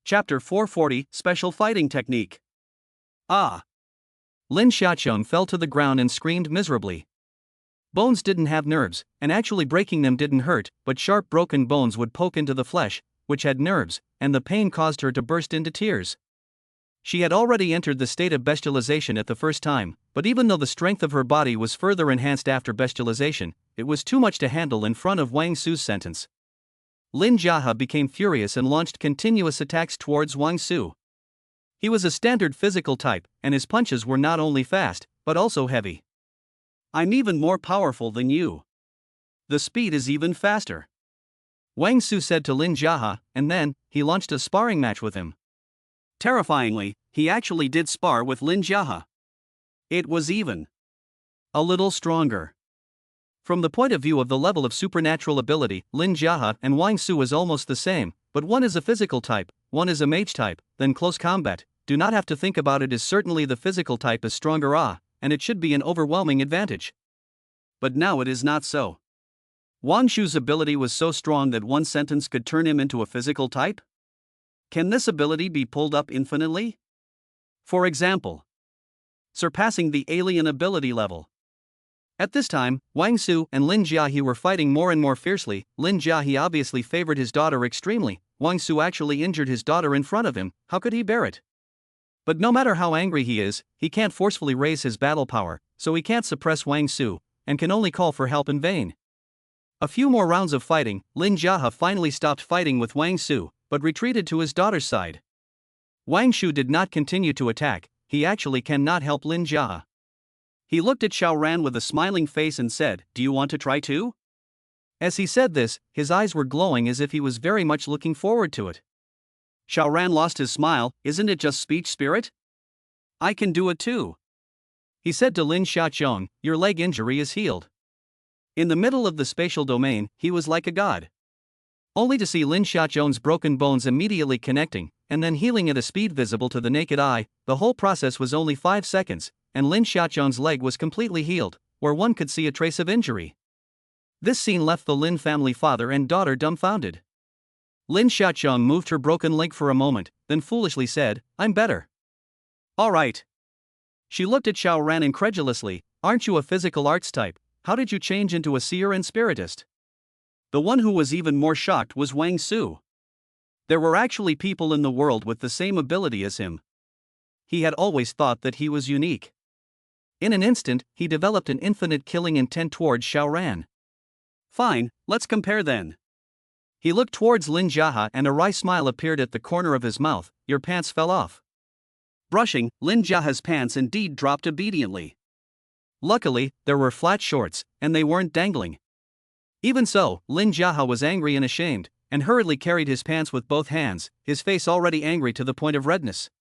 Chapter 440, Special Fighting Technique. Ah! Lin Xiaoqiang fell to the ground and screamed miserably. Bones didn't have nerves, and actually breaking them didn't hurt, but sharp broken bones would poke into the flesh, which had nerves, and the pain caused her to burst into tears. She had already entered the state of bestialization at the first time, but even though the strength of her body was further enhanced after bestialization, it was too much to handle in front of Wang Su's sentence. Lin Jiahe became furious and launched continuous attacks towards Wang Su. He was a standard physical type, and his punches were not only fast, but also heavy. I'm even more powerful than you. The speed is even faster, Wang Su said to Lin Jiahe, and then, he launched a sparring match with him. Terrifyingly, he actually did spar with Lin Jiahe. It was even a little stronger. From the point of view of the level of supernatural ability, Lin Jiahe and Wang Su is almost the same, but one is a physical type, one is a mage type. Then close combat, do not have to think about it, is certainly the physical type is stronger, and it should be an overwhelming advantage. But now it is not so. Wang Su's ability was so strong that one sentence could turn him into a physical type? Can this ability be pulled up infinitely? For example, surpassing the alien ability level. At this time, Wang Su and Lin Jiahe were fighting more and more fiercely. Lin Jiahe obviously favored his daughter extremely. Wang Su actually injured his daughter in front of him. How could he bear it? But no matter how angry he is, he can't forcefully raise his battle power, so he can't suppress Wang Su, and can only call for help in vain. A few more rounds of fighting, Lin Jiahe finally stopped fighting with Wang Su, but retreated to his daughter's side. Wang Su did not continue to attack. He actually cannot help Lin Jiahe. He looked at Xiaoran with a smiling face and said, "Do you want to try too?" As he said this, his eyes were glowing as if he was very much looking forward to it. Xiaoran lost his smile. "Isn't it just speech, spirit? I can do it too," he said to Lin Xiaoqiang. "Your leg injury is healed." In the middle of the spatial domain, he was like a god. Only to see Lin Xiaoqiang's broken bones immediately connecting, and then healing at a speed visible to the naked eye. The whole process was only 5 seconds, and Lin Xiaoqiang's leg was completely healed, where one could see a trace of injury. This scene left the Lin family father and daughter dumbfounded. Lin Xiaoqiang moved her broken leg for a moment, then foolishly said, "I'm better." "All right." She looked at Xiaoran incredulously. "Aren't you a physical arts type? How did you change into a seer and spiritist?" The one who was even more shocked was Wang Su. There were actually people in the world with the same ability as him. He had always thought that he was unique. In an instant, he developed an infinite killing intent towards Xiaoran. "Fine, let's compare then." He looked towards Lin Jiahe and a wry smile appeared at the corner of his mouth. "Your pants fell off." Brushing, Lin Jiahe's pants indeed dropped obediently. Luckily, there were flat shorts, and they weren't dangling. Even so, Lin Jiahe was angry and ashamed, and hurriedly carried his pants with both hands, his face already angry to the point of redness.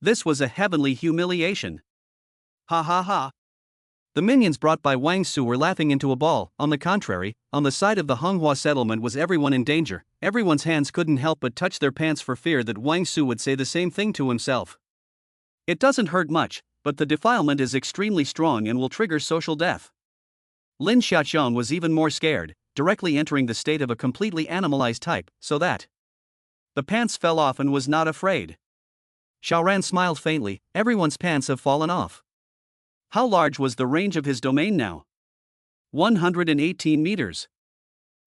This was a heavenly humiliation. Ha ha ha. The minions brought by Wang Su were laughing into a ball. On the contrary, on the side of the Honghua settlement was everyone in danger. Everyone's hands couldn't help but touch their pants for fear that Wang Su would say the same thing to himself. It doesn't hurt much, but the defilement is extremely strong and will trigger social death. Lin Xiaoqiang was even more scared, directly entering the state of a completely animalized type, so that the pants fell off and was not afraid. Xiaoran smiled faintly. "Everyone's pants have fallen off." How large was the range of his domain now? 118 meters.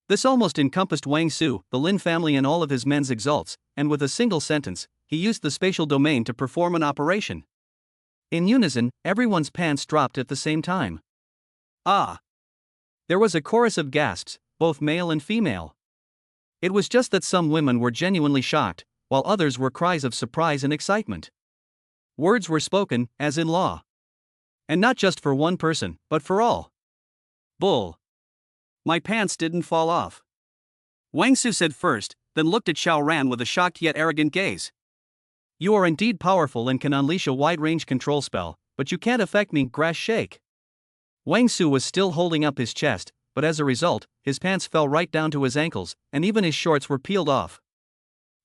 This almost encompassed Wang Su, the Lin family and all of his men's exalts, and with a single sentence, he used the spatial domain to perform an operation. In unison, everyone's pants dropped at the same time. Ah! There was a chorus of gasps, both male and female. It was just that some women were genuinely shocked, while others were cries of surprise and excitement. Words were spoken, as in law. And not just for one person, but for all. Bull. My pants didn't fall off. Wang Su said first, then looked at Xiaoran with a shocked yet arrogant gaze. You are indeed powerful and can unleash a wide-range control spell, but you can't affect me. Grass shake. Wang Su was still holding up his chest, but as a result, his pants fell right down to his ankles, and even his shorts were peeled off.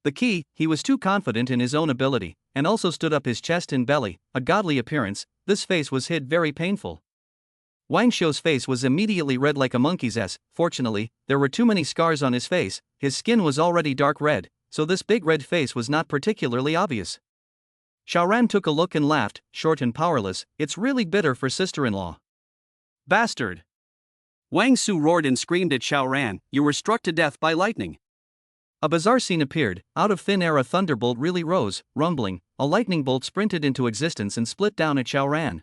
The key, he was too confident in his own ability, and also stood up his chest and belly, a godly appearance. This face was hid very painful. Wang Shou's face was immediately red like a monkey's ass. Fortunately, there were too many scars on his face, his skin was already dark red, so this big red face was not particularly obvious. Xiaoran took a look and laughed, short and powerless. It's really bitter for sister-in-law. Bastard! Wang Su roared and screamed at Xiaoran, you were struck to death by lightning. A bizarre scene appeared. Out of thin air a thunderbolt really rose, rumbling. A lightning bolt sprinted into existence and split down at Xiaoran.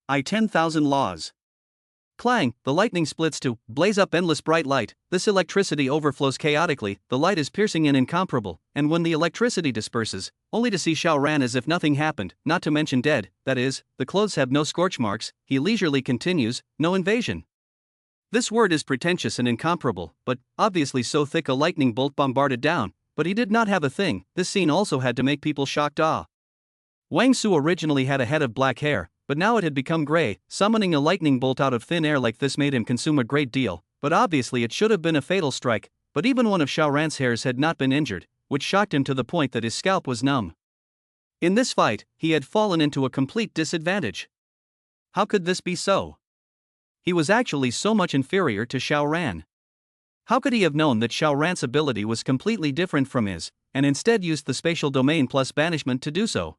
10,000 laws. Clang, the lightning splits to blaze up endless bright light. This electricity overflows chaotically, the light is piercing and incomparable, and when the electricity disperses, only to see Xiaoran as if nothing happened, not to mention dead, that is, the clothes have no scorch marks, he leisurely continues, no invasion. This word is pretentious and incomparable, but obviously so thick a lightning bolt bombarded down, but he did not have a thing. This scene also had to make people shocked. Wang Su originally had a head of black hair, but now it had become gray. Summoning a lightning bolt out of thin air like this made him consume a great deal, but obviously it should have been a fatal strike, but even one of Xiaoran's hairs had not been injured, which shocked him to the point that his scalp was numb. In this fight, he had fallen into a complete disadvantage. How could this be so? He was actually so much inferior to Xiaoran. How could he have known that Xiaoran's ability was completely different from his, and instead used the spatial domain plus banishment to do so?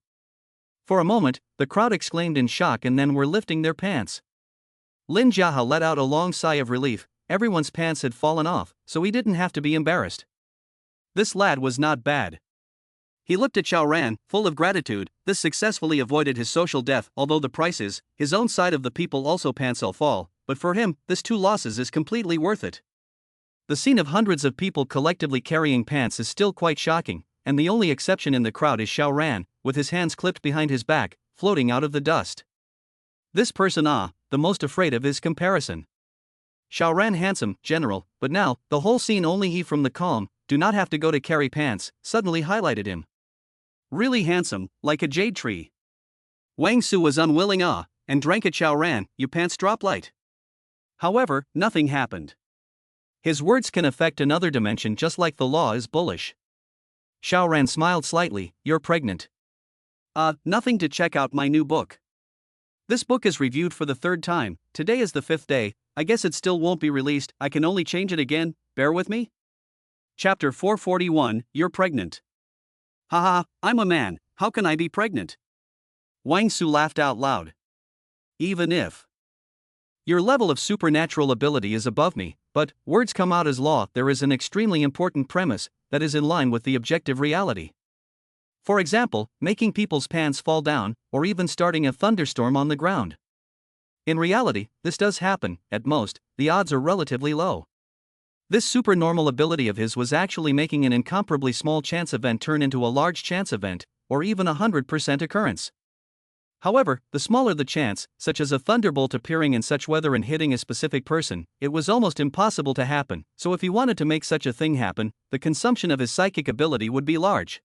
For a moment, the crowd exclaimed in shock and then were lifting their pants. Lin Jiahe let out a long sigh of relief. Everyone's pants had fallen off, so he didn't have to be embarrassed. This lad was not bad. He looked at Xiaoran, full of gratitude. This successfully avoided his social death, although the price is, his own side of the people also pants'll fall, but for him, this 2 losses is completely worth it. The scene of hundreds of people collectively carrying pants is still quite shocking, and the only exception in the crowd is Xiaoran, with his hands clipped behind his back, floating out of the dust. This person the most afraid of is comparison. Xiaoran handsome, general, but now, the whole scene only he from the calm, do not have to go to carry pants, suddenly highlighted him. Really handsome, like a jade tree. Wang Su was unwilling and drank at Xiaoran, you pants drop light. However, nothing happened. His words can affect another dimension just like the law is bullish. Xiaoran smiled slightly, you're pregnant. Nothing to check out my new book. This book is reviewed for the 3rd time, today is the 5th day, I guess it still won't be released, I can only change it again, bear with me? Chapter 441, You're pregnant. Haha, I'm a man, how can I be pregnant? Wang Su laughed out loud. Even if your level of supernatural ability is above me, but words come out as law, there is an extremely important premise that is in line with the objective reality. For example, making people's pants fall down, or even starting a thunderstorm on the ground. In reality, this does happen, at most, the odds are relatively low. This supernormal ability of his was actually making an incomparably small chance event turn into a large chance event, or even 100% occurrence. However, the smaller the chance, such as a thunderbolt appearing in such weather and hitting a specific person, it was almost impossible to happen, so if he wanted to make such a thing happen, the consumption of his psychic ability would be large.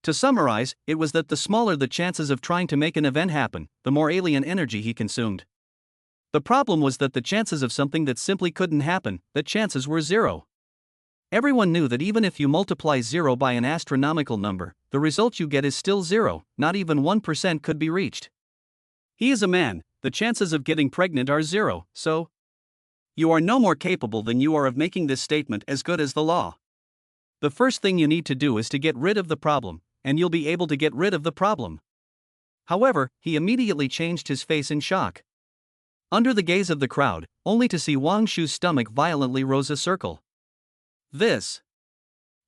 To summarize, it was that the smaller the chances of trying to make an event happen, the more alien energy he consumed. The problem was that the chances of something that simply couldn't happen, the chances were 0. Everyone knew that even if you multiply 0 by an astronomical number, the result you get is still 0, not even 1% could be reached. He is a man, the chances of getting pregnant are 0, so you are no more capable than you are of making this statement as good as the law. The first thing you need to do is to get rid of the problem, and you'll be able to get rid of the problem. However, he immediately changed his face in shock. Under the gaze of the crowd, only to see Wang Shu's stomach violently rose a circle. This.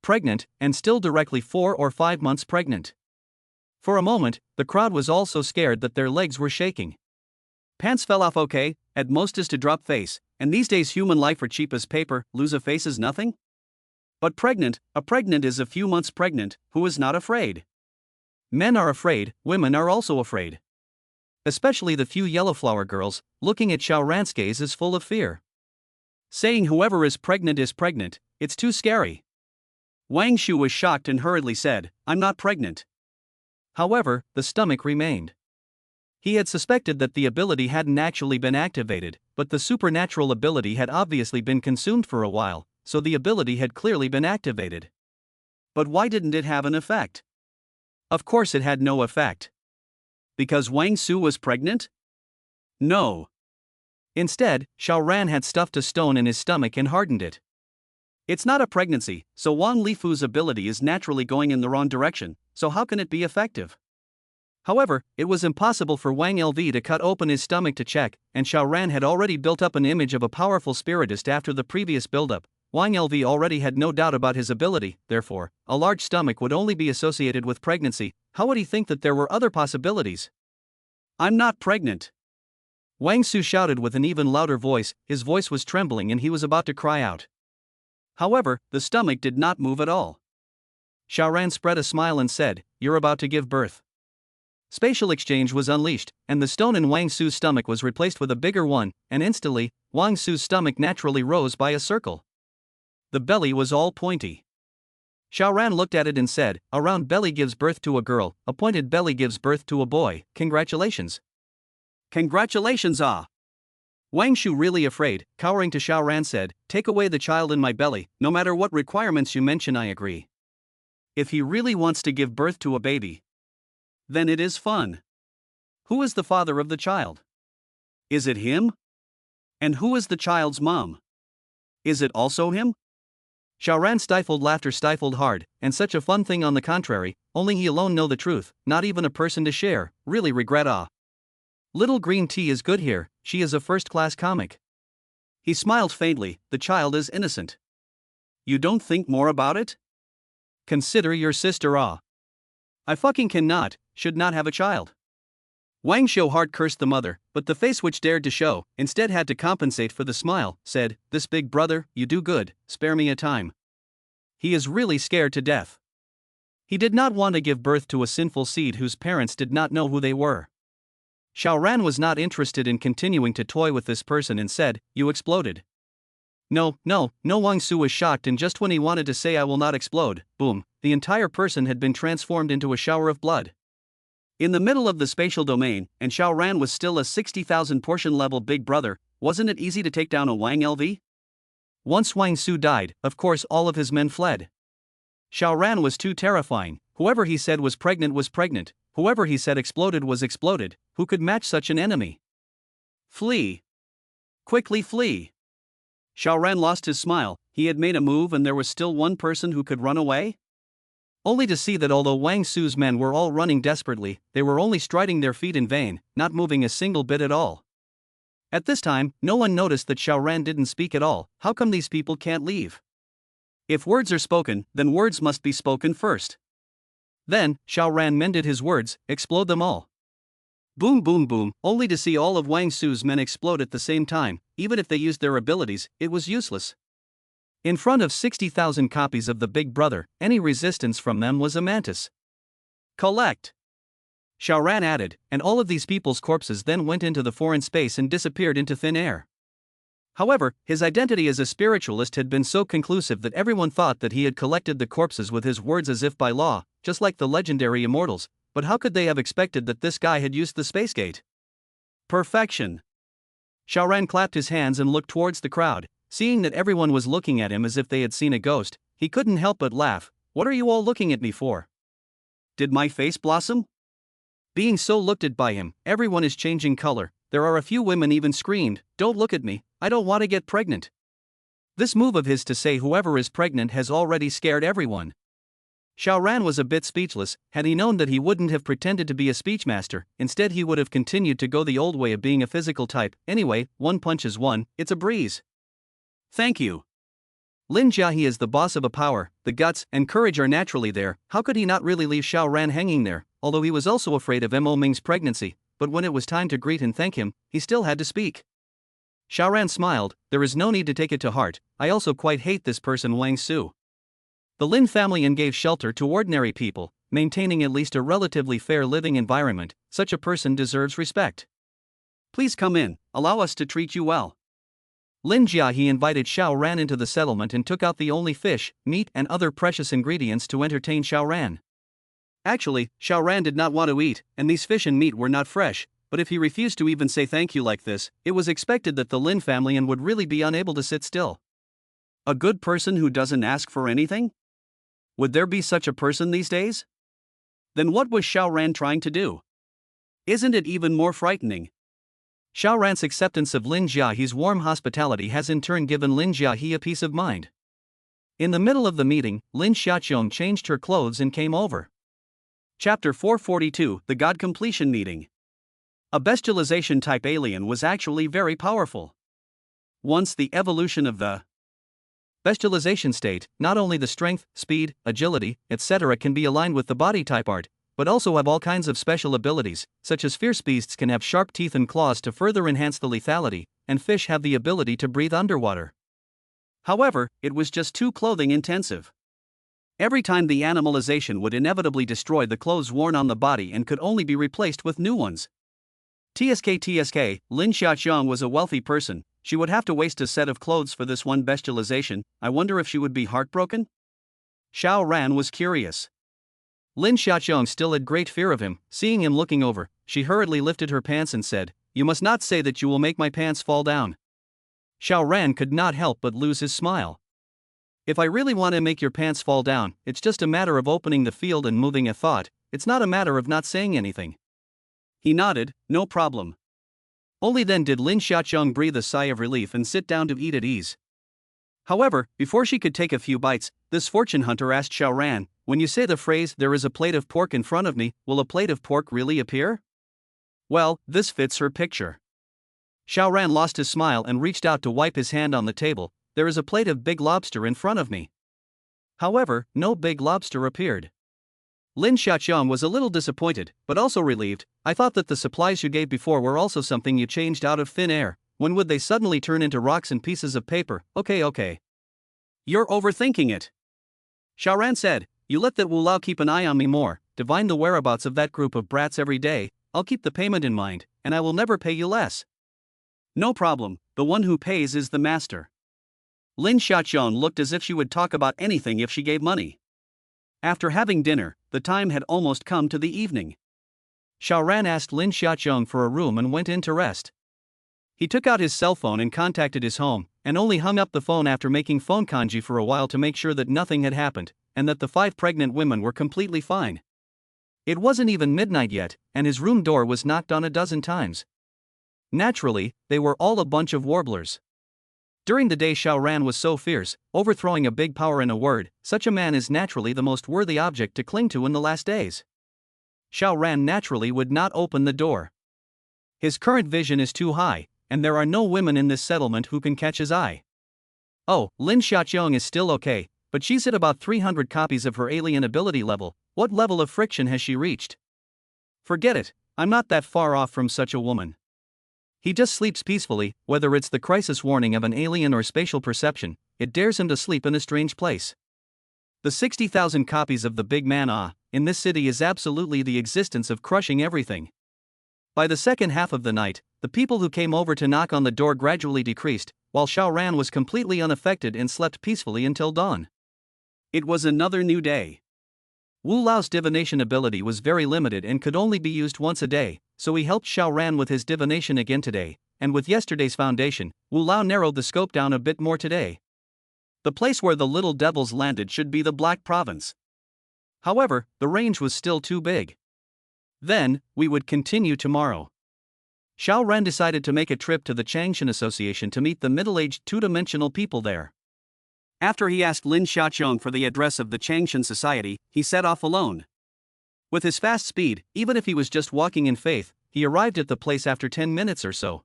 Pregnant, and still directly 4 or 5 months pregnant. For a moment, the crowd was all so scared that their legs were shaking. Pants fell off okay, at most is to drop face, and these days human life are cheap as paper, lose a face is nothing? But pregnant, a pregnant is a few months pregnant, who is not afraid? Men are afraid, women are also afraid. Especially the few yellowflower girls, looking at Xiaoran's gaze is full of fear. Saying whoever is pregnant, it's too scary. Wang Shu was shocked and hurriedly said, I'm not pregnant. However, the stomach remained. He had suspected that the ability hadn't actually been activated, but the supernatural ability had obviously been consumed for a while, so the ability had clearly been activated. But why didn't it have an effect? Of course it had no effect. Because Wang Su was pregnant? No. Instead, Xiaoran had stuffed a stone in his stomach and hardened it. It's not a pregnancy, so Wang Lifu's ability is naturally going in the wrong direction, so how can it be effective? However, it was impossible for Wang Lv to cut open his stomach to check, and Xiaoran had already built up an image of a powerful spiritist after the previous buildup. Wang Lv already had no doubt about his ability, therefore, a large stomach would only be associated with pregnancy. How would he think that there were other possibilities? I'm not pregnant. Wang Su shouted with an even louder voice, his voice was trembling and he was about to cry out. However, the stomach did not move at all. Xiaoran spread a smile and said, "You're about to give birth." Spatial exchange was unleashed, and the stone in Wang Su's stomach was replaced with a bigger one, and instantly, Wang Su's stomach naturally rose by a circle. The belly was all pointy. Xiaoran looked at it and said, "A round belly gives birth to a girl, a pointed belly gives birth to a boy, congratulations." Congratulations, ah! Wang Shu, really afraid, cowering to Xiaoran, said, "Take away the child in my belly, no matter what requirements you mention I agree." If he really wants to give birth to a baby, then it is fun. Who is the father of the child? Is it him? And who is the child's mom? Is it also him? Xiaoran stifled laughter, stifled hard, and such a fun thing on the contrary, only he alone know the truth, not even a person to share, really regret ah. Little green tea is good here, she is a first-class comic. He smiled faintly, the child is innocent. You don't think more about it? Consider your sister ah. I fucking cannot, should not have a child. Wang Shou hard cursed the mother, but the face which dared to show, instead had to compensate for the smile, said, "This big brother, you do good, spare me a time." He is really scared to death. He did not want to give birth to a sinful seed whose parents did not know who they were. Xiaoran was not interested in continuing to toy with this person and said, "You exploded." No, Wang Su was shocked, and just when he wanted to say "I will not explode," boom, the entire person had been transformed into a shower of blood. In the middle of the spatial domain, and Xiaoran was still a 60,000 portion level big brother, wasn't it easy to take down a Wang Lv? Once Wang Su died, of course all of his men fled. Xiaoran was too terrifying, whoever he said was pregnant, whoever he said exploded was exploded, who could match such an enemy? Flee! Quickly flee! Xiaoran lost his smile, he had made a move and there was still one person who could run away? Only to see that although Wang Su's men were all running desperately, they were only striding their feet in vain, not moving a single bit at all. At this time, no one noticed that Xiaoran didn't speak at all. How come these people can't leave? If words are spoken, then words must be spoken first. Then, Xiaoran mended his words, "Explode them all." Boom boom boom, only to see all of Wang Su's men explode at the same time. Even if they used their abilities, it was useless. In front of 60,000 copies of the Big Brother, any resistance from them was a mantis. Collect! Xiaoran added, and all of these people's corpses then went into the foreign space and disappeared into thin air. However, his identity as a spiritualist had been so conclusive that everyone thought that he had collected the corpses with his words as if by law, just like the legendary immortals, but how could they have expected that this guy had used the space gate? Perfection! Xiaoran clapped his hands and looked towards the crowd. Seeing that everyone was looking at him as if they had seen a ghost, he couldn't help but laugh. What are you all looking at me for? Did my face blossom? Being so looked at by him, everyone is changing color. There are a few women even screamed, "Don't look at me, I don't want to get pregnant." This move of his to say whoever is pregnant has already scared everyone. Xiaoran was a bit speechless. Had he known that, he wouldn't have pretended to be a speechmaster, instead he would have continued to go the old way of being a physical type. Anyway, one punch is one, it's a breeze. Thank you. Lin Jiahe is the boss of a power, the guts and courage are naturally there. How could he not really leave Xiaoran hanging there, although he was also afraid of Mo Ming's pregnancy, but when it was time to greet and thank him, he still had to speak. Xiaoran smiled, "There is no need to take it to heart, I also quite hate this person Wang Su." The Lin family gave shelter to ordinary people, maintaining at least a relatively fair living environment. Such a person deserves respect. Please come in, allow us to treat you well. Lin Jiahe invited Xiaoran into the settlement and took out the only fish, meat and other precious ingredients to entertain Xiaoran. Actually, Xiaoran did not want to eat, and these fish and meat were not fresh, but if he refused to even say thank you like this, it was expected that the Lin family would really be unable to sit still. A good person who doesn't ask for anything? Would there be such a person these days? Then what was Xiaoran trying to do? Isn't it even more frightening? Xiaoran's acceptance of Lin Jiahe's warm hospitality has in turn given Lin Jiahe a peace of mind. In the middle of the meeting, Lin Xiaoqiang changed her clothes and came over. Chapter 442, The God Completion Meeting. A bestialization type alien was actually very powerful. Once the evolution of the Bestialization state, not only the strength, speed, agility, etc. can be aligned with the body type art, but also have all kinds of special abilities, such as fierce beasts can have sharp teeth and claws to further enhance the lethality, and fish have the ability to breathe underwater. However, it was just too clothing intensive. Every time the animalization would inevitably destroy the clothes worn on the body and could only be replaced with new ones. TSK, Lin Xiaoqiang was a wealthy person. She would have to waste a set of clothes for this one bestialization. I wonder if she would be heartbroken? Xiao Ran was curious. Lin Xiaoqiang still had great fear of him. Seeing him looking over, she hurriedly lifted her pants and said, "You must not say that you will make my pants fall down." Xiao Ran could not help but lose his smile. "If I really want to make your pants fall down, it's just a matter of opening the field and moving a thought, it's not a matter of not saying anything." He nodded, "No problem." Only then did Lin Xiaoqiang breathe a sigh of relief and sit down to eat at ease. However, before she could take a few bites, this fortune hunter asked Xiao Ran, "When you say the phrase, 'there is a plate of pork in front of me,' will a plate of pork really appear?" Well, this fits her picture. Xiao Ran lost his smile and reached out to wipe his hand on the table. "There is a plate of big lobster in front of me." However, no big lobster appeared. Lin Xiaoqiang was a little disappointed, but also relieved. "I thought that the supplies you gave before were also something you changed out of thin air. When would they suddenly turn into rocks and pieces of paper?" Okay. You're overthinking it. Xiao Ran said, "You let that Wu Lao keep an eye on me more, divine the whereabouts of that group of brats every day. I'll keep the payment in mind, and I will never pay you less." No problem, the one who pays is the master. Lin Xiaoqiang looked as if she would talk about anything if she gave money. After having dinner, the time had almost come to the evening. Xiao Ran asked Lin Xiaoqiang for a room and went in to rest. He took out his cell phone and contacted his home, and only hung up the phone after making phone kanji for a while to make sure that nothing had happened, and that the 5 pregnant women were completely fine. It wasn't even midnight yet, and his room door was knocked on a dozen times. Naturally, they were all a bunch of warblers. During the day Xiao Ran was so fierce, overthrowing a big power in a word, such a man is naturally the most worthy object to cling to in the last days. Xiao Ran naturally would not open the door. His current vision is too high, and there are no women in this settlement who can catch his eye. Oh, Lin Xiaoqiang is still okay, but she's at about 300 copies of her alien ability level. What level of friction has she reached? Forget it, I'm not that far off from such a woman. He just sleeps peacefully, whether it's the crisis warning of an alien or spatial perception, it dares him to sleep in a strange place. The 60,000 copies of the big man in this city is absolutely the existence of crushing everything. By the second half of the night, the people who came over to knock on the door gradually decreased, while Xiao Ran was completely unaffected and slept peacefully until dawn. It was another new day. Wu Lao's divination ability was very limited and could only be used once a day, so he helped Xiao Ran with his divination again today, and with yesterday's foundation, Wu Lao narrowed the scope down a bit more today. The place where the little devils landed should be the Black Province. However, the range was still too big. Then, we would continue tomorrow. Xiao Ran decided to make a trip to the Changshan Association to meet the middle-aged two-dimensional people there. After he asked Lin Xiaoqiang for the address of the Changshan Society, he set off alone. With his fast speed, even if he was just walking in faith, he arrived at the place after 10 minutes or so.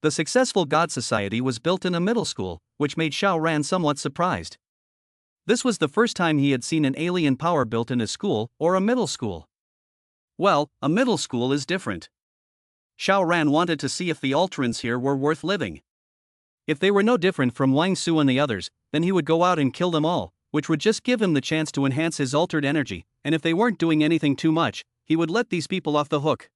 The successful God Society was built in a middle school, which made Xiao Ran somewhat surprised. This was the first time he had seen an alien power built in a school or a middle school. Well, a middle school is different. Xiao Ran wanted to see if the Ultrans here were worth living. If they were no different from Wang Su and the others, then he would go out and kill them all, which would just give him the chance to enhance his altered energy, and if they weren't doing anything too much, he would let these people off the hook.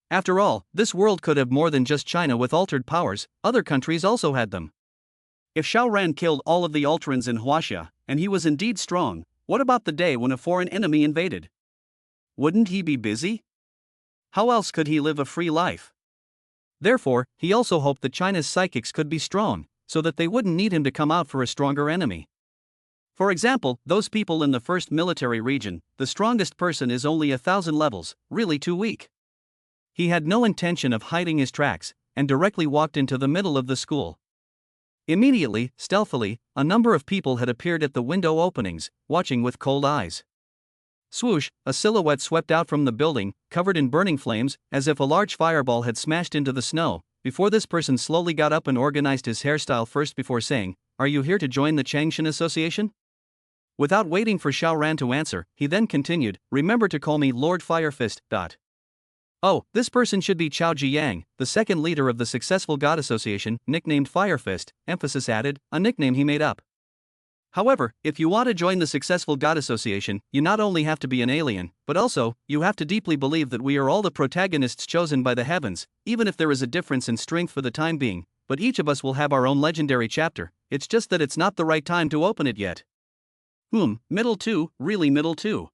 After all, this world could have more than just China with altered powers, other countries also had them. If Xiao Ran killed all of the Ultrans in Huaxia, and he was indeed strong, what about the day when a foreign enemy invaded? Wouldn't he be busy? How else could he live a free life? Therefore, he also hoped that China's psychics could be strong, so that they wouldn't need him to come out for a stronger enemy. For example, those people in the first military region, the strongest person is only 1,000 levels, really too weak. He had no intention of hiding his tracks, and directly walked into the middle of the school. Immediately, stealthily, a number of people had appeared at the window openings, watching with cold eyes. Swoosh, a silhouette swept out from the building, covered in burning flames, as if a large fireball had smashed into the snow, before this person slowly got up and organized his hairstyle first before saying, "Are you here to join the Changshan Association?" Without waiting for Xiao Ran to answer, he then continued, "Remember to call me Lord Firefist." Oh, this person should be Chao Jiyang, the second leader of the successful God Association, nicknamed Firefist, emphasis added, a nickname he made up. However, if you want to join the successful God Association, you not only have to be an alien, but also, you have to deeply believe that we are all the protagonists chosen by the heavens, even if there is a difference in strength for the time being, but each of us will have our own legendary chapter, it's just that it's not the right time to open it yet. Middle two, really middle two.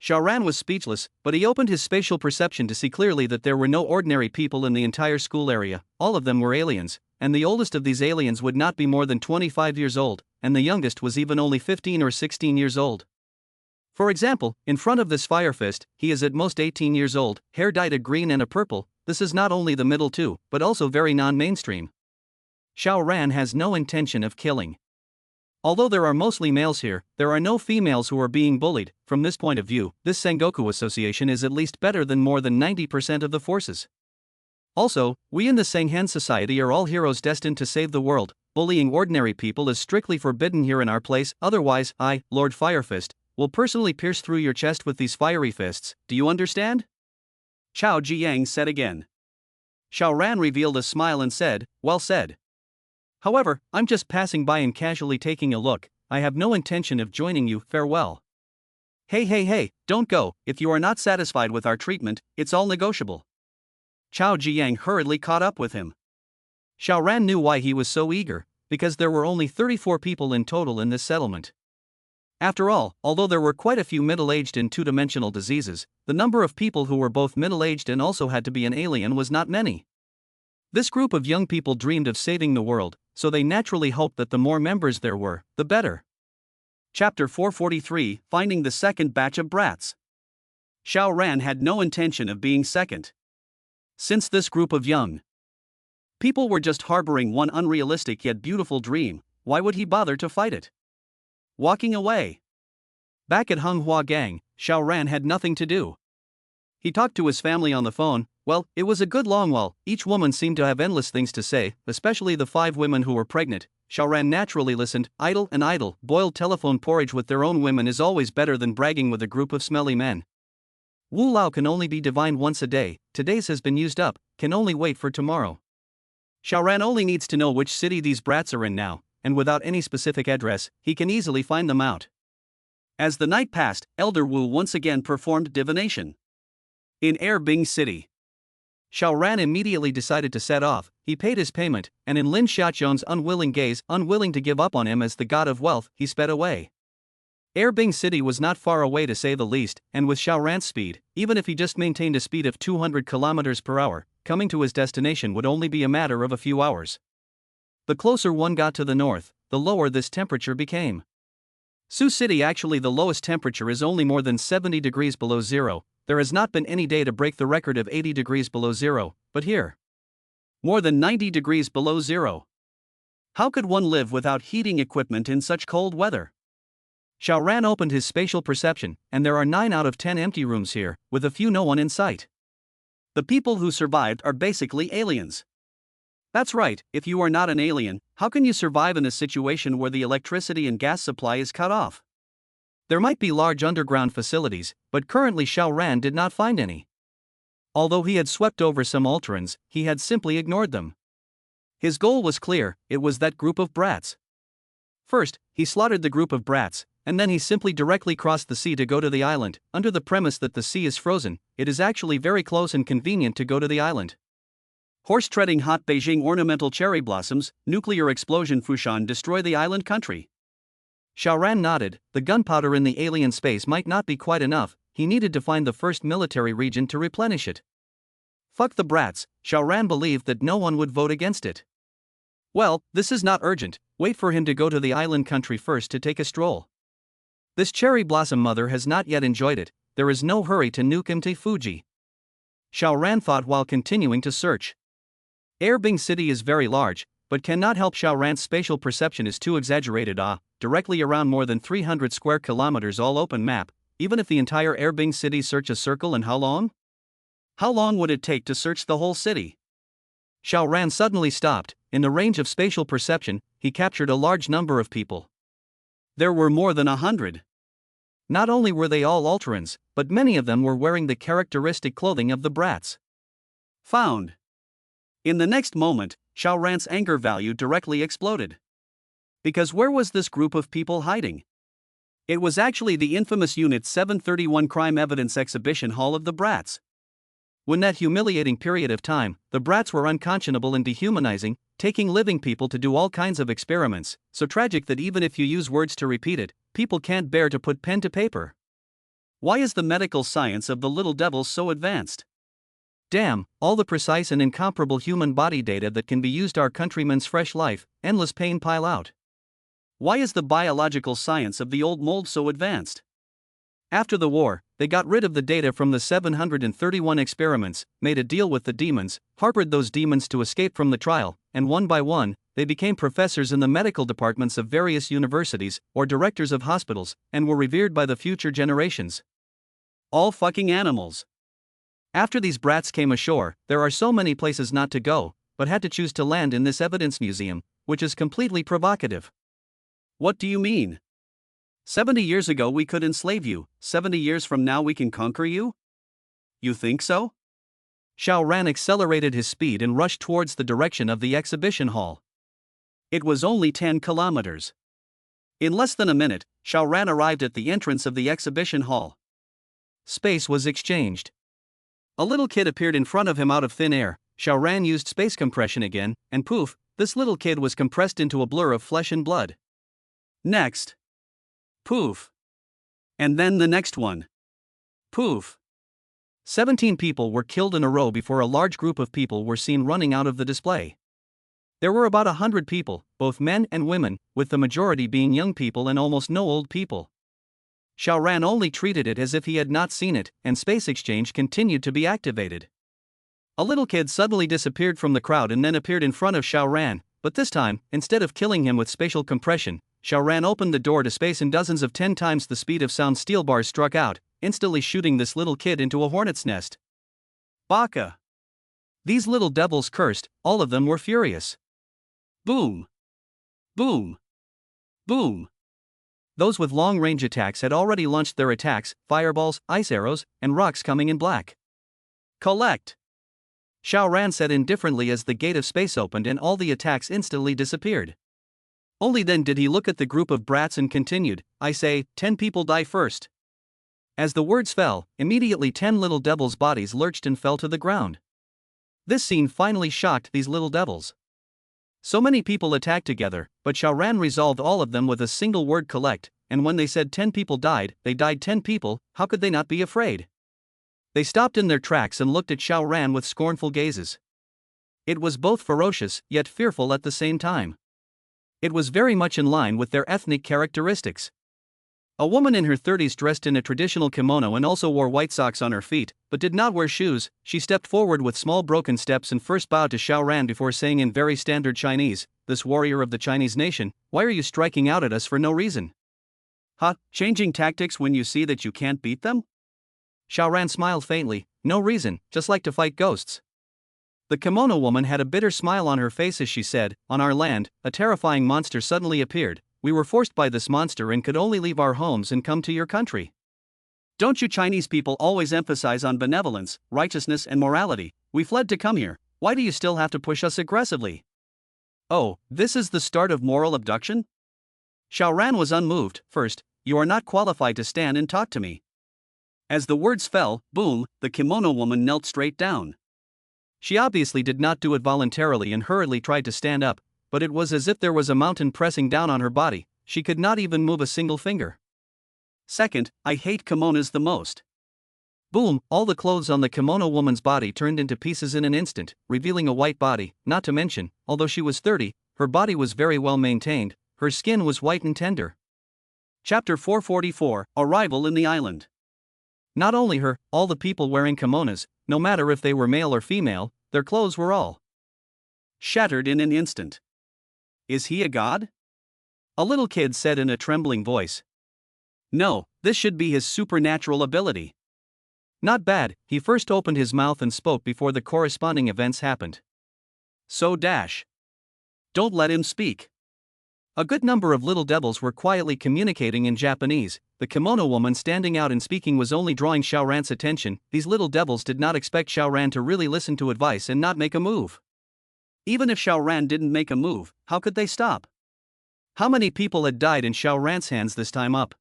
Xiao Ran was speechless, but he opened his spatial perception to see clearly that there were no ordinary people in the entire school area, all of them were aliens, and the oldest of these aliens would not be more than 25 years old, and the youngest was even only 15 or 16 years old. For example, in front of this Firefist, he is at most 18 years old, hair dyed a green and a purple. This is not only the middle two, but also very non-mainstream. Xiao Ran has no intention of killing. Although there are mostly males here, there are no females who are being bullied. From this point of view, this Sengoku Association is at least better than more than 90% of the forces. Also, we in the Senghen Society are all heroes destined to save the world. Bullying ordinary people is strictly forbidden here in our place, otherwise, I, Lord Firefist, will personally pierce through your chest with these fiery fists. Do you understand? Chao Jiyang said again. Xiao Ran revealed a smile and said, "Well said. However, I'm just passing by and casually taking a look. I have no intention of joining you, farewell." Hey, don't go. If you are not satisfied with our treatment, it's all negotiable. Chao Jiyang hurriedly caught up with him. Xiao Ran knew why he was so eager, because there were only 34 people in total in this settlement. After all, although there were quite a few middle-aged and two-dimensional diseases, the number of people who were both middle-aged and also had to be an alien was not many. This group of young people dreamed of saving the world, so they naturally hoped that the more members there were, the better. Chapter 443, Finding the Second Batch of Brats. Xiao Ran had no intention of being second. Since this group of young people were just harboring one unrealistic yet beautiful dream, why would he bother to fight it? Walking away. Back at Hunghua Gang, Xiao Ran had nothing to do. He talked to his family on the phone. Well, it was a good long while. Each woman seemed to have endless things to say, especially the 5 women who were pregnant. Xiao Ran naturally listened, idle. Boiled telephone porridge with their own women is always better than bragging with a group of smelly men. Wu Lao can only be divined once a day, today's has been used up, can only wait for tomorrow. Xiao Ran only needs to know which city these brats are in now, and without any specific address, he can easily find them out. As the night passed, Elder Wu once again performed divination. In Erbing City. Xiao Ran immediately decided to set off. He paid his payment, and in Lin Xiaozhong's unwilling gaze, unwilling to give up on him as the god of wealth, he sped away. Erbing City was not far away to say the least, and with Xiao Ran's speed, even if he just maintained a speed of 200 km per hour, coming to his destination would only be a matter of a few hours. The closer one got to the north, the lower this temperature became. Sioux City actually the lowest temperature is only more than 70 degrees below zero. There has not been any day to break the record of 80 degrees below zero, but here, more than 90 degrees below zero. How could one live without heating equipment in such cold weather? Xiao Ran opened his spatial perception, and there are 9 out of 10 empty rooms here, with a few no one in sight. The people who survived are basically aliens. That's right, if you are not an alien, how can you survive in a situation where the electricity and gas supply is cut off? There might be large underground facilities, but currently Xiao Ran did not find any. Although he had swept over some Ultrons, he had simply ignored them. His goal was clear, it was that group of brats. First, he slaughtered the group of brats, and then he simply directly crossed the sea to go to the island, under the premise that the sea is frozen. It is actually very close and convenient to go to the island. Horse-treading hot Beijing ornamental cherry blossoms, nuclear explosion Fushan destroy the island country. Xiao Ran nodded. The gunpowder in the alien space might not be quite enough, he needed to find the first military region to replenish it. Fuck the brats, Xiao Ran believed that no one would vote against it. Well, this is not urgent, wait for him to go to the island country first to take a stroll. This cherry blossom mother has not yet enjoyed it, there is no hurry to nuke Mte Fuji. Xiao Ran thought while continuing to search. Erbing City is very large, but cannot help Xiao Ran's spatial perception is too exaggerated. Directly around more than 300 square kilometers all open map, even if the entire Airbing city search a circle, and how long? How long would it take to search the whole city? Xiao Ran suddenly stopped. In the range of spatial perception, he captured a large number of people. There were more than 100. Not only were they all Alterans, but many of them were wearing the characteristic clothing of the brats. Found. In the next moment, Xiao Ran's anger value directly exploded. Because where was this group of people hiding? It was actually the infamous Unit 731 Crime Evidence Exhibition Hall of the brats. When that humiliating period of time, the brats were unconscionable and dehumanizing, taking living people to do all kinds of experiments, so tragic that even if you use words to repeat it, people can't bear to put pen to paper. Why is the medical science of the little devils so advanced? Damn, all the precise and incomparable human body data that can be used our countrymen's fresh life, endless pain pile out. Why is the biological science of the old mold so advanced? After the war, they got rid of the data from the 731 experiments, made a deal with the demons, harbored those demons to escape from the trial, and one by one, they became professors in the medical departments of various universities, or directors of hospitals, and were revered by the future generations. All fucking animals. After these brats came ashore, there are so many places not to go, but had to choose to land in this evidence museum, which is completely provocative. What do you mean? 70 years ago we could enslave you, 70 years from now we can conquer you? You think so? Xiao Ran accelerated his speed and rushed towards the direction of the exhibition hall. It was only 10 kilometers. In less than a minute, Xiao Ran arrived at the entrance of the exhibition hall. Space was exchanged. A little kid appeared in front of him out of thin air. Xiao Ran used space compression again, and poof, this little kid was compressed into a blur of flesh and blood. Next. Poof. And then the next one. Poof. 17 people were killed in a row before a large group of people were seen running out of the display. There were about 100 people, both men and women, with the majority being young people and almost no old people. Xiao Ran only treated it as if he had not seen it, and space exchange continued to be activated. A little kid suddenly disappeared from the crowd and then appeared in front of Xiao Ran, but this time, instead of killing him with spatial compression, Xiao Ran opened the door to space and dozens of 10 times the speed of sound steel bars struck out, instantly shooting this little kid into a hornet's nest. Baka! These little devils cursed, all of them were furious. Boom! Boom! Boom! Those with long-range attacks had already launched their attacks, fireballs, ice arrows, and rocks coming in black. Collect! Xiao Ran said indifferently as the gate of space opened and all the attacks instantly disappeared. Only then did he look at the group of brats and continued, I say, 10 people die first. As the words fell, immediately 10 little devils' bodies lurched and fell to the ground. This scene finally shocked these little devils. So many people attacked together, but Xiao Ran resolved all of them with a single word: collect, and when they said 10 people died, they died 10 people, how could they not be afraid? They stopped in their tracks and looked at Xiao Ran with scornful gazes. It was both ferocious, yet fearful at the same time. It was very much in line with their ethnic characteristics. A woman in her 30s dressed in a traditional kimono and also wore white socks on her feet, but did not wear shoes. She stepped forward with small broken steps and first bowed to Xiao Ran before saying in very standard Chinese, "This warrior of the Chinese nation, why are you striking out at us for no reason?" Huh, changing tactics when you see that you can't beat them? Xiao Ran smiled faintly, no reason, just like to fight ghosts. The kimono woman had a bitter smile on her face as she said, on our land, a terrifying monster suddenly appeared. We were forced by this monster and could only leave our homes and come to your country. Don't you Chinese people always emphasize on benevolence, righteousness and morality? We fled to come here, why do you still have to push us aggressively? Oh, this is the start of moral abduction? Xiao Ran was unmoved. First, you are not qualified to stand and talk to me. As the words fell, boom, the kimono woman knelt straight down. She obviously did not do it voluntarily and hurriedly tried to stand up, but it was as if there was a mountain pressing down on her body. She could not even move a single finger. Second, I hate kimonos the most. Boom, all the clothes on the kimono woman's body turned into pieces in an instant, revealing a white body. Not to mention, although she was 30, her body was very well maintained, her skin was white and tender. Chapter 444, Arrival in the Island. Not only her, all the people wearing kimonos, no matter if they were male or female, their clothes were all shattered in an instant. Is he a god? A little kid said in a trembling voice. No, this should be his supernatural ability. Not bad, he first opened his mouth and spoke before the corresponding events happened. So dash. Don't let him speak. A good number of little devils were quietly communicating in Japanese. The kimono woman standing out and speaking was only drawing Xiaoran's attention. These little devils did not expect Xiaoran to really listen to advice and not make a move. Even if Xiaoran didn't make a move, how could they stop? How many people had died in Xiaoran's hands this time up?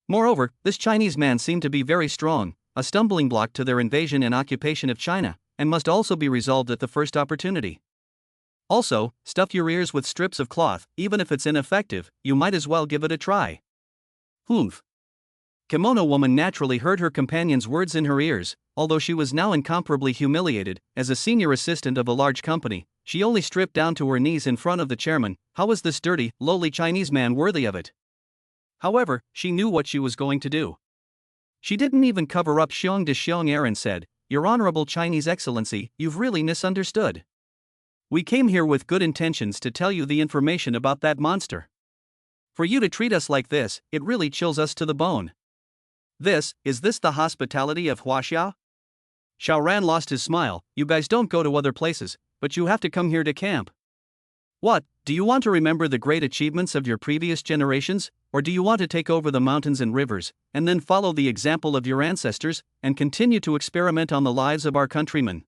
Moreover, this Chinese man seemed to be very strong, a stumbling block to their invasion and occupation of China, and must also be resolved at the first opportunity. Also, stuff your ears with strips of cloth. Even if it's ineffective, you might as well give it a try. Humph. Kimono woman naturally heard her companion's words in her ears. Although she was now incomparably humiliated, as a senior assistant of a large company, she only stripped down to her knees in front of the chairman. How was this dirty, lowly Chinese man worthy of it? However, she knew what she was going to do. She didn't even cover up Xiong de Xiong air and said, "Your Honorable Chinese Excellency, you've really misunderstood. We came here with good intentions to tell you the information about that monster. For you to treat us like this, it really chills us to the bone." Is this the hospitality of Huaxia? Xiaoran lost his smile. You guys don't go to other places, but you have to come here to camp. What, do you want to remember the great achievements of your previous generations, or do you want to take over the mountains and rivers, and then follow the example of your ancestors, and continue to experiment on the lives of our countrymen?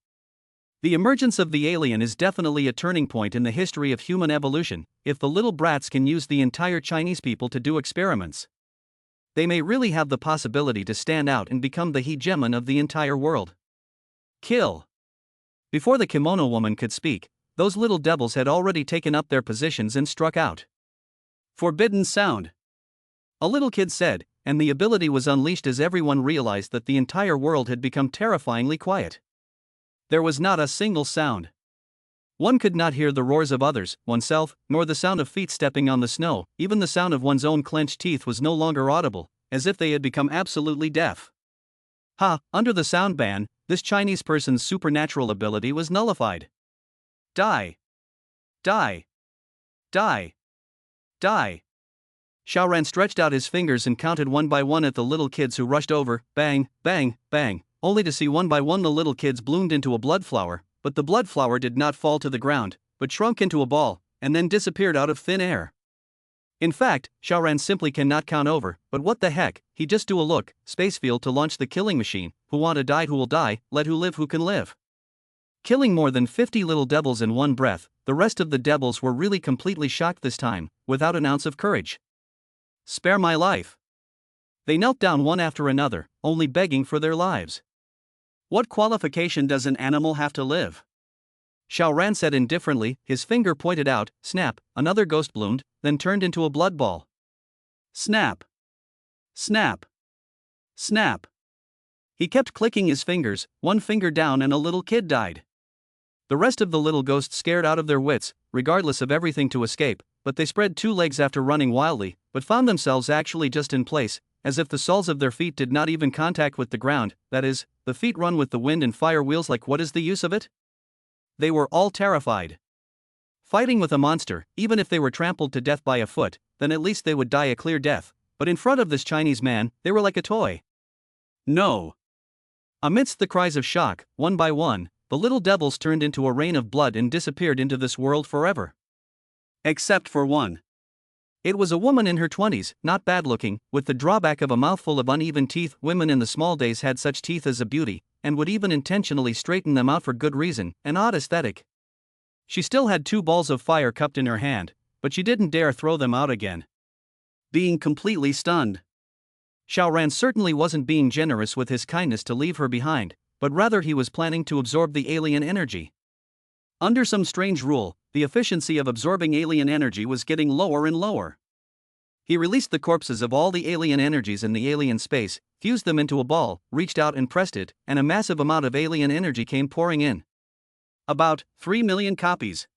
The emergence of the alien is definitely a turning point in the history of human evolution. If the little brats can use the entire Chinese people to do experiments, they may really have the possibility to stand out and become the hegemon of the entire world. Kill. Before the kimono woman could speak, those little devils had already taken up their positions and struck out. Forbidden sound. A little kid said, and the ability was unleashed as everyone realized that the entire world had become terrifyingly quiet. There was not a single sound. One could not hear the roars of others, oneself, nor the sound of feet stepping on the snow. Even the sound of one's own clenched teeth was no longer audible, as if they had become absolutely deaf. Under the sound ban, this Chinese person's supernatural ability was nullified. Die. Die. Die. Die. Xiaoran stretched out his fingers and counted one by one at the little kids who rushed over, bang, bang, bang, only to see one by one the little kids bloomed into a blood flower, but the blood flower did not fall to the ground, but shrunk into a ball, and then disappeared out of thin air. In fact, Xiaoran simply cannot count over, but what the heck, he just do a look, space field to launch the killing machine. Who want to die who will die, let who live who can live. Killing more than 50 little devils in one breath, the rest of the devils were really completely shocked this time, without an ounce of courage. Spare my life. They knelt down one after another, only begging for their lives. What qualification does an animal have to live? Xiaoran said indifferently, his finger pointed out, snap, another ghost bloomed, then turned into a blood ball. Snap. Snap. Snap. He kept clicking his fingers, one finger down and a little kid died. The rest of the little ghosts scared out of their wits, regardless of everything to escape, but they spread two legs after running wildly, but found themselves actually just in place, as if the soles of their feet did not even contact with the ground. That is, the feet run with the wind and fire wheels. Like, what is the use of it? They were all terrified. Fighting with a monster, even if they were trampled to death by a foot, then at least they would die a clear death, but in front of this Chinese man, they were like a toy. No. Amidst the cries of shock, one by one, the little devils turned into a rain of blood and disappeared into this world forever. Except for one. It was a woman in her 20s, not bad looking, with the drawback of a mouthful of uneven teeth. Women in the small days had such teeth as a beauty, and would even intentionally straighten them out for good reason, an odd aesthetic. She still had two balls of fire cupped in her hand, but she didn't dare throw them out again. Being completely stunned. Xiaoran certainly wasn't being generous with his kindness to leave her behind, but rather he was planning to absorb the alien energy. Under some strange rule, the efficiency of absorbing alien energy was getting lower and lower. He released the corpses of all the alien energies in the alien space, fused them into a ball, reached out and pressed it, and a massive amount of alien energy came pouring in. About 3 million copies.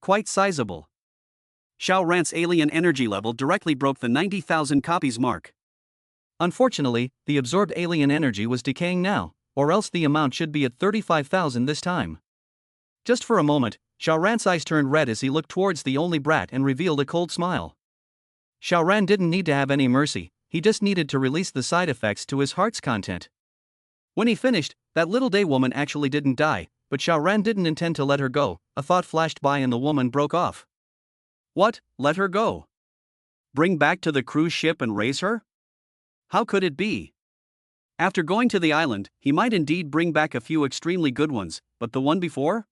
Quite sizable. Xiaoran's alien energy level directly broke the 90,000 copies mark. Unfortunately, the absorbed alien energy was decaying now, or else the amount should be at 35,000 this time. Just for a moment, Xiao Ran's eyes turned red as he looked towards the only brat and revealed a cold smile. Xiao Ran didn't need to have any mercy, he just needed to release the side effects to his heart's content. When he finished, that little day woman actually didn't die, but Xiao Ran didn't intend to let her go. A thought flashed by and the woman broke off. What, let her go? Bring back to the cruise ship and raise her? How could it be? After going to the island, he might indeed bring back a few extremely good ones, but the one before?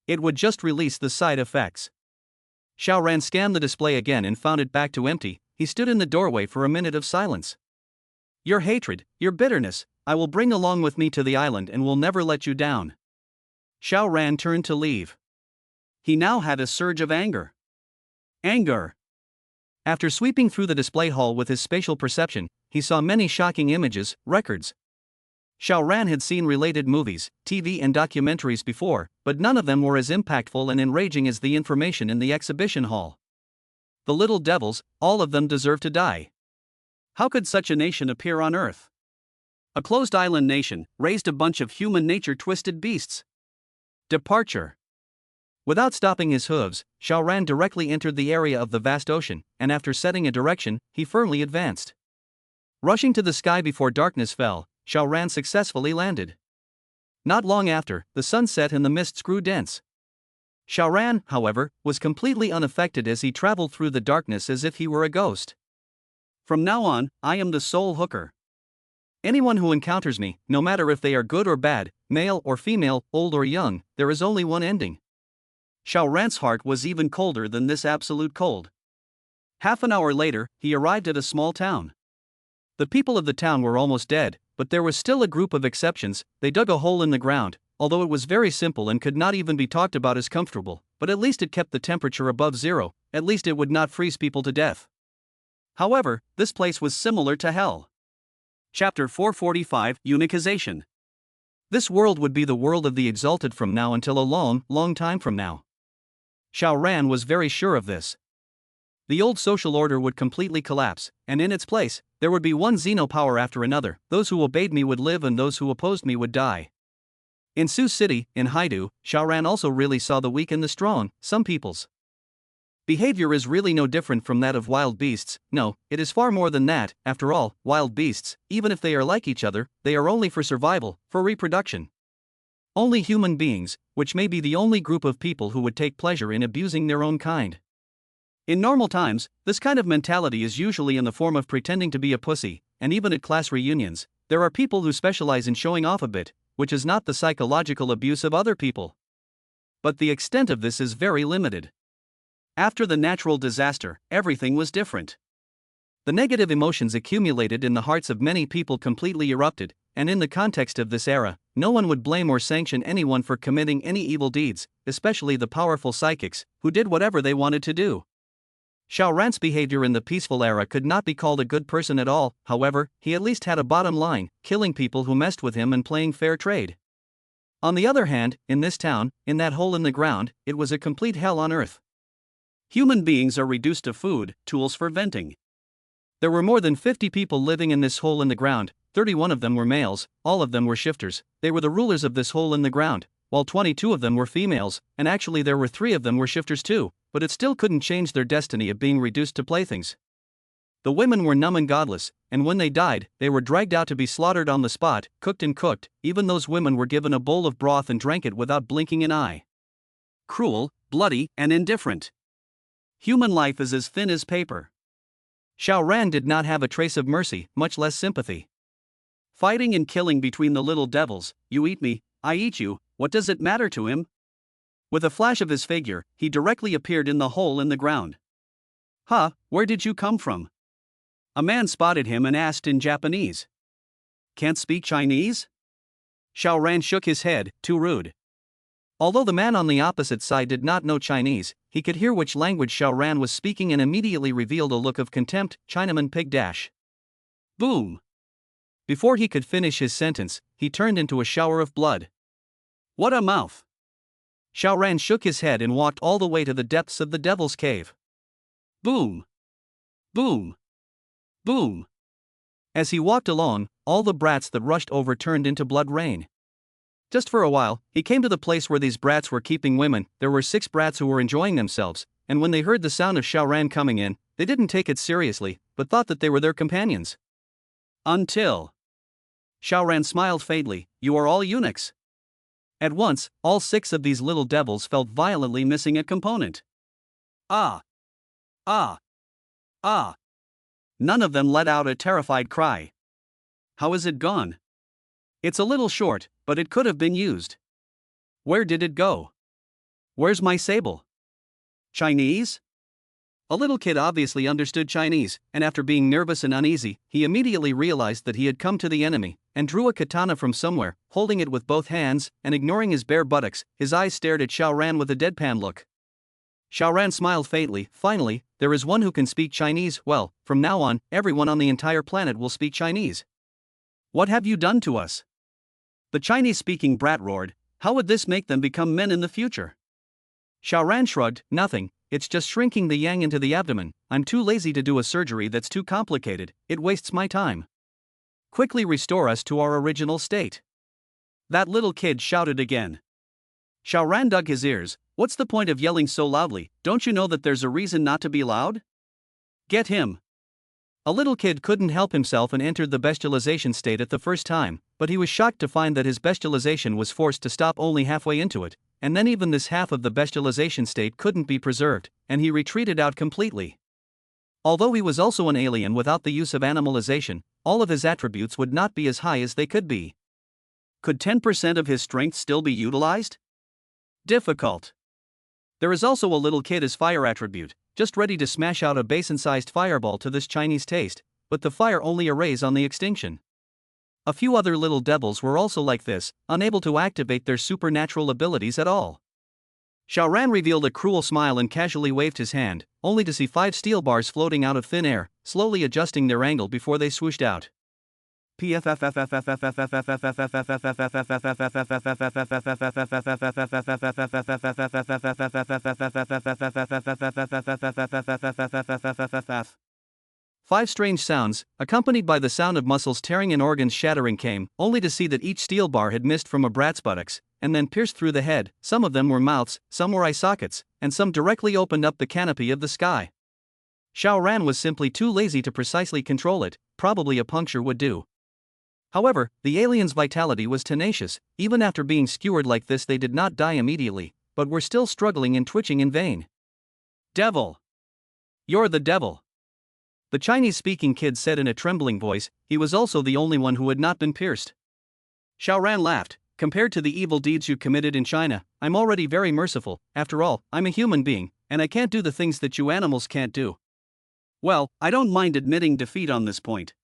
It would just release the side effects. Xiao Ran scanned the display again and found it back to empty. He stood in the doorway for a minute of silence. Your hatred, your bitterness, I will bring along with me to the island and will never let you down. Xiao Ran turned to leave. He now had a surge of anger. Anger. After sweeping through the display hall with his spatial perception, he saw many shocking images, records. Xiao Ran had seen related movies, TV and documentaries before, but none of them were as impactful and enraging as the information in the exhibition hall. The little devils, all of them deserve to die. How could such a nation appear on Earth? A closed island nation, raised a bunch of human nature twisted beasts. Departure. Without stopping his hooves, Xiao Ran directly entered the area of the vast ocean, and after setting a direction, he firmly advanced. Rushing to the sky before darkness fell, Xiao Ran successfully landed. Not long after, the sun set and the mists grew dense. Xiao Ran, however, was completely unaffected as he traveled through the darkness as if he were a ghost. From now on, I am the sole hooker. Anyone who encounters me, no matter if they are good or bad, male or female, old or young, there is only one ending. Xiao Ran's heart was even colder than this absolute cold. Half an hour later, he arrived at a small town. The people of the town were almost dead, but there was still a group of exceptions. They dug a hole in the ground, although it was very simple and could not even be talked about as comfortable, but at least it kept the temperature above zero, at least it would not freeze people to death. However, this place was similar to hell. Chapter 445, Unicization. This world would be the world of the exalted from now until a long, long time from now. Xiao Ran was very sure of this. The old social order would completely collapse, and in its place, there would be one xenopower after another. Those who obeyed me would live and those who opposed me would die. In Sioux City, in Haidu, Xiao Ran also really saw the weak and the strong. Some people's behavior is really no different from that of wild beasts. No, it is far more than that. After all, wild beasts, even if they are like each other, they are only for survival, for reproduction. Only human beings, which may be the only group of people who would take pleasure in abusing their own kind. In normal times, this kind of mentality is usually in the form of pretending to be a pussy, and even at class reunions, there are people who specialize in showing off a bit, which is not the psychological abuse of other people. But the extent of this is very limited. After the natural disaster, everything was different. The negative emotions accumulated in the hearts of many people completely erupted, and in the context of this era, no one would blame or sanction anyone for committing any evil deeds, especially the powerful psychics, who did whatever they wanted to do. Xiao Ran's behavior in the peaceful era could not be called a good person at all. However, he at least had a bottom line, killing people who messed with him and playing fair trade. On the other hand, in this town, in that hole in the ground, it was a complete hell on earth. Human beings are reduced to food, tools for venting. There were more than 50 people living in this hole in the ground. 31 of them were males, all of them were shifters. They were the rulers of this hole in the ground, while 22 of them were females, and actually there were 3 of them were shifters too, but it still couldn't change their destiny of being reduced to playthings. The women were numb and godless, and when they died, they were dragged out to be slaughtered on the spot, cooked and cooked. Even those women were given a bowl of broth and drank it without blinking an eye. Cruel, bloody, and indifferent. Human life is as thin as paper. Xiao Ran did not have a trace of mercy, much less sympathy. Fighting and killing between the little devils, you eat me, I eat you, what does it matter to him? With a flash of his figure, he directly appeared in the hole in the ground. Huh, where did you come from? A man spotted him and asked in Japanese. Can't speak Chinese? Xiao Ran shook his head, too rude. Although the man on the opposite side did not know Chinese, he could hear which language Xiao Ran was speaking and immediately revealed a look of contempt. Chinaman pig dash. Boom. Before he could finish his sentence, he turned into a shower of blood. What a mouth. Xiao Ran shook his head and walked all the way to the depths of the Devil's Cave. Boom. Boom. Boom. As he walked along, all the brats that rushed over turned into blood rain. Just for a while, he came to the place where these brats were keeping women. There were 6 brats who were enjoying themselves, and when they heard the sound of Xiaoran coming in, they didn't take it seriously, but thought that they were their companions. Until Xiaoran smiled faintly, "You are all eunuchs." At once, all 6 of these little devils felt violently missing a component. Ah! Ah! Ah! None of them let out a terrified cry. How is it gone? It's a little short, but it could have been used. Where did it go? Where's my sable? Chinese? A little kid obviously understood Chinese, and after being nervous and uneasy, he immediately realized that he had come to the enemy, and drew a katana from somewhere, holding it with both hands, and ignoring his bare buttocks, his eyes stared at Xiaoran with a deadpan look. Xiaoran smiled faintly. Finally, there is one who can speak Chinese. Well, from now on, everyone on the entire planet will speak Chinese. What have you done to us? The Chinese-speaking brat roared. How would this make them become men in the future? Xiaoran shrugged. Nothing, it's just shrinking the yang into the abdomen. I'm too lazy to do a surgery that's too complicated, it wastes my time. Quickly restore us to our original state. That little kid shouted again. Xiaoran dug his ears. What's the point of yelling so loudly? Don't you know that there's a reason not to be loud? Get him. A little kid couldn't help himself and entered the bestialization state at the first time, but he was shocked to find that his bestialization was forced to stop only halfway into it, and then even this half of the bestialization state couldn't be preserved, and he retreated out completely. Although he was also an alien without the use of animalization, all of his attributes would not be as high as they could be. Could 10% of his strength still be utilized? Difficult. There is also a little kid as fire attribute, just ready to smash out a basin-sized fireball to this Chinese taste, but the fire only arrays on the extinction. A few other little devils were also like this, unable to activate their supernatural abilities at all. Xiaoran revealed a cruel smile and casually waved his hand, only to see 5 steel bars floating out of thin air, slowly adjusting their angle before they swooshed out. Five strange sounds, accompanied by the sound of muscles tearing and organs shattering came, only to see that each steel bar had missed from a brat's buttocks, and then pierced through the head. Some of them were mouths, some were eye sockets, and some directly opened up the canopy of the sky. Xiaoran was simply too lazy to precisely control it, probably a puncture would do. However, the alien's vitality was tenacious. Even after being skewered like this they did not die immediately, but were still struggling and twitching in vain. Devil! You're the devil! The Chinese-speaking kid said in a trembling voice. He was also the only one who had not been pierced. Xiaoran laughed. Compared to the evil deeds you committed in China, I'm already very merciful. After all, I'm a human being, and I can't do the things that you animals can't do. Well, I don't mind admitting defeat on this point.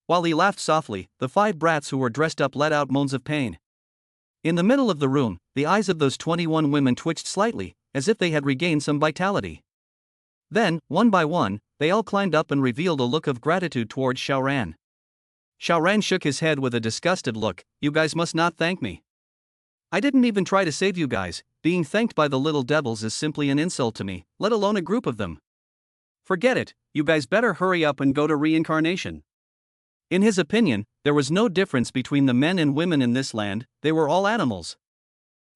While he laughed softly, the 5 brats who were dressed up let out moans of pain. In the middle of the room, the eyes of those 21 women twitched slightly, as if they had regained some vitality. Then, one by one, they all climbed up and revealed a look of gratitude towards Xiaoran. Xiaoran shook his head with a disgusted look. You guys must not thank me. I didn't even try to save you guys. Being thanked by the little devils is simply an insult to me, let alone a group of them. Forget it, you guys better hurry up and go to reincarnation. In his opinion, there was no difference between the men and women in this land, they were all animals.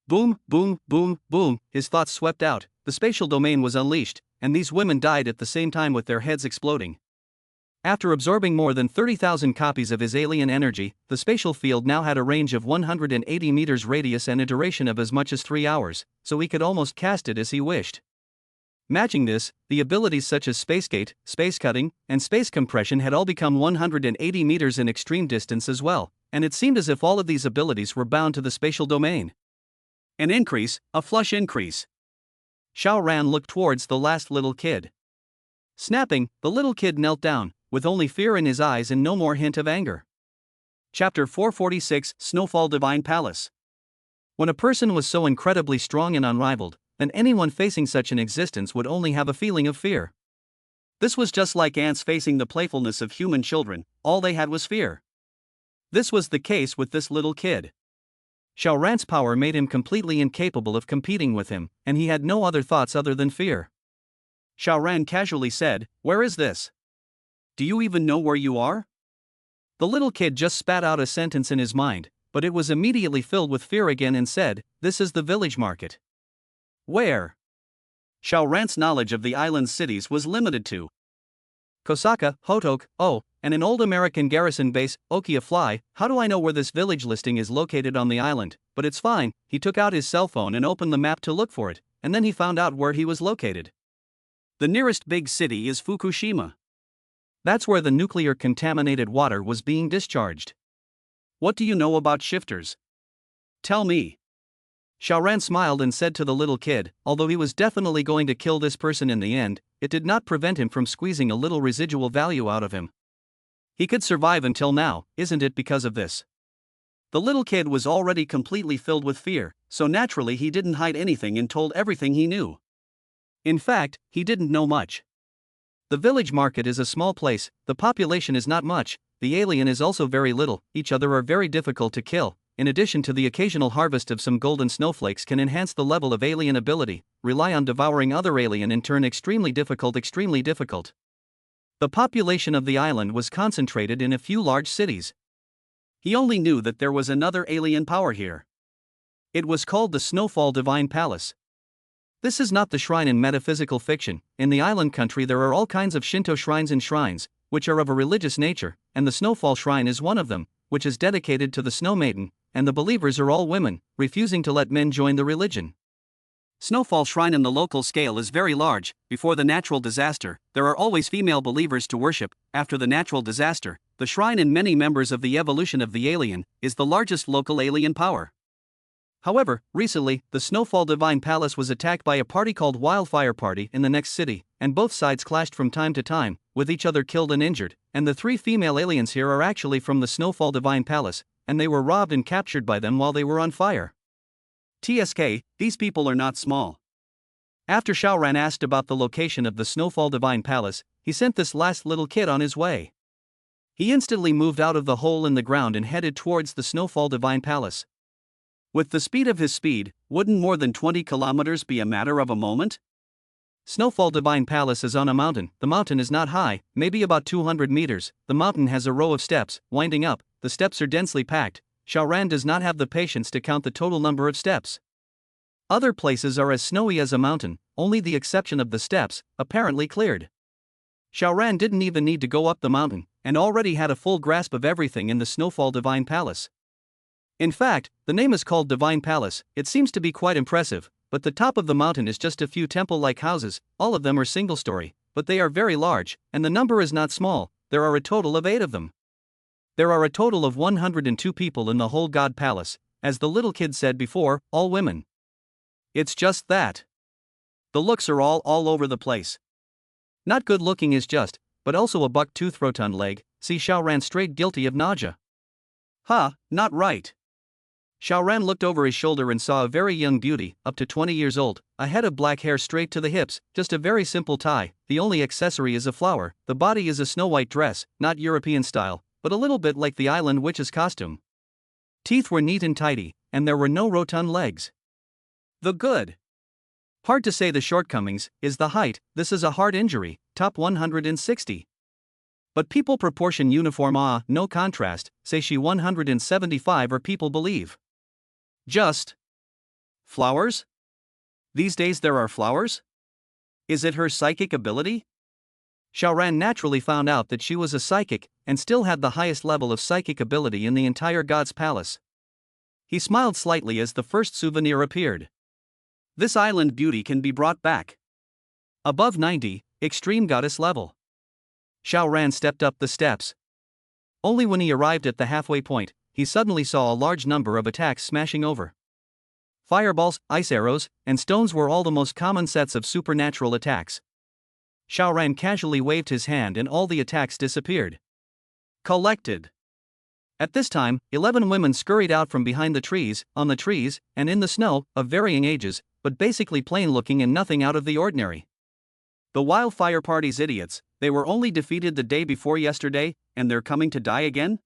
Boom, boom, boom, boom, his thoughts swept out, the spatial domain was unleashed, and these women died at the same time with their heads exploding. After absorbing more than 30,000 copies of his alien energy, the spatial field now had a range of 180 meters radius and a duration of as much as 3 hours, so he could almost cast it as he wished. Matching this, the abilities such as spacegate, space cutting, and space compression had all become 180 meters in extreme distance as well, and it seemed as if all of these abilities were bound to the spatial domain. An increase, a flush increase. Xiaoran looked towards the last little kid. Snapping, the little kid knelt down, with only fear in his eyes and no more hint of anger. Chapter 446, Snowfall Divine Palace. When a person was so incredibly strong and unrivaled, then anyone facing such an existence would only have a feeling of fear. This was just like ants facing the playfulness of human children, all they had was fear. This was the case with this little kid. Xiaoran's power made him completely incapable of competing with him, and he had no other thoughts other than fear. Xiaoran casually said, "Where is this? Do you even know where you are?" The little kid just spat out a sentence in his mind. but it was immediately filled with fear again and said, "This is the village market." Where? Xiao Ran's knowledge of the island's cities was limited to Kosaka, Hotok, and an old American garrison base, Okia Fly. How do I know where this village listing is located on the island? But it's fine. He took out his cell phone and opened the map to look for it, and then he found out where he was located. The nearest big city is Fukushima. That's where the nuclear contaminated water was being discharged. What do you know about shifters? Tell me. Xiaoran smiled and said to the little kid, although he was definitely going to kill this person in the end, it did not prevent him from squeezing a little residual value out of him. He could survive until now, isn't it because of this? The little kid was already completely filled with fear, so naturally he didn't hide anything and told everything he knew. In fact, he didn't know much. The village market is a small place, the population is not much, the alien is also very little, each other are very difficult to kill. In addition to the occasional harvest of some golden snowflakes can enhance the level of alien ability, rely on devouring other alien and turn extremely difficult. The population of the island was concentrated in a few large cities. He only knew that there was another alien power here. It was called the Snowfall Divine Palace. This is not the shrine in metaphysical fiction. In the island country there are all kinds of Shinto shrines and shrines, which are of a religious nature, and the Snowfall Shrine is one of them, which is dedicated to the Snow Maiden, and the believers are all women, refusing to let men join the religion. Snowfall Shrine in the local scale is very large. Before the natural disaster, there are always female believers to worship. After the natural disaster, the shrine and many members of the evolution of the alien is the largest local alien power. However, recently, the Snowfall Divine Palace was attacked by a party called Wildfire Party in the next city, and both sides clashed from time to time, with each other killed and injured, and the 3 female aliens here are actually from the Snowfall Divine Palace, and they were robbed and captured by them while they were on fire. TSK, these people are not small. After Xiaoran asked about the location of the Snowfall Divine Palace, he sent this last little kid on his way. He instantly moved out of the hole in the ground and headed towards the Snowfall Divine Palace. With the speed of his speed, wouldn't more than 20 kilometers be a matter of a moment? Snowfall Divine Palace is on a mountain. The mountain is not high, maybe about 200 meters. The mountain has a row of steps, winding up. The steps are densely packed. Xiaoran does not have the patience to count the total number of steps. Other places are as snowy as a mountain, only the exception of the steps, apparently cleared. Xiaoran didn't even need to go up the mountain, and already had a full grasp of everything in the Snowfall Divine Palace. In fact, the name is called Divine Palace. It seems to be quite impressive, but the top of the mountain is just a few temple-like houses. All of them are single-story, but they are very large, and the number is not small. There are a total of 8 of them. There are a total of 102 people in the whole God Palace, as the little kid said before, all women. It's just that. The looks are all over the place. Not good looking is just, but also a buck-tooth rotund leg. See, Xiaoran straight guilty of nausea. Not right. Xiaoran looked over his shoulder and saw a very young beauty, up to 20 years old, a head of black hair straight to the hips, just a very simple tie, the only accessory is a flower, the body is a snow-white dress, not European style, but a little bit like the island witch's costume. Teeth were neat and tidy, and there were no rotund legs. The good. Hard to say the shortcomings, is the height. This is a hard injury, top 160. But people proportion uniform no contrast, say she 175 or people believe. Just flowers? These days there are flowers? Is it her psychic ability? Xiaoran naturally found out that she was a psychic, and still had the highest level of psychic ability in the entire God's Palace. He smiled slightly as the first souvenir appeared. This island beauty can be brought back. Above 90, extreme goddess level. Xiaoran stepped up the steps. Only when he arrived at the halfway point, he suddenly saw a large number of attacks smashing over. Fireballs, ice arrows, and stones were all the most common sets of supernatural attacks. Xiaoran casually waved his hand and all the attacks disappeared. Collected. At this time, 11 women scurried out from behind the trees, on the trees, and in the snow, of varying ages, but basically plain-looking and nothing out of the ordinary. The Wildfire Party's idiots, they were only defeated the day before yesterday, and they're coming to die again?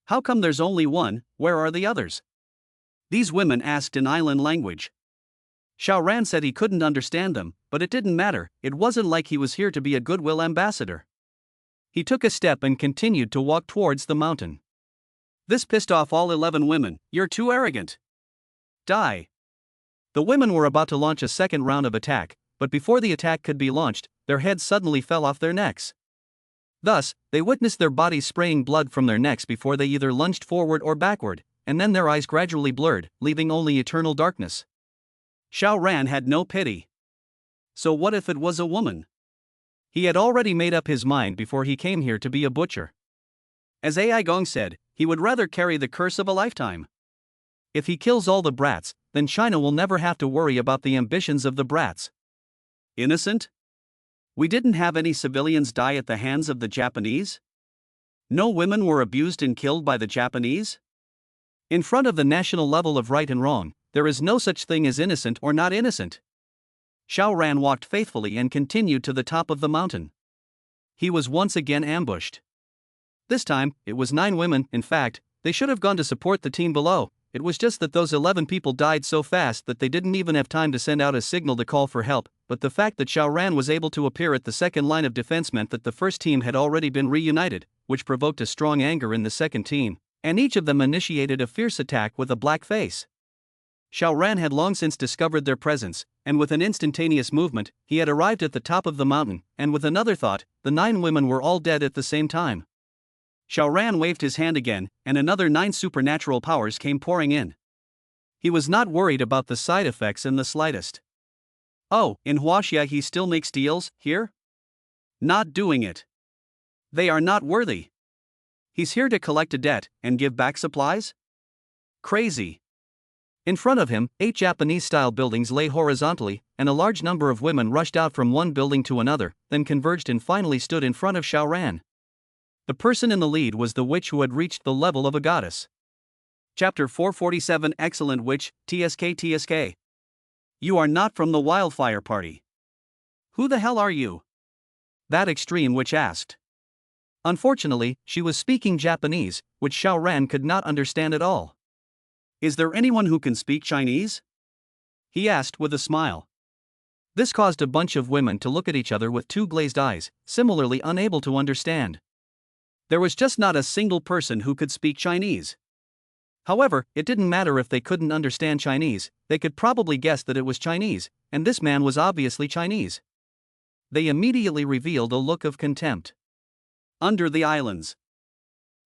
How come there's only one? Where are the others? These women asked in island language. Xiaoran said he couldn't understand them, but it didn't matter. It wasn't like he was here to be a goodwill ambassador. He took a step and continued to walk towards the mountain. This pissed off all 11 women. You're too arrogant. Die. The women were about to launch a second round of attack, but before the attack could be launched, their heads suddenly fell off their necks. Thus, they witnessed their bodies spraying blood from their necks before they either lunged forward or backward, and then their eyes gradually blurred, leaving only eternal darkness. Xiao Ran had no pity. So what if it was a woman? He had already made up his mind before he came here to be a butcher. As Ai Gong said, he would rather carry the curse of a lifetime. If he kills all the brats, then China will never have to worry about the ambitions of the brats. Innocent? We didn't have any civilians die at the hands of the Japanese? No women were abused and killed by the Japanese? In front of the national level of right and wrong, there is no such thing as innocent or not innocent. Xiao Ran walked faithfully and continued to the top of the mountain. He was once again ambushed. This time, it was 9 women. In fact, they should have gone to support the team below. It was just that those 11 people died so fast that they didn't even have time to send out a signal to call for help, but the fact that Xiao Ran was able to appear at the second line of defense meant that the first team had already been reunited, which provoked a strong anger in the second team, and each of them initiated a fierce attack with a black face. Xiao Ran had long since discovered their presence, and with an instantaneous movement, he had arrived at the top of the mountain, and with another thought, the 9 women were all dead at the same time. Xiao Ran waved his hand again, and another 9 supernatural powers came pouring in. He was not worried about the side effects in the slightest. Oh, in Huaxia he still makes deals, here? Not doing it. They are not worthy. He's here to collect a debt and give back supplies? Crazy. In front of him, 8 Japanese-style buildings lay horizontally, and a large number of women rushed out from one building to another, then converged and finally stood in front of Xiao Ran. The person in the lead was the witch who had reached the level of a goddess. Chapter 447 Excellent Witch, TSK. You are not from the wildfire party. Who the hell are you? That extreme witch asked. Unfortunately, she was speaking Japanese, which Xiao Ran could not understand at all. Is there anyone who can speak Chinese? He asked with a smile. This caused a bunch of women to look at each other with 2 glazed eyes, similarly unable to understand. There was just not a single person who could speak Chinese. However, it didn't matter if they couldn't understand Chinese, they could probably guess that it was Chinese, and this man was obviously Chinese. They immediately revealed a look of contempt. Under the islands.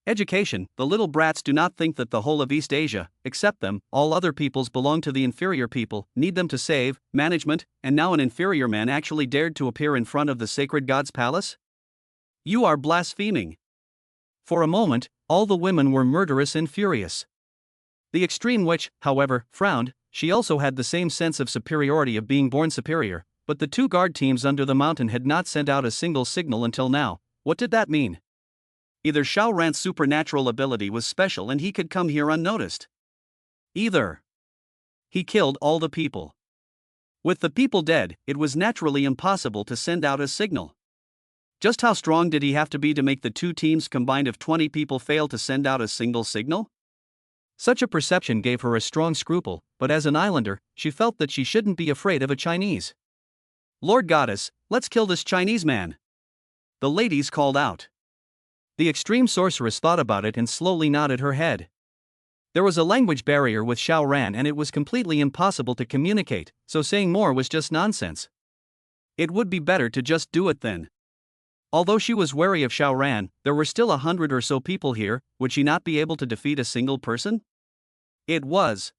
Education, the little brats do not think that the whole of East Asia, except them, all other peoples belong to the inferior people, need them to save, management, and now an inferior man actually dared to appear in front of the sacred god's palace? You are blaspheming. For a moment, all the women were murderous and furious. The extreme witch, however, frowned. She also had the same sense of superiority of being born superior, but the 2 guard teams under the mountain had not sent out a single signal until now. What did that mean? Either Xiao Ran's supernatural ability was special and he could come here unnoticed. Either he killed all the people. With the people dead, it was naturally impossible to send out a signal. Just how strong did he have to be to make the 2 teams combined of 20 people fail to send out a single signal? Such a perception gave her a strong scruple, but as an islander, she felt that she shouldn't be afraid of a Chinese. Lord Goddess, let's kill this Chinese man. The ladies called out. The extreme sorceress thought about it and slowly nodded her head. There was a language barrier with Xiao Ran and it was completely impossible to communicate, so saying more was just nonsense. It would be better to just do it then. Although she was wary of Xiao Ran, there were still 100 or so people here. Would she not be able to defeat a single person? It was.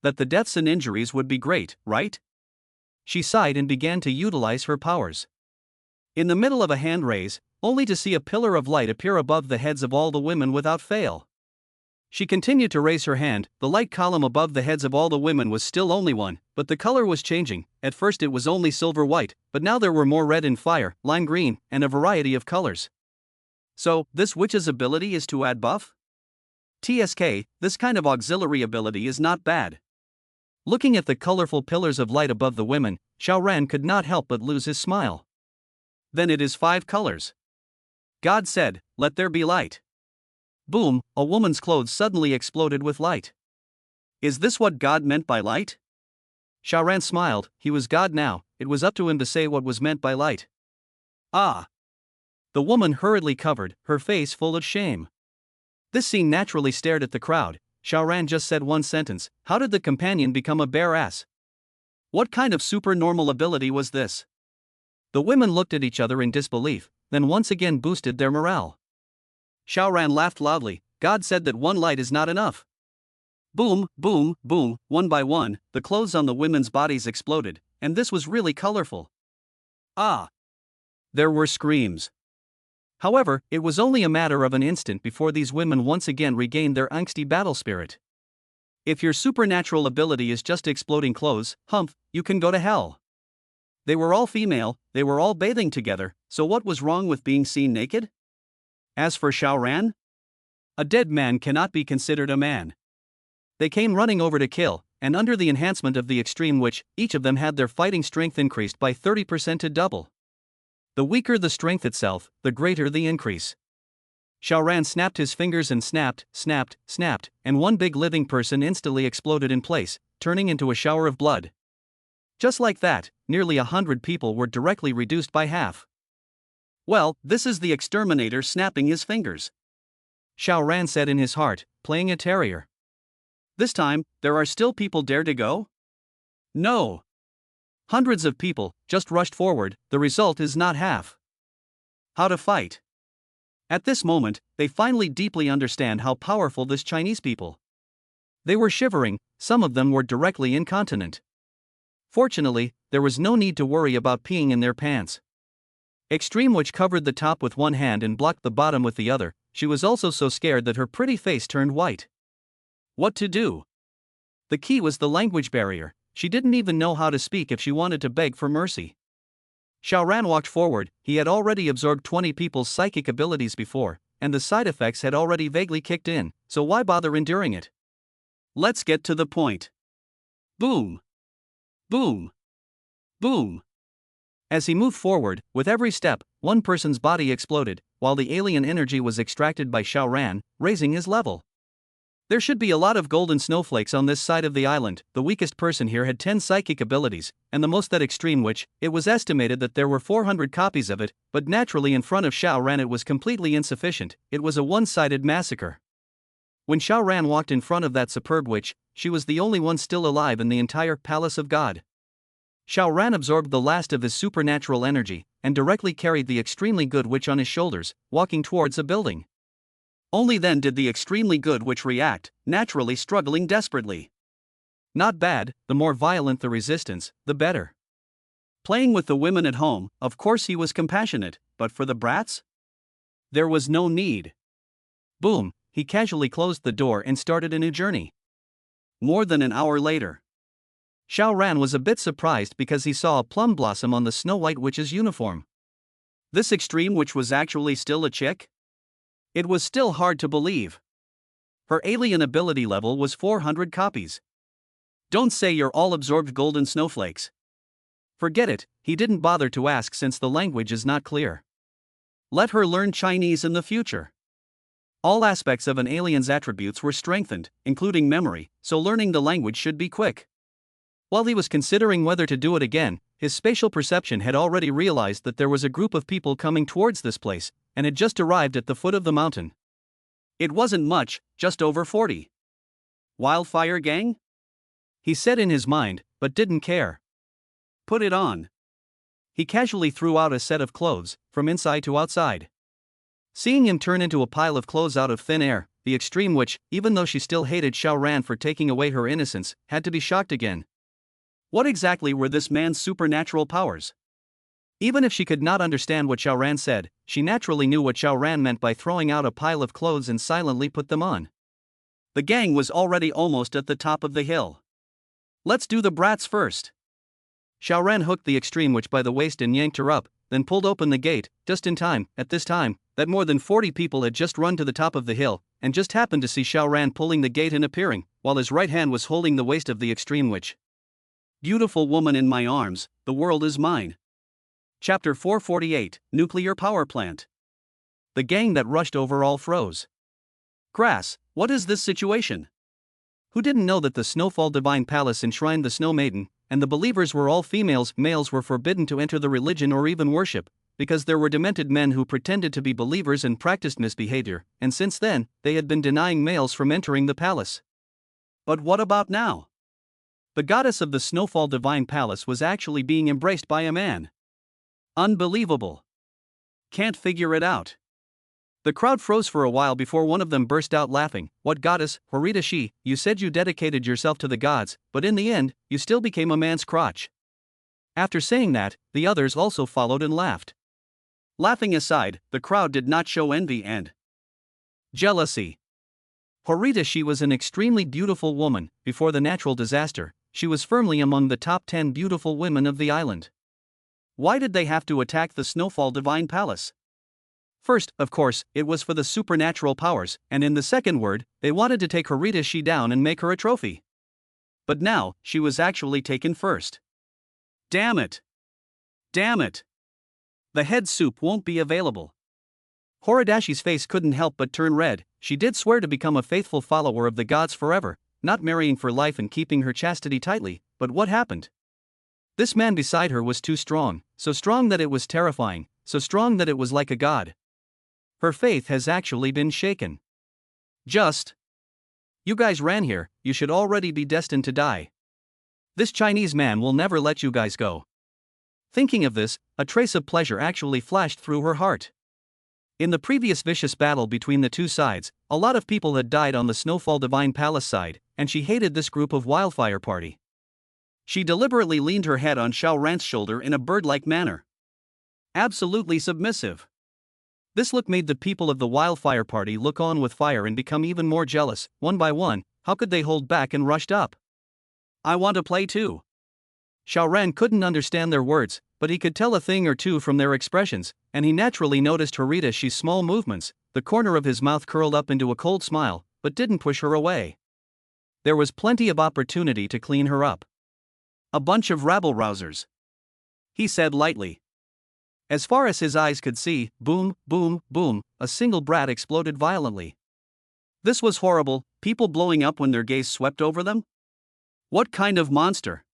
That the deaths and injuries would be great, right? She sighed and began to utilize her powers. In the middle of a hand raise, only to see a pillar of light appear above the heads of all the women without fail. She continued to raise her hand. The light column above the heads of all the women was still only 1, but the color was changing. At first it was only silver white, but now there were more red and fire, lime green, and a variety of colors. So, this witch's ability is to add buff? TSK, this kind of auxiliary ability is not bad. Looking at the colorful pillars of light above the women, Xiao Ran could not help but lose his smile. Then it is 5 colors. God said, "Let there be light." Boom, a woman's clothes suddenly exploded with light. Is this what God meant by light? Xiao Ran smiled. He was God now, it was up to him to say what was meant by light. Ah! The woman hurriedly covered, her face full of shame. This scene naturally stared at the crowd. Xiaoran just said one sentence. How did the companion become a bare ass? What kind of supernormal ability was this? The women looked at each other in disbelief, then once again boosted their morale. Xiaoran laughed loudly. God said that one light is not enough. Boom, boom, boom, one by one, the clothes on the women's bodies exploded, and this was really colorful. Ah! There were screams. However, it was only a matter of an instant before these women once again regained their angsty battle spirit. If your supernatural ability is just exploding clothes, humph, you can go to hell. They were all female, they were all bathing together, so what was wrong with being seen naked? As for Xiaoran, a dead man cannot be considered a man. They came running over to kill, and under the enhancement of the extreme witch, each of them had their fighting strength increased by 30% to double. The weaker the strength itself, the greater the increase. Xiaoran snapped his fingers and snapped, snapped, snapped, and one big living person instantly exploded in place, turning into a shower of blood. Just like that, nearly 100 people were directly reduced by half. Well, this is the exterminator snapping his fingers, Xiaoran said in his heart, playing a terrier. This time, there are still people dare to go? No. Hundreds of people just rushed forward, the result is not half. How to fight? At this moment, they finally deeply understand how powerful this Chinese people. They were shivering, some of them were directly incontinent. Fortunately, there was no need to worry about peeing in their pants. Extreme Witch covered the top with one hand and blocked the bottom with the other. She was also so scared that her pretty face turned white. What to do? The key was the language barrier. She didn't even know how to speak if she wanted to beg for mercy. Xiaoran walked forward. He had already absorbed 20 people's psychic abilities before, and the side effects had already vaguely kicked in, so why bother enduring it? Let's get to the point. Boom! Boom! Boom! As he moved forward, with every step, one person's body exploded, while the alien energy was extracted by Xiaoran, raising his level. There should be a lot of golden snowflakes on this side of the island. The weakest person here had 10 psychic abilities, and the most that extreme witch. It was estimated that there were 400 copies of it, but naturally in front of Xiaoran it was completely insufficient. It was a one-sided massacre. When Xiaoran walked in front of that superb witch, she was the only one still alive in the entire Palace of God. Xiaoran absorbed the last of his supernatural energy, and directly carried the extremely good witch on his shoulders, walking towards a building. Only then did the extremely good witch react, naturally struggling desperately. Not bad, the more violent the resistance, the better. Playing with the women at home, of course he was compassionate, but for the brats? There was no need. Boom, he casually closed the door and started a new journey. More than an hour later, Xiaoran was a bit surprised because he saw a plum blossom on the Snow White Witch's uniform. This extreme witch was actually still a chick? It was still hard to believe. Her alien ability level was 400 copies. Don't say you're all absorbed golden snowflakes. Forget it, he didn't bother to ask since the language is not clear. Let her learn Chinese in the future. All aspects of an alien's attributes were strengthened, including memory, so learning the language should be quick. While he was considering whether to do it again, his spatial perception had already realized that there was a group of people coming towards this place, and had just arrived at the foot of the mountain. It wasn't much, just over 40. Wildfire gang? He said in his mind, but didn't care. Put it on. He casually threw out a set of clothes, from inside to outside. Seeing him turn into a pile of clothes out of thin air, the extreme witch, even though she still hated Xiaoran for taking away her innocence, had to be shocked again. What exactly were this man's supernatural powers? Even if she could not understand what Xiaoran said, she naturally knew what Xiaoran meant by throwing out a pile of clothes and silently put them on. The gang was already almost at the top of the hill. Let's do the brats first. Xiaoran hooked the extreme witch by the waist and yanked her up, then pulled open the gate, just in time. At this time, that more than 40 people had just run to the top of the hill, and just happened to see Xiaoran pulling the gate and appearing, while his right hand was holding the waist of the extreme witch. Beautiful woman in my arms, the world is mine. Chapter 448, Nuclear Power Plant. The gang that rushed over all froze. Grass, what is this situation? Who didn't know that the Snowfall Divine Palace enshrined the Snow Maiden, and the believers were all females? Males were forbidden to enter the religion or even worship, because there were demented men who pretended to be believers and practiced misbehavior, and since then, they had been denying males from entering the palace. But what about now? The goddess of the Snowfall Divine Palace was actually being embraced by a man. Unbelievable. Can't figure it out. The crowd froze for a while before one of them burst out laughing. What goddess, Horita? You said you dedicated yourself to the gods, but in the end, you still became a man's crotch. After saying that, the others also followed and laughed. Laughing aside, the crowd did not show envy and jealousy. Horita was an extremely beautiful woman. Before the natural disaster, she was firmly among the top 10 beautiful women of the island. Why did they have to attack the Snowfall Divine Palace? First, of course, it was for the supernatural powers, and in the second word, they wanted to take Horita down and make her a trophy. But now, she was actually taken first. Damn it! Damn it! The head soup won't be available. Horidashi's face couldn't help but turn red. She did swear to become a faithful follower of the gods forever, not marrying for life and keeping her chastity tightly, but what happened? This man beside her was too strong, so strong that it was terrifying, so strong that it was like a god. Her faith has actually been shaken. You guys ran here, you should already be destined to die. This Chinese man will never let you guys go. Thinking of this, a trace of pleasure actually flashed through her heart. In the previous vicious battle between the two sides, a lot of people had died on the Snowfall Divine Palace side, and she hated this group of wildfire party. She deliberately leaned her head on Xiao Ran's shoulder in a bird-like manner. Absolutely submissive. This look made the people of the wildfire party look on with fire and become even more jealous. One by one, how could they hold back and rushed up? I want to play too. Xiao Ran couldn't understand their words, but he could tell a thing or two from their expressions, and he naturally noticed Horita's small movements. The corner of his mouth curled up into a cold smile, but didn't push her away. There was plenty of opportunity to clean her up. A bunch of rabble-rousers, he said lightly. As far as his eyes could see, boom, boom, boom, a single brat exploded violently. This was horrible, people blowing up when their gaze swept over them? What kind of monster?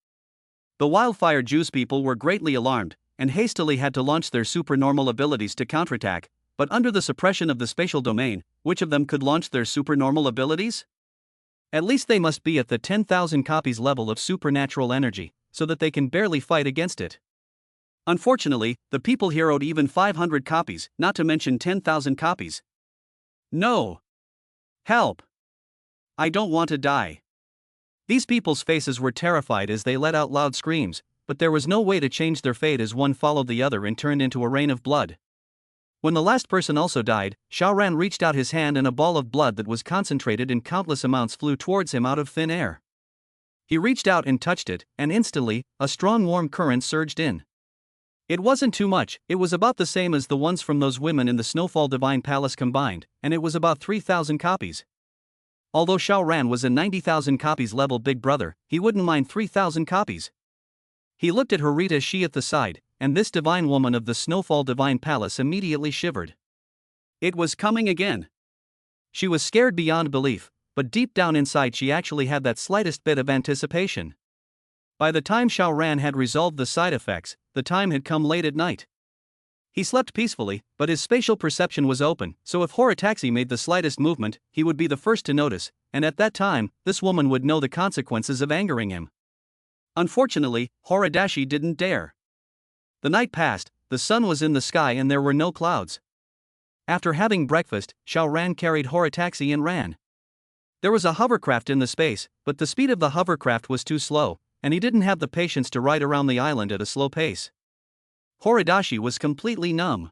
The wildfire juice people were greatly alarmed, and hastily had to launch their supernormal abilities to counterattack, but under the suppression of the spatial domain, which of them could launch their supernormal abilities? At least they must be at the 10,000 copies level of supernatural energy, so that they can barely fight against it. Unfortunately, the people heroed even 500 copies, not to mention 10,000 copies. No! Help! I don't want to die. These people's faces were terrified as they let out loud screams, but there was no way to change their fate as one followed the other and turned into a rain of blood. When the last person also died, Xiao Ran reached out his hand and a ball of blood that was concentrated in countless amounts flew towards him out of thin air. He reached out and touched it, and instantly, a strong warm current surged in. It wasn't too much, it was about the same as the ones from those women in the Snowfall Divine Palace combined, and it was about 3,000 copies. Although Xiao Ran was a 90,000 copies level big brother, he wouldn't mind 3,000 copies. He looked at Horita at the side, and this divine woman of the Snowfall Divine Palace immediately shivered. It was coming again. She was scared beyond belief, but deep down inside she actually had that slightest bit of anticipation. By the time Xiao Ran had resolved the side effects, the time had come late at night. He slept peacefully, but his spatial perception was open, so if Horitaxi made the slightest movement, he would be the first to notice, and at that time, this woman would know the consequences of angering him. Unfortunately, Horadashi didn't dare. The night passed, the sun was in the sky and there were no clouds. After having breakfast, Xiao Ran carried Horitaxi and ran. There was a hovercraft in the space, but the speed of the hovercraft was too slow, and he didn't have the patience to ride around the island at a slow pace. Horadashi was completely numb.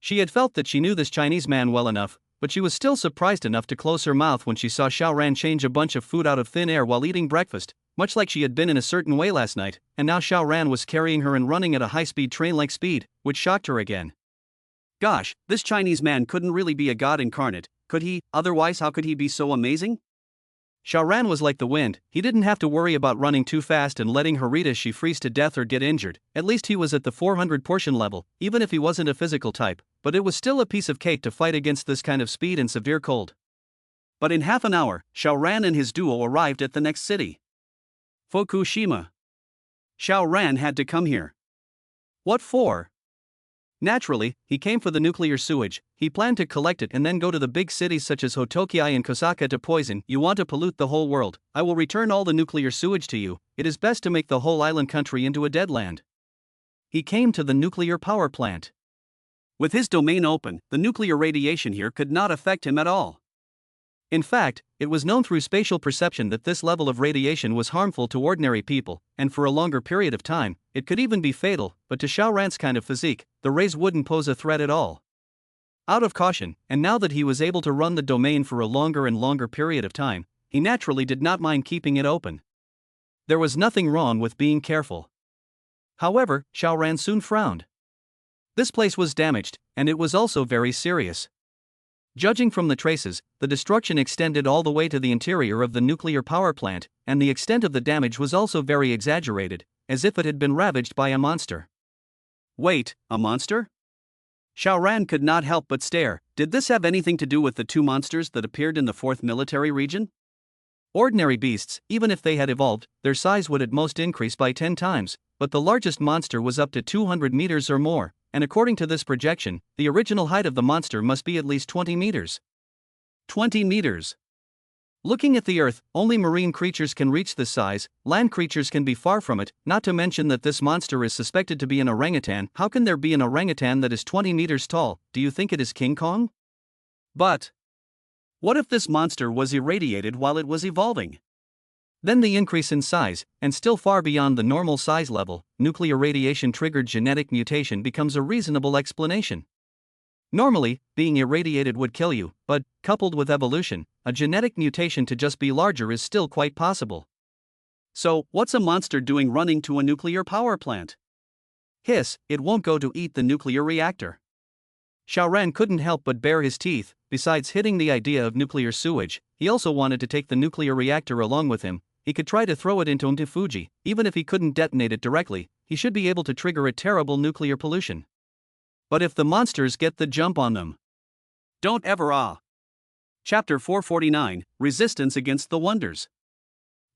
She had felt that she knew this Chinese man well enough, but she was still surprised enough to close her mouth when she saw Xiao Ran change a bunch of food out of thin air while eating breakfast, much like she had been in a certain way last night, and now Xiao Ran was carrying her and running at a high-speed train-like speed, which shocked her again. Gosh, this Chinese man couldn't really be a god incarnate, could he? Otherwise how could he be so amazing? Xiao Ran was like the wind, he didn't have to worry about running too fast and letting Horita freeze to death or get injured. At least he was at the 400 portion level, even if he wasn't a physical type, but it was still a piece of cake to fight against this kind of speed and severe cold. But in half an hour, Xiao Ran and his duo arrived at the next city. Fukushima. Xiao Ran had to come here. What for? Naturally, he came for the nuclear sewage. He planned to collect it and then go to the big cities such as Hotokiai and Kosaka to poison. You want to pollute the whole world? I will return all the nuclear sewage to you. It is best to make the whole island country into a dead land. He came to the nuclear power plant. With his domain open, the nuclear radiation here could not affect him at all. In fact, it was known through spatial perception that this level of radiation was harmful to ordinary people, and for a longer period of time, it could even be fatal, but to Xiao Ran's kind of physique, the rays wouldn't pose a threat at all. Out of caution, and now that he was able to run the domain for a longer and longer period of time, he naturally did not mind keeping it open. There was nothing wrong with being careful. However, Xiao Ran soon frowned. This place was damaged, and it was also very serious. Judging from the traces, the destruction extended all the way to the interior of the nuclear power plant, and the extent of the damage was also very exaggerated, as if it had been ravaged by a monster. Wait, a monster? Xiao Ran could not help but stare. Did this have anything to do with the two monsters that appeared in the 4th military region? Ordinary beasts, even if they had evolved, their size would at most increase by 10 times, but the largest monster was up to 200 meters or more, and according to this projection, the original height of the monster must be at least 20 meters. 20 meters. Looking at the Earth, only marine creatures can reach this size, land creatures can be far from it, not to mention that this monster is suspected to be an orangutan. How can there be an orangutan that is 20 meters tall? Do you think it is King Kong? But what if this monster was irradiated while it was evolving? Then the increase in size, and still far beyond the normal size level, nuclear radiation-triggered genetic mutation becomes a reasonable explanation. Normally, being irradiated would kill you, but, coupled with evolution, a genetic mutation to just be larger is still quite possible. So, what's a monster doing running to a nuclear power plant? Hiss, it won't go to eat the nuclear reactor. Xiao Ran couldn't help but bare his teeth. Besides hitting the idea of nuclear sewage, he also wanted to take the nuclear reactor along with him. He could try to throw it into Fuji. Even if he couldn't detonate it directly, he should be able to trigger a terrible nuclear pollution. But if the monsters get the jump on them? Don't ever Chapter 449, Resistance Against the Wonders.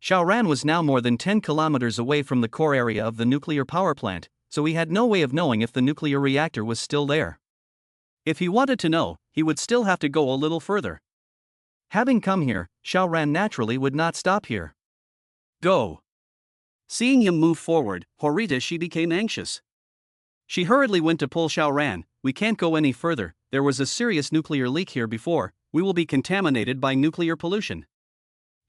Xiao Ran was now more than 10 kilometers away from the core area of the nuclear power plant, so he had no way of knowing if the nuclear reactor was still there. If he wanted to know, he would still have to go a little further. Having come here, Xiao Ran naturally would not stop here. Go. Seeing him move forward, Horita became anxious. She hurriedly went to pull Xiao Ran. We can't go any further, there was a serious nuclear leak here before, we will be contaminated by nuclear pollution.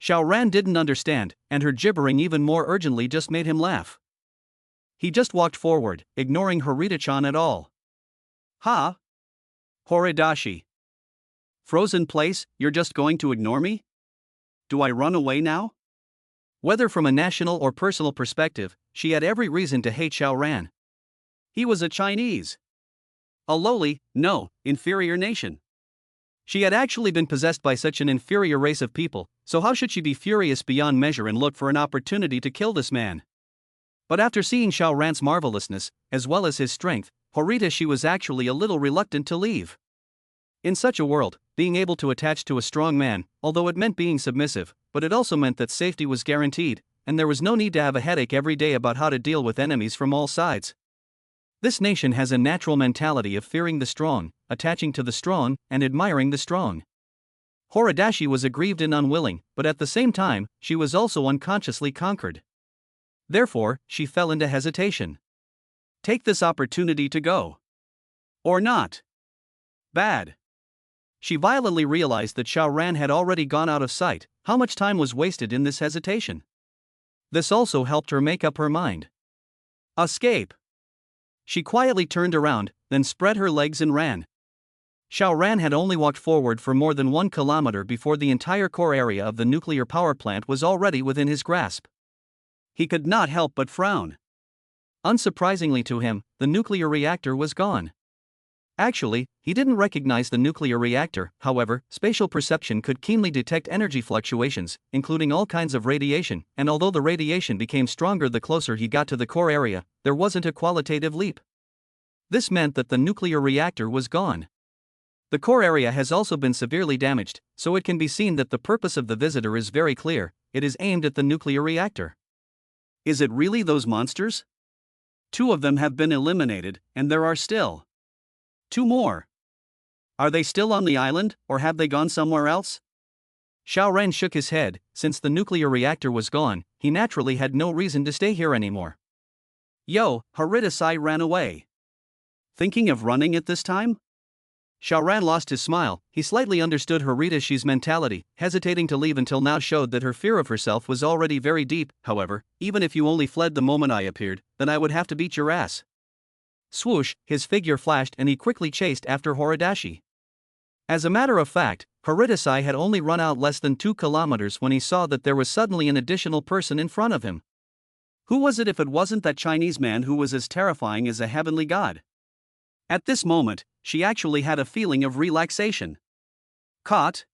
Xiao Ran didn't understand, and her gibbering even more urgently just made him laugh. He just walked forward, ignoring Horita-chan at all. Ha! Horidashi. Frozen place, you're just going to ignore me? Do I run away now? Whether from a national or personal perspective, she had every reason to hate Xiao Ran. He was a Chinese. A lowly, no, inferior nation. She had actually been possessed by such an inferior race of people, so how should she be furious beyond measure and look for an opportunity to kill this man? But after seeing Xiao Ran's marvelousness, as well as his strength, Horita was actually a little reluctant to leave. In such a world, being able to attach to a strong man, although it meant being submissive, but it also meant that safety was guaranteed, and there was no need to have a headache every day about how to deal with enemies from all sides. This nation has a natural mentality of fearing the strong, attaching to the strong, and admiring the strong. Horidashi was aggrieved and unwilling, but at the same time, she was also unconsciously conquered. Therefore, she fell into hesitation. Take this opportunity to go. Or not. Bad. She violently realized that Xiao Ran had already gone out of sight. How much time was wasted in this hesitation? This also helped her make up her mind. Escape. She quietly turned around, then spread her legs and ran. Xiao Ran had only walked forward for more than 1 kilometer before the entire core area of the nuclear power plant was already within his grasp. He could not help but frown. Unsurprisingly to him, the nuclear reactor was gone. Actually, he didn't recognize the nuclear reactor. However, spatial perception could keenly detect energy fluctuations, including all kinds of radiation, and although the radiation became stronger the closer he got to the core area, there wasn't a qualitative leap. This meant that the nuclear reactor was gone. The core area has also been severely damaged, so it can be seen that the purpose of the visitor is very clear. It is aimed at the nuclear reactor. Is it really those monsters? 2 of them have been eliminated, and there are still 2 more. Are they still on the island, or have they gone somewhere else? Xiao Ran shook his head. Since the nuclear reactor was gone, he naturally had no reason to stay here anymore. Yo, Haridasai ran away. Thinking of running at this time? Xiao Ran lost his smile. He slightly understood Haridashi's mentality. Hesitating to leave until now showed that her fear of herself was already very deep. However, even if you only fled the moment I appeared, then I would have to beat your ass. Swoosh, his figure flashed and he quickly chased after Horidashi. As a matter of fact, Haridasai had only run out less than 2 kilometers when he saw that there was suddenly an additional person in front of him. Who was it if it wasn't that Chinese man who was as terrifying as a heavenly god? At this moment, she actually had a feeling of relaxation. Caught?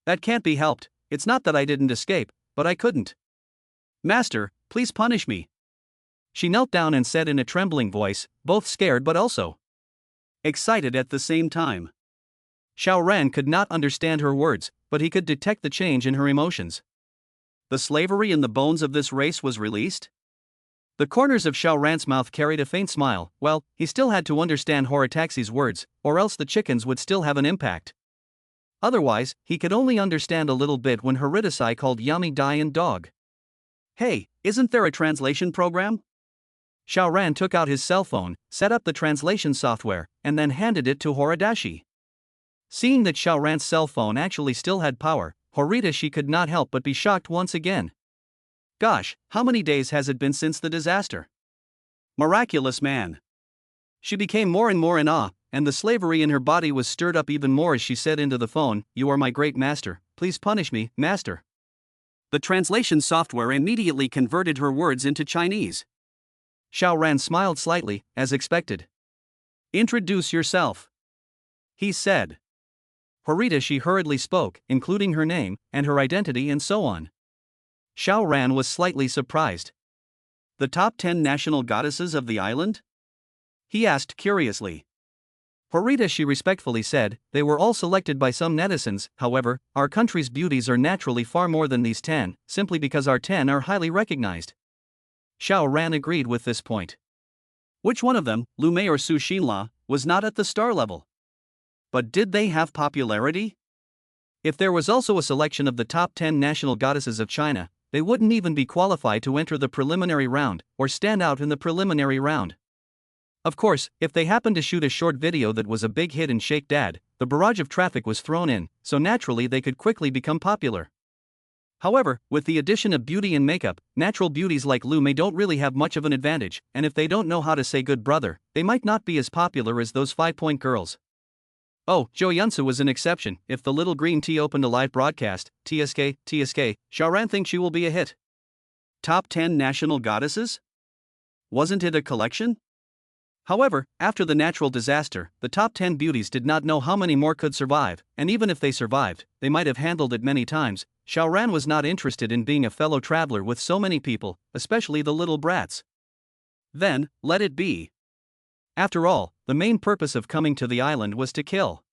That can't be helped. It's not that I didn't escape, but I couldn't. Master, please punish me. She knelt down and said in a trembling voice, both scared but also excited at the same time. Xiao Ran could not understand her words, but he could detect the change in her emotions. The slavery in the bones of this race was released? The corners of Xiao Ran's mouth carried a faint smile. Well, he still had to understand Horitaxi's words, or else the chickens would still have an impact. Otherwise, he could only understand a little bit when Haridasai called Yami Dian dog. Hey, isn't there a translation program? Xiao Ran took out his cell phone, set up the translation software, and then handed it to Horidashi. Seeing that Xiao Ran's cell phone actually still had power, Horidashi could not help but be shocked once again. Gosh, how many days has it been since the disaster? Miraculous man. She became more and more in awe, and the slavery in her body was stirred up even more as she said into the phone, "You are my great master, please punish me, master." The translation software immediately converted her words into Chinese. Xiao Ran smiled slightly, as expected. Introduce yourself, he said. Horidashi hurriedly spoke, including her name, and her identity and so on. Xiao Ran was slightly surprised. The top 10 national goddesses of the island? He asked curiously. Horidashi respectfully said, they were all selected by some netizens. However, our country's beauties are naturally far more than these 10, simply because our 10 are highly recognized. Xiao Ran agreed with this point. Which one of them, Lu Mei or Su Xinla, was not at the star level? But did they have popularity? If there was also a selection of the top 10 national goddesses of China, they wouldn't even be qualified to enter the preliminary round, or stand out in the preliminary round. Of course, if they happened to shoot a short video that was a big hit and shake dad, the barrage of traffic was thrown in, so naturally they could quickly become popular. However, with the addition of beauty and makeup, natural beauties like Lu Mei don't really have much of an advantage, and if they don't know how to say good brother, they might not be as popular as those 5-point girls. Oh, Zhou Yunsu was an exception. If the little green tea opened a live broadcast, TSK, Xiao Ran thinks she will be a hit. Top 10 national goddesses? Wasn't it a collection? However, after the natural disaster, the top 10 beauties did not know how many more could survive, and even if they survived, they might have handled it many times. Xiao Ran was not interested in being a fellow traveler with so many people, especially the little brats. Then, let it be. After all, the main purpose of coming to the island was to kill.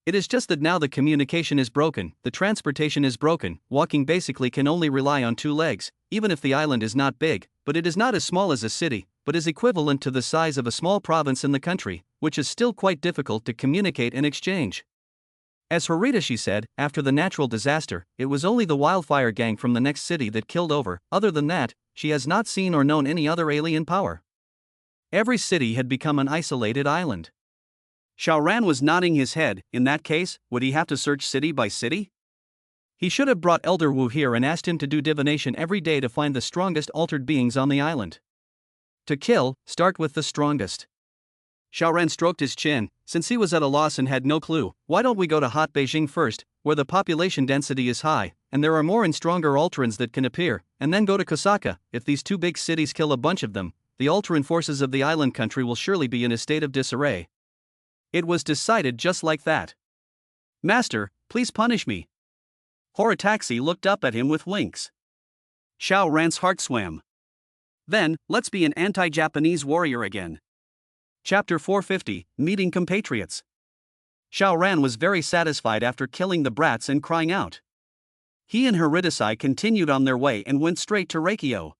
It is just that now the communication is broken, the transportation is broken, walking basically can only rely on 2 legs, even if the island is not big, but it is not as small as a city, but is equivalent to the size of a small province in the country, which is still quite difficult to communicate and exchange. As Horidashi said, after the natural disaster, it was only the wildfire gang from the next city that killed over. Other than that, she has not seen or known any other alien power. Every city had become an isolated island. Xiao Ran was nodding his head. In that case, would he have to search city by city? He should have brought Elder Wu here and asked him to do divination every day to find the strongest altered beings on the island. To kill, start with the strongest. Xiao Ran stroked his chin. Since he was at a loss and had no clue, why don't we go to Hot Beijing first, where the population density is high, and there are more and stronger Ultrans that can appear, and then go to Kosaka. If these 2 big cities kill a bunch of them, the Ultran forces of the island country will surely be in a state of disarray. It was decided just like that. Master, please punish me. Horitaxi looked up at him with winks. Xiao Ran's heart swam. Then, let's be an anti-Japanese warrior again. Chapter 450, Meeting Compatriots. Xiao Ran was very satisfied after killing the brats and crying out. He and Haridasai continued on their way and went straight to Reikyo.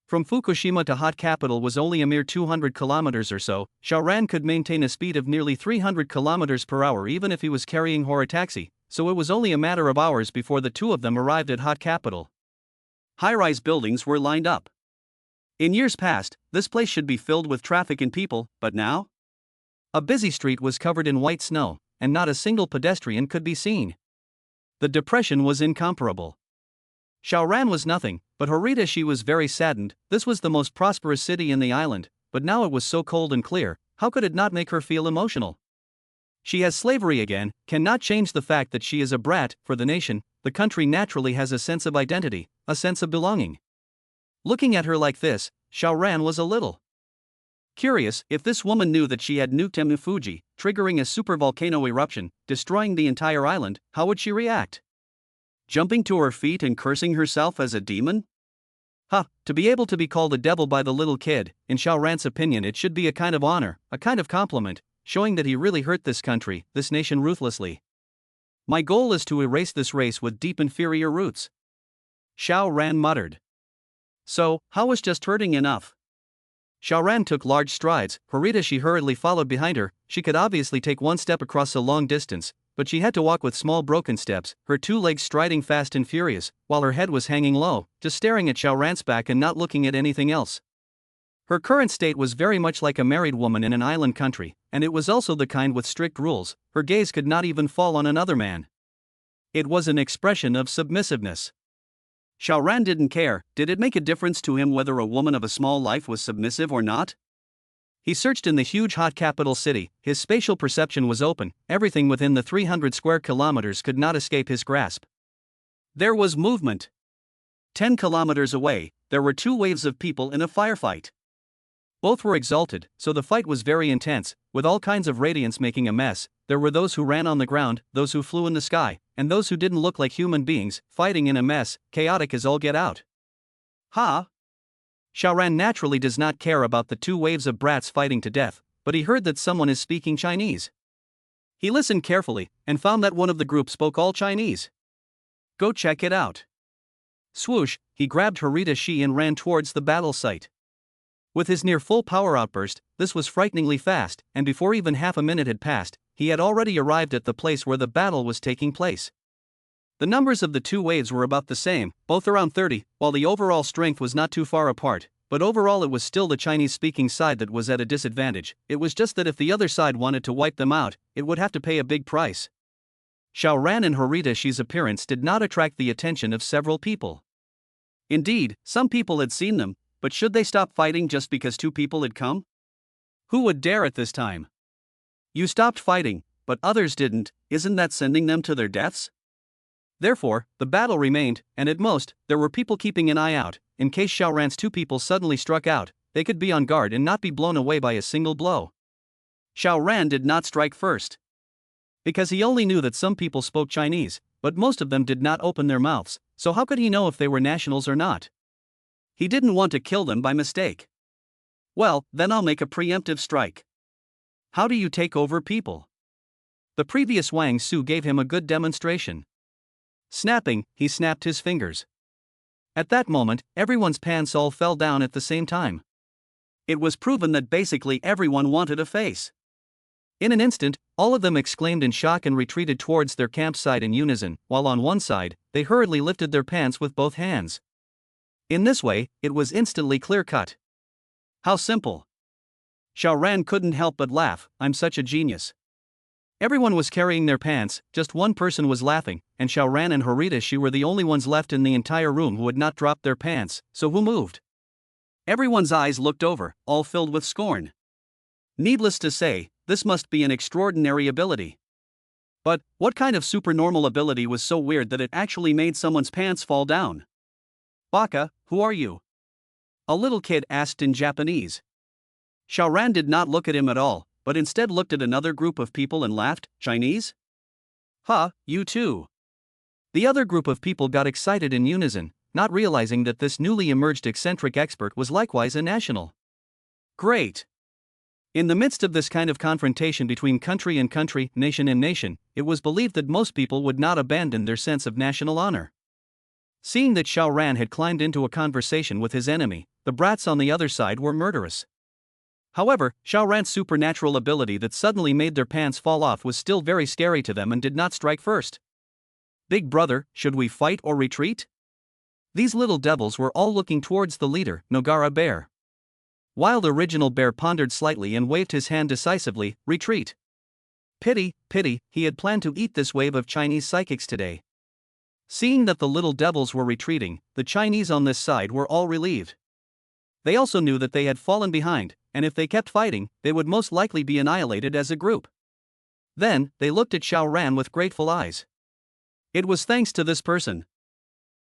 From Fukushima to hot capital was only a mere 200 kilometers or so. Xiaoran could maintain a speed of nearly 300 kilometers per hour even if he was carrying Horitaxi, so it was only a matter of hours before the two of them arrived at hot capital. High-rise buildings were lined up. In years past, this place should be filled with traffic and people, but now? A busy street was covered in white snow, and not a single pedestrian could be seen. The depression was incomparable. Xiaoran was nothing, but Horita was very saddened. This was the most prosperous city in the island, but now it was so cold and clear. How could it not make her feel emotional? She has slavery again, cannot change the fact that she is a brat. For the nation, the country naturally has a sense of identity, a sense of belonging. Looking at her like this, Xiaoran was a little curious. If this woman knew that she had nuked Mount Fuji, triggering a supervolcano eruption, destroying the entire island, how would she react? Jumping to her feet and cursing herself as a demon? To be able to be called a devil by the little kid, in Xiaoran's opinion it should be a kind of honor, a kind of compliment, showing that he really hurt this country, this nation ruthlessly. My goal is to erase this race with deep inferior roots. Xiaoran muttered. So, how was just hurting enough? Xiaoran took large strides. Horita hurriedly followed behind her. She could obviously take one step across a long distance, but she had to walk with small broken steps, her two legs striding fast and furious, while her head was hanging low, just staring at Xiaoran's back and not looking at anything else. Her current state was very much like a married woman in an island country, and it was also the kind with strict rules. Her gaze could not even fall on another man. It was an expression of submissiveness. Xiaoran didn't care. Did it make a difference to him whether a woman of a small life was submissive or not? He searched in the huge hot capital city. His spatial perception was open. Everything within the 300 square kilometers could not escape his grasp. There was movement. 10 kilometers away, there were two waves of people in a firefight. Both were exalted, so the fight was very intense, with all kinds of radiance making a mess. There were those who ran on the ground, those who flew in the sky, and those who didn't look like human beings, fighting in a mess, chaotic as all get out. Xiaoran naturally does not care about the two waves of brats fighting to death, but he heard that someone is speaking Chinese. He listened carefully, and found that one of the group spoke all Chinese. Go check it out. Swoosh, he grabbed Horita and ran towards the battle site. With his near full power outburst, this was frighteningly fast, and before even half a minute had passed, he had already arrived at the place where the battle was taking place. The numbers of the two waves were about the same, both around 30, while the overall strength was not too far apart, but overall it was still the Chinese-speaking side that was at a disadvantage. It was just that if the other side wanted to wipe them out, it would have to pay a big price. Xiaoran and Horita's appearance did not attract the attention of several people. Indeed, some people had seen them, but should they stop fighting just because two people had come? Who would dare at this time? You stopped fighting, but others didn't. Isn't that sending them to their deaths? Therefore, the battle remained, and at most, there were people keeping an eye out. In case Xiaoran's two people suddenly struck out, they could be on guard and not be blown away by a single blow. Xiaoran did not strike first, because he only knew that some people spoke Chinese, but most of them did not open their mouths, so how could he know if they were nationals or not? He didn't want to kill them by mistake. Well, then I'll make a preemptive strike. How do you take over people? The previous Wang Su gave him a good demonstration. Snapping, he snapped his fingers. At that moment, everyone's pants all fell down at the same time. It was proven that basically everyone wanted a face. In an instant, all of them exclaimed in shock and retreated towards their campsite in unison, while on one side, they hurriedly lifted their pants with both hands. In this way, it was instantly clear-cut. How simple. Xiaoran couldn't help but laugh. I'm such a genius. Everyone was carrying their pants, just one person was laughing, and Xiaoran and Horita were the only ones left in the entire room who had not dropped their pants, so who moved? Everyone's eyes looked over, all filled with scorn. Needless to say, this must be an extraordinary ability. But, what kind of supernormal ability was so weird that it actually made someone's pants fall down? Baka, who are you? A little kid asked in Japanese. Xiaoran did not look at him at all, but instead looked at another group of people and laughed. Chinese? You too. The other group of people got excited in unison, not realizing that this newly emerged eccentric expert was likewise a national. Great. In the midst of this kind of confrontation between country and country, nation and nation, it was believed that most people would not abandon their sense of national honor. Seeing that Xiaoran had climbed into a conversation with his enemy, the brats on the other side were murderous. However, Xiao Ran's supernatural ability that suddenly made their pants fall off was still very scary to them and did not strike first. Big brother, should we fight or retreat? These little devils were all looking towards the leader, Nogara Bear. While the original bear pondered slightly and waved his hand decisively, retreat. Pity, he had planned to eat this wave of Chinese psychics today. Seeing that the little devils were retreating, the Chinese on this side were all relieved. They also knew that they had fallen behind, and if they kept fighting, they would most likely be annihilated as a group. Then, they looked at Xiao Ran with grateful eyes. It was thanks to this person.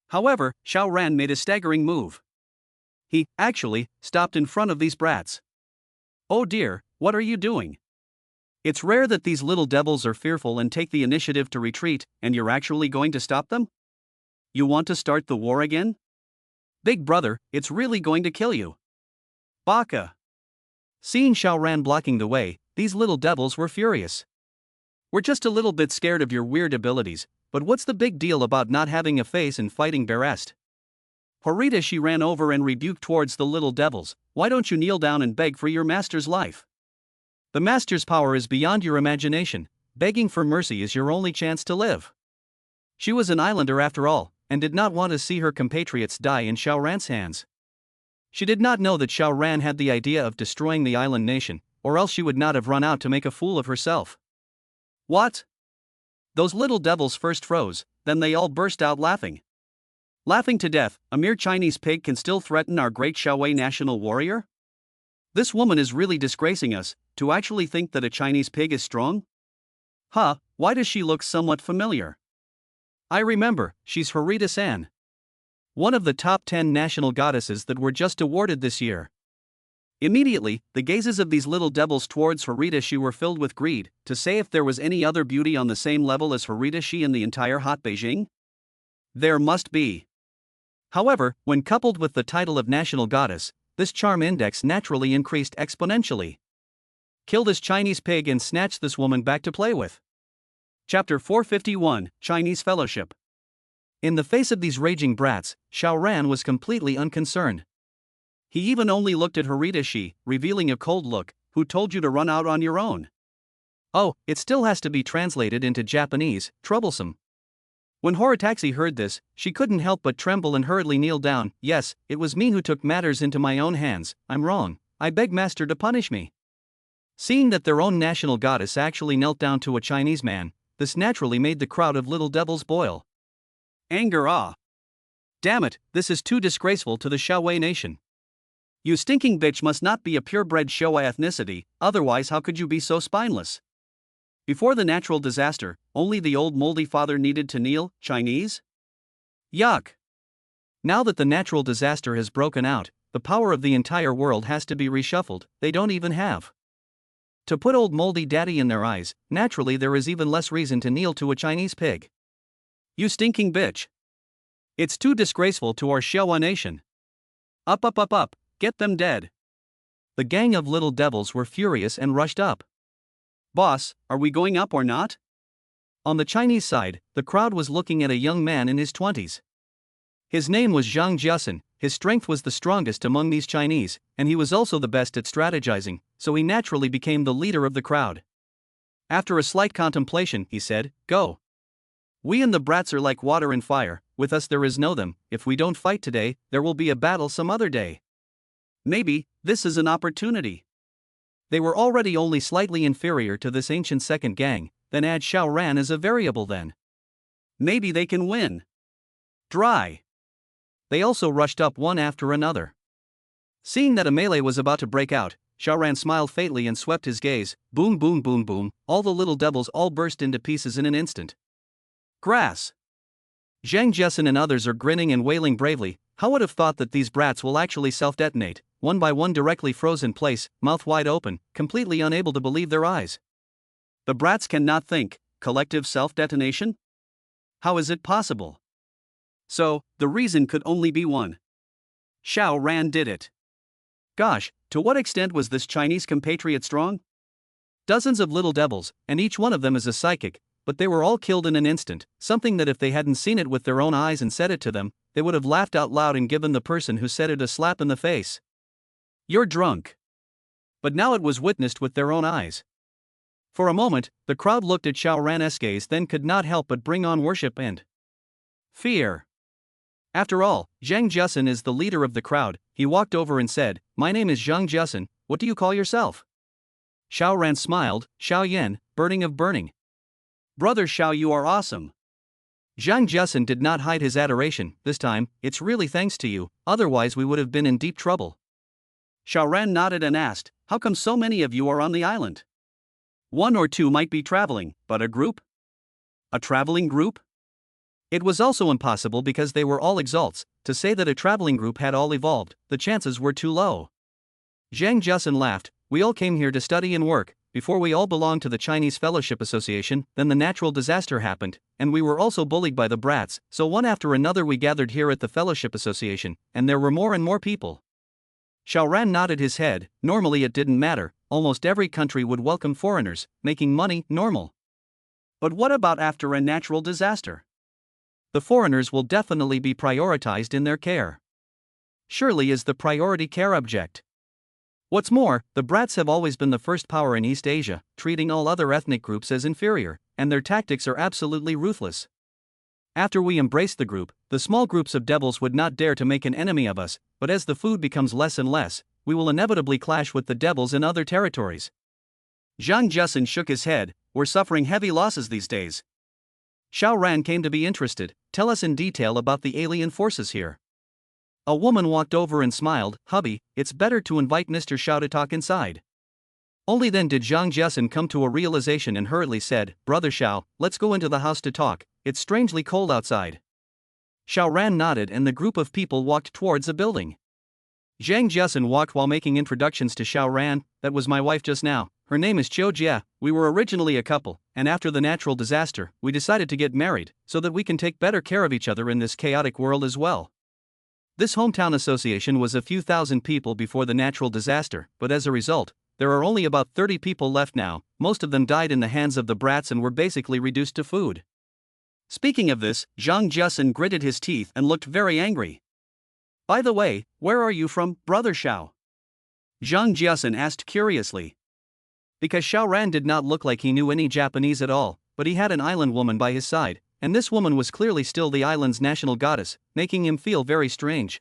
However, Xiao Ran made a staggering move. He, actually, stopped in front of these brats. Oh dear, what are you doing? It's rare that these little devils are fearful and take the initiative to retreat, and you're actually going to stop them? You want to start the war again? Big brother, it's really going to kill you. Baka. Seeing Xiao Ran blocking the way, these little devils were furious. We're just a little bit scared of your weird abilities, but what's the big deal about not having a face and fighting Bearest? Horita ran over and rebuked towards the little devils. Why don't you kneel down and beg for your master's life? The master's power is beyond your imagination. Begging for mercy is your only chance to live. She was an islander after all, and did not want to see her compatriots die in Xiao Ran's hands. She did not know that Xiao Ran had the idea of destroying the island nation, or else she would not have run out to make a fool of herself. What? Those little devils first froze, then they all burst out laughing. Laughing to death, a mere Chinese pig can still threaten our great Xiaowei national warrior? This woman is really disgracing us, to actually think that a Chinese pig is strong? Huh, why does she look somewhat familiar? I remember, she's Horita-san. One of the top 10 national goddesses that were just awarded this year. Immediately, the gazes of these little devils towards Horita were filled with greed, to say if there was any other beauty on the same level as Horita in the entire hot Beijing. There must be. However, when coupled with the title of national goddess, this charm index naturally increased exponentially. Kill this Chinese pig and snatch this woman back to play with. Chapter 451, Chinese Fellowship. In the face of these raging brats, Xiao Ran was completely unconcerned. He even only looked at Horita, revealing a cold look. Who told you to run out on your own? Oh, it still has to be translated into Japanese, troublesome. When Horitaxi heard this, she couldn't help but tremble and hurriedly kneel down. Yes, it was me who took matters into my own hands. I'm wrong. I beg master to punish me. Seeing that their own national goddess actually knelt down to a Chinese man, this naturally made the crowd of little devils boil. Anger. Damn it, this is too disgraceful to the Xiaowei nation. You stinking bitch must not be a purebred Xiaowei ethnicity, otherwise how could you be so spineless? Before the natural disaster, only the old moldy father needed to kneel. Chinese? Yuck. Now that the natural disaster has broken out, the power of the entire world has to be reshuffled. They don't even have to put old moldy daddy in their eyes. Naturally there is even less reason to kneel to a Chinese pig. You stinking bitch. It's too disgraceful to our Xiaowei nation. Up, get them dead. The gang of little devils were furious and rushed up. Boss, are we going up or not? On the Chinese side, the crowd was looking at a young man in his 20s. His name was Zhang Jiasen. His strength was the strongest among these Chinese, and he was also the best at strategizing, so he naturally became the leader of the crowd. After a slight contemplation, he said, "Go. We and the brats are like water and fire, with us there is no them. If we don't fight today, there will be a battle some other day. Maybe, this is an opportunity." They were already only slightly inferior to this ancient second gang, then add Xiao Ran as a variable then. Maybe they can win. Dry. They also rushed up one after another. Seeing that a melee was about to break out, Xiao Ran smiled faintly and swept his gaze. Boom, boom, boom, boom, all the little devils all burst into pieces in an instant. Grass. Zhang Jiasen and others are grinning and wailing bravely. How would have thought that these brats will actually self-detonate? One by one directly froze in place, mouth wide open, completely unable to believe their eyes. The brats cannot think. Collective self-detonation? How is it possible? So, the reason could only be one. Xiao Ran did it. Gosh, to what extent was this Chinese compatriot strong? Dozens of little devils, and each one of them is a psychic, but they were all killed in an instant, something that if they hadn't seen it with their own eyes and said it to them, they would have laughed out loud and given the person who said it a slap in the face. You're drunk. But now it was witnessed with their own eyes. For a moment, the crowd looked at Xiao Ran's gaze, then could not help but bring on worship and fear. After all, Zhang Jiasun is the leader of the crowd. He walked over and said, "My name is Zhang Jiasun, what do you call yourself?" Xiao Ran smiled, "Xiao Yan, burning of burning." Brother Xiao, you are awesome. Zhang Jiasun did not hide his adoration. "This time, it's really thanks to you, otherwise we would have been in deep trouble." Xiao Ran nodded and asked, "How come so many of you are on the island? One or two might be traveling, but a group? A traveling group?" It was also impossible because they were all exalts. To say that a traveling group had all evolved, the chances were too low. Zhang Jiasun laughed, "We all came here to study and work. Before we all belonged to the Chinese Fellowship Association, then the natural disaster happened, and we were also bullied by the brats, so one after another we gathered here at the Fellowship Association, and there were more and more people." Xiao Ran nodded his head. Normally it didn't matter, almost every country would welcome foreigners, making money normal. But what about after a natural disaster? The foreigners will definitely be prioritized in their care. Surely is the priority care object. What's more, the brats have always been the first power in East Asia, treating all other ethnic groups as inferior, and their tactics are absolutely ruthless. After we embrace the group, the small groups of devils would not dare to make an enemy of us, but as the food becomes less and less, we will inevitably clash with the devils in other territories. Zhang Jiasun shook his head, "We're suffering heavy losses these days." Xiao Ran came to be interested. "Tell us in detail about the alien forces here." A woman walked over and smiled, "Hubby, it's better to invite Mr. Xiao to talk inside." Only then did Zhang Jiasun come to a realization and hurriedly said, "Brother Xiao, let's go into the house to talk, it's strangely cold outside." Xiao Ran nodded and the group of people walked towards a building. Zhang Jiasun walked while making introductions to Xiao Ran. "That was my wife just now. Her name is Qiu Jie. We were originally a couple, and after the natural disaster, we decided to get married, so that we can take better care of each other in this chaotic world as well." This hometown association was a few thousand people before the natural disaster, but as a result, there are only about 30 people left now. Most of them died in the hands of the brats and were basically reduced to food. Speaking of this, Zhang Jiasun gritted his teeth and looked very angry. "By the way, where are you from, Brother Xiao?" Zhang Jiasun asked curiously. Because Xiao Ran did not look like he knew any Japanese at all, but he had an island woman by his side, and this woman was clearly still the island's national goddess, making him feel very strange.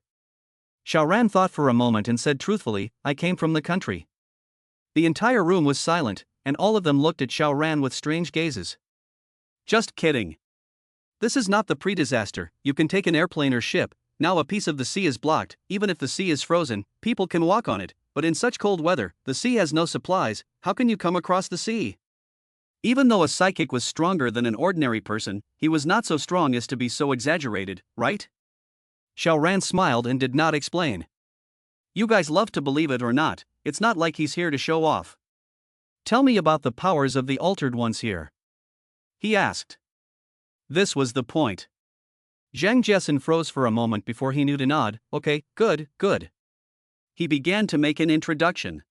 Xiao Ran thought for a moment and said truthfully, "I came from the country." The entire room was silent, and all of them looked at Xiao Ran with strange gazes. "Just kidding. This is not the pre-disaster. You can take an airplane or ship. Now a piece of the sea is blocked. Even if the sea is frozen, people can walk on it, but in such cold weather, the sea has no supplies. How can you come across the sea?" Even though a psychic was stronger than an ordinary person, he was not so strong as to be so exaggerated, right? Xiao Ran smiled and did not explain. "You guys love to believe it or not, it's not like he's here to show off." "Tell me about the powers of the altered ones here," he asked. This was the point. Zhang Jiasun froze for a moment before he knew to nod. "Okay, good, good." He began to make an introduction.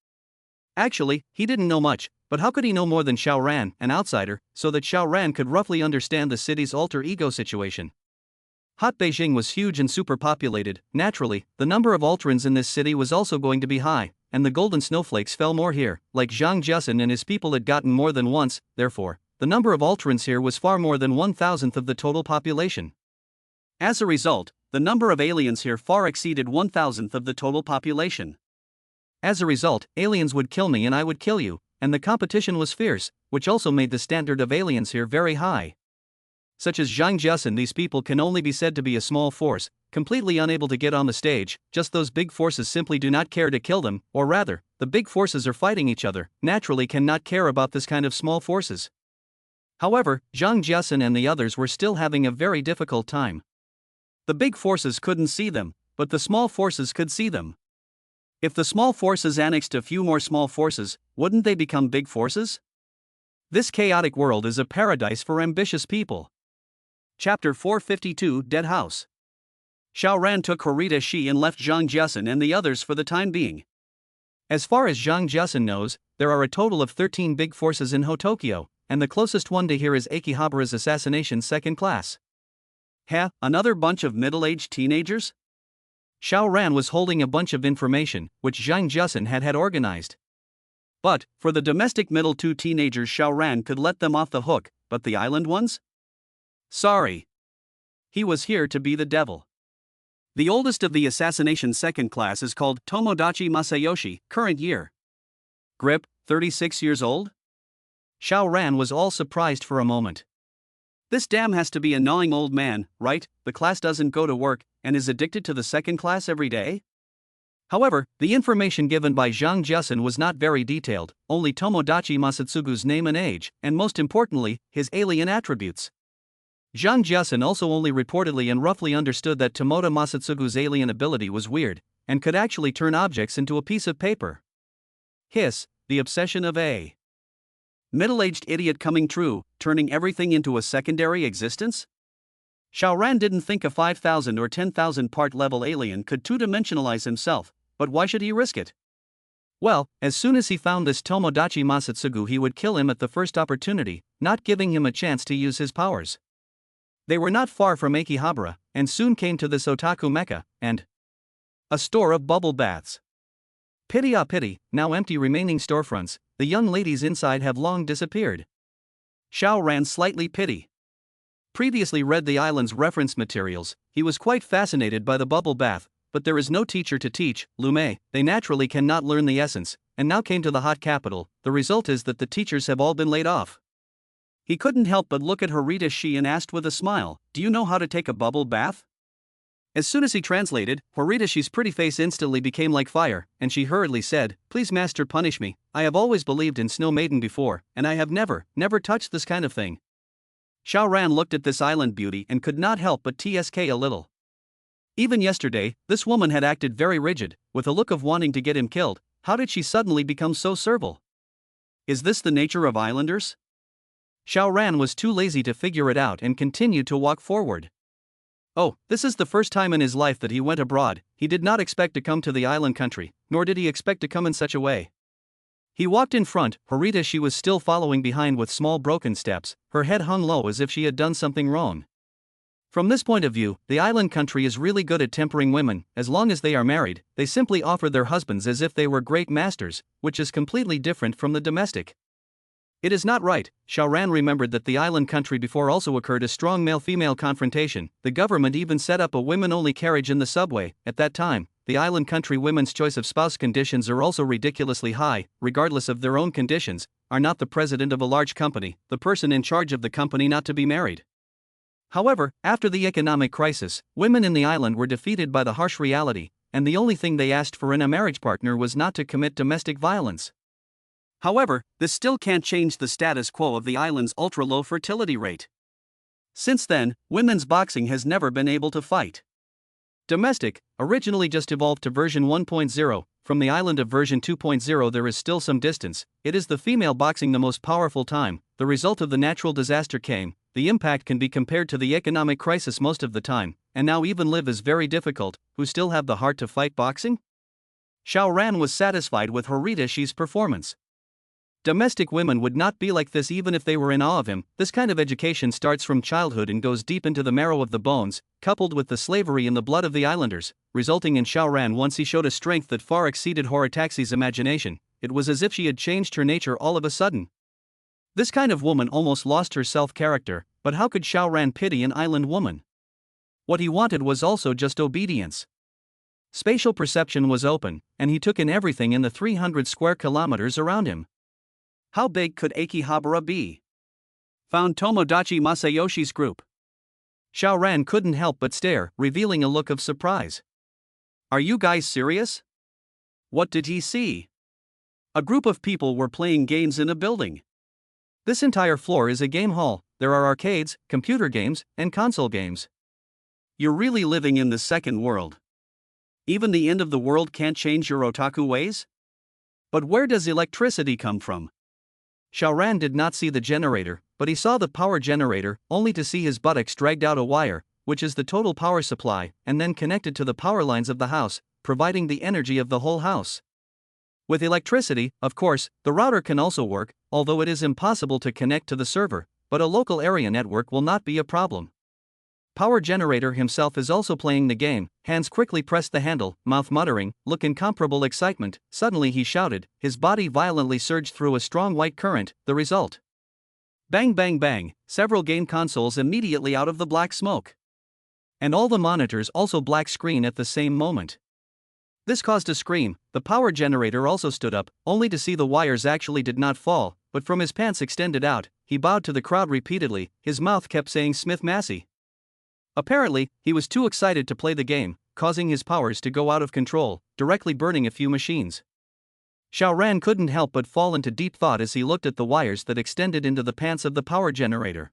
Actually, he didn't know much, but how could he know more than Xiao Ran, an outsider, so that Xiao Ran could roughly understand the city's alter ego situation? Hot Beijing was huge and superpopulated. Naturally, the number of Alterans in this city was also going to be high, and the golden snowflakes fell more here. Like Zhang Jiasun and his people had gotten more than once, therefore, the number of Alterans here was far more than 1,000th of the total population. As a result, the number of aliens here far exceeded 1,000th of the total population. As a result, aliens would kill me and I would kill you, and the competition was fierce, which also made the standard of aliens here very high. Such as Zhang Jiasun, these people can only be said to be a small force, completely unable to get on the stage. Just those big forces simply do not care to kill them, or rather, the big forces are fighting each other, naturally cannot care about this kind of small forces. However, Zhang Jiasun and the others were still having a very difficult time. The big forces couldn't see them, but the small forces could see them. If the small forces annexed a few more small forces, wouldn't they become big forces? This chaotic world is a paradise for ambitious people. Chapter 452, Dead House. Xiao Ran took Horita Shi and left Zhang Jiasun and the others for the time being. As far as Zhang Jiasun knows, there are a total of 13 big forces in Hotokyo, and the closest one to here is Akihabara's assassination second class. Another bunch of middle-aged teenagers? Xiao Ran was holding a bunch of information, which Zhang Jusin had organized. But, for the domestic middle two teenagers, Xiao Ran could let them off the hook, but the island ones? Sorry. He was here to be the devil. The oldest of the assassination second class is called Tomodachi Masayoshi, current year. Grip, 36 years old? Xiao Ran was all surprised for a moment. This damn has to be a gnawing old man, right? The class doesn't go to work, and is addicted to the second class every day? However, the information given by Zhang Jusin was not very detailed, only Tomodachi Masatsugu's name and age, and most importantly, his alien attributes. Zhang Jusin also only reportedly and roughly understood that Tomoda Masatsugu's alien ability was weird, and could actually turn objects into a piece of paper. The obsession of a middle-aged idiot coming true, turning everything into a secondary existence? Xiao Ran didn't think a 5,000 or 10,000 part level alien could two-dimensionalize himself, but why should he risk it? Well, as soon as he found this Tomodachi Masatsugu, he would kill him at the first opportunity, not giving him a chance to use his powers. They were not far from Akihabara, and soon came to this otaku mecca, and a store of bubble baths. Pity ah pity, now empty remaining storefronts, the young ladies inside have long disappeared. Xiao Ran slightly pity. Previously read the island's reference materials, he was quite fascinated by the bubble bath, but there is no teacher to teach, Lume, they naturally cannot learn the essence, and now came to the hot capital, the result is that the teachers have all been laid off. He couldn't help but look at Harita Shi and asked with a smile, "Do you know how to take a bubble bath?" As soon as he translated, Harita Shi's pretty face instantly became like fire, and she hurriedly said, "Please master, punish me, I have always believed in Snow Maiden before, and I have never touched this kind of thing." Xiao Ran looked at this island beauty and could not help but tsk a little. Even yesterday, this woman had acted very rigid, with a look of wanting to get him killed. How did she suddenly become so servile? Is this the nature of islanders? Xiao Ran was too lazy to figure it out and continued to walk forward. Oh, this is the first time in his life that he went abroad. He did not expect to come to the island country, nor did he expect to come in such a way. He walked in front, Harita Shi was still following behind with small broken steps, her head hung low as if she had done something wrong. From this point of view, the island country is really good at tempering women. As long as they are married, they simply offer their husbands as if they were great masters, which is completely different from the domestic. It is not right. Xiao Ran remembered that the island country before also occurred a strong male-female confrontation. The government even set up a women-only carriage in the subway. At that time, the island country women's choice of spouse conditions are also ridiculously high, regardless of their own conditions, are not the president of a large company, the person in charge of the company not to be married. However, after the economic crisis, women in the island were defeated by the harsh reality, and the only thing they asked for in a marriage partner was not to commit domestic violence. However, this still can't change the status quo of the island's ultra-low fertility rate. Since then, women's boxing has never been able to fight. Domestic, originally just evolved to version 1.0, from the island of version 2.0 there is still some distance. It is the female boxing the most powerful time. The result of the natural disaster came, the impact can be compared to the economic crisis most of the time, and now even live is very difficult. Who still have the heart to fight boxing? Xiao Ran was satisfied with Harita Shi's performance. Domestic women would not be like this even if they were in awe of him. This kind of education starts from childhood and goes deep into the marrow of the bones, coupled with the slavery in the blood of the islanders, resulting in Xiao Ran once he showed a strength that far exceeded Horitaxi's imagination. It was as if she had changed her nature all of a sudden. This kind of woman almost lost her self-character, but how could Xiao Ran pity an island woman? What he wanted was also just obedience. Spatial perception was open, and he took in everything in the 300 square kilometers around him. How big could Akihabara be? Found Tomodachi Masayoshi's group. Xiao Ran couldn't help but stare, revealing a look of surprise. Are you guys serious? What did he see? A group of people were playing games in a building. This entire floor is a game hall. There are arcades, computer games, and console games. You're really living in the second world. Even the end of the world can't change your otaku ways? But where does electricity come from? Xiao Ran did not see the generator, but he saw the power generator, only to see his buttocks dragged out a wire, which is the total power supply, and then connected to the power lines of the house, providing the energy of the whole house. With electricity, of course, the router can also work, although it is impossible to connect to the server, but a local area network will not be a problem. Power Generator himself is also playing the game. Hands quickly pressed the handle, mouth muttering, look incomparable excitement. Suddenly he shouted, his body violently surged through a strong white current, the result. Bang bang bang, several game consoles immediately out of the black smoke. And all the monitors also black screen at the same moment. This caused a scream. The power generator also stood up, only to see the wires actually did not fall, but from his pants extended out. He bowed to the crowd repeatedly, his mouth kept saying Smith Massey. Apparently, he was too excited to play the game, causing his powers to go out of control, directly burning a few machines. Xiao Ran couldn't help but fall into deep thought as he looked at the wires that extended into the pants of the power generator.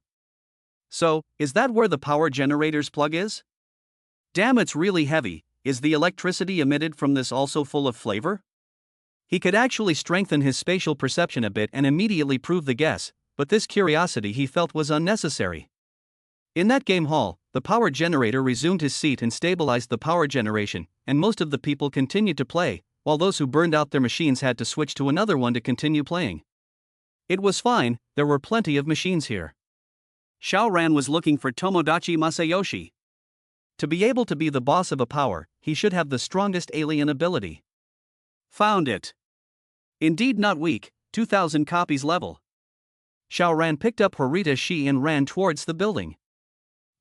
So, is that where the power generator's plug is? Damn, it's really heavy. Is the electricity emitted from this also full of flavor? He could actually strengthen his spatial perception a bit and immediately prove the guess, but this curiosity he felt was unnecessary. In that game hall, the power generator resumed his seat and stabilized the power generation, and most of the people continued to play, while those who burned out their machines had to switch to another one to continue playing. It was fine, there were plenty of machines here. Xiao Ran was looking for Tomodachi Masayoshi. To be able to be the boss of a power, he should have the strongest alien ability. Found it. Indeed not weak, 2,000 copies level. Xiao Ran picked up Horita Shi and ran towards the building.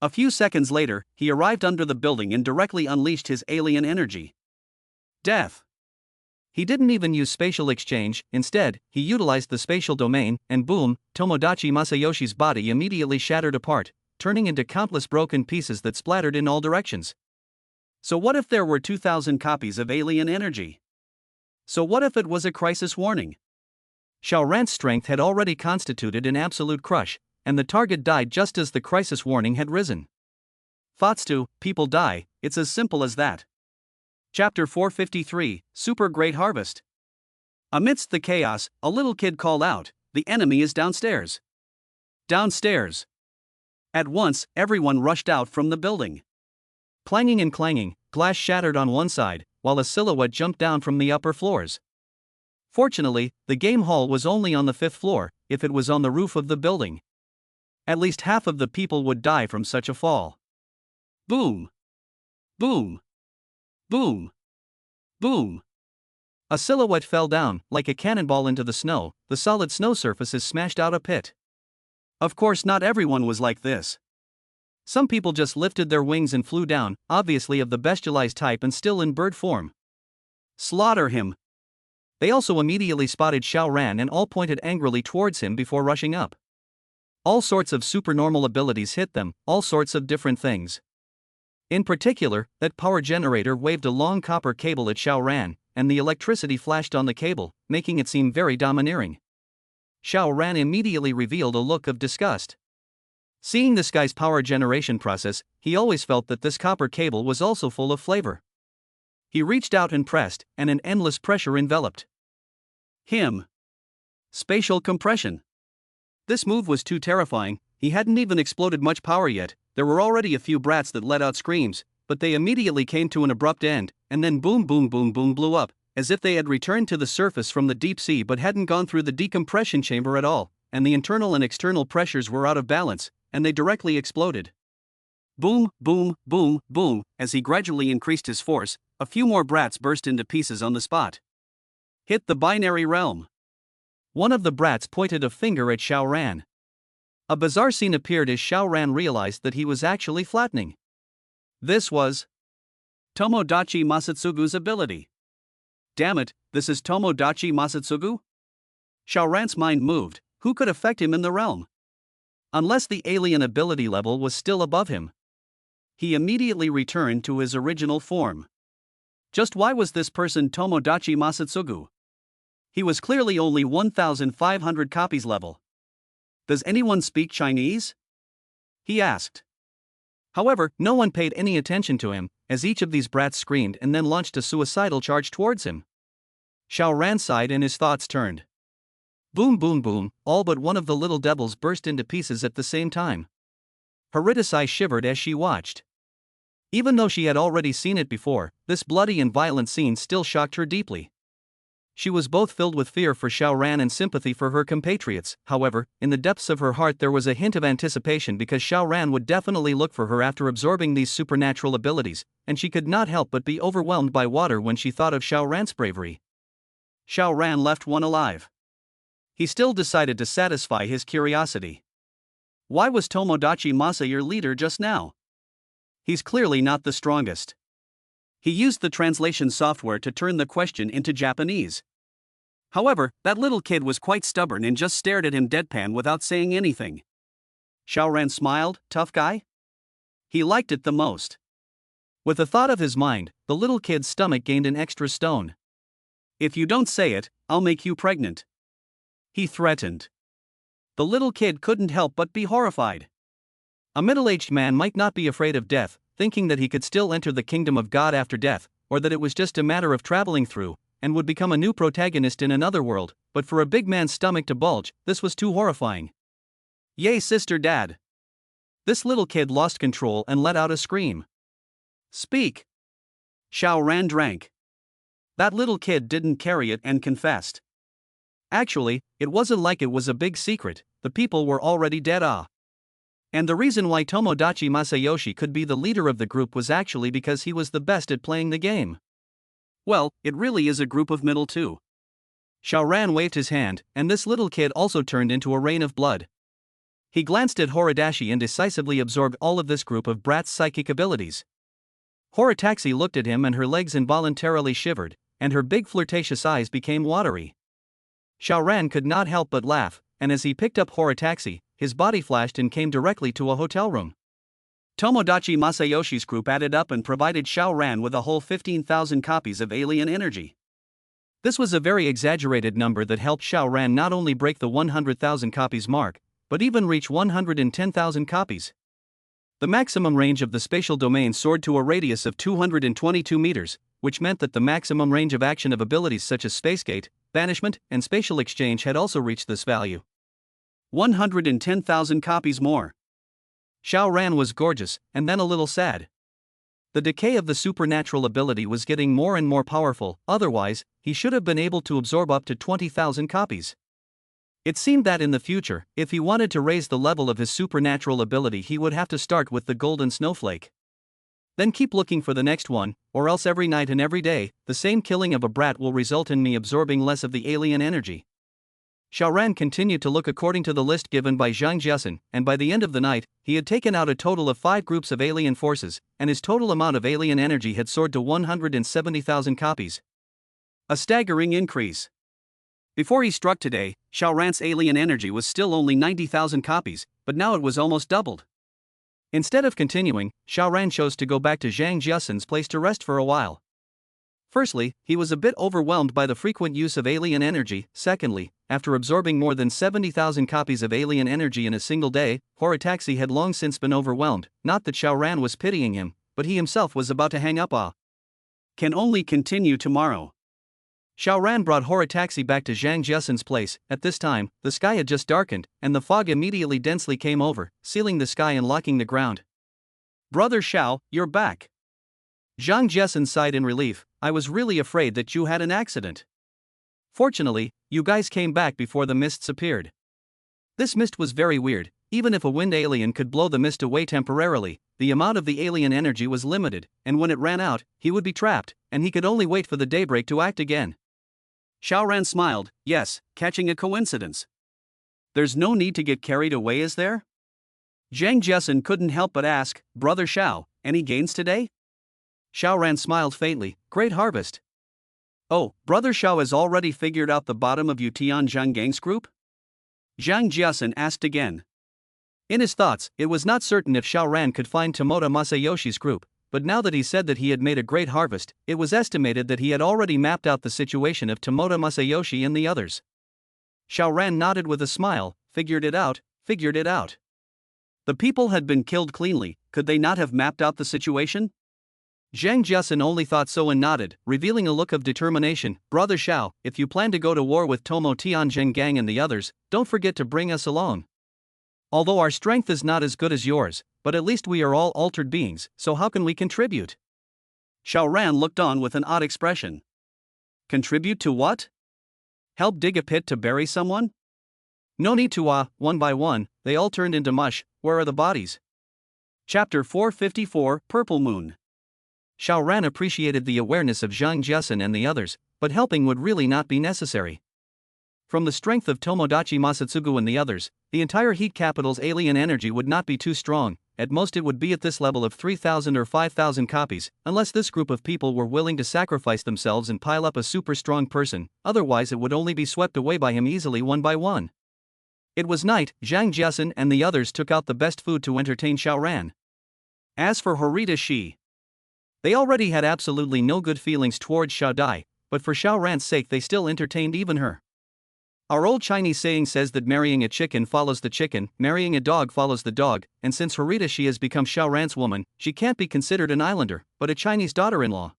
A few seconds later, he arrived under the building and directly unleashed his alien energy. Death. He didn't even use spatial exchange, instead, he utilized the spatial domain, and boom, Tomodachi Masayoshi's body immediately shattered apart, turning into countless broken pieces that splattered in all directions. So what if there were 2,000 copies of alien energy? So what if it was a crisis warning? Xiao Ran's strength had already constituted an absolute crush, and the target died just as the crisis warning had risen. Thoughts to, people die, it's as simple as that. Chapter 453, Super Great Harvest. Amidst the chaos, a little kid called out, the enemy is downstairs. Downstairs. At once, everyone rushed out from the building. Clanging and clanging, glass shattered on one side, while a silhouette jumped down from the upper floors. Fortunately, the game hall was only on the 5th floor. If it was on the roof of the building, at least half of the people would die from such a fall. Boom! Boom! Boom! Boom! A silhouette fell down, like a cannonball into the snow. The solid snow surfaces smashed out a pit. Of course, not everyone was like this. Some people just lifted their wings and flew down, obviously of the bestialized type and still in bird form. Slaughter him! They also immediately spotted Xiao Ran and all pointed angrily towards him before rushing up. All sorts of supernormal abilities hit them, all sorts of different things. In particular, that power generator waved a long copper cable at Xiao Ran, and the electricity flashed on the cable, making it seem very domineering. Xiao Ran immediately revealed a look of disgust. Seeing this guy's power generation process, he always felt that this copper cable was also full of flavor. He reached out and pressed, and an endless pressure enveloped him. Spatial compression. This move was too terrifying. He hadn't even exploded much power yet. There were already a few brats that let out screams, but they immediately came to an abrupt end, and then boom boom boom boom blew up, as if they had returned to the surface from the deep sea but hadn't gone through the decompression chamber at all, and the internal and external pressures were out of balance, and they directly exploded. Boom, boom, boom, boom. As he gradually increased his force, a few more brats burst into pieces on the spot. Hit the binary realm. One of the brats pointed a finger at Xiao Ran. A bizarre scene appeared as Xiao Ran realized that he was actually flattening. This was Tomodachi Masatsugu's ability. Damn it, this is Tomodachi Masatsugu? Xiao Ran's mind moved. Who could affect him in the realm? Unless the alien ability level was still above him. He immediately returned to his original form. Just why was this person Tomodachi Masatsugu? He was clearly only 1,500 copies level. Does anyone speak Chinese? He asked. However, no one paid any attention to him, as each of these brats screamed and then launched a suicidal charge towards him. Xiao Ran sighed and his thoughts turned. Boom boom boom, all but one of the little devils burst into pieces at the same time. Horitasai shivered as she watched. Even though she had already seen it before, this bloody and violent scene still shocked her deeply. She was both filled with fear for Xiao Ran and sympathy for her compatriots. However, in the depths of her heart there was a hint of anticipation because Xiao Ran would definitely look for her after absorbing these supernatural abilities, and she could not help but be overwhelmed by water when she thought of Xiao Ran's bravery. Xiao Ran left one alive. He still decided to satisfy his curiosity. Why was Tomodachi Masa your leader just now? He's clearly not the strongest. He used the translation software to turn the question into Japanese. However, that little kid was quite stubborn and just stared at him deadpan without saying anything. Xiao Ran smiled. Tough guy? He liked it the most. With the thought of his mind, the little kid's stomach gained an extra stone. If you don't say it, I'll make you pregnant, he threatened. The little kid couldn't help but be horrified. A middle-aged man might not be afraid of death, thinking that he could still enter the kingdom of God after death, or that it was just a matter of traveling through, and would become a new protagonist in another world, but for a big man's stomach to bulge, this was too horrifying. Yay, sister dad! This little kid lost control and let out a scream. Speak! Xiao Ran drank. That little kid didn't carry it and confessed. Actually, it wasn't like it was a big secret, the people were already dead. And the reason why Tomodachi Masayoshi could be the leader of the group was actually because he was the best at playing the game. Well, it really is a group of middle too. Xiao Ran waved his hand, and this little kid also turned into a rain of blood. He glanced at Horadashi and decisively absorbed all of this group of brats' psychic abilities. Horataxi looked at him and her legs involuntarily shivered, and her big flirtatious eyes became watery. Xiao Ran could not help but laugh, and as he picked up Horataxi, his body flashed and came directly to a hotel room. Tomodachi Masayoshi's group added up and provided Xiao Ran with a whole 15,000 copies of alien energy. This was a very exaggerated number that helped Xiao Ran not only break the 100,000 copies mark, but even reach 110,000 copies. The maximum range of the spatial domain soared to a radius of 222 meters, which meant that the maximum range of action of abilities such as Spacegate, Banishment, and Spatial Exchange had also reached this value. 110,000 copies more. Xiao Ran was gorgeous, and then a little sad. The decay of the supernatural ability was getting more and more powerful, otherwise, he should have been able to absorb up to 20,000 copies. It seemed that in the future, if he wanted to raise the level of his supernatural ability, he would have to start with the golden snowflake. Then keep looking for the next one, or else every night and every day, the same killing of a brat will result in me absorbing less of the alien energy. Xiao Ran continued to look according to the list given by Zhang Jiasun, and by the end of the night, he had taken out a total of 5 groups of alien forces, and his total amount of alien energy had soared to 170,000 copies. A staggering increase. Before he struck today, Xiao Ran's alien energy was still only 90,000 copies, but now it was almost doubled. Instead of continuing, Xiao Ran chose to go back to Zhang Jiasun's place to rest for a while. Firstly, he was a bit overwhelmed by the frequent use of alien energy. Secondly, after absorbing more than 70,000 copies of alien energy in a single day, Horataxi had long since been overwhelmed. Not that Xiao Ran was pitying him, but he himself was about to hang up. Can only continue tomorrow. Xiao Ran brought Horataxi back to Zhang Jiasun's place. At this time, the sky had just darkened, and the fog immediately densely came over, sealing the sky and locking the ground. Brother Xiao, you're back. Zhang Jiasun sighed in relief. I was really afraid that you had an accident. Fortunately, you guys came back before the mists appeared. This mist was very weird. Even if a wind alien could blow the mist away temporarily, the amount of the alien energy was limited, and when it ran out, he would be trapped, and he could only wait for the daybreak to act again. Xiao Ran smiled. Yes, catching a coincidence. There's no need to get carried away, is there? Zhang Jiasun couldn't help but ask, Brother Xiao, any gains today? Xiao Ran smiled faintly. Great harvest. Oh, Brother Xiao has already figured out the bottom of Yutian Zhang Gang's group? Zhang Jiasun asked again. In his thoughts, it was not certain if Xiao Ran could find Tomoda Masayoshi's group, but now that he said that he had made a great harvest, it was estimated that he had already mapped out the situation of Tomoda Masayoshi and the others. Xiao Ran nodded with a smile. Figured it out. The people had been killed cleanly, could they not have mapped out the situation? Zhang Jiasun only thought so and nodded, revealing a look of determination. Brother Xiao, if you plan to go to war with Tomo Tianzheng Gang and the others, don't forget to bring us along. Although our strength is not as good as yours, but at least we are all altered beings, so how can we contribute? Xiao Ran looked on with an odd expression. Contribute to what? Help dig a pit to bury someone? No need to one by one, they all turned into mush. Where are the bodies? Chapter 454, Purple Moon. Xiao Ran appreciated the awareness of Zhang Jiasun and the others, but helping would really not be necessary. From the strength of Tomodachi Masatsugu and the others, the entire heat capital's alien energy would not be too strong. At most it would be at this level of 3,000 or 5,000 copies, unless this group of people were willing to sacrifice themselves and pile up a super strong person, otherwise it would only be swept away by him easily one by one. It was night. Zhang Jiasun and the others took out the best food to entertain Xiao Ran. As for Horita Shi, they already had absolutely no good feelings towards Xiao Dai, but for Xiao Ran's sake they still entertained even her. Our old Chinese saying says that marrying a chicken follows the chicken, marrying a dog follows the dog, and since Horita Shi has become Xiao Ran's woman, she can't be considered an islander, but a Chinese daughter-in-law.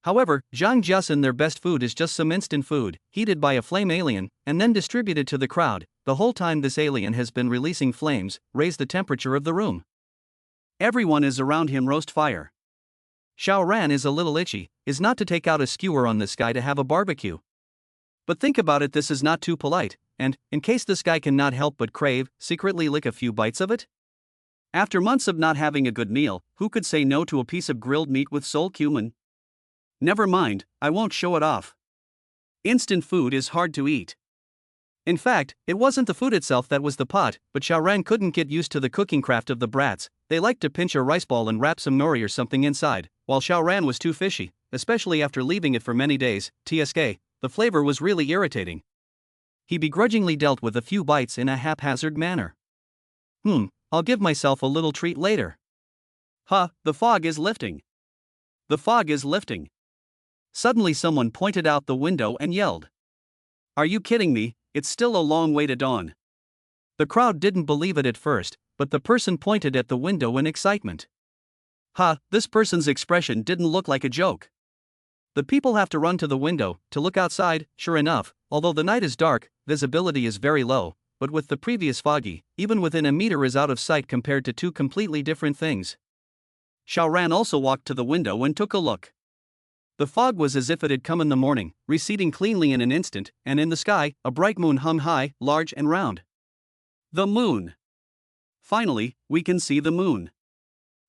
However, Zhang Jiasun, their best food is just some instant food, heated by a flame alien, and then distributed to the crowd. The whole time this alien has been releasing flames, raise the temperature of the room. Everyone is around him roast fire. Xiao Ran is a little itchy, is not to take out a skewer on this guy to have a barbecue. But think about it, this is not too polite, and, in case this guy cannot help but crave, secretly lick a few bites of it? After months of not having a good meal, who could say no to a piece of grilled meat with sole cumin? Never mind, I won't show it off. Instant food is hard to eat. In fact, it wasn't the food itself that was the pot, but Xiao Ran couldn't get used to the cooking craft of the brats. They liked to pinch a rice ball and wrap some nori or something inside, while Xiao Ran was too fishy, especially after leaving it for many days. TSK, the flavor was really irritating. He begrudgingly dealt with a few bites in a haphazard manner. I'll give myself a little treat later. The fog is lifting. The fog is lifting. Suddenly someone pointed out the window and yelled. Are you kidding me? It's still a long way to dawn. The crowd didn't believe it at first, but the person pointed at the window in excitement. This person's expression didn't look like a joke. The people have to run to the window to look outside. Sure enough, although the night is dark, visibility is very low, but with the previous foggy, even within a meter is out of sight compared to two completely different things. Xiao Ran also walked to the window and took a look. The fog was as if it had come in the morning, receding cleanly in an instant, and in the sky, a bright moon hung high, large and round. The moon. Finally, we can see the moon.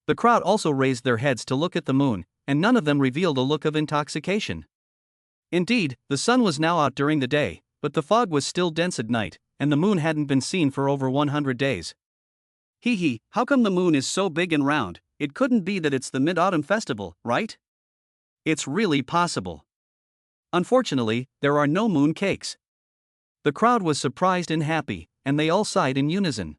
The crowd also raised their heads to look at the moon, and none of them revealed a look of intoxication. Indeed, the sun was now out during the day, but the fog was still dense at night, and the moon hadn't been seen for over 100 days. How come the moon is so big and round? It couldn't be that it's the Mid-Autumn Festival, right? It's really possible. Unfortunately, there are no moon cakes. The crowd was surprised and happy, and they all sighed in unison.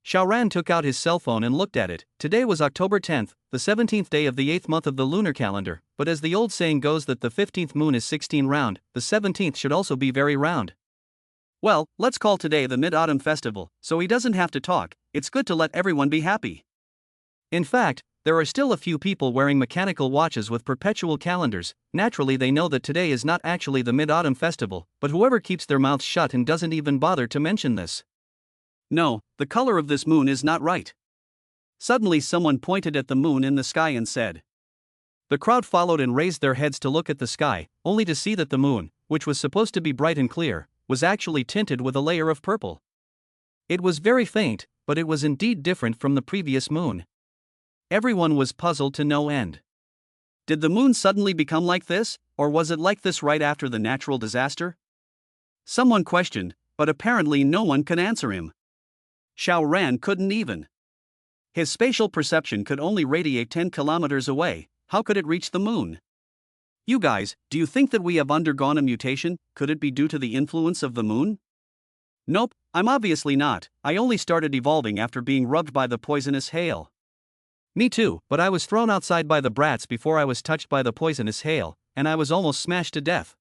Xiao Ran took out his cell phone and looked at it. Today was October 10th, the 17th day of the 8th month of the lunar calendar, but as the old saying goes that the 15th moon is 16 round, the 17th should also be very round. Well, let's call today the Mid-Autumn Festival, so he doesn't have to talk. It's good to let everyone be happy. In fact, there are still a few people wearing mechanical watches with perpetual calendars. Naturally they know that today is not actually the Mid-Autumn Festival, but whoever keeps their mouths shut and doesn't even bother to mention this. No, the color of this moon is not right. Suddenly someone pointed at the moon in the sky and said. The crowd followed and raised their heads to look at the sky, only to see that the moon, which was supposed to be bright and clear, was actually tinted with a layer of purple. It was very faint, but it was indeed different from the previous moon. Everyone was puzzled to no end. Did the moon suddenly become like this, or was it like this right after the natural disaster? Someone questioned, but apparently no one could answer him. Xiao Ran couldn't even. His spatial perception could only radiate 10 kilometers away. How could it reach the moon? You guys, do you think that we have undergone a mutation? Could it be due to the influence of the moon? Nope, I'm obviously not. I only started evolving after being rubbed by the poisonous hail. Me too, but I was thrown outside by the brats before I was touched by the poisonous hail, and I was almost smashed to death.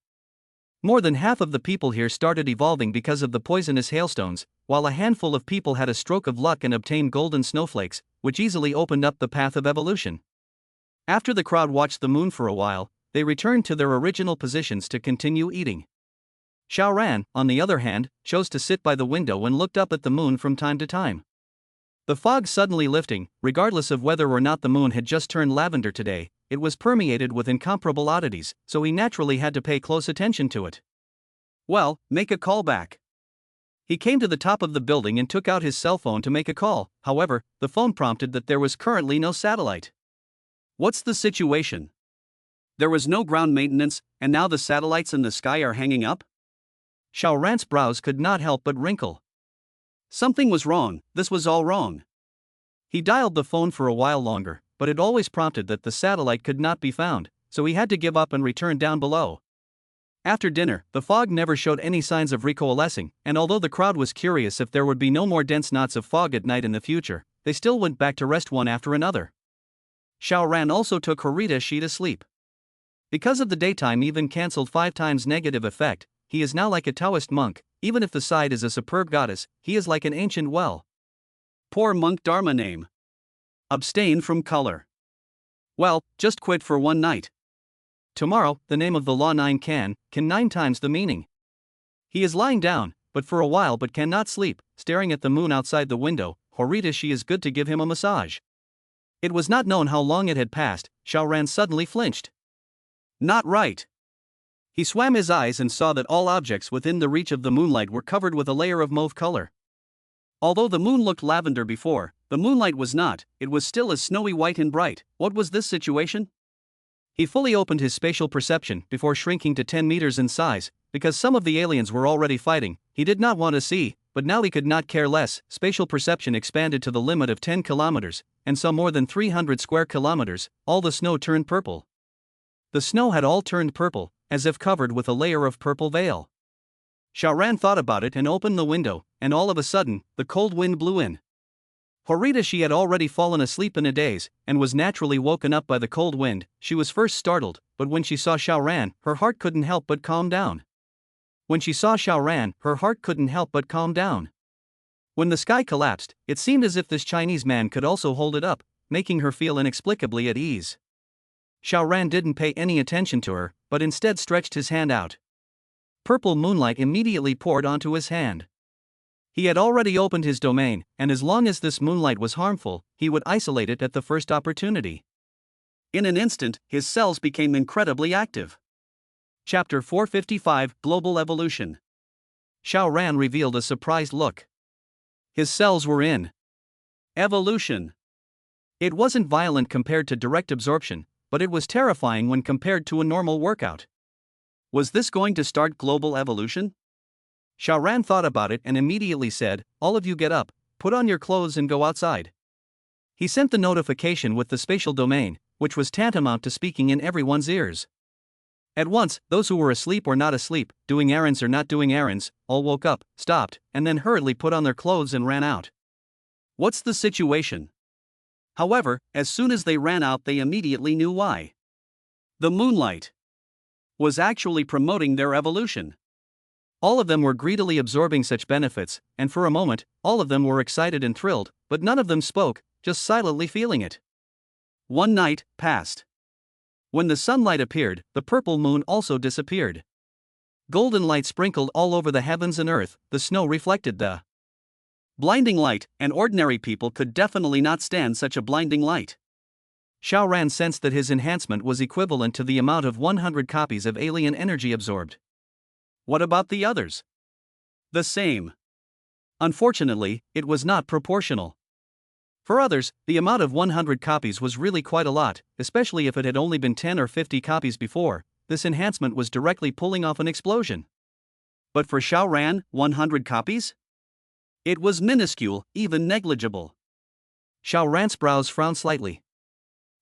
More than half of the people here started evolving because of the poisonous hailstones, while a handful of people had a stroke of luck and obtained golden snowflakes, which easily opened up the path of evolution. After the crowd watched the moon for a while, they returned to their original positions to continue eating. Xiao Ran, on the other hand, chose to sit by the window and looked up at the moon from time to time. The fog suddenly lifting, regardless of whether or not the moon had just turned lavender today, it was permeated with incomparable oddities, so he naturally had to pay close attention to it. Well, make a call back. He came to the top of the building and took out his cell phone to make a call. However, the phone prompted that there was currently no satellite. What's the situation? There was no ground maintenance, and now the satellites in the sky are hanging up? Xiao Ran's brows could not help but wrinkle. Something was wrong, this was all wrong. He dialed the phone for a while longer, but it always prompted that the satellite could not be found, so he had to give up and return down below. After dinner, the fog never showed any signs of recoalescing, and although the crowd was curious if there would be no more dense knots of fog at night in the future, they still went back to rest one after another. Xiao Ran also took Horita-shi to sleep. Because of the daytime even cancelled 5 times negative effect, he is now like a Taoist monk. Even if the side is a superb goddess, he is like an ancient well. Poor monk Dharma name. Abstain from color. Well, just quit for one night. Tomorrow, the name of the law 9 can 9 times the meaning. He is lying down, but for a while but cannot sleep, staring at the moon outside the window. Horita-shi is good to give him a massage. It was not known how long it had passed. Xiao Ran suddenly flinched. Not right. He swam his eyes and saw that all objects within the reach of the moonlight were covered with a layer of mauve color. Although the moon looked lavender before, the moonlight was not, it was still as snowy white and bright. What was this situation? He fully opened his spatial perception before shrinking to 10 meters in size, because some of the aliens were already fighting. He did not want to see, but now he could not care less. Spatial perception expanded to the limit of 10 kilometers, and saw more than 300 square kilometers. All the snow turned purple. The snow had all turned purple, as if covered with a layer of purple veil. Xiao Ran thought about it and opened the window, and all of a sudden, the cold wind blew in. Horita-shi had already fallen asleep in a daze, and was naturally woken up by the cold wind. She was first startled, but when she saw Xiao Ran, her heart couldn't help but calm down. When the sky collapsed, it seemed as if this Chinese man could also hold it up, making her feel inexplicably at ease. Xiao Ran didn't pay any attention to her, but instead stretched his hand out. Purple moonlight immediately poured onto his hand. He had already opened his domain, and as long as this moonlight was harmful, he would isolate it at the first opportunity. In an instant, his cells became incredibly active. Chapter 455, Global Evolution. Xiao Ran revealed a surprised look. His cells were in evolution. It wasn't violent compared to direct absorption, but it was terrifying when compared to a normal workout. Was this going to start global evolution? Xiao Ran thought about it and immediately said, "All of you get up, put on your clothes and go outside." He sent the notification with the spatial domain, which was tantamount to speaking in everyone's ears. At once, those who were asleep or not asleep, doing errands or not doing errands, all woke up, stopped, and then hurriedly put on their clothes and ran out. What's the situation? However, as soon as they ran out, they immediately knew why. The moonlight was actually promoting their evolution. All of them were greedily absorbing such benefits, and for a moment, all of them were excited and thrilled, but none of them spoke, just silently feeling it. One night passed. When the sunlight appeared, the purple moon also disappeared. Golden light sprinkled all over the heavens and earth. The snow reflected the blinding light, and ordinary people could definitely not stand such a blinding light. Xiao Ran sensed that his enhancement was equivalent to the amount of 100 copies of alien energy absorbed. What about the others? The same. Unfortunately, it was not proportional. For others, the amount of 100 copies was really quite a lot, especially if it had only been 10 or 50 copies before. This enhancement was directly pulling off an explosion. But for Xiao Ran, 100 copies? It was minuscule, even negligible. Xiao Ran's brows frowned slightly.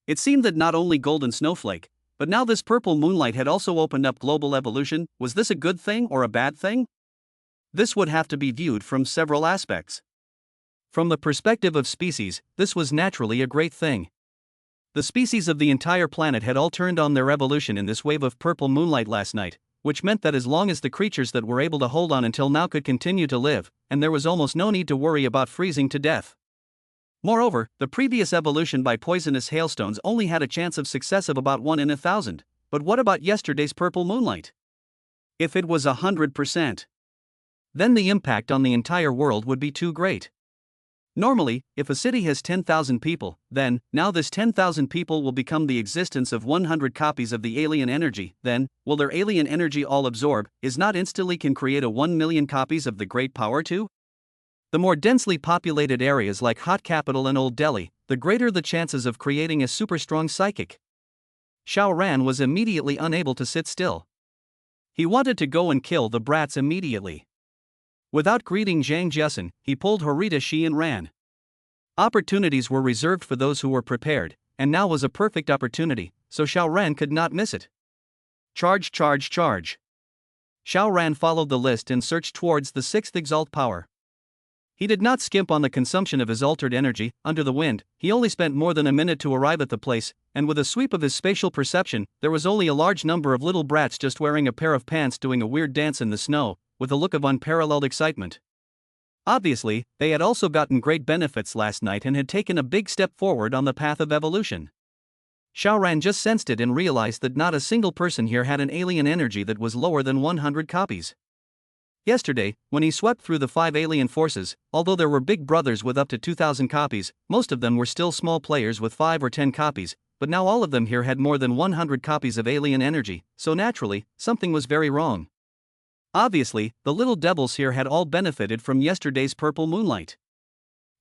It seemed that not only Golden Snowflake, but now this purple moonlight had also opened up global evolution. Was this a good thing or a bad thing? This would have to be viewed from several aspects. From the perspective of species, this was naturally a great thing. The species of the entire planet had all turned on their evolution in this wave of purple moonlight last night, which meant that as long as the creatures that were able to hold on until now could continue to live, and there was almost no need to worry about freezing to death. Moreover, the previous evolution by poisonous hailstones only had a chance of success of about 1 in 1,000, but what about yesterday's purple moonlight? If it was 100%, then the impact on the entire world would be too great. Normally, if a city has 10,000 people, then, now this 10,000 people will become the existence of 100 copies of the alien energy, then, will their alien energy all absorb, is not instantly can create a 1 million copies of the great power too? The more densely populated areas like Hot Capital and Old Delhi, the greater the chances of creating a super strong psychic. Xiao Ran was immediately unable to sit still. He wanted to go and kill the brats immediately. Without greeting Zhang Jiasen, he pulled Harita Shi and ran. Opportunities were reserved for those who were prepared, and now was a perfect opportunity, so Xiao Ran could not miss it. Charge, charge, charge. Xiao Ran followed the list and searched towards the sixth exalt power. He did not skimp on the consumption of his altered energy. Under the wind, he only spent more than a minute to arrive at the place, and with a sweep of his spatial perception, there was only a large number of little brats just wearing a pair of pants doing a weird dance in the snow, with a look of unparalleled excitement. Obviously, they had also gotten great benefits last night and had taken a big step forward on the path of evolution. Xiao Ran just sensed it and realized that not a single person here had an alien energy that was lower than 100 copies. Yesterday, when he swept through the 5 alien forces, although there were big brothers with up to 2,000 copies, most of them were still small players with 5 or 10 copies, but now all of them here had more than 100 copies of alien energy, so naturally, something was very wrong. Obviously, the little devils here had all benefited from yesterday's purple moonlight.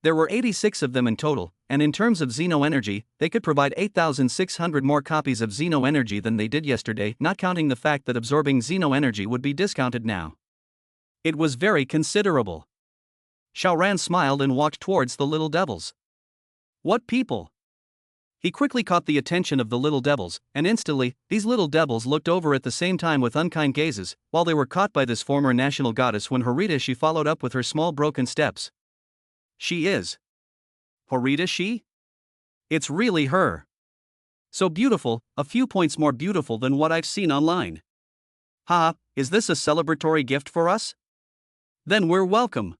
There were 86 of them in total, and in terms of Xeno energy, they could provide 8,600 more copies of Xeno energy than they did yesterday, not counting the fact that absorbing Xeno energy would be discounted now. It was very considerable. Xiao Ran smiled and walked towards the little devils. What people! He quickly caught the attention of the little devils, and instantly, these little devils looked over at the same time with unkind gazes, while they were caught by this former national goddess when Harita Shi followed up with her small broken steps. She is Harita Shi? It's really her. So beautiful, a few points more beautiful than what I've seen online. Ha, is this a celebratory gift for us? Then we're welcome.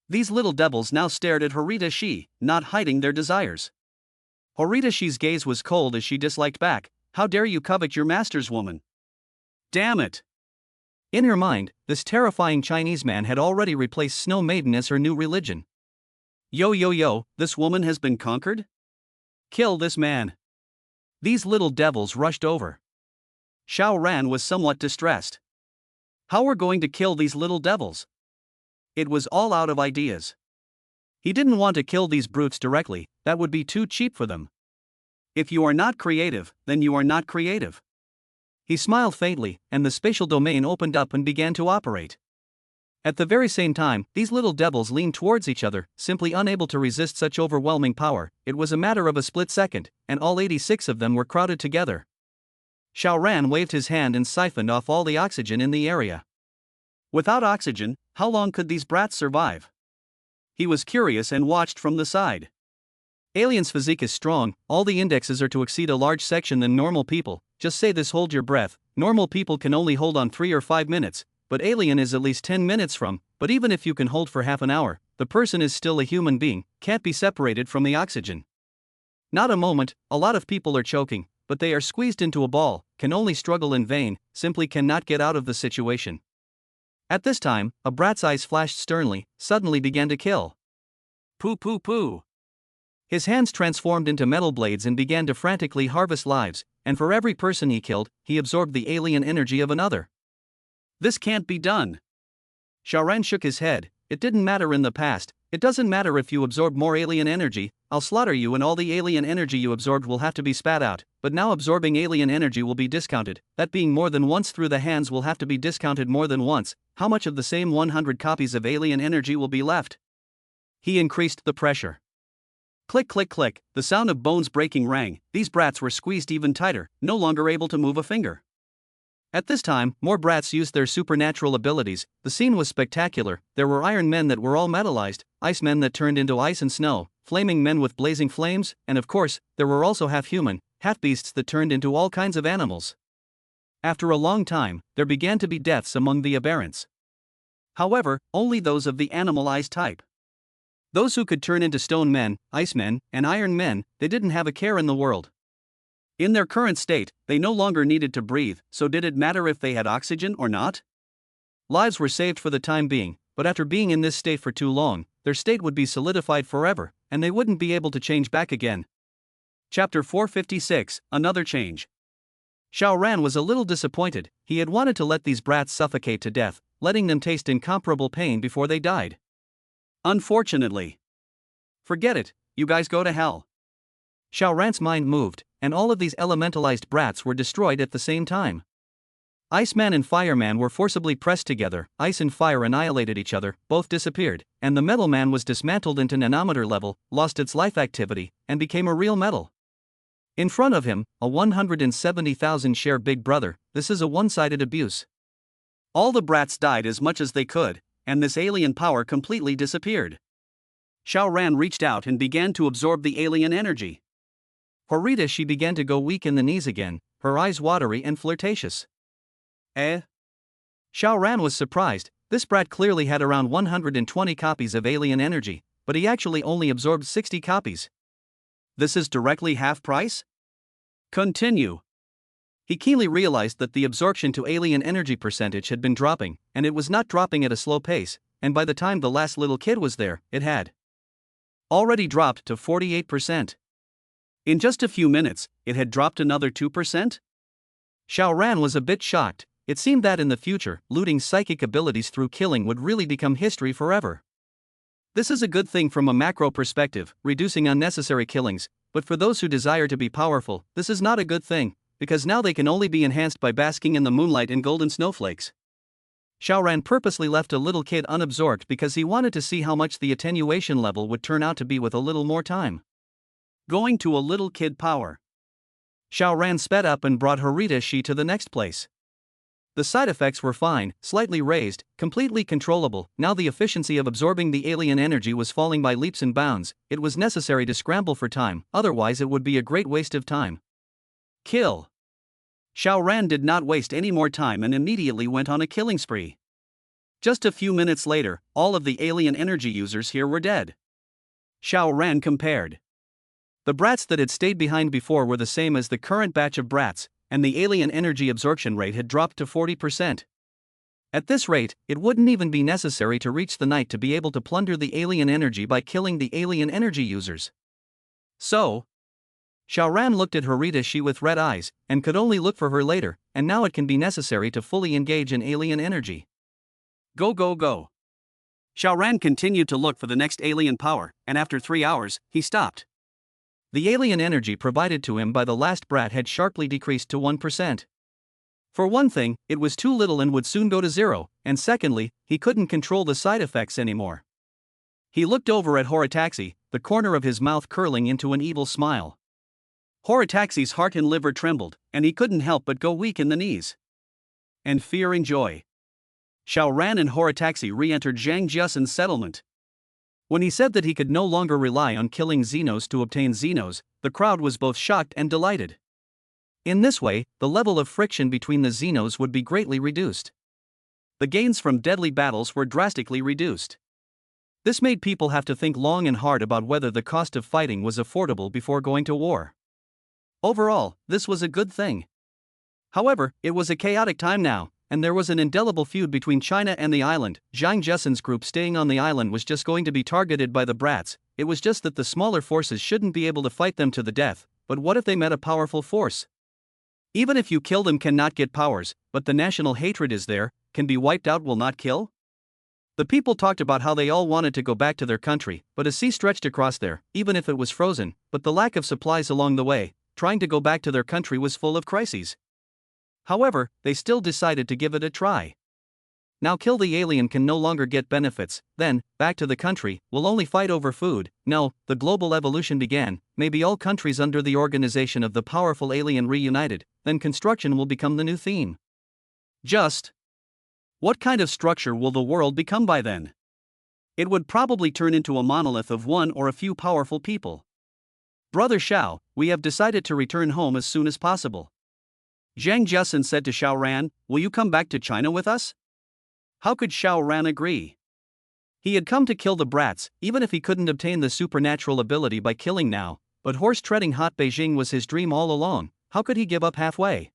These little devils now stared at Harita Shi, not hiding their desires. Harita Shi's gaze was cold as she disliked back. How dare you covet your master's woman? Damn it! In her mind, this terrifying Chinese man had already replaced Snow Maiden as her new religion. Yo yo yo, this woman has been conquered? Kill this man. These little devils rushed over. Xiao Ran was somewhat distressed. How we're going to kill these little devils? It was all out of ideas. He didn't want to kill these brutes directly, that would be too cheap for them. If you are not creative, then you are not creative. He smiled faintly, and the spatial domain opened up and began to operate. At the very same time, these little devils leaned towards each other, simply unable to resist such overwhelming power. It was a matter of a split second, and all 86 of them were crowded together. Xiao Ran waved his hand and siphoned off all the oxygen in the area. Without oxygen, how long could these brats survive? He was curious and watched from the side. Aliens' physique is strong, all the indexes are to exceed a large section than normal people. Just say this, hold your breath. Normal people can only hold on 3 or 5 minutes, but alien is at least 10 minutes from, but even if you can hold for half an hour, the person is still a human being, can't be separated from the oxygen. Not a moment, a lot of people are choking, but they are squeezed into a ball, can only struggle in vain, simply cannot get out of the situation. At this time, a brat's eyes flashed sternly, suddenly began to kill. Poo poo poo. His hands transformed into metal blades and began to frantically harvest lives, and for every person he killed, he absorbed the alien energy of another. This can't be done. Xiao Ran shook his head. It didn't matter in the past, it doesn't matter if you absorb more alien energy, I'll slaughter you and all the alien energy you absorbed will have to be spat out, but now absorbing alien energy will be discounted, that being more than once through the hands will have to be discounted more than once. How much of the same 100 copies of alien energy will be left? He increased the pressure. Click click click, the sound of bones breaking rang. These brats were squeezed even tighter, no longer able to move a finger. At this time, more brats used their supernatural abilities. The scene was spectacular. There were iron men that were all metallized, ice men that turned into ice and snow, flaming men with blazing flames, and of course, there were also half-human, half-beasts that turned into all kinds of animals. After a long time, there began to be deaths among the aberrants. However, only those of the animalized type. Those who could turn into stone men, ice men, and iron men, they didn't have a care in the world. In their current state, they no longer needed to breathe, so did it matter if they had oxygen or not? Lives were saved for the time being, but after being in this state for too long, their state would be solidified forever, and they wouldn't be able to change back again. Chapter 456, Another Change. Xiao Ran was a little disappointed. He had wanted to let these brats suffocate to death, letting them taste incomparable pain before they died. Unfortunately. Forget it, you guys go to hell. Xiao Ran's mind moved, and all of these elementalized brats were destroyed at the same time. Iceman and Fireman were forcibly pressed together, ice and fire annihilated each other, both disappeared, and the Metal Man was dismantled into nanometer level, lost its life activity, and became a real metal. In front of him, a 170,000 share Big Brother. This is a one-sided abuse. All the brats died as much as they could, and this alien power completely disappeared. Xiao Ran reached out and began to absorb the alien energy. Horita she began to go weak in the knees again, her eyes watery and flirtatious. Xiao Ran was surprised. This brat clearly had around 120 copies of alien energy, but he actually only absorbed 60 copies. This is directly half price? Continue. He keenly realized that the absorption to alien energy percentage had been dropping, and it was not dropping at a slow pace, and by the time the last little kid was there, it had already dropped to 48%. In just a few minutes, it had dropped another 2%? Xiao Ran was a bit shocked. It seemed that in the future, looting psychic abilities through killing would really become history forever. This is a good thing from a macro perspective, reducing unnecessary killings, but for those who desire to be powerful, this is not a good thing, because now they can only be enhanced by basking in the moonlight and golden snowflakes. Xiao Ran purposely left a little kid unabsorbed because he wanted to see how much the attenuation level would turn out to be with a little more time. Going to a little kid power. Xiao Ran sped up and brought Horita Shi to the next place. The side effects were fine, slightly raised, completely controllable. Now the efficiency of absorbing the alien energy was falling by leaps and bounds. It was necessary to scramble for time, otherwise it would be a great waste of time. Kill. Xiao Ran did not waste any more time and immediately went on a killing spree. Just a few minutes later, all of the alien energy users here were dead. Xiao Ran compared. The brats that had stayed behind before were the same as the current batch of brats, and the alien energy absorption rate had dropped to 40%. At this rate, it wouldn't even be necessary to reach the night to be able to plunder the alien energy by killing the alien energy users. So, Xiao Ran looked at Horita Shi with red eyes, and could only look for her later, and now it can be necessary to fully engage in alien energy. Go go go. Xiao Ran continued to look for the next alien power, and after 3 hours, he stopped. The alien energy provided to him by the last brat had sharply decreased to 1%. For one thing, it was too little and would soon go to zero, and secondly, he couldn't control the side effects anymore. He looked over at Horitaxi, the corner of his mouth curling into an evil smile. Horitaxi's heart and liver trembled, and he couldn't help but go weak in the knees. And fear and joy. Xiao Ran and Horitaxi re-entered Zhang Jiasen's settlement. When he said that he could no longer rely on killing Xenos to obtain Xenos, the crowd was both shocked and delighted. In this way, the level of friction between the Xenos would be greatly reduced. The gains from deadly battles were drastically reduced. This made people have to think long and hard about whether the cost of fighting was affordable before going to war. Overall, this was a good thing. However, it was a chaotic time now, and there was an indelible feud between China and the island. Zhang Jiasen's group staying on the island was just going to be targeted by the brats. It was just that the smaller forces shouldn't be able to fight them to the death, but what if they met a powerful force? Even if you kill them cannot get powers, but the national hatred is there, can be wiped out will not kill? The people talked about how they all wanted to go back to their country, but a sea stretched across there, even if it was frozen, but the lack of supplies along the way, trying to go back to their country was full of crises. However, they still decided to give it a try. Now kill the alien can no longer get benefits, then, back to the country, we'll only fight over food. No, the global evolution began, maybe all countries under the organization of the powerful alien reunited, then construction will become the new theme. Just what kind of structure will the world become by then? It would probably turn into a monolith of one or a few powerful people. Brother Xiao, we have decided to return home as soon as possible. Zhang Jiasen said to Xiao Ran, will you come back to China with us? How could Xiao Ran agree? He had come to kill the brats, even if he couldn't obtain the supernatural ability by killing now, but horse-treading hot Beijing was his dream all along. How could he give up halfway?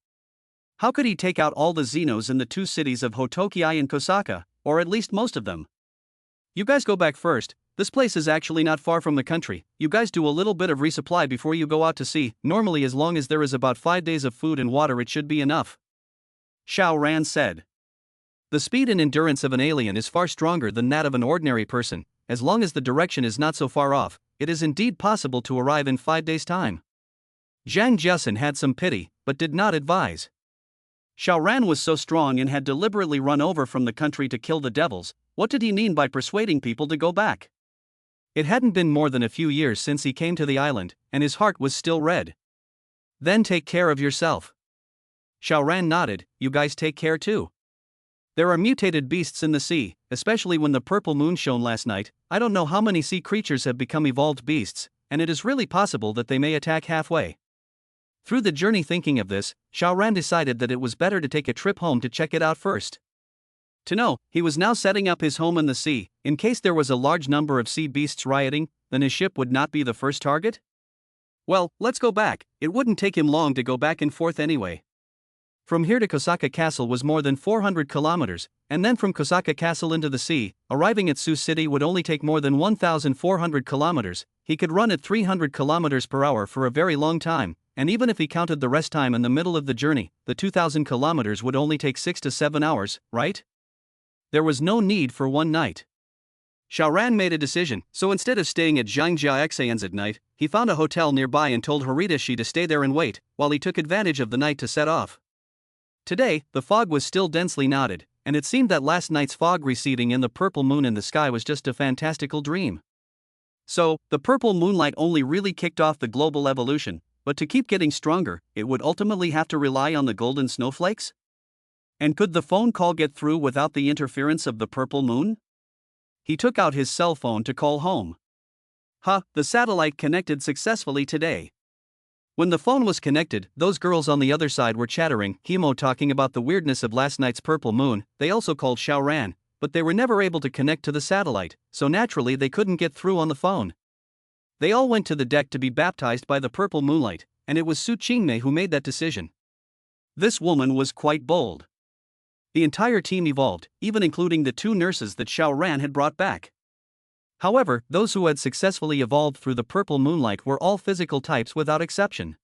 How could he take out all the Xenos in the two cities of Hotoki and Kosaka, or at least most of them? You guys go back first, This place is actually not far from the country. You guys do a little bit of resupply before you go out to sea. Normally, as long as there is about 5 days of food and water, it should be enough. Xiao Ran said. The speed and endurance of an alien is far stronger than that of an ordinary person. As long as the direction is not so far off, it is indeed possible to arrive in 5 days' time. Zhang Jiasen had some pity, but did not advise. Xiao Ran was so strong and had deliberately run over from the country to kill the devils. What did he mean by persuading people to go back? It hadn't been more than a few years since he came to the island, and his heart was still red. Then take care of yourself. Xiao Ran nodded. You guys take care too. There are mutated beasts in the sea, especially when the purple moon shone last night. I don't know how many sea creatures have become evolved beasts, and it is really possible that they may attack halfway. Through the journey thinking of this, Xiao Ran decided that it was better to take a trip home to check it out first. To know, he was now setting up his home in the sea. In case there was a large number of sea beasts rioting, then his ship would not be the first target? Well, let's go back. It wouldn't take him long to go back and forth anyway. From here to Kosaka Castle was more than 400 kilometers, and then from Kosaka Castle into the sea, arriving at Sioux City would only take more than 1,400 kilometers. He could run at 300 kilometers per hour for a very long time, and even if he counted the rest time in the middle of the journey, the 2,000 kilometers would only take 6 to 7 hours, right? There was no need for one night. Xiao Ran made a decision, so instead of staying at Zhangjia Xian's at night, he found a hotel nearby and told Horidashi to stay there and wait, while he took advantage of the night to set off. Today, the fog was still densely knotted, and it seemed that last night's fog receding and the purple moon in the sky was just a fantastical dream. So, the purple moonlight only really kicked off the global evolution, but to keep getting stronger, it would ultimately have to rely on the golden snowflakes? And could the phone call get through without the interference of the purple moon? He took out his cell phone to call home. The satellite connected successfully today. When the phone was connected, those girls on the other side were chattering, Himo talking about the weirdness of last night's purple moon. They also called Xiao Ran, but they were never able to connect to the satellite, so naturally they couldn't get through on the phone. They all went to the deck to be baptized by the purple moonlight, and it was Su Qingmei who made that decision. This woman was quite bold. The entire team evolved, even including the 2 nurses that Xiao Ran had brought back. However, those who had successfully evolved through the purple moonlight were all physical types without exception.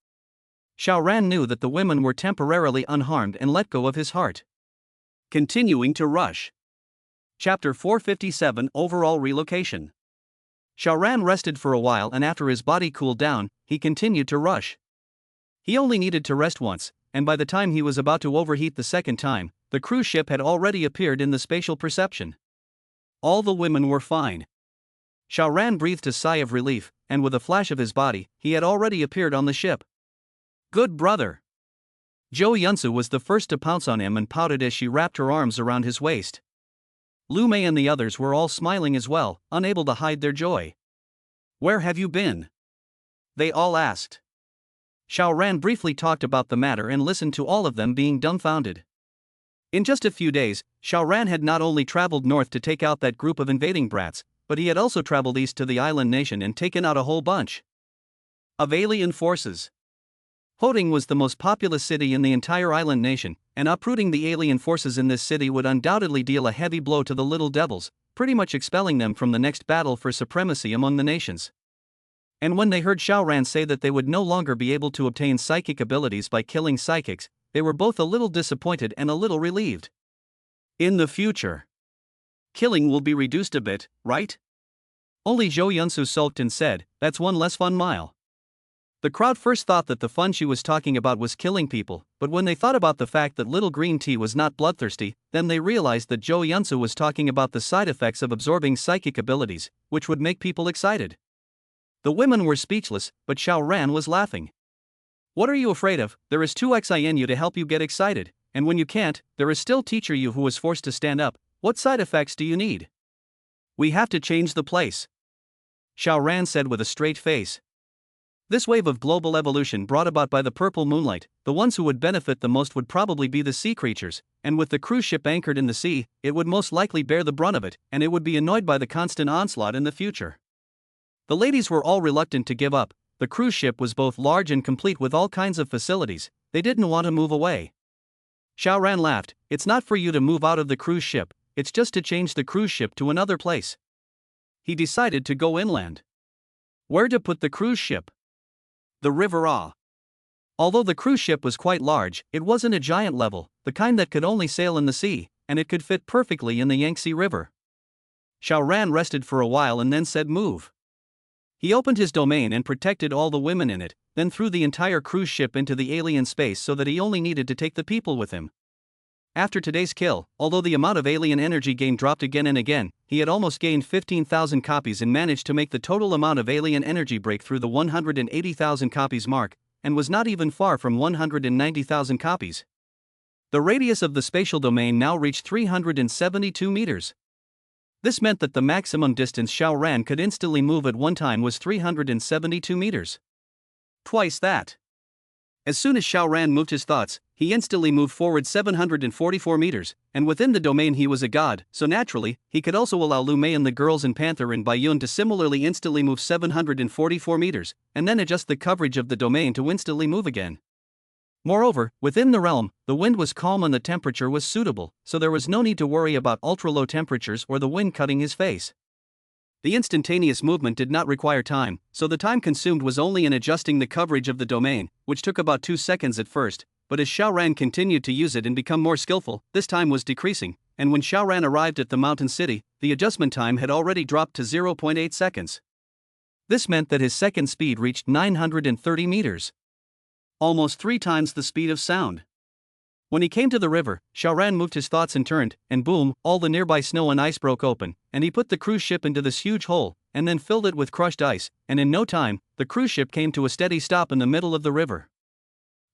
Xiao Ran knew that the women were temporarily unharmed and let go of his heart. Continuing to rush. Chapter 457 Overall Relocation. Xiao Ran rested for a while, and after his body cooled down, he continued to rush. He only needed to rest once, and by the time he was about to overheat the second time, the cruise ship had already appeared in the spatial perception. All the women were fine. Xiao Ran breathed a sigh of relief, and with a flash of his body, he had already appeared on the ship. Good brother! Zhou Yunsu was the first to pounce on him and pouted as she wrapped her arms around his waist. Lu Mei and the others were all smiling as well, unable to hide their joy. Where have you been? They all asked. Xiao Ran briefly talked about the matter and listened to all of them being dumbfounded. In just a few days, Xiao Ran had not only traveled north to take out that group of invading brats, but he had also traveled east to the island nation and taken out a whole bunch of alien forces. Hoding was the most populous city in the entire island nation, and uprooting the alien forces in this city would undoubtedly deal a heavy blow to the little devils, pretty much expelling them from the next battle for supremacy among the nations. And when they heard Xiao Ran say that they would no longer be able to obtain psychic abilities by killing psychics, they were both a little disappointed and a little relieved. In the future, killing will be reduced a bit, right? Only Zhou Yunsu sulked and said, that's one less fun mile. The crowd first thought that the fun she was talking about was killing people, but when they thought about the fact that little green tea was not bloodthirsty, then they realized that Zhou Yunsu was talking about the side effects of absorbing psychic abilities, which would make people excited. The women were speechless, but Xiao Ran was laughing. What are you afraid of? There is 2xin to help you get excited, and when you can't, there is still Teacher Yu who was forced to stand up. What side effects do you need? We have to change the place. Xiao Ran said with a straight face. This wave of global evolution brought about by the purple moonlight, the ones who would benefit the most would probably be the sea creatures, and with the cruise ship anchored in the sea, it would most likely bear the brunt of it, and it would be annoyed by the constant onslaught in the future. The ladies were all reluctant to give up. The cruise ship was both large and complete with all kinds of facilities. They didn't want to move away. Xiao Ran laughed. It's not for you to move out of the cruise ship, it's just to change the cruise ship to another place. he decided to go inland. Where to put the cruise ship? The River Ah. Although the cruise ship was quite large, it wasn't a giant level, the kind that could only sail in the sea, and it could fit perfectly in the Yangtze River. Xiao Ran rested for a while and then said move. He opened his domain and protected all the women in it, then threw the entire cruise ship into the alien space so that he only needed to take the people with him. After today's kill, although the amount of alien energy gained dropped again and again, he had almost gained 15,000 copies and managed to make the total amount of alien energy break through the 180,000 copies mark, and was not even far from 190,000 copies. The radius of the spatial domain now reached 372 meters. This meant that the maximum distance Xiao Ran could instantly move at one time was 372 meters. Twice that. As soon as Xiao Ran moved his thoughts, he instantly moved forward 744 meters, and within the domain he was a god, so naturally, he could also allow Lu Mei and the girls and Panther and Baiyun to similarly instantly move 744 meters, and then adjust the coverage of the domain to instantly move again. Moreover, within the realm, the wind was calm and the temperature was suitable, so there was no need to worry about ultra-low temperatures or the wind cutting his face. The instantaneous movement did not require time, so the time consumed was only in adjusting the coverage of the domain, which took about 2 seconds at first, but as Xiao Ran continued to use it and become more skillful, this time was decreasing, and when Xiao Ran arrived at the mountain city, the adjustment time had already dropped to 0.8 seconds. This meant that his second speed reached 930 meters. Almost 3 times the speed of sound. When he came to the river, Xiao Ran moved his thoughts and turned, and boom, all the nearby snow and ice broke open, and he put the cruise ship into this huge hole, and then filled it with crushed ice, and in no time, the cruise ship came to a steady stop in the middle of the river.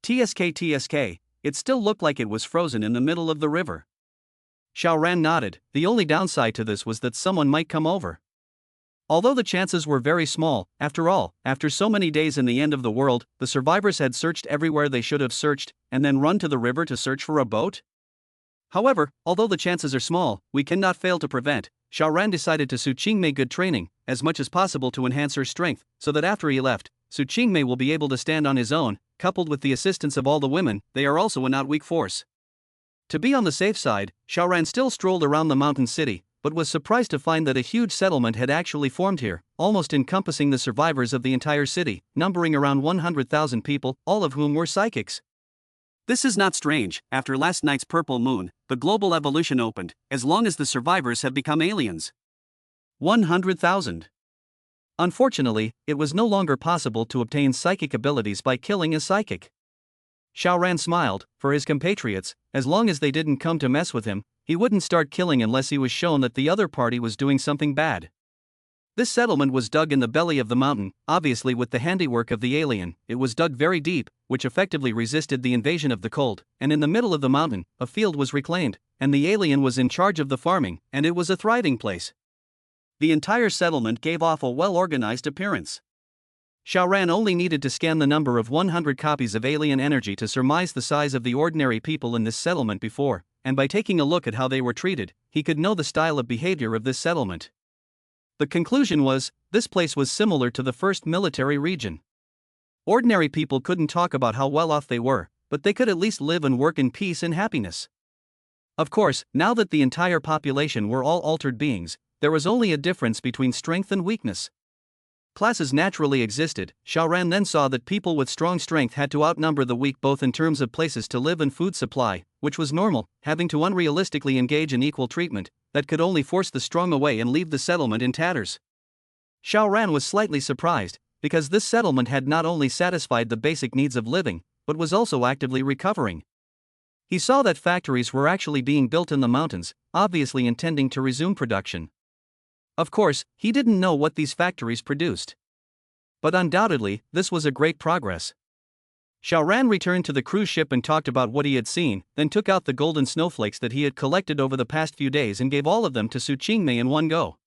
TSK, it still looked like it was frozen in the middle of the river. Xiao Ran nodded. The only downside to this was that someone might come over. Although the chances were very small, after all, after so many days in the end of the world, the survivors had searched everywhere they should have searched, and then run to the river to search for a boat? However, although the chances are small, we cannot fail to prevent. Xiao Ran decided to Su Qingmei good training, as much as possible to enhance her strength, so that after he left, Su Qingmei will be able to stand on his own, coupled with the assistance of all the women, they are also a not weak force. To be on the safe side, Xiao Ran still strolled around the mountain city, but was surprised to find that a huge settlement had actually formed here, almost encompassing the survivors of the entire city, numbering around 100,000 people, all of whom were psychics. This is not strange. After last night's purple moon, the global evolution opened, as long as the survivors have become aliens. 100,000. Unfortunately, it was no longer possible to obtain psychic abilities by killing a psychic. Xiao Ran smiled. For his compatriots, as long as they didn't come to mess with him, he wouldn't start killing unless he was shown that the other party was doing something bad. This settlement was dug in the belly of the mountain, obviously with the handiwork of the alien. It was dug very deep, which effectively resisted the invasion of the cold, and in the middle of the mountain, a field was reclaimed, and the alien was in charge of the farming, and it was a thriving place. The entire settlement gave off a well-organized appearance. Xiao Ran only needed to scan the number of 100 copies of alien energy to surmise the size of the ordinary people in this settlement before, and by taking a look at how they were treated, he could know the style of behavior of this settlement. The conclusion was, this place was similar to the first military region. Ordinary people couldn't talk about how well off they were, but they could at least live and work in peace and happiness. Of course, now that the entire population were all altered beings, there was only a difference between strength and weakness. Classes naturally existed. Xiao Ran then saw that people with strong strength had to outnumber the weak both in terms of places to live and food supply, which was normal, having to unrealistically engage in equal treatment, that could only force the strong away and leave the settlement in tatters. Xiao Ran was slightly surprised, because this settlement had not only satisfied the basic needs of living, but was also actively recovering. He saw that factories were actually being built in the mountains, obviously intending to resume production. Of course, he didn't know what these factories produced. But undoubtedly, this was a great progress. Xiao Ran returned to the cruise ship and talked about what he had seen, then took out the golden snowflakes that he had collected over the past few days and gave all of them to Su Qingmei in one go.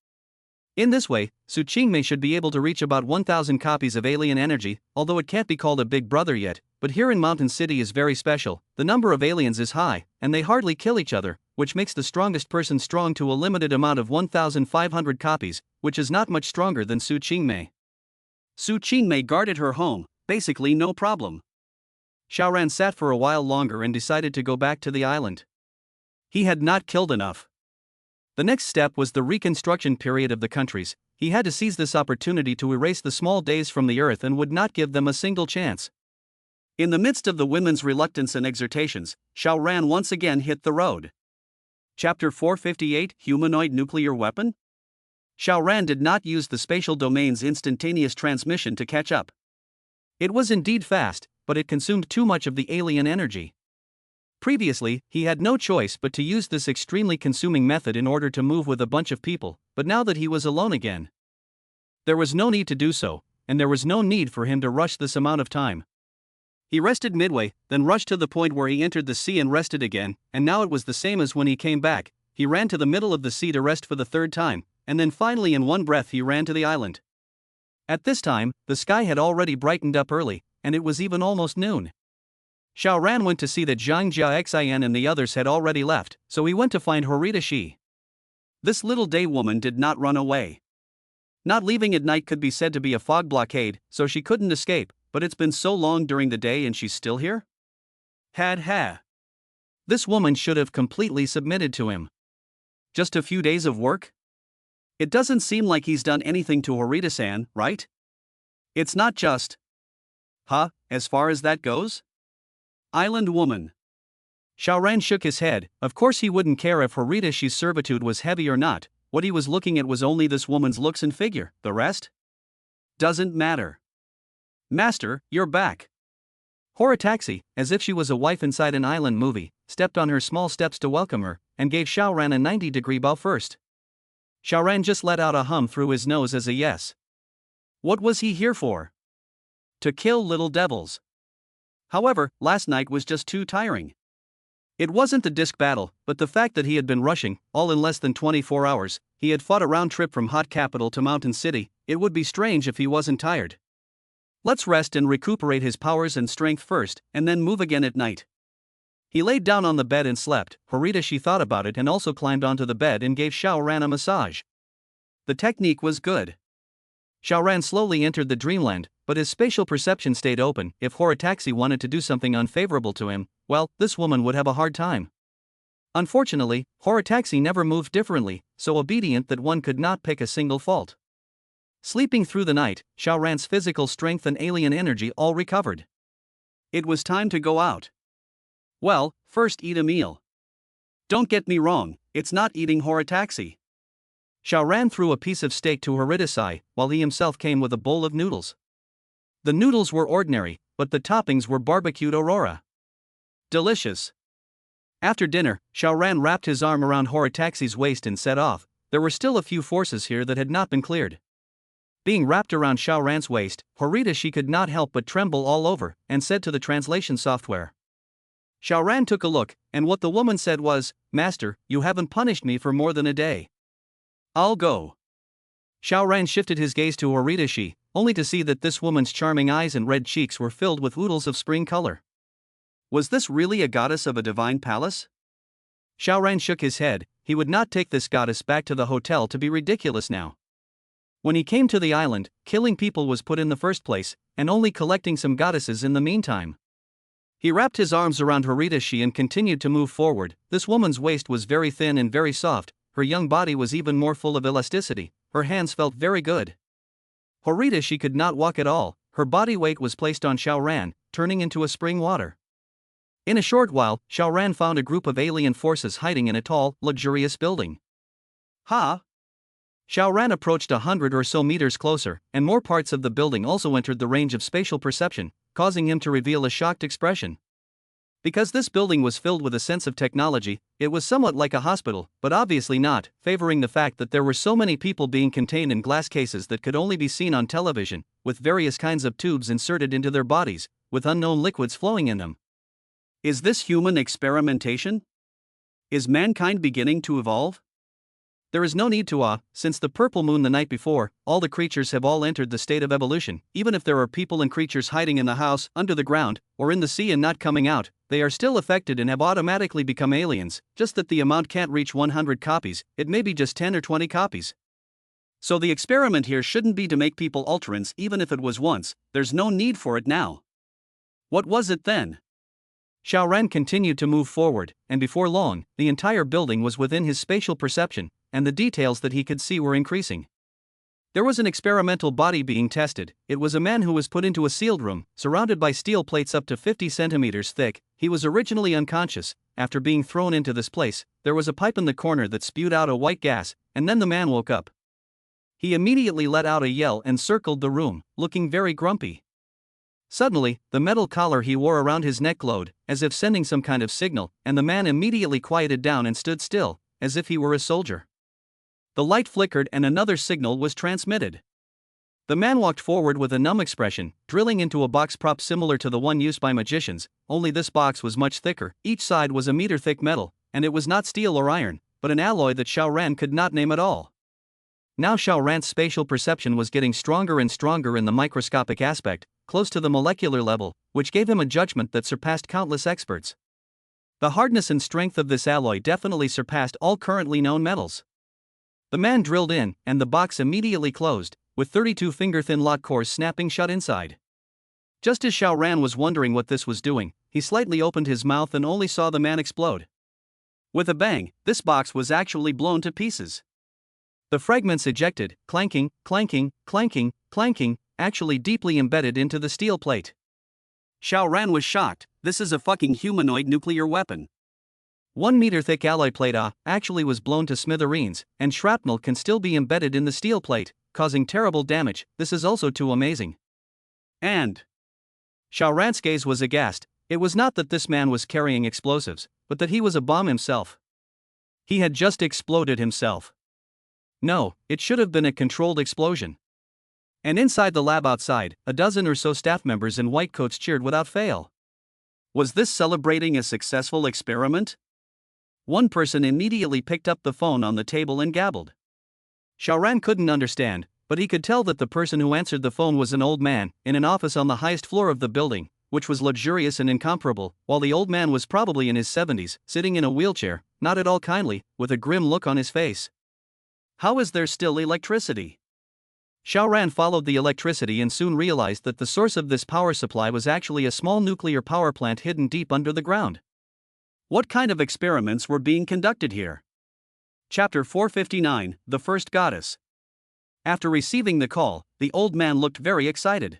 In this way, Su Qingmei should be able to reach about 1,000 copies of alien energy, although it can't be called a big brother yet, but here in Mountain City is very special. The number of aliens is high, and they hardly kill each other, which makes the strongest person strong to a limited amount of 1,500 copies, which is not much stronger than Su Qingmei. Su Qingmei guarded her home, basically no problem. Xiao Ran sat for a while longer and decided to go back to the island. He had not killed enough. The next step was the reconstruction period of the countries. He had to seize this opportunity to erase the small days from the earth and would not give them a single chance. In the midst of the women's reluctance and exhortations, Xiao Ran once again hit the road. Chapter 458 Humanoid Nuclear Weapon? Xiao Ran did not use the spatial domain's instantaneous transmission to catch up. It was indeed fast, but it consumed too much of the alien energy. Previously, he had no choice but to use this extremely consuming method in order to move with a bunch of people, but now that he was alone again, there was no need to do so, and there was no need for him to rush this amount of time. He rested midway, then rushed to the point where he entered the sea and rested again, and now it was the same as when he came back. He ran to the middle of the sea to rest for the third time, and then finally in one breath he ran to the island. At this time, the sky had already brightened up early, and it was even almost noon. Xiao Ran went to see that Zhang Jiaxian and the others had already left, so he went to find Horita Shi. This little day woman did not run away. Not leaving at night could be said to be a fog blockade, so she couldn't escape, but it's been so long during the day and she's still here? Ha. This woman should have completely submitted to him. Just a few days of work? It doesn't seem like he's done anything to Horita-san, right? It's not just... as far as that goes? Island woman. Xiao Ran shook his head. Of course he wouldn't care if Horita Shi's servitude was heavy or not. What he was looking at was only this woman's looks and figure. The rest? Doesn't matter. Master, you're back. Horitaxi, as if she was a wife inside an island movie, stepped on her small steps to welcome her, and gave Xiao Ran a 90-degree bow first. Xiao Ran just let out a hum through his nose as a yes. What was he here for? To kill little devils. However, last night was just too tiring. It wasn't the disc battle, but the fact that he had been rushing, all in less than 24 hours, he had fought a round trip from hot capital to mountain city. It would be strange if he wasn't tired. Let's rest and recuperate his powers and strength first, and then move again at night. He laid down on the bed and slept. Horita Shi thought about it and also climbed onto the bed and gave Xiao Ran a massage. The technique was good. Xiao Ran slowly entered the dreamland, but his spatial perception stayed open. If Horitaxi wanted to do something unfavorable to him, well, this woman would have a hard time. Unfortunately, Horitaxi never moved differently, so obedient that one could not pick a single fault. Sleeping through the night, Xiao Ran's physical strength and alien energy all recovered. It was time to go out. Well, first eat a meal. Don't get me wrong, it's not eating Horitaxi. Xiao Ran threw a piece of steak to Horita-sai, while he himself came with a bowl of noodles. The noodles were ordinary, but the toppings were barbecued aurora. Delicious. After dinner, Xiao Ran wrapped his arm around Horitaxi's waist and set off. There were still a few forces here that had not been cleared. Being wrapped around Xiao Ran's waist, Horita Shi could not help but tremble all over, and said to the translation software. Xiao Ran took a look, and what the woman said was, "Master, you haven't punished me for more than a day. I'll go." Xiao Ran shifted his gaze to Horita Shi, only to see that this woman's charming eyes and red cheeks were filled with oodles of spring color. Was this really a goddess of a divine palace? Xiao Ran shook his head. He would not take this goddess back to the hotel to be ridiculous now. When he came to the island, killing people was put in the first place, and only collecting some goddesses in the meantime. He wrapped his arms around Horita Shi and continued to move forward. This woman's waist was very thin and very soft, her young body was even more full of elasticity, her hands felt very good. Horita Shi could not walk at all, her body weight was placed on Xiao Ran, turning into a spring water. In a short while, Xiao Ran found a group of alien forces hiding in a tall, luxurious building. Xiao Ran approached 100 or so meters closer, and more parts of the building also entered the range of spatial perception, causing him to reveal a shocked expression. Because this building was filled with a sense of technology, it was somewhat like a hospital, but obviously not, favoring the fact that there were so many people being contained in glass cases that could only be seen on television, with various kinds of tubes inserted into their bodies, with unknown liquids flowing in them. Is this human experimentation? Is mankind beginning to evolve? There is no need to since the purple moon the night before, all the creatures have all entered the state of evolution. Even if there are people and creatures hiding in the house, under the ground, or in the sea and not coming out, they are still affected and have automatically become aliens, just that the amount can't reach 100 copies, it may be just 10 or 20 copies. So the experiment here shouldn't be to make people Ultrans even if it was once, there's no need for it now. What was it then? Xiao Ran continued to move forward, and before long, the entire building was within his spatial perception, and the details that he could see were increasing. There was an experimental body being tested. It was a man who was put into a sealed room, surrounded by steel plates up to 50 centimeters thick. He was originally unconscious. After being thrown into this place, there was a pipe in the corner that spewed out a white gas, and then the man woke up. He immediately let out a yell and circled the room, looking very grumpy. Suddenly, the metal collar he wore around his neck glowed, as if sending some kind of signal, and the man immediately quieted down and stood still, as if he were a soldier. The light flickered and another signal was transmitted. The man walked forward with a numb expression, drilling into a box prop similar to the one used by magicians, only this box was much thicker. Each side was a meter-thick metal, and it was not steel or iron, but an alloy that Xiao Ran could not name at all. Now Xiao Ran's spatial perception was getting stronger and stronger in the microscopic aspect, close to the molecular level, which gave him a judgment that surpassed countless experts. The hardness and strength of this alloy definitely surpassed all currently known metals. The man drilled in, and the box immediately closed, with 32 finger-thin lock cores snapping shut inside. Just as Xiao Ran was wondering what this was doing, he slightly opened his mouth and only saw the man explode. With a bang, this box was actually blown to pieces. The fragments ejected, clanking, clanking, clanking, clanking, actually deeply embedded into the steel plate. Xiao Ran was shocked. This is a fucking humanoid nuclear weapon. 1 meter thick alloy plate actually was blown to smithereens, and shrapnel can still be embedded in the steel plate, causing terrible damage. This is also too amazing. And Xiao Ran's gaze was aghast. It was not that this man was carrying explosives, but that he was a bomb himself. He had just exploded himself. No, it should have been a controlled explosion. And inside the lab outside, a dozen or so staff members in white coats cheered without fail. Was this celebrating a successful experiment? One person immediately picked up the phone on the table and gabbled. Xiao Ran couldn't understand, but he could tell that the person who answered the phone was an old man, in an office on the highest floor of the building, which was luxurious and incomparable, while the old man was probably in his 70s, sitting in a wheelchair, not at all kindly, with a grim look on his face. How is there still electricity? Xiao Ran followed the electricity and soon realized that the source of this power supply was actually a small nuclear power plant hidden deep under the ground. What kind of experiments were being conducted here? Chapter 459, The First Goddess. After receiving the call, the old man looked very excited.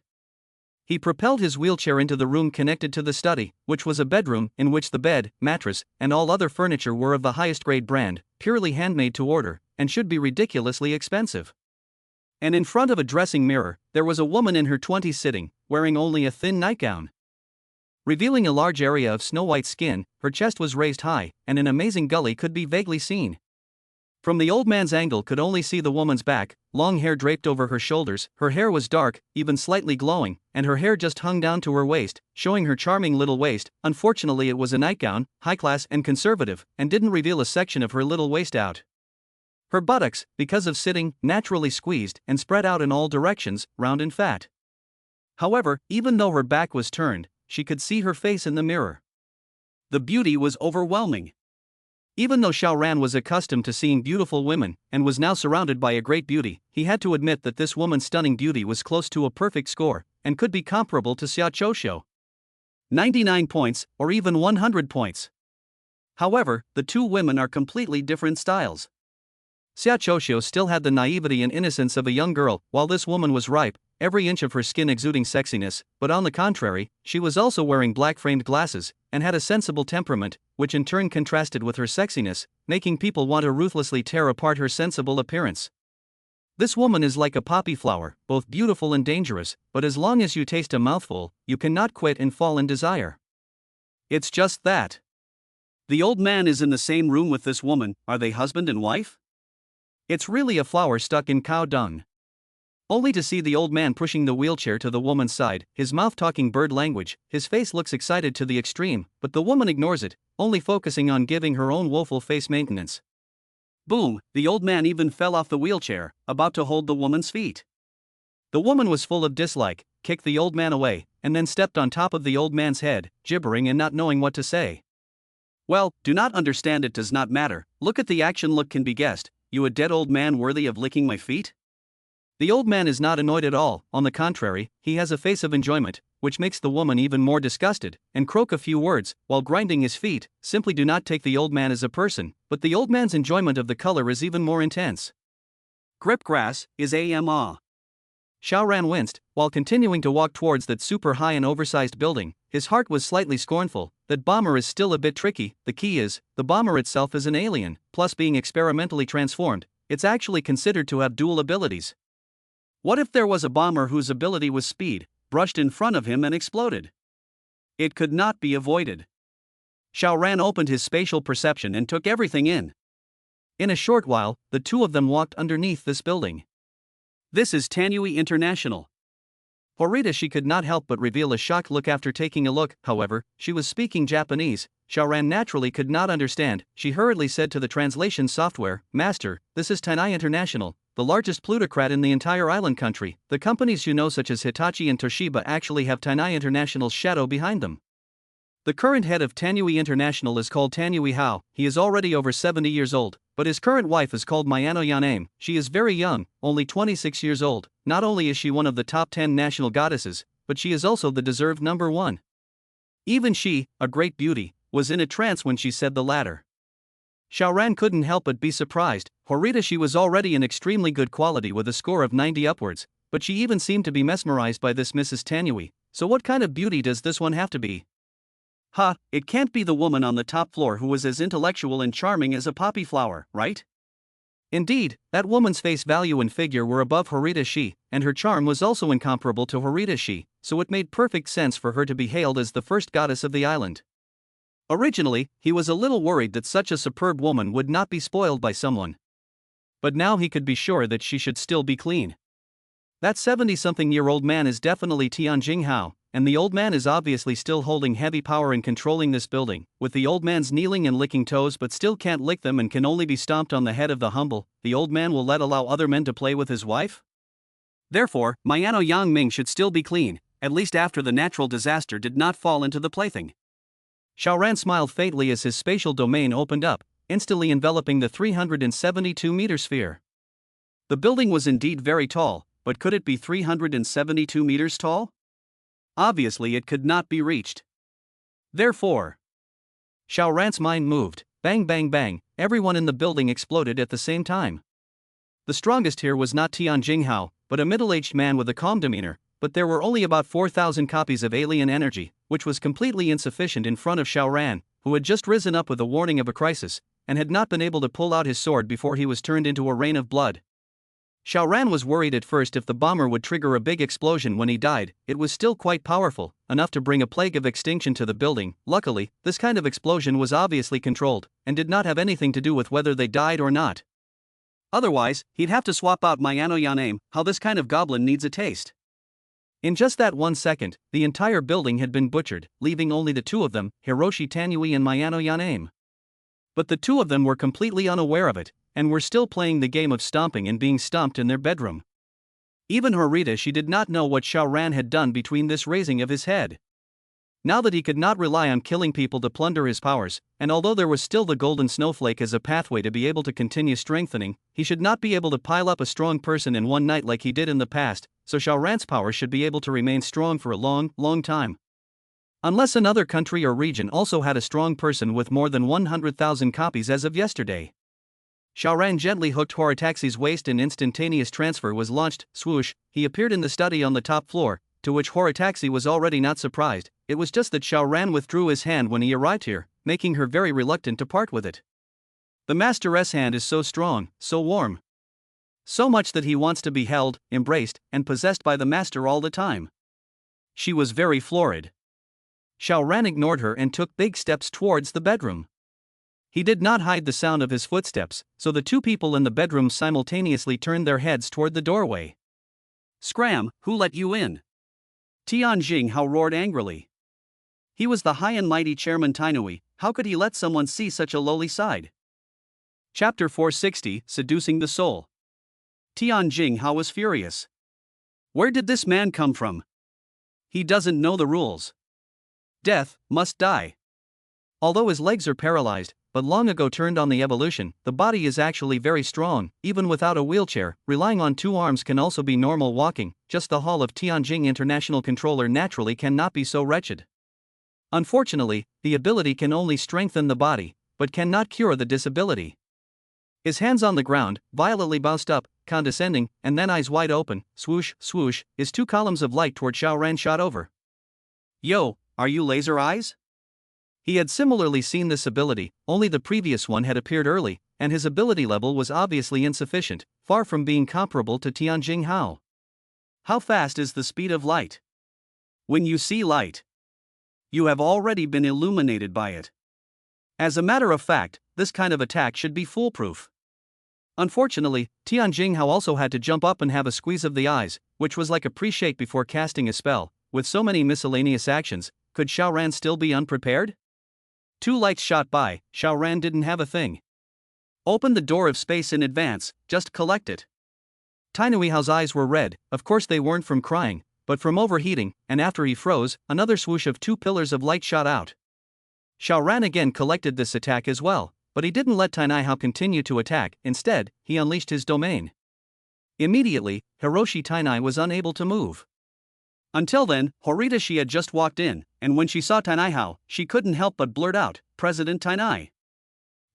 He propelled his wheelchair into the room connected to the study, which was a bedroom in which the bed, mattress, and all other furniture were of the highest grade brand, purely handmade to order, and should be ridiculously expensive. And in front of a dressing mirror, there was a woman in her 20s sitting, wearing only a thin nightgown. Revealing a large area of snow-white skin, her chest was raised high, and an amazing gully could be vaguely seen. From the old man's angle could only see the woman's back, long hair draped over her shoulders, her hair was dark, even slightly glowing, and her hair just hung down to her waist, showing her charming little waist. Unfortunately it was a nightgown, high-class and conservative, and didn't reveal a section of her little waist out. Her buttocks, because of sitting, naturally squeezed and spread out in all directions, round and fat. However, even though her back was turned, she could see her face in the mirror. The beauty was overwhelming. Even though Xiao Ran was accustomed to seeing beautiful women, and was now surrounded by a great beauty, he had to admit that this woman's stunning beauty was close to a perfect score, and could be comparable to Xia Chouxiu. 99 points, or even 100 points. However, the two women are completely different styles. Xia Chouxiu still had the naivety and innocence of a young girl, while this woman was ripe, every inch of her skin exuding sexiness, but on the contrary, she was also wearing black-framed glasses, and had a sensible temperament, which in turn contrasted with her sexiness, making people want to ruthlessly tear apart her sensible appearance. This woman is like a poppy flower, both beautiful and dangerous, but as long as you taste a mouthful, you cannot quit and fall in desire. It's just that. The old man is in the same room with this woman. Are they husband and wife? It's really a flower stuck in cow dung. Only to see the old man pushing the wheelchair to the woman's side, his mouth talking bird language, his face looks excited to the extreme, but the woman ignores it, only focusing on giving her own woeful face maintenance. Boom, the old man even fell off the wheelchair, about to hold the woman's feet. The woman was full of dislike, kicked the old man away, and then stepped on top of the old man's head, gibbering and not knowing what to say. Well, do not understand, it does not matter. Look at the action, look can be guessed. You a dead old man worthy of licking my feet? The old man is not annoyed at all, on the contrary, he has a face of enjoyment, which makes the woman even more disgusted, and croak a few words, while grinding his feet. Simply do not take the old man as a person, but the old man's enjoyment of the color is even more intense. Grip grass is AMA. Xiao Ran winced, while continuing to walk towards that super high and oversized building. His heart was slightly scornful. That bomber is still a bit tricky. The key is, the bomber itself is an alien, plus being experimentally transformed, it's actually considered to have dual abilities. What if there was a bomber whose ability was speed, brushed in front of him and exploded? It could not be avoided. Xiao Ran opened his spatial perception and took everything in. In a short while, the two of them walked underneath this building. This is Tanui International. Horita she could not help but reveal a shocked look after taking a look. However, she was speaking Japanese. Xiao Ran naturally could not understand. She hurriedly said to the translation software, "Master, this is Tanai International, the largest plutocrat in the entire island country. The companies you know such as Hitachi and Toshiba actually have Tanai International's shadow behind them. The current head of Tanui International is called Tanui Hao. He is already over 70 years old, but his current wife is called Mayano Yaname. She is very young, only 26 years old. Not only is she one of the top 10 national goddesses, but she is also the deserved number 1. Even she, a great beauty, was in a trance when she said the latter. Xiao Ran couldn't help but be surprised. Horita she was already an extremely good quality with a score of 90 upwards, but she even seemed to be mesmerized by this Mrs. Tanui. So what kind of beauty does this one have to be? It can't be the woman on the top floor who was as intellectual and charming as a poppy flower, right? Indeed, that woman's face value and figure were above Horita Shi, and her charm was also incomparable to Horita Shi, so it made perfect sense for her to be hailed as the first goddess of the island. Originally, he was a little worried that such a superb woman would not be spoiled by someone. But now he could be sure that she should still be clean. That 70-something-year-old man is definitely Tianjing Hao, and the old man is obviously still holding heavy power in controlling this building, with the old man's kneeling and licking toes but still can't lick them and can only be stomped on the head of the humble. The old man will allow other men to play with his wife? Therefore, Mayano Yangming should still be clean, at least after the natural disaster did not fall into the plaything. Xiao Ran smiled faintly as his spatial domain opened up, instantly enveloping the 372-meter sphere. The building was indeed very tall, but could it be 372 meters tall? Obviously it could not be reached. Therefore, Xiao Ran's mind moved. Bang bang bang, everyone in the building exploded at the same time. The strongest here was not Tianjing Hao, but a middle-aged man with a calm demeanor, but there were only about 4,000 copies of alien energy, which was completely insufficient in front of Xiao Ran, who had just risen up with a warning of a crisis, and had not been able to pull out his sword before he was turned into a rain of blood. Xiao Ran was worried at first if the bomber would trigger a big explosion when he died. It was still quite powerful, enough to bring a plague of extinction to the building. Luckily, this kind of explosion was obviously controlled, and did not have anything to do with whether they died or not. Otherwise, he'd have to swap out Mayano Yaname. How this kind of goblin needs a taste. In just that 1 second, the entire building had been butchered, leaving only the two of them, Hiroshi Tanui and Mayano Yaname. But the two of them were completely unaware of it, and were still playing the game of stomping and being stomped in their bedroom. Even Horita she did not know what Xiao Ran had done between this raising of his head. Now that he could not rely on killing people to plunder his powers, and although there was still the golden snowflake as a pathway to be able to continue strengthening, he should not be able to pile up a strong person in one night like he did in the past, so Xiao Ran's power should be able to remain strong for a long, long time. Unless another country or region also had a strong person with more than 100,000 copies as of yesterday. Xiao Ran gently hooked Horitaxi's waist and instantaneous transfer was launched. Swoosh, he appeared in the study on the top floor, to which Horitaxi was already not surprised. It was just that Xiao Ran withdrew his hand when he arrived here, making her very reluctant to part with it. The Master's hand is so strong, so warm. So much that he wants to be held, embraced, and possessed by the Master all the time. She was very florid. Xiao Ran ignored her and took big steps towards the bedroom. He did not hide the sound of his footsteps, so the two people in the bedroom simultaneously turned their heads toward the doorway. Scram, who let you in? Tianjing Hao roared angrily. He was the high and mighty Chairman Tainui, how could he let someone see such a lowly side? Chapter 460, Seducing the Soul. Tianjing Hao was furious. Where did this man come from? He doesn't know the rules. Death must die. Although his legs are paralyzed, but long ago turned on the evolution, the body is actually very strong. Even without a wheelchair, relying on 2 arms can also be normal walking. Just the hall of Tianjing International Controller naturally cannot be so wretched. Unfortunately, the ability can only strengthen the body, but cannot cure the disability. His hands on the ground, violently bounced up, condescending, and then eyes wide open, swoosh, swoosh, his 2 columns of light toward Xiao Ran shot over. Yo, are you laser eyes? He had similarly seen this ability, only the previous one had appeared early, and his ability level was obviously insufficient, far from being comparable to Tianjing Hao. How fast is the speed of light? When you see light, you have already been illuminated by it. As a matter of fact, this kind of attack should be foolproof. Unfortunately, Tianjing Hao also had to jump up and have a squeeze of the eyes, which was like a pre-shake before casting a spell. With so many miscellaneous actions, could Xiao Ran still be unprepared? 2 lights shot by, Xiao Ran didn't have a thing. Open the door of space in advance, just collect it. Tainui Hao's eyes were red, of course they weren't from crying, but from overheating, and after he froze, another swoosh of 2 pillars of light shot out. Xiao Ran again collected this attack as well, but he didn't let Tainui Hao continue to attack, instead, he unleashed his domain. Immediately, Hiroshi Tainai was unable to move. Until then, Horita had just walked in, and when she saw Tainai Hao, she couldn't help but blurt out, "President Tainai."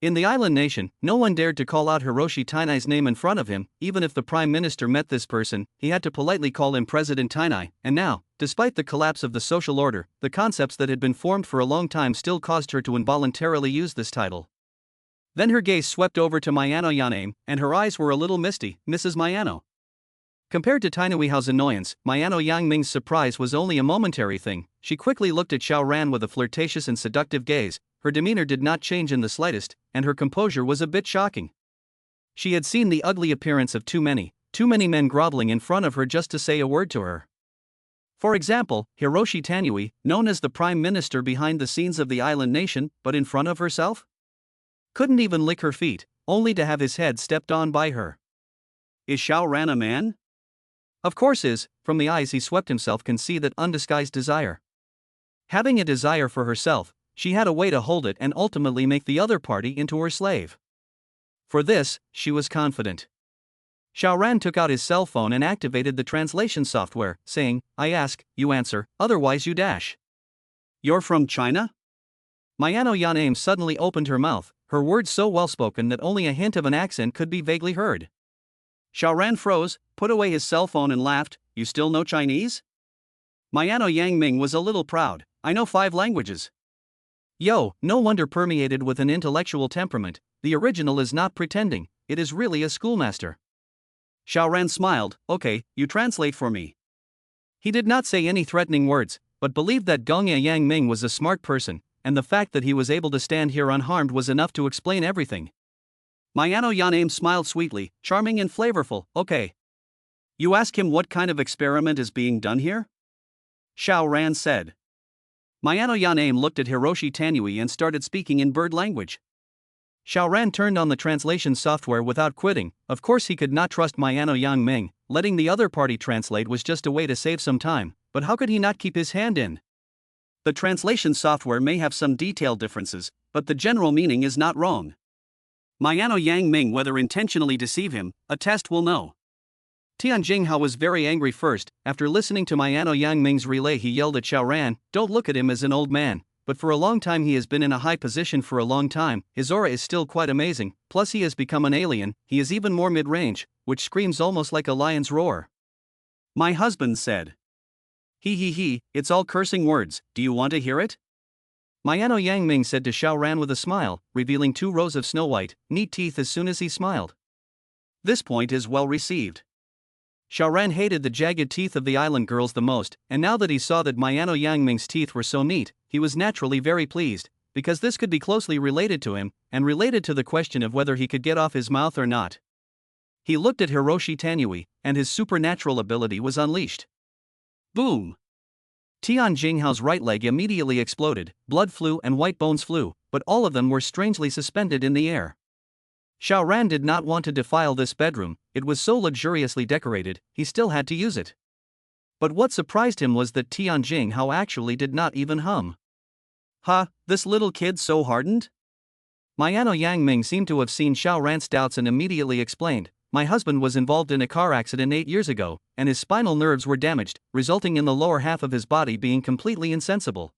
In the island nation, no one dared to call out Hiroshi Tainai's name in front of him. Even if the prime minister met this person, he had to politely call him President Tainai, and now, despite the collapse of the social order, the concepts that had been formed for a long time still caused her to involuntarily use this title. Then her gaze swept over to Mayano Yaname, and her eyes were a little misty. "Mrs. Mayano." Compared to Tainui Hao's annoyance, Mayano Yangming's surprise was only a momentary thing. She quickly looked at Xiao Ran with a flirtatious and seductive gaze. Her demeanor did not change in the slightest, and her composure was a bit shocking. She had seen the ugly appearance of too many men groveling in front of her just to say a word to her. For example, Hiroshi Tainui, known as the prime minister behind the scenes of the island nation, but in front of herself? Couldn't even lick her feet, only to have his head stepped on by her. Is Xiao Ran a man? Of course is, from the eyes he swept himself can see that undisguised desire. Having a desire for herself, she had a way to hold it and ultimately make the other party into her slave. For this, she was confident. Xiao Ran took out his cell phone and activated the translation software, saying, "I ask, you answer, otherwise you dash." You're from China? Mayano Yaname suddenly opened her mouth, her words so well spoken that only a hint of an accent could be vaguely heard. Xiao Ran froze, put away his cell phone and laughed. "You still know Chinese?" Mayano Yangming was a little proud. "I know 5 languages. Yo, no wonder permeated with an intellectual temperament. The original is not pretending, it is really a schoolmaster. Xiao Ran smiled. "Okay, you translate for me." He did not say any threatening words, but believed that Gongya Yangming was a smart person, and the fact that he was able to stand here unharmed was enough to explain everything. Mayano Yaname smiled sweetly, charming and flavorful. "Okay. You ask him what kind of experiment is being done here?" Xiao Ran said. Mayano Yaname looked at Hiroshi Tainui and started speaking in bird language. Xiao Ran turned on the translation software without quitting. Of course he could not trust Mayano Yangming, letting the other party translate was just a way to save some time, but how could he not keep his hand in? The translation software may have some detailed differences, but the general meaning is not wrong. Mayano Yangming whether intentionally deceive him, a test will know. Tianjing Hao was very angry first. After listening to Mayano Yangming's relay he yelled at Xiao Ran, "Don't look at him as an old man, but for a long time he has been in a high position for a long time, his aura is still quite amazing, plus he has become an alien, he is even more mid-range, which screams almost like a lion's roar." My husband said. He, it's all cursing words, do you want to hear it?" Mayano Yangming said to Xiao Ran with a smile, revealing 2 rows of snow-white, neat teeth as soon as he smiled. This point is well received. Xiao Ran hated the jagged teeth of the island girls the most, and now that he saw that Mayano Yangming's teeth were so neat, he was naturally very pleased, because this could be closely related to him, and related to the question of whether he could get off his mouth or not. He looked at Hiroshi Tainui, and his supernatural ability was unleashed. Boom! Tianjing Hao's right leg immediately exploded, blood flew and white bones flew, but all of them were strangely suspended in the air. Xiao Ran did not want to defile this bedroom, it was so luxuriously decorated, he still had to use it. But what surprised him was that Tianjing Hao actually did not even hum. "Huh, this little kid so hardened?" Mayano Yangming seemed to have seen Xiao Ran's doubts and immediately explained, "My husband was involved in a car accident 8 years ago, and his spinal nerves were damaged, resulting in the lower half of his body being completely insensible."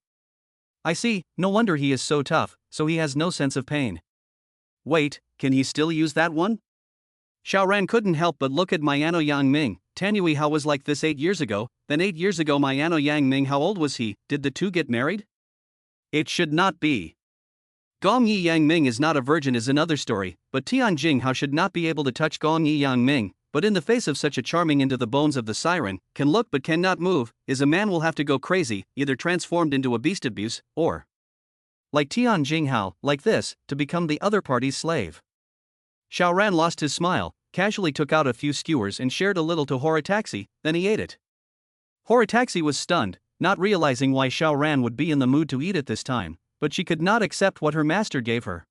"I see, no wonder he is so tough, so he has no sense of pain." "Wait, can he still use that one?" Xiaoran couldn't help but look at Mayano Yangming. Tanui Hao was like this 8 years ago, then 8 years ago Mayano Yangming, how old was he? Did the two get married? It should not be. Gong Yi Yangming is not a virgin is another story, but Tian Jinghao should not be able to touch Gong Yi Yangming, but in the face of such a charming into the bones of the siren, can look but cannot move, is a man will have to go crazy, either transformed into a beast abuse, or like Tian Jinghao, like this, to become the other party's slave. Xiaoran lost his smile, casually took out a few skewers and shared a little to Horitaxi, then he ate it. Horitaxi was stunned, not realizing why Xiaoran would be in the mood to eat at this time, but she could not accept what her master gave her.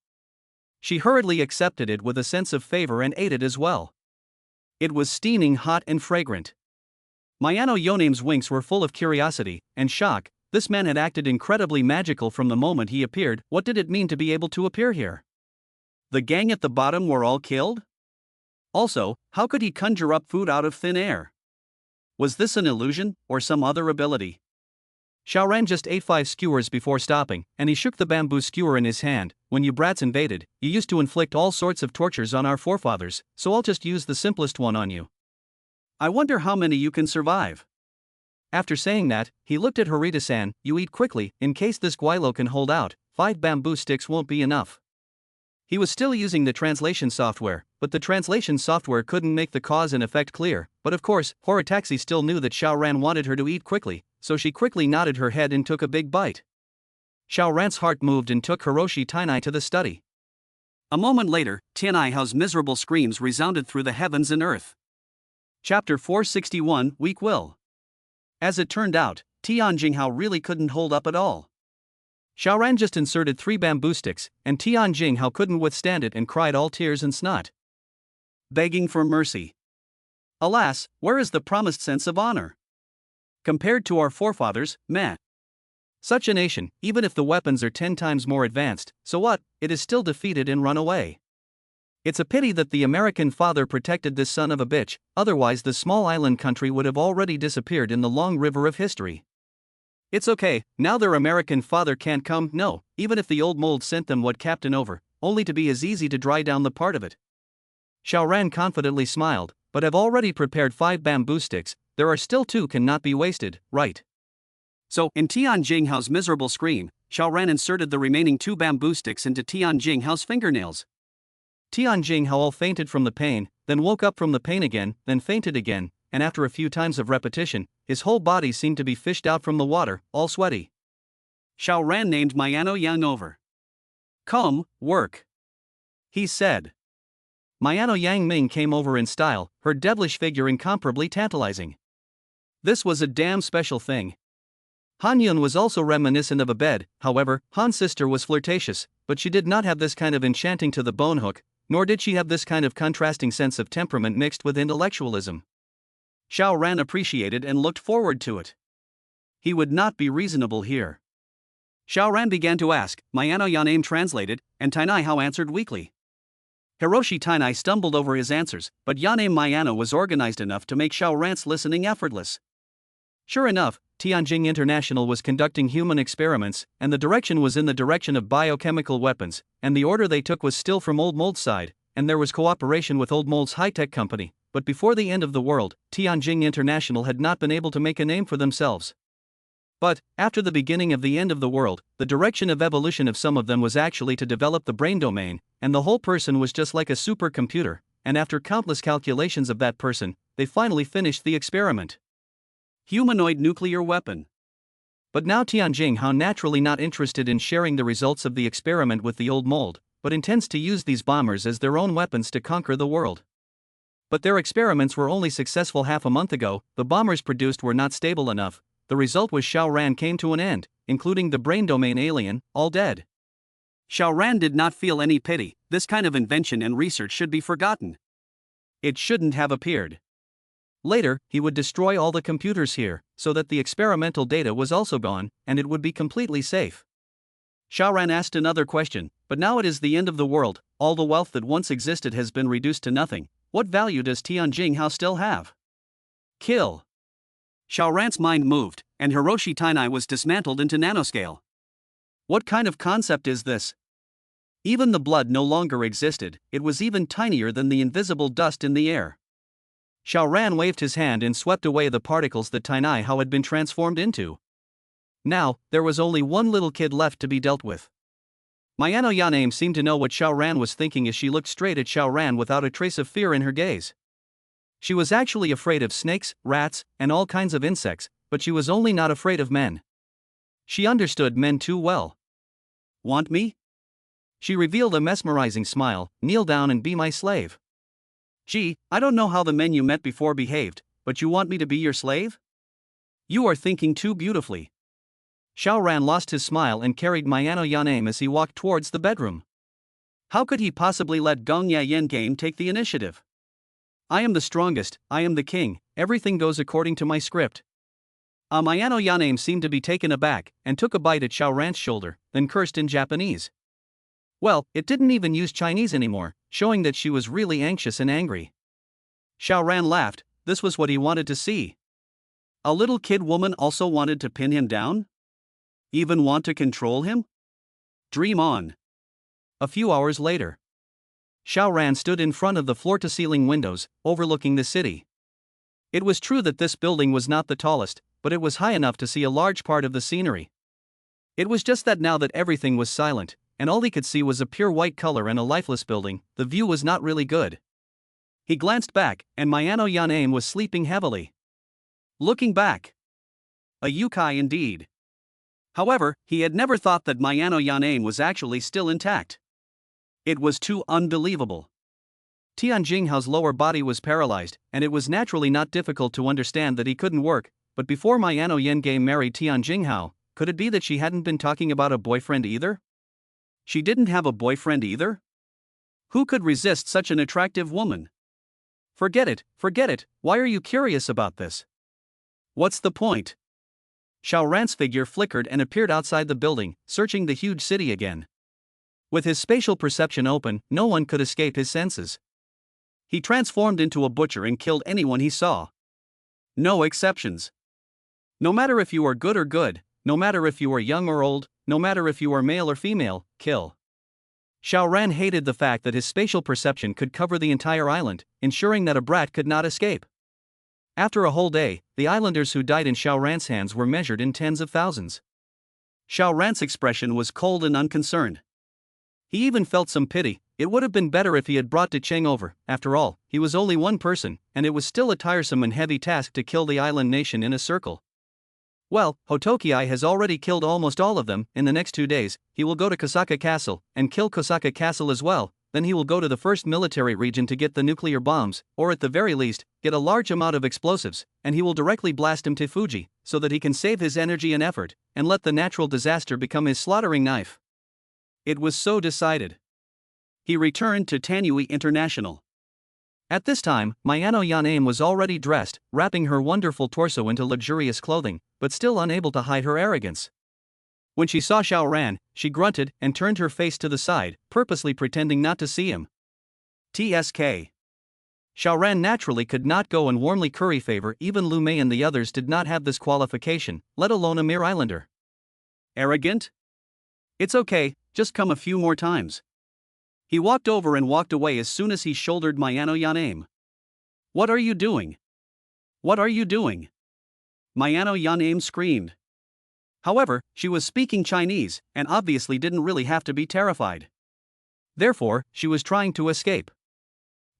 She hurriedly accepted it with a sense of favor and ate it as well. It was steaming hot and fragrant. Mayano Yoname's winks were full of curiosity and shock. This man had acted incredibly magical from the moment he appeared. What did it mean to be able to appear here? The gang at the bottom were all killed? Also, how could he conjure up food out of thin air? Was this an illusion, or some other ability? Xiaoran just ate 5 skewers before stopping, and he shook the bamboo skewer in his hand. When you brats invaded, you used to inflict all sorts of tortures on our forefathers, so I'll just use the simplest one on you. I wonder how many you can survive. After saying that, he looked at Harita-san. You eat quickly, in case this guilo can hold out, 5 bamboo sticks won't be enough. He was still using the translation software, but the translation software couldn't make the cause and effect clear. But of course, Horitaxi still knew that Xiaoran wanted her to eat quickly, so she quickly nodded her head and took a big bite. Xiaoran's heart moved and took Hiroshi Tainai to the study. A moment later, Tianai Hao's miserable screams resounded through the heavens and earth. Chapter 461, Weak Will. As it turned out, Tian Jinghao really couldn't hold up at all. Xiaoran just inserted 3 bamboo sticks, and Tian Jinghao couldn't withstand it and cried all tears and snot. Begging for mercy. Alas, where is the promised sense of honor? Compared to our forefathers, meh. Such a nation, even if the weapons are 10 times more advanced, so what, it is still defeated and run away. It's a pity that the American father protected this son of a bitch, otherwise the small island country would have already disappeared in the long river of history. It's okay, now their American father can't come, no, even if the old mold sent them what Captain over, only to be as easy to dry down the part of it. Xiaoran confidently smiled, but I've already prepared 5 bamboo sticks, there are still 2 cannot be wasted, right? So, in Tian Jinghao's miserable scream, Xiaoran inserted the remaining 2 bamboo sticks into Tian Jinghao's fingernails. Tian Jinghao fainted from the pain, then woke up from the pain again, then fainted again, and after a few times of repetition, his whole body seemed to be fished out from the water, all sweaty. Xiaoran named Mayano Yang over. Come, work, he said. Mayano Yang Ming came over in style, her devilish figure incomparably tantalizing. This was a damn special thing. Han Yun was also reminiscent of a bed, however, Han's sister was flirtatious, but she did not have this kind of enchanting to the bone hook, nor did she have this kind of contrasting sense of temperament mixed with intellectualism. Xiaoran appreciated and looked forward to it. He would not be reasonable here. Xiaoran began to ask, Mayano Yaname translated, and Tainai Hao answered weakly. Hiroshi Tainai stumbled over his answers, but Yaname Mayano was organized enough to make Xiaoran's listening effortless. Sure enough, Tianjin International was conducting human experiments, and the direction was in the direction of biochemical weapons, and the order they took was still from Old Mold's side, and there was cooperation with Old Mold's high-tech company, but before the end of the world, Tianjin International had not been able to make a name for themselves. But, after the beginning of the end of the world, the direction of evolution of some of them was actually to develop the brain domain, and the whole person was just like a supercomputer, and after countless calculations of that person, they finally finished the experiment. Humanoid nuclear weapon. But now Tianjin Hao naturally not interested in sharing the results of the experiment with the old mold, but intends to use these bombers as their own weapons to conquer the world. But their experiments were only successful half a month ago, the bombers produced were not stable enough, the result was Xiaoran came to an end, including the brain domain alien, all dead. Xiaoran did not feel any pity, this kind of invention and research should be forgotten. It shouldn't have appeared. Later, he would destroy all the computers here, so that the experimental data was also gone, and it would be completely safe. Xiaoran asked another question, but now it is the end of the world, all the wealth that once existed has been reduced to nothing, what value does Tianjin Hao still have? Kill. Xiaoran's mind moved, and Hiroshi Tainai was dismantled into nanoscale. What kind of concept is this? Even the blood no longer existed, it was even tinier than the invisible dust in the air. Xiao Ran waved his hand and swept away the particles that Tainai Hao had been transformed into. Now, there was only one little kid left to be dealt with. Mayano Yaname seemed to know what Xiao Ran was thinking as she looked straight at Xiao Ran without a trace of fear in her gaze. She was actually afraid of snakes, rats, and all kinds of insects, but she was only not afraid of men. She understood men too well. Want me? She revealed a mesmerizing smile. Kneel down and be my slave. Gee, I don't know how the men you met before behaved, but you want me to be your slave? You are thinking too beautifully. Xiao Ran lost his smile and carried Mayano Yaname as he walked towards the bedroom. How could he possibly let Gong Yayen Game take the initiative? I am the strongest, I am the king, everything goes according to my script. Mayano Yaname seemed to be taken aback, and took a bite at Xiao Ran's shoulder, then cursed in Japanese. Well, it didn't even use Chinese anymore, showing that she was really anxious and angry. Xiao Ran laughed. This was what he wanted to see. A little kid woman also wanted to pin him down? Even want to control him? Dream on. A few hours later, Xiao Ran stood in front of the floor-to-ceiling windows, overlooking the city. It was true that this building was not the tallest, but it was high enough to see a large part of the scenery. It was just that now that everything was silent, and all he could see was a pure white color and a lifeless building, the view was not really good. He glanced back, and Mayano Yaname was sleeping heavily. Looking back. A yukai indeed. However, he had never thought that Mayano Yaname was actually still intact. It was too unbelievable. Tian Jinghao's lower body was paralyzed, and it was naturally not difficult to understand that he couldn't work, but before Mayano Yengame married Tian Jinghao, could it be that she hadn't been talking about a boyfriend either? She didn't have a boyfriend either? Who could resist such an attractive woman? Forget it, why are you curious about this? What's the point? Xiao Ran's figure flickered and appeared outside the building, searching the huge city again. With his spatial perception open, no one could escape his senses. He transformed into a butcher and killed anyone he saw. No exceptions. No matter if you are good or good, no matter if you are young or old, no matter if you are male or female, kill. Xiao Ran hated the fact that his spatial perception could cover the entire island, ensuring that a brat could not escape. After a whole day, the islanders who died in Xiao Ran's hands were measured in tens of thousands. Xiao Ran's expression was cold and unconcerned. He even felt some pity. It would have been better if he had brought Cheng over. After all, he was only one person, and it was still a tiresome and heavy task to kill the island nation in a circle. Well, Hotoki has already killed almost all of them. In the next 2 days, he will go to Kosaka Castle, and kill Kosaka Castle as well. Then he will go to the first military region to get the nuclear bombs, or at the very least, get a large amount of explosives, and he will directly blast him to Fuji, so that he can save his energy and effort, and let the natural disaster become his slaughtering knife. It was so decided. He returned to Tanui International. At this time, Mayano Yaname was already dressed, wrapping her wonderful torso into luxurious clothing, but still unable to hide her arrogance. When she saw Xiao Ran, she grunted and turned her face to the side, purposely pretending not to see him. TSK. Xiao Ran naturally could not go and warmly curry favor. Even Lu Mei and the others did not have this qualification, let alone a mere islander. Arrogant? It's okay, just come a few more times. He walked over and walked away as soon as he shouldered Mayano Yaname. What are you doing? What are you doing? Mayano Yaname screamed. However, she was speaking Chinese, and obviously didn't really have to be terrified. Therefore, she was trying to escape.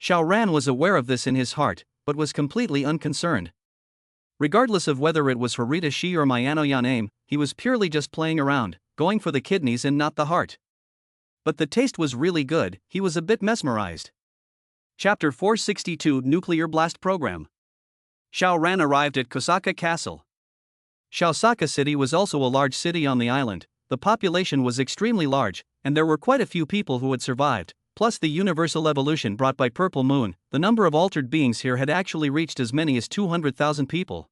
Xiao Ran was aware of this in his heart, but was completely unconcerned. Regardless of whether it was Harita Shi or Mayano Yaname, he was purely just playing around, going for the kidneys and not the heart. But the taste was really good, he was a bit mesmerized. Chapter 462 Nuclear Blast Program. Xiao Ran arrived at Kosaka Castle. Xiaosaka City was also a large city on the island. The population was extremely large, and there were quite a few people who had survived, plus the universal evolution brought by Purple Moon. The number of altered beings here had actually reached as many as 200,000 people.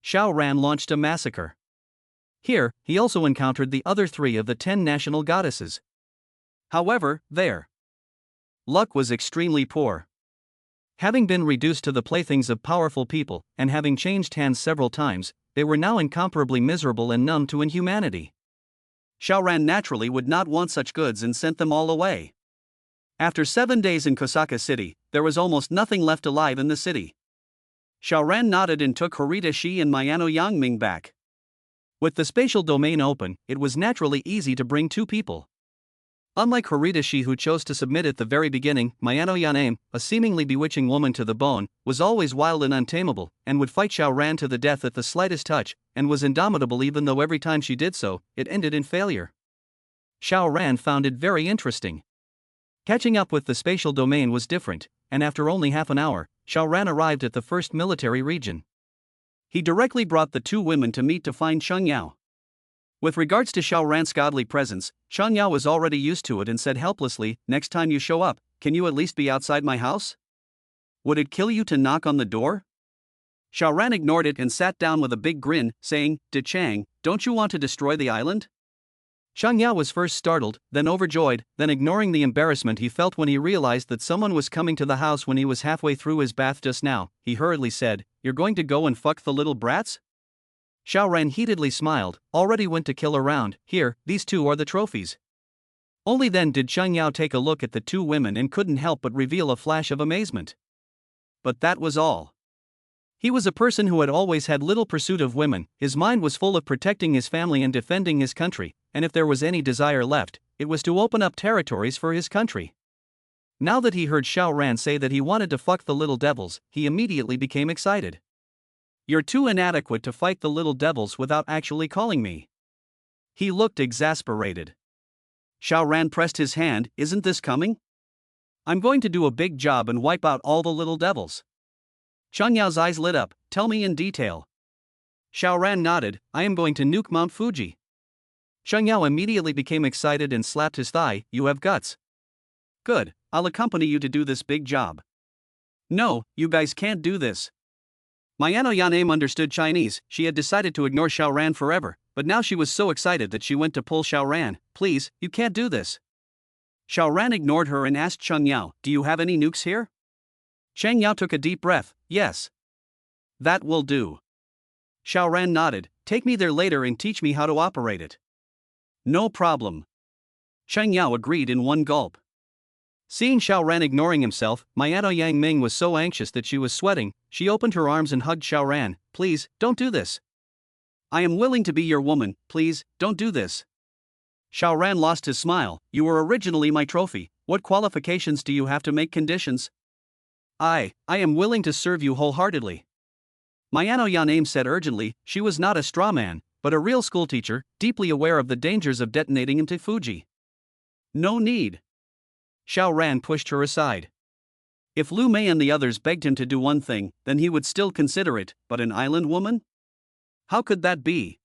Xiao Ran launched a massacre. Here, he also encountered the other 3 of the 10 national goddesses. However, their luck was extremely poor. Having been reduced to the playthings of powerful people, and having changed hands several times, they were now incomparably miserable and numb to inhumanity. Xiaoran naturally would not want such goods and sent them all away. After 7 days in Kosaka City, there was almost nothing left alive in the city. Xiaoran nodded and took Horita Shi and Mayano Yangming back. With the spatial domain open, it was naturally easy to bring 2 people. Unlike Horita Shi, who chose to submit at the very beginning, Mayano Yanaim, a seemingly bewitching woman to the bone, was always wild and untamable, and would fight Xiaoran to the death at the slightest touch, and was indomitable even though every time she did so, it ended in failure. Xiaoran found it very interesting. Catching up with the spatial domain was different, and after only half an hour, Xiaoran arrived at the first military region. He directly brought the 2 women to meet to find Cheng Yao. With regards to Xiaoran's godly presence, Cheng Yao was already used to it and said helplessly, "Next time you show up, can you at least be outside my house? Would it kill you to knock on the door?" Xiaoran ignored it and sat down with a big grin, saying, "De Chang, don't you want to destroy the island?" Cheng Yao was first startled, then overjoyed, then ignoring the embarrassment he felt when he realized that someone was coming to the house when he was halfway through his bath just now, he hurriedly said, "You're going to go and fuck the little brats?" Xiaoran heatedly smiled, "Already went to kill around, here, these 2 are the trophies." Only then did Cheng Yao take a look at the 2 women and couldn't help but reveal a flash of amazement. But that was all. He was a person who had always had little pursuit of women, his mind was full of protecting his family and defending his country, and if there was any desire left, it was to open up territories for his country. Now that he heard Xiaoran say that he wanted to fuck the little devils, he immediately became excited. "You're too inadequate to fight the little devils without actually calling me." He looked exasperated. Xiaoran pressed his hand, "Isn't this coming? I'm going to do a big job and wipe out all the little devils." Cheng Yao's eyes lit up, "Tell me in detail." Xiaoran nodded, "I am going to nuke Mount Fuji." Cheng Yao immediately became excited and slapped his thigh, "You have guts. Good, I'll accompany you to do this big job." "No, you guys can't do this." Mayano Yanaim understood Chinese, she had decided to ignore Xiaoran forever, but now she was so excited that she went to pull Xiaoran, "Please, you can't do this." Xiaoran ignored her and asked Cheng Yao, "Do you have any nukes here?" Cheng Yao took a deep breath, "Yes. That will do." Xiaoran nodded, "Take me there later and teach me how to operate it." "No problem." Cheng Yao agreed in one gulp. Seeing Xiaoran ignoring himself, Mayano Yangming was so anxious that she was sweating, she opened her arms and hugged Xiaoran, "Please, don't do this. I am willing to be your woman, please, don't do this." Xiaoran lost his smile, "You were originally my trophy, what qualifications do you have to make conditions?" I am willing to serve you wholeheartedly." Mayano Yanaim said urgently, she was not a straw man, but a real schoolteacher, deeply aware of the dangers of detonating into Fuji. "No need." Xiaoran pushed her aside. If Lu Mei and the others begged him to do one thing, then he would still consider it, but an island woman? How could that be?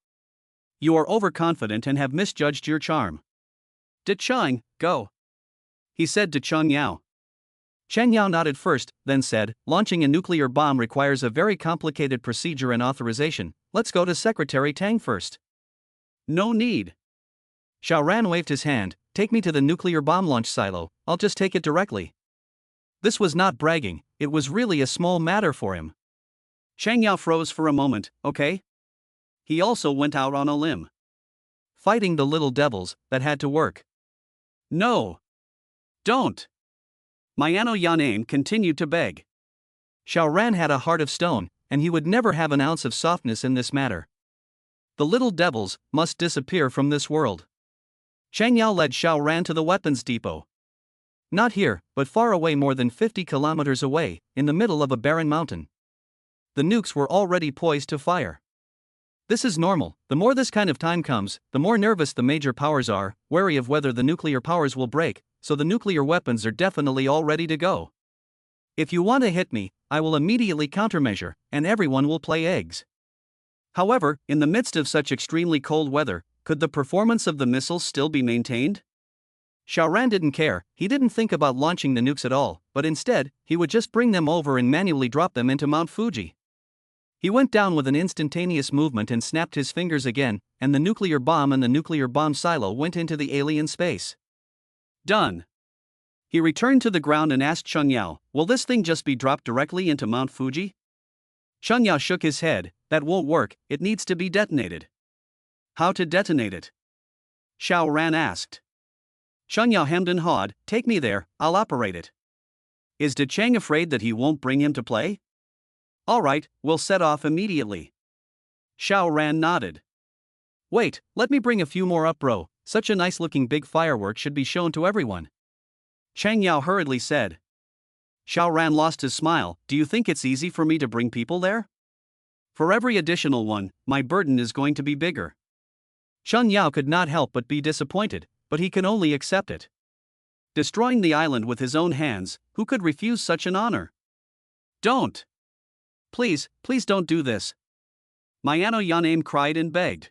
"You are overconfident and have misjudged your charm. De Chang, go," he said to Cheng Yao. Cheng Yao nodded first, then said, "Launching a nuclear bomb requires a very complicated procedure and authorization, let's go to Secretary Tang first." "No need." Xiaoran waved his hand, "Take me to the nuclear bomb launch silo, I'll just take it directly." This was not bragging, it was really a small matter for him. Cheng Yao froze for a moment, "Okay." He also went out on a limb. Fighting the little devils, that had to work. "No. Don't." Mayano Yanaim continued to beg. Xiaoran had a heart of stone, and he would never have an ounce of softness in this matter. The little devils must disappear from this world. Cheng Yao led Xiaoran to the weapons depot. Not here, but far away, more than 50 kilometers away, in the middle of a barren mountain. The nukes were already poised to fire. This is normal, the more this kind of time comes, the more nervous the major powers are, wary of whether the nuclear powers will break, so the nuclear weapons are definitely all ready to go. If you want to hit me, I will immediately countermeasure, and everyone will play eggs. However, in the midst of such extremely cold weather, could the performance of the missiles still be maintained? Xiaoran didn't care, he didn't think about launching the nukes at all, but instead, he would just bring them over and manually drop them into Mount Fuji. He went down with an instantaneous movement and snapped his fingers again, and the nuclear bomb and the nuclear bomb silo went into the alien space. Done. He returned to the ground and asked Cheng Yao, "Will this thing just be dropped directly into Mount Fuji?" Cheng Yao shook his head, "That won't work, it needs to be detonated." "How to detonate it?" Xiao Ran asked. Shun Yao hemmed and hawed, take me there, I'll operate it. Is De Chang afraid that he won't bring him to play? Alright, we'll set off immediately. Xiao Ran nodded. Wait, let me bring a few more up, bro. Such a nice looking big firework should be shown to everyone. Chang Yao hurriedly said. Xiao Ran lost his smile. Do you think it's easy for me to bring people there? For every additional one, my burden is going to be bigger. Chun Yao could not help but be disappointed, but he can only accept it. Destroying the island with his own hands, who could refuse such an honor? Don't! Please, please don't do this. Mayano Yaname cried and begged.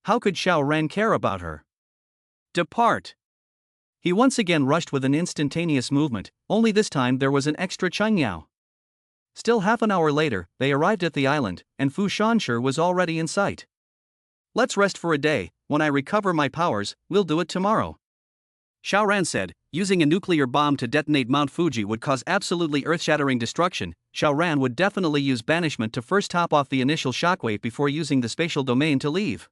How could Xiao Ran care about her? Depart! He once again rushed with an instantaneous movement, only this time there was an extra Chang Yao. Still half an hour later, they arrived at the island, and Fu Shanshi was already in sight. Let's rest for a day, when I recover my powers, we'll do it tomorrow. Xiao Ran said, using a nuclear bomb to detonate Mount Fuji would cause absolutely earth-shattering destruction. Xiao Ran would definitely use banishment to first top off the initial shockwave before using the spatial domain to leave.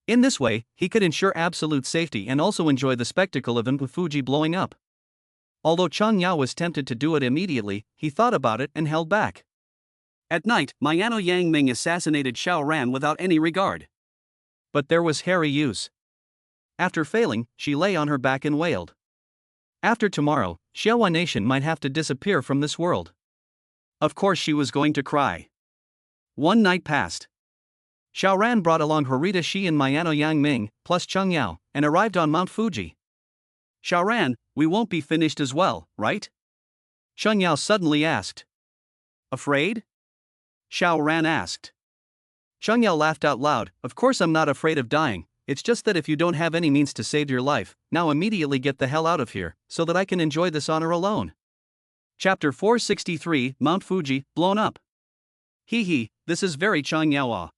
In this way, he could ensure absolute safety and also enjoy the spectacle of Mount Fuji blowing up. Although Chang Yao was tempted to do it immediately, he thought about it and held back. At night, Mayano Yang Ming assassinated Xiao Ran without any regard. But there was Harry Yu's. After failing, she lay on her back and wailed. After tomorrow, Xiaohua Nation might have to disappear from this world. Of course she was going to cry. One night passed. Xiao Ran brought along Harita Shi and Mayano Yang Ming, plus Chang Yao, and arrived on Mount Fuji. Xiao Ran, we won't be finished as well, right? Chang Yao suddenly asked. Afraid? Xiao Ran asked. Chang Yao laughed out loud. Of course I'm not afraid of dying, it's just that if you don't have any means to save your life, now immediately get the hell out of here, so that I can enjoy this honor alone. Chapter 463, Mount Fuji, blown up. Hee, this is very Chang Yao.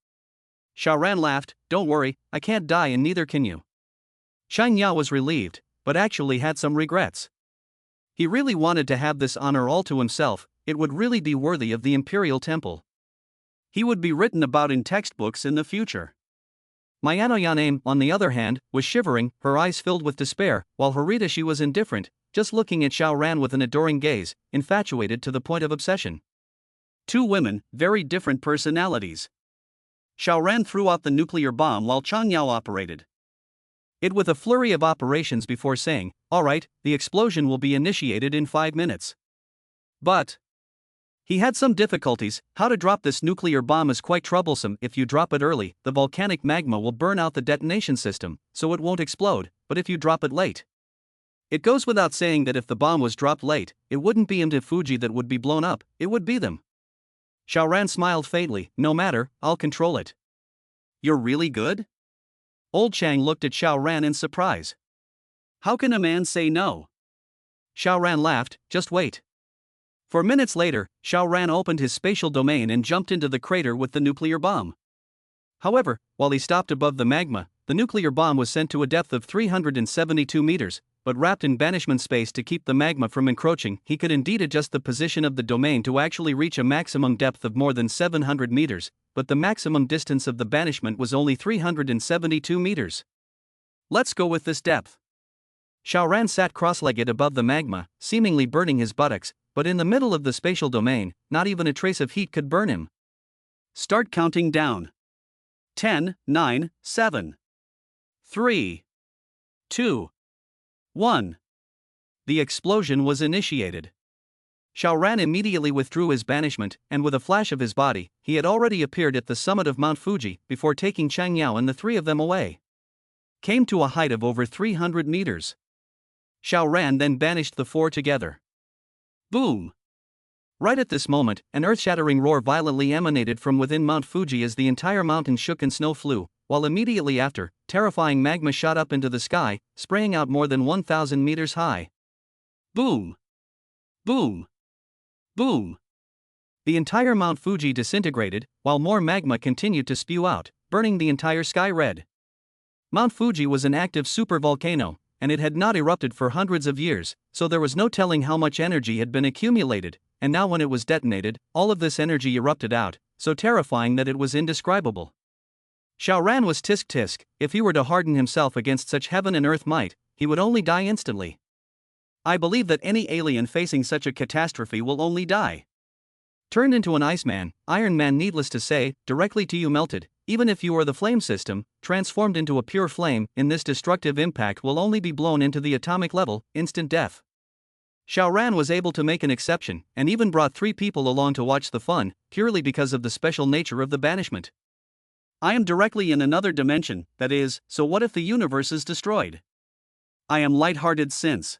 Xiao Ran laughed, don't worry, I can't die and neither can you. Chang Yao was relieved, but actually had some regrets. He really wanted to have this honor all to himself, it would really be worthy of the imperial temple. He would be written about in textbooks in the future. Mayano Yaname, on the other hand, was shivering, her eyes filled with despair, while Harita Shi was indifferent, just looking at Xiao Ran with an adoring gaze, infatuated to the point of obsession. Two women, very different personalities. Xiao Ran threw out the nuclear bomb while Chang Yao operated it with a flurry of operations before saying, alright, the explosion will be initiated in 5 minutes. But he had some difficulties. How to drop this nuclear bomb is quite troublesome. If you drop it early, the volcanic magma will burn out the detonation system, so it won't explode, but if you drop it late. It goes without saying that if the bomb was dropped late, it wouldn't be Mount Fuji that would be blown up, it would be them. Xiao Ran smiled faintly, no matter, I'll control it. You're really good? Old Chang looked at Xiao Ran in surprise. How can a man say no? Xiao Ran laughed, just wait. For minutes later, Xiao Ran opened his spatial domain and jumped into the crater with the nuclear bomb. However, while he stopped above the magma, the nuclear bomb was sent to a depth of 372 meters, but wrapped in banishment space to keep the magma from encroaching. He could indeed adjust the position of the domain to actually reach a maximum depth of more than 700 meters, but the maximum distance of the banishment was only 372 meters. Let's go with this depth. Xiao Ran sat cross-legged above the magma, seemingly burning his buttocks, but in the middle of the spatial domain, not even a trace of heat could burn him. Start counting down. 10, 9, 7, 3, 2, 1. The explosion was initiated. Xiao Ran immediately withdrew his banishment, and with a flash of his body, he had already appeared at the summit of Mount Fuji, before taking Chang Yao and the three of them away. Came to a height of over 300 meters. Xiao Ran then banished the four together. Boom! Right at this moment, an earth-shattering roar violently emanated from within Mount Fuji as the entire mountain shook and snow flew, while immediately after, terrifying magma shot up into the sky, spraying out more than 1,000 meters high. Boom! Boom! Boom! The entire Mount Fuji disintegrated, while more magma continued to spew out, burning the entire sky red. Mount Fuji was an active supervolcano, and it had not erupted for hundreds of years, so there was no telling how much energy had been accumulated, and now when it was detonated, all of this energy erupted out, so terrifying that it was indescribable. Xiao Ran was tisk tisk. If he were to harden himself against such heaven and earth might, he would only die instantly. I believe that any alien facing such a catastrophe will only die. Turned into an Iceman, Iron Man, needless to say, directly to you melted. Even if you are the flame system, transformed into a pure flame, in this destructive impact will only be blown into the atomic level, instant death. Xiao Ran was able to make an exception, and even brought 3 people along to watch the fun, purely because of the special nature of the banishment. I am directly in another dimension, that is, so what if the universe is destroyed? I am light-hearted since.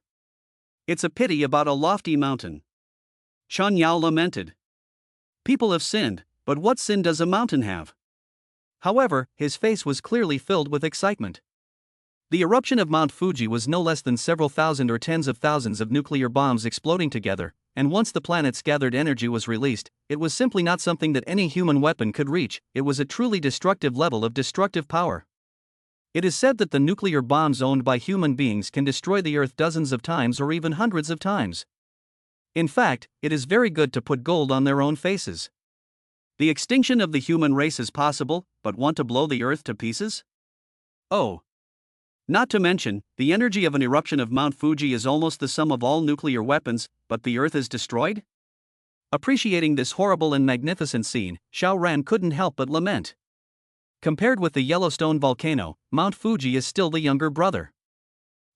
It's a pity about a lofty mountain. Chun Yao lamented. People have sinned, but what sin does a mountain have? However, his face was clearly filled with excitement. The eruption of Mount Fuji was no less than several thousand or tens of thousands of nuclear bombs exploding together, and once the planet's gathered energy was released, it was simply not something that any human weapon could reach. It was a truly destructive level of destructive power. It is said that the nuclear bombs owned by human beings can destroy the Earth dozens of times or even hundreds of times. In fact, it is very good to put gold on their own faces. The extinction of the human race is possible, but want to blow the Earth to pieces? Oh. Not to mention, the energy of an eruption of Mount Fuji is almost the sum of all nuclear weapons, but the Earth is destroyed? Appreciating this horrible and magnificent scene, Xiao Ran couldn't help but lament. Compared with the Yellowstone volcano, Mount Fuji is still the younger brother.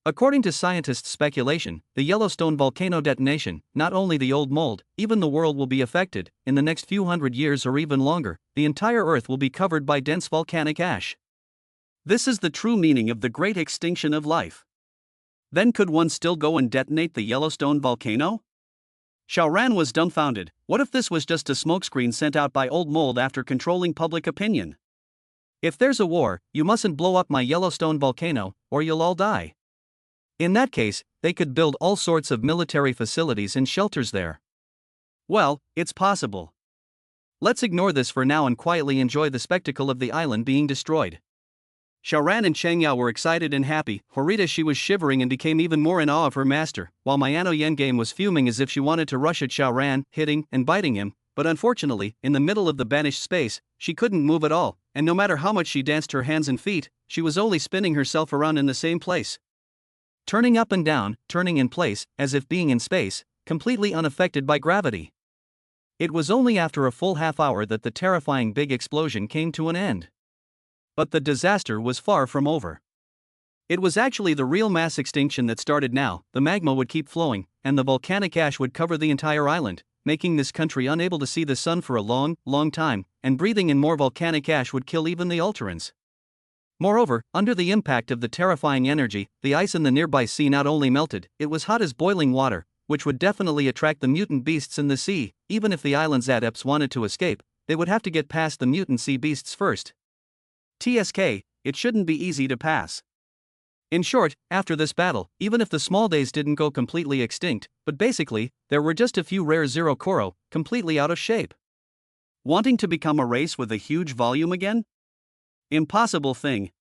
According to scientists' speculation, the Yellowstone volcano detonation, not only the old mold, even the world will be affected. In the next few hundred years or even longer, the entire Earth will be covered by dense volcanic ash. This is the true meaning of the great extinction of life. Then could one still go and detonate the Yellowstone volcano? Xiao Ran was dumbfounded. What if this was just a smokescreen sent out by old mold after controlling public opinion? If there's a war, you mustn't blow up my Yellowstone volcano, or you'll all die. In that case, they could build all sorts of military facilities and shelters there. Well, it's possible. Let's ignore this for now and quietly enjoy the spectacle of the island being destroyed. Xiao Ran and Cheng Yao were excited and happy. Horita, she was shivering and became even more in awe of her master, while Mayano Yengame was fuming as if she wanted to rush at Xiao Ran, hitting and biting him, but unfortunately, in the middle of the banished space, she couldn't move at all, and no matter how much she danced her hands and feet, she was only spinning herself around in the same place. Turning up and down, turning in place, as if being in space, completely unaffected by gravity. It was only after a full half hour that the terrifying big explosion came to an end. But the disaster was far from over. It was actually the real mass extinction that started now. The magma would keep flowing, and the volcanic ash would cover the entire island, making this country unable to see the sun for a long, long time, and breathing in more volcanic ash would kill even the Ultrans. Moreover, under the impact of the terrifying energy, the ice in the nearby sea not only melted, it was hot as boiling water, which would definitely attract the mutant beasts in the sea. Even if the island's adepts wanted to escape, they would have to get past the mutant sea beasts first. TSK, it shouldn't be easy to pass. In short, after this battle, even if the small days didn't go completely extinct, but basically, there were just a few rare Zero Koro, completely out of shape. Wanting to become a race with a huge volume again? Impossible thing.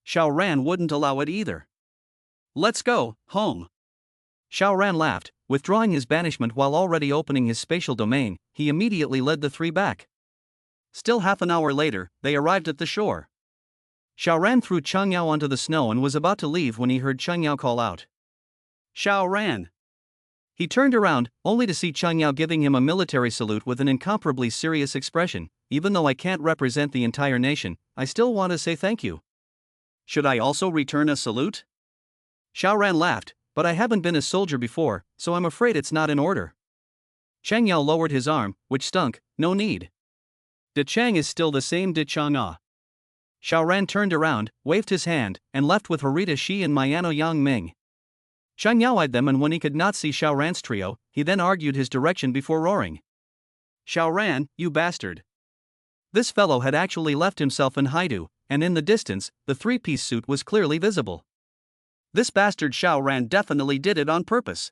Xiao Ran wouldn't allow it either. Let's go, home. Xiao Ran laughed, withdrawing his banishment while already opening his spatial domain. He immediately led the 3 back. Still half an hour later, they arrived at the shore. Xiao Ran threw Cheng Yao onto the snow and was about to leave when he heard Cheng Yao call out. Xiao Ran. He turned around, only to see Cheng Yao giving him a military salute with an incomparably serious expression. Even though I can't represent the entire nation, I still want to say thank you. Should I also return a salute? Xiao Ran laughed, but I haven't been a soldier before, so I'm afraid it's not in order. Cheng Yao lowered his arm, which stunk. No need. De Chang is still the same De Chang'e. Xiao Ran turned around, waved his hand, and left with Horita Shi and Mayano Yang Ming. Cheng Yao eyed them, and when he could not see Xiao Ran's trio, he then argued his direction before roaring. Xiao Ran, you bastard. This fellow had actually left himself in Haidu, and in the distance, the 3-piece suit was clearly visible. This bastard Xiao Ran definitely did it on purpose.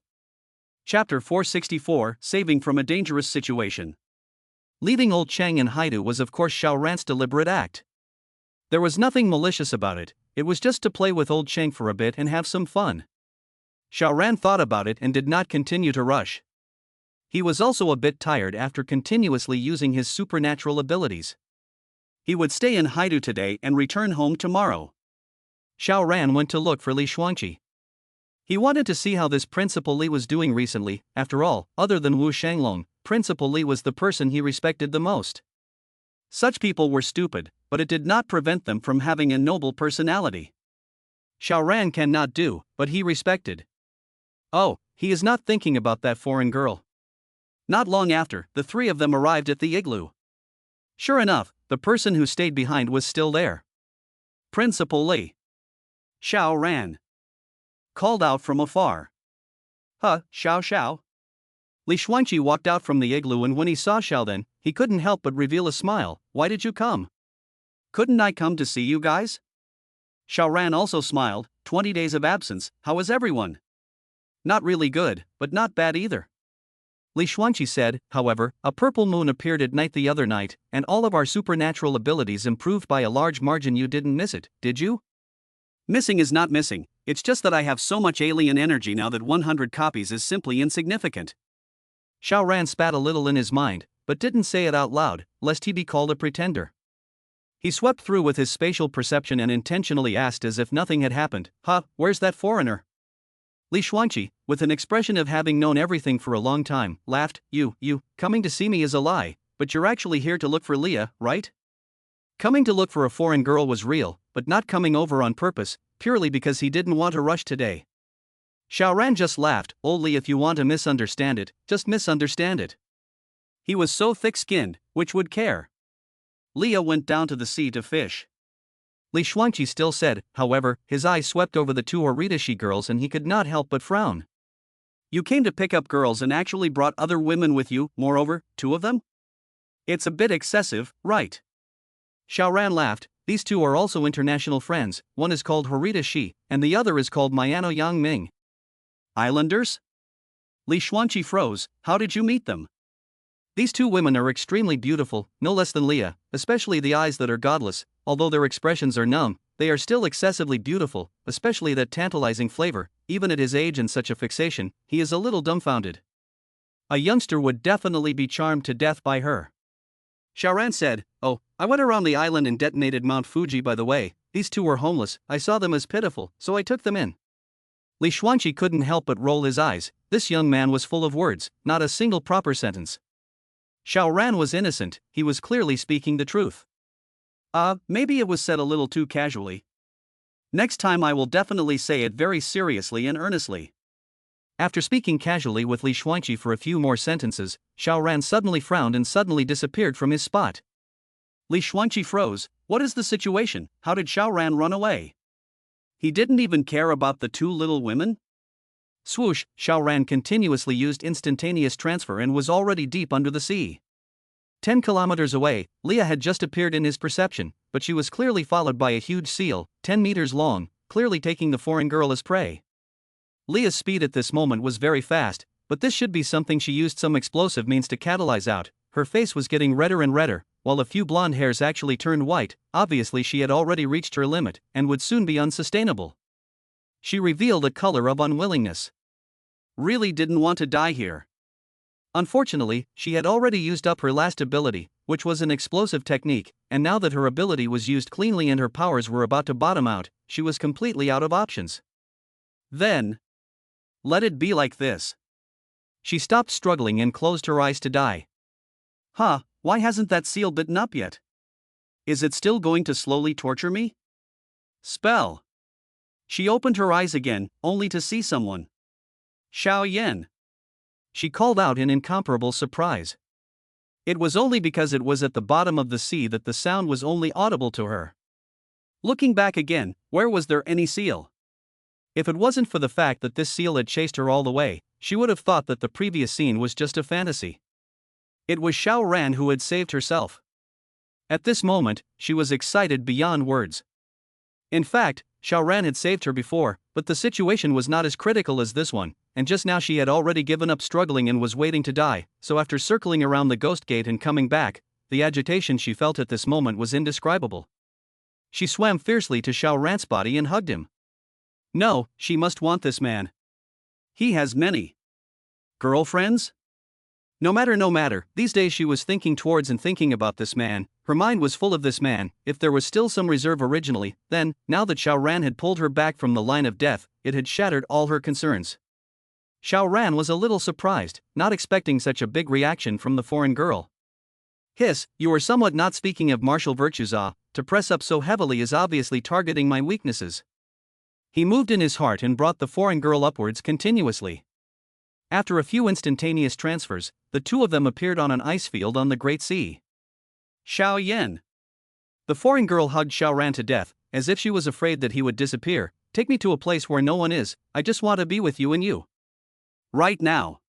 Chapter 464, Saving from a Dangerous Situation. Leaving old Chang in Haidu was of course Xiao Ran's deliberate act. There was nothing malicious about it, it was just to play with old Chang for a bit and have some fun. Xiao Ran thought about it and did not continue to rush. He was also a bit tired after continuously using his supernatural abilities. He would stay in Haidu today and return home tomorrow. Xiao Ran went to look for Li Shuangqi. He wanted to see how this Principal Li was doing recently. After all, other than Wu Shanglong, Principal Li was the person he respected the most. Such people were stupid, but it did not prevent them from having a noble personality. Xiao Ran cannot do, but he respected. Oh, he is not thinking about that foreign girl. Not long after, the three of them arrived at the igloo. Sure enough, the person who stayed behind was still there. Principal Li. Xiao Ran called out from afar. Huh, Xiao. Li Shuangqi walked out from the igloo, and when he saw Xiao then, he couldn't help but reveal a smile. Why did you come? Couldn't I come to see you guys? Xiao Ran also smiled. 20 days of absence, how is everyone? Not really good, but not bad either. Li Shuangqi said, however, a purple moon appeared at night the other night, and all of our supernatural abilities improved by a large margin. You didn't miss it, did you? Missing is not missing, it's just that I have so much alien energy now that 100 copies is simply insignificant. Xiao Ran spat a little in his mind, but didn't say it out loud, lest he be called a pretender. He swept through with his spatial perception and intentionally asked as if nothing had happened, where's that foreigner? Li Shuangqi, with an expression of having known everything for a long time, laughed. You, coming to see me is a lie, but you're actually here to look for Leah, right? Coming to look for a foreign girl was real, but not coming over on purpose, purely because he didn't want to rush today. Xiao Ran just laughed. Only if you want to misunderstand it, just misunderstand it. He was so thick-skinned, which would care? Leah went down to the sea to fish. Li Shuangqi still said, however, his eyes swept over the two Oritashi girls and he could not help but frown. You came to pick up girls and actually brought other women with you, moreover, 2 of them? It's a bit excessive, right? Xiao Ran laughed. These two are also international friends, one is called Horita Shi, and the other is called Mayano Yang Ming. Islanders? Li Shuangqi froze. How did you meet them? These two women are extremely beautiful, no less than Leah, especially the eyes that are godless. Although their expressions are numb, they are still excessively beautiful, especially that tantalizing flavor. Even at his age and such a fixation, he is a little dumbfounded. A youngster would definitely be charmed to death by her. Xiao Ran said, oh, I went around the island and detonated Mount Fuji. By the way, these two were homeless, I saw them as pitiful, so I took them in. Li Shuangqi couldn't help but roll his eyes. This young man was full of words, not a single proper sentence. Xiao Ran was innocent, he was clearly speaking the truth. Maybe it was said a little too casually. Next time I will definitely say it very seriously and earnestly. After speaking casually with Li Shuangqi for a few more sentences, Xiao Ran suddenly frowned and suddenly disappeared from his spot. Li Shuangqi froze. What is the situation? How did Xiao Ran run away? He didn't even care about the 2 little women? Swoosh, Xiao Ran continuously used instantaneous transfer and was already deep under the sea. 10 kilometers away, Leah had just appeared in his perception, but she was clearly followed by a huge seal, 10 meters long, clearly taking the foreign girl as prey. Leah's speed at this moment was very fast, but this should be something she used some explosive means to catalyze out. Her face was getting redder and redder, while a few blonde hairs actually turned white. Obviously she had already reached her limit, and would soon be unsustainable. She revealed a color of unwillingness. Really didn't want to die here. Unfortunately, she had already used up her last ability, which was an explosive technique, and now that her ability was used cleanly and her powers were about to bottom out, she was completely out of options. Then, let it be like this. She stopped struggling and closed her eyes to die. Why hasn't that seal bitten up yet? Is it still going to slowly torture me? Spell. She opened her eyes again, only to see someone. Xiao Yan. She called out in incomparable surprise. It was only because it was at the bottom of the sea that the sound was only audible to her. Looking back again, where was there any seal? If it wasn't for the fact that this seal had chased her all the way, she would have thought that the previous scene was just a fantasy. It was Xiao Ran who had saved herself. At this moment, she was excited beyond words. In fact, Xiao Ran had saved her before, but the situation was not as critical as this one, and just now she had already given up struggling and was waiting to die, so after circling around the ghost gate and coming back, the agitation she felt at this moment was indescribable. She swam fiercely to Xiao Ran's body and hugged him. No, she must want this man. He has many girlfriends? No matter, these days she was thinking towards and thinking about this man, Her mind was full of this man. If there was still some reserve originally, then, now that Xiao Ran had pulled her back from the line of death, it had shattered all her concerns. Xiao Ran was a little surprised, not expecting such a big reaction from the foreign girl. Hiss, you are somewhat not speaking of martial virtues. To press up so heavily is obviously targeting my weaknesses. He moved in his heart and brought the foreign girl upwards continuously. After a few instantaneous transfers, the two of them appeared on an ice field on the Great Sea. Xiao Yan. The foreign girl hugged Xiao Ran to death, as if she was afraid that he would disappear. Take me to a place where no one is, I just want to be with you and you. Right now.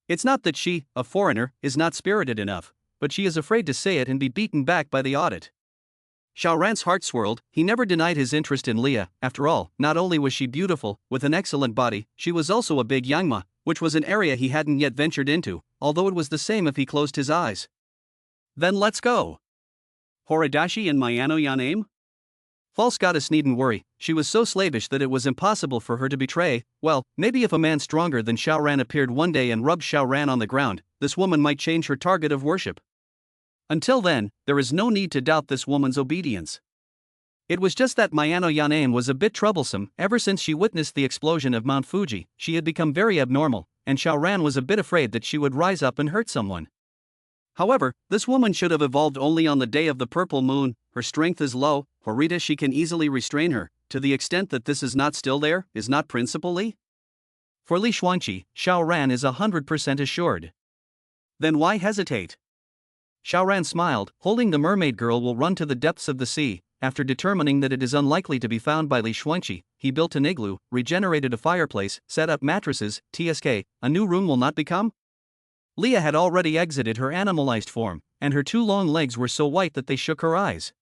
It's not that she, a foreigner, is not spirited enough, but she is afraid to say it and be beaten back by the audit. Xiao Ran's heart swirled. He never denied his interest in Leah. After all, not only was she beautiful, with an excellent body, she was also a big yangma, which was an area he hadn't yet ventured into, although it was the same if he closed his eyes. Then let's go. Horidashi and Mayano Yaname? False goddess needn't worry, she was so slavish that it was impossible for her to betray. Well, maybe if a man stronger than Xiao Ran appeared one day and rubbed Xiao Ran on the ground, this woman might change her target of worship. Until then, there is no need to doubt this woman's obedience. It was just that Mayano Yaname was a bit troublesome. Ever since she witnessed the explosion of Mount Fuji, she had become very abnormal, and Xiao Ran was a bit afraid that she would rise up and hurt someone. However, this woman should have evolved only on the day of the purple moon. Her strength is low. Horita, she can easily restrain her, to the extent that this is not still there, is not principally? For Li Xuanqi, Xiao Ran is 100% assured. Then why hesitate? Xiao Ran smiled. Holding the mermaid girl will run to the depths of the sea. After determining that it is unlikely to be found by Li Xuanqi, he built an igloo, regenerated a fireplace, set up mattresses. TSK, a new room will not become? Leah had already exited her animalized form, and her two long legs were so white that they shook her eyes.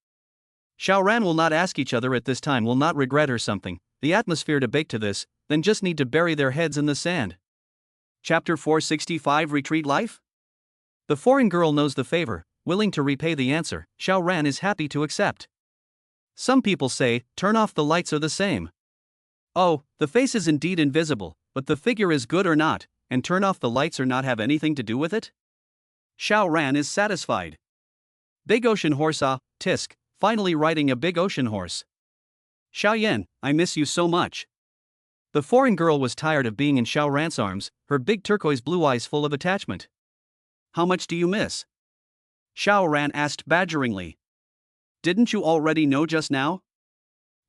Xiao Ran will not ask each other at this time, will not regret or something. The atmosphere to bake to this, then just need to bury their heads in the sand. Chapter 465 Retreat Life? The foreign girl knows the favor, willing to repay the answer. Xiao Ran is happy to accept. Some people say, turn off the lights or the same. Oh, the face is indeed invisible, but the figure is good or not, and turn off the lights or not have anything to do with it? Xiao Ran is satisfied. Big ocean horse. Tisk, finally riding a big ocean horse. Xiao Yan, I miss you so much. The foreign girl was tired of being in Xiao Ran's arms, her big turquoise blue eyes full of attachment. How much do you miss? Xiao Ran asked badgeringly. Didn't you already know just now?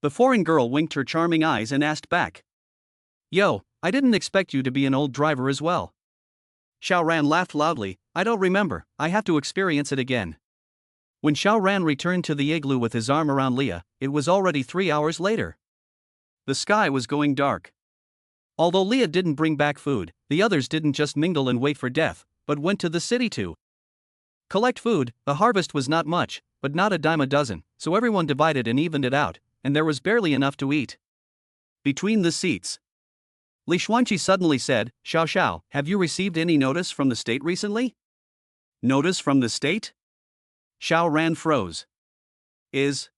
The foreign girl winked her charming eyes and asked back. Yo, I didn't expect you to be an old driver as well. Xiao Ran laughed loudly. I don't remember, I have to experience it again. When Xiao Ran returned to the igloo with his arm around Leah, it was already 3 hours later. The sky was going dark. Although Leah didn't bring back food, the others didn't just mingle and wait for death, but went to the city to collect food. The harvest was not much, but not a dime a dozen, so everyone divided and evened it out, and there was barely enough to eat. Between the seats, Li Xuanqi suddenly said, Xiao Xiao, have you received any notice from the state recently? Notice from the state? Xiao Ran froze. Is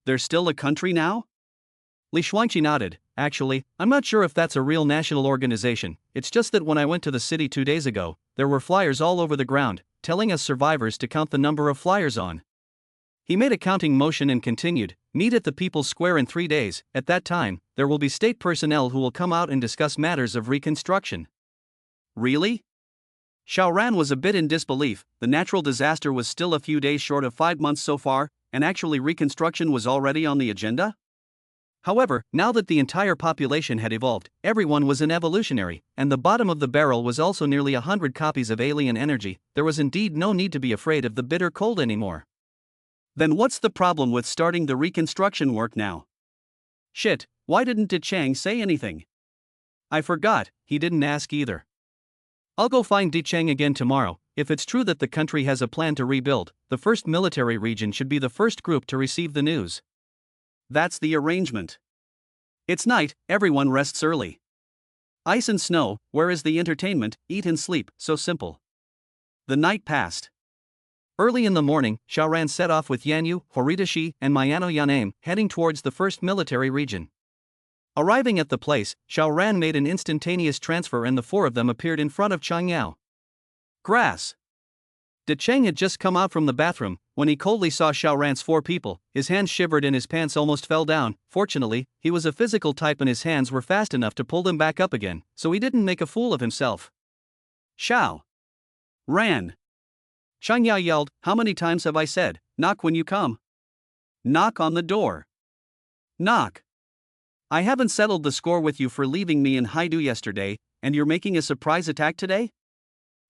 there still a country now? Li Xuanqi nodded. Actually, I'm not sure if that's a real national organization. It's just that when I went to the city 2 days ago, there were flyers all over the ground, telling us survivors to count the number of flyers on. He made a counting motion and continued, meet at the People's Square in 3 days. At that time, there will be state personnel who will come out and discuss matters of reconstruction. Really? Xiao Ran was a bit in disbelief. The natural disaster was still a few days short of 5 months so far, and actually reconstruction was already on the agenda? However, now that the entire population had evolved, everyone was an evolutionary, and the bottom of the barrel was also nearly 100 copies of alien energy. There was indeed no need to be afraid of the bitter cold anymore. Then what's the problem with starting the reconstruction work now? Shit, why didn't Chang say anything? I forgot, he didn't ask either. I'll go find Chang again tomorrow. If it's true that the country has a plan to rebuild, the first military region should be the first group to receive the news. That's the arrangement. It's night, everyone rests early. Ice and snow, where is the entertainment? Eat and sleep, so simple. The night passed. Early in the morning, Xiao Ran set off with Yanyu, Horidashi, and Mayano Yaname, heading towards the first military region. Arriving at the place, Xiao Ran made an instantaneous transfer and the four of them appeared in front of Changyao. Grass. De Cheng had just come out from the bathroom. When he coldly saw Xiao Ran's 4 people, his hands shivered and his pants almost fell down. Fortunately, he was a physical type and his hands were fast enough to pull them back up again, so he didn't make a fool of himself. Xiao Ran. Cheng Yao yelled, "How many times have I said, knock when you come? Knock on the door. Knock. I haven't settled the score with you for leaving me in Haidu yesterday, and you're making a surprise attack today?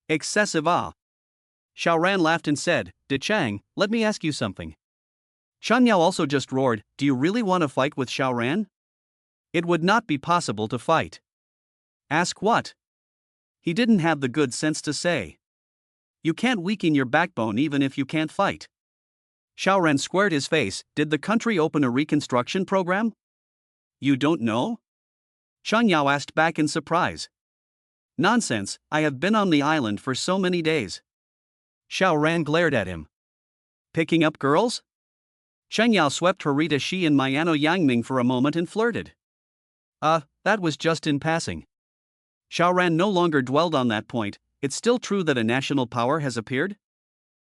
Excessive ah." Xiao Ran laughed and said, "De Chang, let me ask you something." Cheng Yao also just roared, "Do you really want to fight with Xiao Ran? It would not be possible to fight." Ask what? He didn't have the good sense to say. You can't weaken your backbone even if you can't fight. Xiao Ran squared his face. Did the country open a reconstruction program? You don't know? Cheng Yao asked back in surprise. Nonsense, I have been on the island for so many days. Xiao Ran glared at him. Picking up girls? Cheng Yao swept Harita Shi and Mayano Yangming for a moment and flirted. That was just in passing. Xiao Ran no longer dwelled on that point. It's still true that a national power has appeared?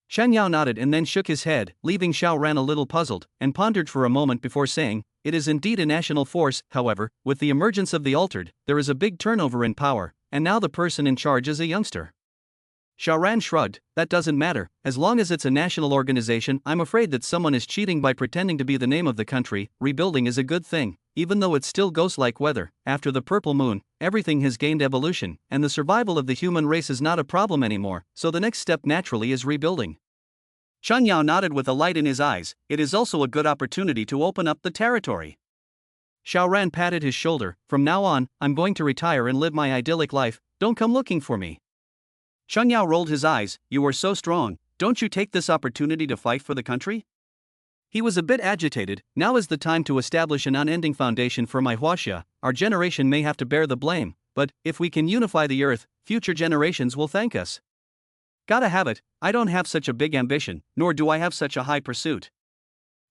Cheng Yao nodded and then shook his head, leaving Xiao Ran a little puzzled, and pondered for a moment before saying, "It is indeed a national force. However, with the emergence of the altered, there is a big turnover in power, and now the person in charge is a youngster." Xiao Ran shrugged. "That doesn't matter, as long as it's a national organization. I'm afraid that someone is cheating by pretending to be the name of the country. Rebuilding is a good thing, even though it's still ghost-like weather. After the purple moon, everything has gained evolution, and the survival of the human race is not a problem anymore, so the next step naturally is rebuilding." Cheng Yao nodded with a light in his eyes. "It is also a good opportunity to open up the territory." Xiao Ran patted his shoulder. "From now on, I'm going to retire and live my idyllic life. Don't come looking for me." Cheng Yao rolled his eyes. "You are so strong, don't you take this opportunity to fight for the country?" He was a bit agitated. "Now is the time to establish an unending foundation for my Huaxia. Our generation may have to bear the blame, but if we can unify the earth, future generations will thank us. Gotta have it, I don't have such a big ambition, nor do I have such a high pursuit."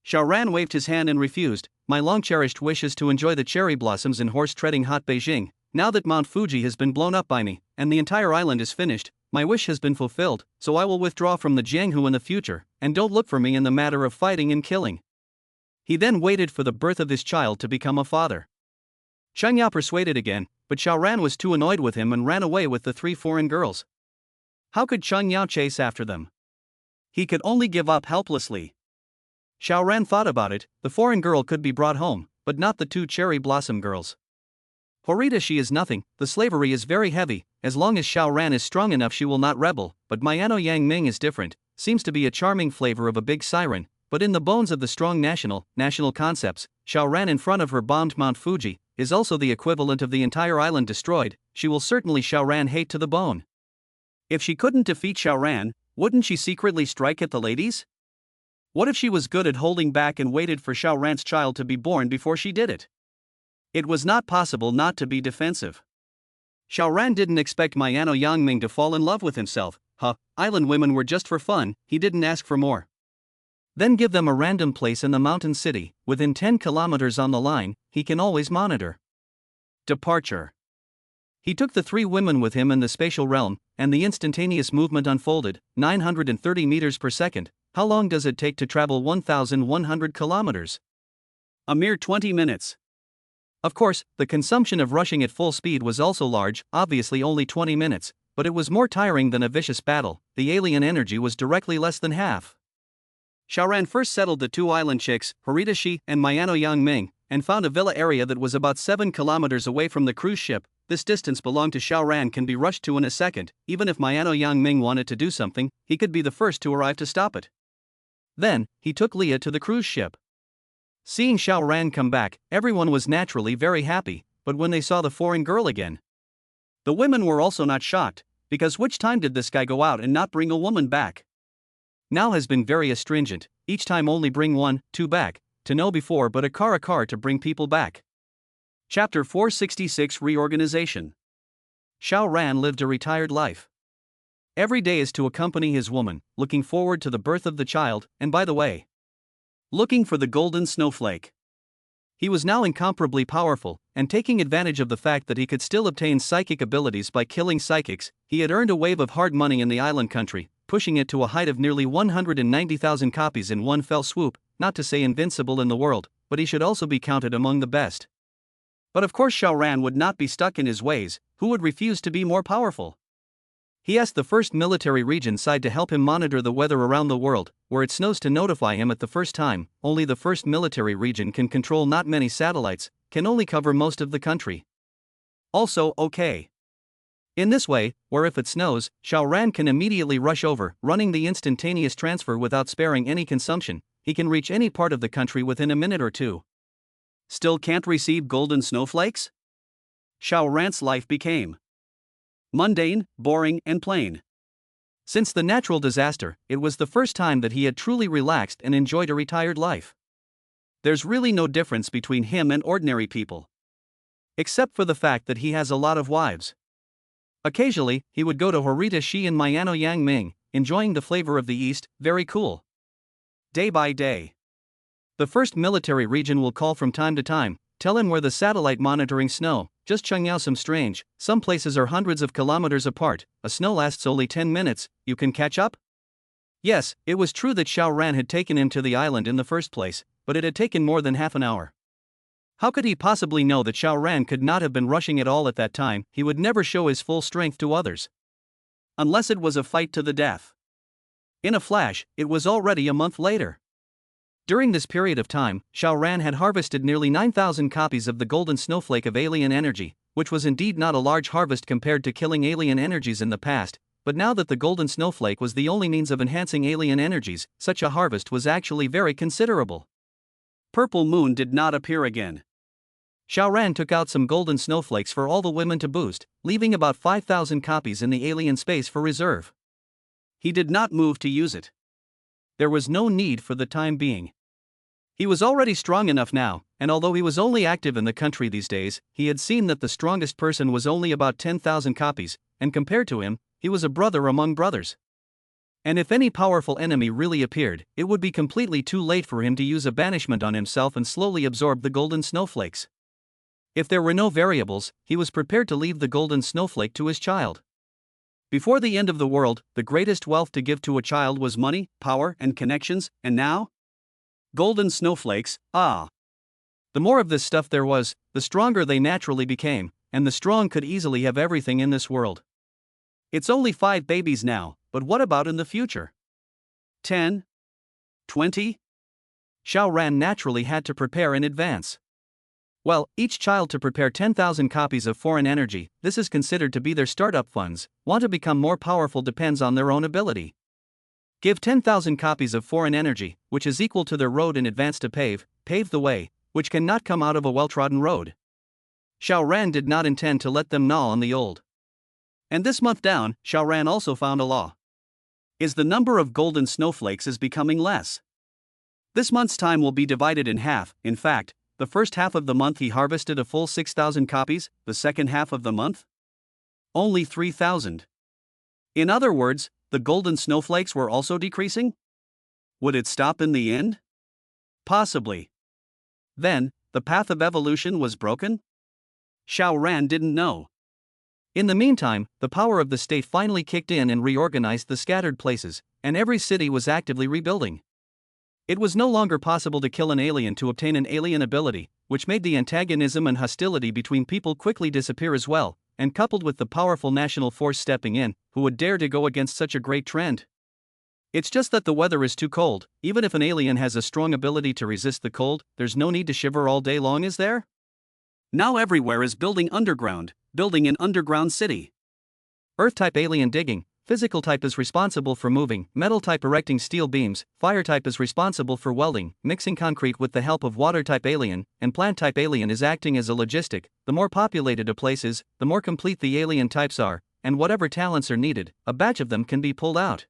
Xiao Ran waved his hand and refused. "My long-cherished wish is to enjoy the cherry blossoms in horse-treading hot Beijing. Now that Mount Fuji has been blown up by me, and the entire island is finished, my wish has been fulfilled, so I will withdraw from the Jianghu in the future, and don't look for me in the matter of fighting and killing." He then waited for the birth of his child to become a father. Cheng Yao persuaded again, but Xiao Ran was too annoyed with him and ran away with the 3 foreign girls. How could Cheng Yao chase after them? He could only give up helplessly. Xiao Ran thought about it. The foreign girl could be brought home, but not the 2 cherry blossom girls. Horita Shi is nothing, the slavery is very heavy. As long as Xiao Ran is strong enough she will not rebel, but Mayano Yang Ming is different, seems to be a charming flavor of a big siren, but in the bones of the strong national concepts, Xiao Ran in front of her bombed Mount Fuji, is also the equivalent of the entire island destroyed. She will certainly Xiao Ran hate to the bone. If she couldn't defeat Xiao Ran, wouldn't she secretly strike at the ladies? What if she was good at holding back and waited for Xiao Ran's child to be born before she did it? It was not possible not to be defensive. Xiao Ran didn't expect Mayano Yangming to fall in love with himself. Island women were just for fun, he didn't ask for more. Then give them a random place in the mountain city, within 10 kilometers on the line, he can always monitor. Departure. He took the 3 women with him in the spatial realm, and the instantaneous movement unfolded, 930 meters per second. How long does it take to travel 1,100 kilometers? A mere 20 minutes. Of course, the consumption of rushing at full speed was also large, obviously only 20 minutes, but it was more tiring than a vicious battle. The alien energy was directly less than half. Xiao Ran first settled the 2 island chicks, Horita Shi and Mayano Yangming, and found a villa area that was about 7 kilometers away from the cruise ship. This distance belonged to Xiao Ran can be rushed to in a second. Even if Mayano Yangming wanted to do something, he could be the first to arrive to stop it. Then, he took Leah to the cruise ship. Seeing Xiao Ran come back, everyone was naturally very happy, but when they saw the foreign girl again, the women were also not shocked, because which time did this guy go out and not bring a woman back? Now has been very astringent, each time only bring 1, 2 back, to know before but a car to bring people back. Chapter 466 Reorganization. Xiao Ran lived a retired life. Every day is to accompany his woman, looking forward to the birth of the child, and by the way, looking for the golden snowflake. He was now incomparably powerful, and taking advantage of the fact that he could still obtain psychic abilities by killing psychics, he had earned a wave of hard money in the island country. pushing it to a height of nearly 190,000 copies in one fell swoop, not to say invincible in the world, but he should also be counted among the best. But of course Xiao Ran would not be stuck in his ways. Who would refuse to be more powerful? He asked the first military region side to help him monitor the weather around the world, where it snows, to notify him at the first time. Only the first military region can control not many satellites, can only cover most of the country. Also, okay. In this way, where if it snows, Xiao Ran can immediately rush over, running the instantaneous transfer without sparing any consumption. He can reach any part of the country within a minute or two. Still can't receive golden snowflakes? Xiao Ran's life became mundane, boring, and plain. Since the natural disaster, it was the first time that he had truly relaxed and enjoyed a retired life. There's really no difference between him and ordinary people. Except for the fact that he has a lot of wives. Occasionally, he would go to Horita Shi and Mayano Yang Ming, enjoying the flavor of the East. Very cool. Day by day. The first military region will call from time to time, tell him where the satellite monitoring snow. Just Chengyao, some strange, some places are hundreds of kilometers apart, a snow lasts only 10 minutes, you can catch up? Yes, it was true that Xiao Ran had taken him to the island in the first place, but it had taken more than half an hour. How could he possibly know that Xiao Ran could not have been rushing at all at that time? He would never show his full strength to others. Unless it was a fight to the death. In a flash, it was already a month later. During this period of time, Xiao Ran had harvested nearly 9,000 copies of the golden snowflake of alien energy, which was indeed not a large harvest compared to killing alien energies in the past, but now that the golden snowflake was the only means of enhancing alien energies, such a harvest was actually very considerable. Purple Moon did not appear again. Xiao Ran took out some golden snowflakes for all the women to boost, leaving about 5,000 copies in the alien space for reserve. He did not move to use it. There was no need for the time being. He was already strong enough now, and although he was only active in the country these days, he had seen that the strongest person was only about 10,000 copies, and compared to him, he was a brother among brothers. And if any powerful enemy really appeared, it would be completely too late for him to use a banishment on himself and slowly absorb the golden snowflakes. If there were no variables, he was prepared to leave the golden snowflake to his child. Before the end of the world, the greatest wealth to give to a child was money, power, and connections, and now? Golden snowflakes, ah. The more of this stuff there was, the stronger they naturally became, and the strong could easily have everything in this world. It's only 5 babies now, but what about in the future? 10? 20? Xiao Ran naturally had to prepare in advance. Well, each child to prepare 10,000 copies of foreign energy, this is considered to be their startup funds. Want to become more powerful depends on their own ability. Give 10,000 copies of foreign energy, which is equal to their road in advance to pave the way, which cannot come out of a well-trodden road. Xiao Ran did not intend to let them gnaw on the old. And this month down, Xiao Ran also found a law. The number of golden snowflakes is becoming less. This month's time will be divided in half. In fact, the first half of the month he harvested a full 6,000 copies, the second half of the month? Only 3,000. In other words, the golden snowflakes were also decreasing? Would it stop in the end? Possibly. Then, the path of evolution was broken? Xiao Ran didn't know. In the meantime, the power of the state finally kicked in and reorganized the scattered places, and every city was actively rebuilding. It was no longer possible to kill an alien to obtain an alien ability, which made the antagonism and hostility between people quickly disappear as well, and coupled with the powerful national force stepping in, who would dare to go against such a great trend? It's just that the weather is too cold. Even if an alien has a strong ability to resist the cold, there's no need to shiver all day long, is there? Now everywhere is building underground, building an underground city. Earth-type alien digging, physical type is responsible for moving, metal type erecting steel beams, fire type is responsible for welding, mixing concrete with the help of water type alien, and plant type alien is acting as a logistic. The more populated a place is, the more complete the alien types are, and whatever talents are needed, a batch of them can be pulled out.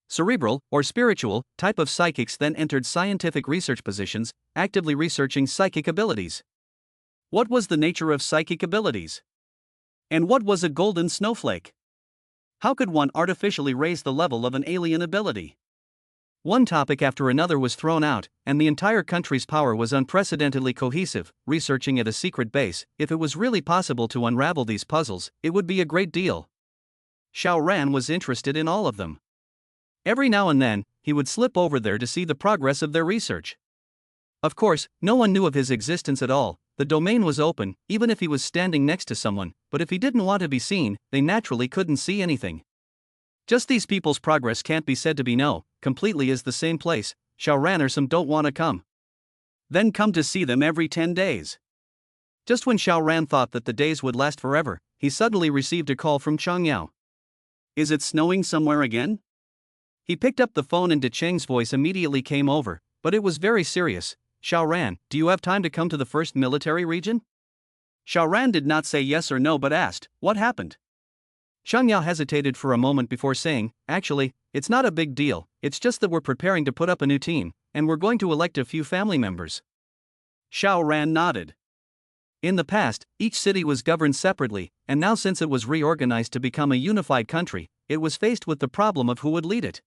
Cerebral, or spiritual, type of psychics then entered scientific research positions, actively researching psychic abilities. What was the nature of psychic abilities? And what was a golden snowflake? How could one artificially raise the level of an alien ability? One topic after another was thrown out, and the entire country's power was unprecedentedly cohesive, researching at a secret base. If it was really possible to unravel these puzzles, it would be a great deal. Xiao Ran was interested in all of them. Every now and then, he would slip over there to see the progress of their research. Of course, no one knew of his existence at all. The domain was open, even if he was standing next to someone, but if he didn't want to be seen, they naturally couldn't see anything. Just these people's progress can't be said to be completely is the same place. Xiaoran or some don't want to come. Then come to see them every 10 days. Just when Xiaoran thought that the days would last forever, he suddenly received a call from Chang Yao. Is it snowing somewhere again? He picked up the phone and De Cheng's voice immediately came over, but it was very serious. Xiaoran, do you have time to come to the first military region? Xiaoran did not say yes or no but asked, what happened? Chang Yao hesitated for a moment before saying, actually, it's not a big deal, it's just that we're preparing to put up a new team, and we're going to elect a few family members. Xiaoran nodded. In the past, each city was governed separately, and now since it was reorganized to become a unified country, it was faced with the problem of who would lead it.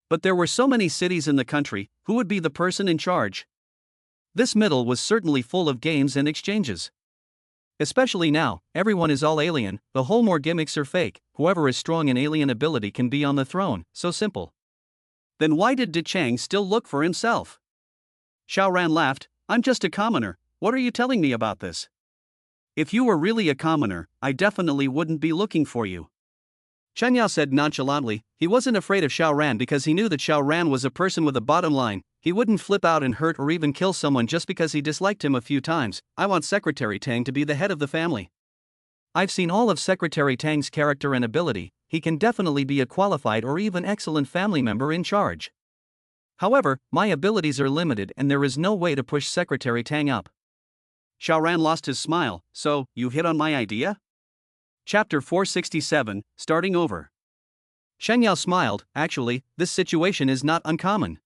But there were so many cities in the country, who would be the person in charge? This middle was certainly full of games and exchanges. Especially now, everyone is all alien, the whole more gimmicks are fake, whoever is strong in alien ability can be on the throne, so simple. Then why did De Cheng still look for himself? Xiaoran laughed, I'm just a commoner, what are you telling me about this? If you were really a commoner, I definitely wouldn't be looking for you. Chang Yao said nonchalantly. He wasn't afraid of Xiaoran because he knew that Xiaoran was a person with a bottom line. He wouldn't flip out and hurt or even kill someone just because he disliked him a few times. I want Secretary Tang to be the head of the family. I've seen all of Secretary Tang's character and ability. He can definitely be a qualified or even excellent family member in charge. However, my abilities are limited and there is no way to push Secretary Tang up. Xiaoran lost his smile. So, you hit on my idea? Chapter 467, Starting Over. Chang Yao smiled. Actually, this situation is not uncommon.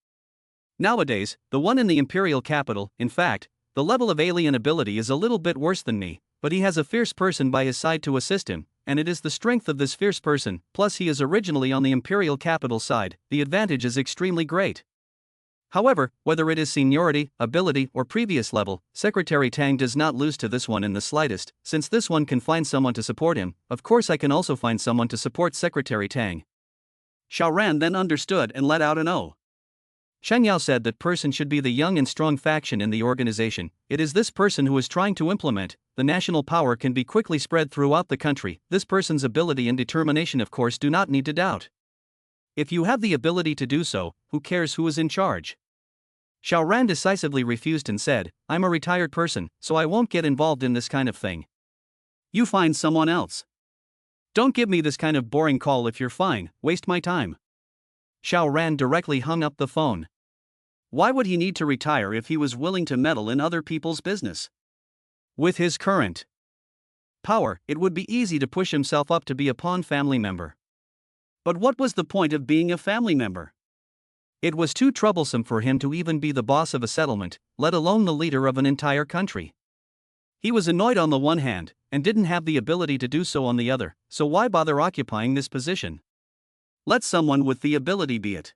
Nowadays, the one in the imperial capital, in fact, the level of alien ability is a little bit worse than me, but he has a fierce person by his side to assist him, and it is the strength of this fierce person, plus he is originally on the imperial capital side, the advantage is extremely great. However, whether it is seniority, ability, or previous level, Secretary Tang does not lose to this one in the slightest. Since this one can find someone to support him, of course I can also find someone to support Secretary Tang. Xiaoran then understood and let out an "oh." Chang Yao said that person should be the young and strong faction in the organization. It is this person who is trying to implement. The national power can be quickly spread throughout the country. This person's ability and determination of course do not need to doubt. If you have the ability to do so, who cares who is in charge? Xiaoran decisively refused and said, I'm a retired person, so I won't get involved in this kind of thing. You find someone else. Don't give me this kind of boring call if you're fine, waste my time. Xiaoran directly hung up the phone. Why would he need to retire if he was willing to meddle in other people's business? With his current power, it would be easy to push himself up to be a pawn family member. But what was the point of being a family member? It was too troublesome for him to even be the boss of a settlement, let alone the leader of an entire country. He was annoyed on the one hand, and didn't have the ability to do so on the other, so why bother occupying this position? Let someone with the ability be it.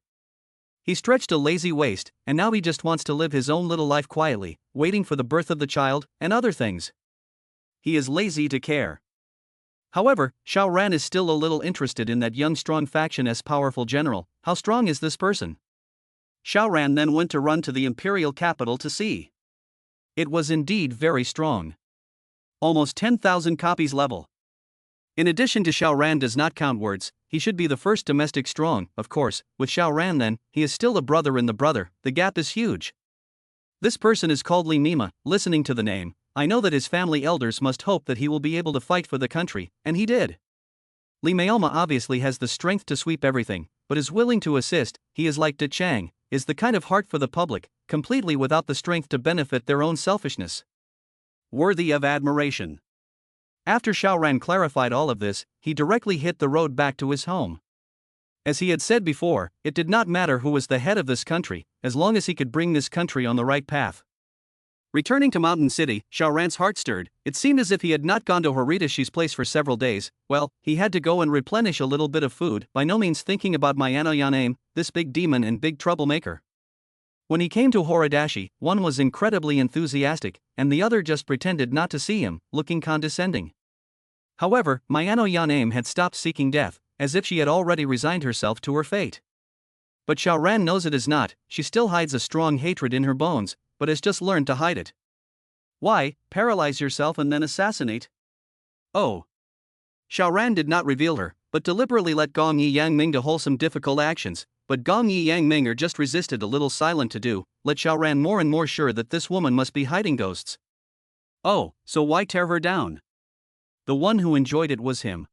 He stretched a lazy waist, and now he just wants to live his own little life quietly, waiting for the birth of the child, and other things. He is lazy to care. However, Xiaoran is still a little interested in that young strong faction as powerful general. How strong is this person? Xiaoran then went to run to the imperial capital to see. It was indeed very strong. Almost 10,000 copies level. In addition to Xiaoran does not count words, he should be the first domestic strong, of course. With Xiaoran then, he is still a brother in the brother, the gap is huge. This person is called Li Mima. Listening to the name, I know that his family elders must hope that he will be able to fight for the country, and he did. Li Maoma obviously has the strength to sweep everything, but is willing to assist. He is like De Chang, is the kind of heart for the public, completely without the strength to benefit their own selfishness. Worthy of admiration. After Xiaoran clarified all of this, he directly hit the road back to his home. As he had said before, it did not matter who was the head of this country, as long as he could bring this country on the right path. Returning to Mountain City, Xiaoran's heart stirred. It seemed as if he had not gone to Horidashi's place for several days. Well, he had to go and replenish a little bit of food, by no means thinking about Mayano-Yaname, this big demon and big troublemaker. When he came to Horidashi, one was incredibly enthusiastic, and the other just pretended not to see him, looking condescending. However, Mayano-Yaname had stopped seeking death, as if she had already resigned herself to her fate. But Xiao Ran knows it is not. She still hides a strong hatred in her bones, but has just learned to hide it. Why, paralyze yourself and then assassinate? Oh. Xiao Ran did not reveal her, but deliberately let Gong Yi Yangming do wholesome difficult actions, but Gong Yi Yangming just resisted a little silent to do, let Xiao Ran more and more sure that this woman must be hiding ghosts. Oh, so why tear her down? The one who enjoyed it was him.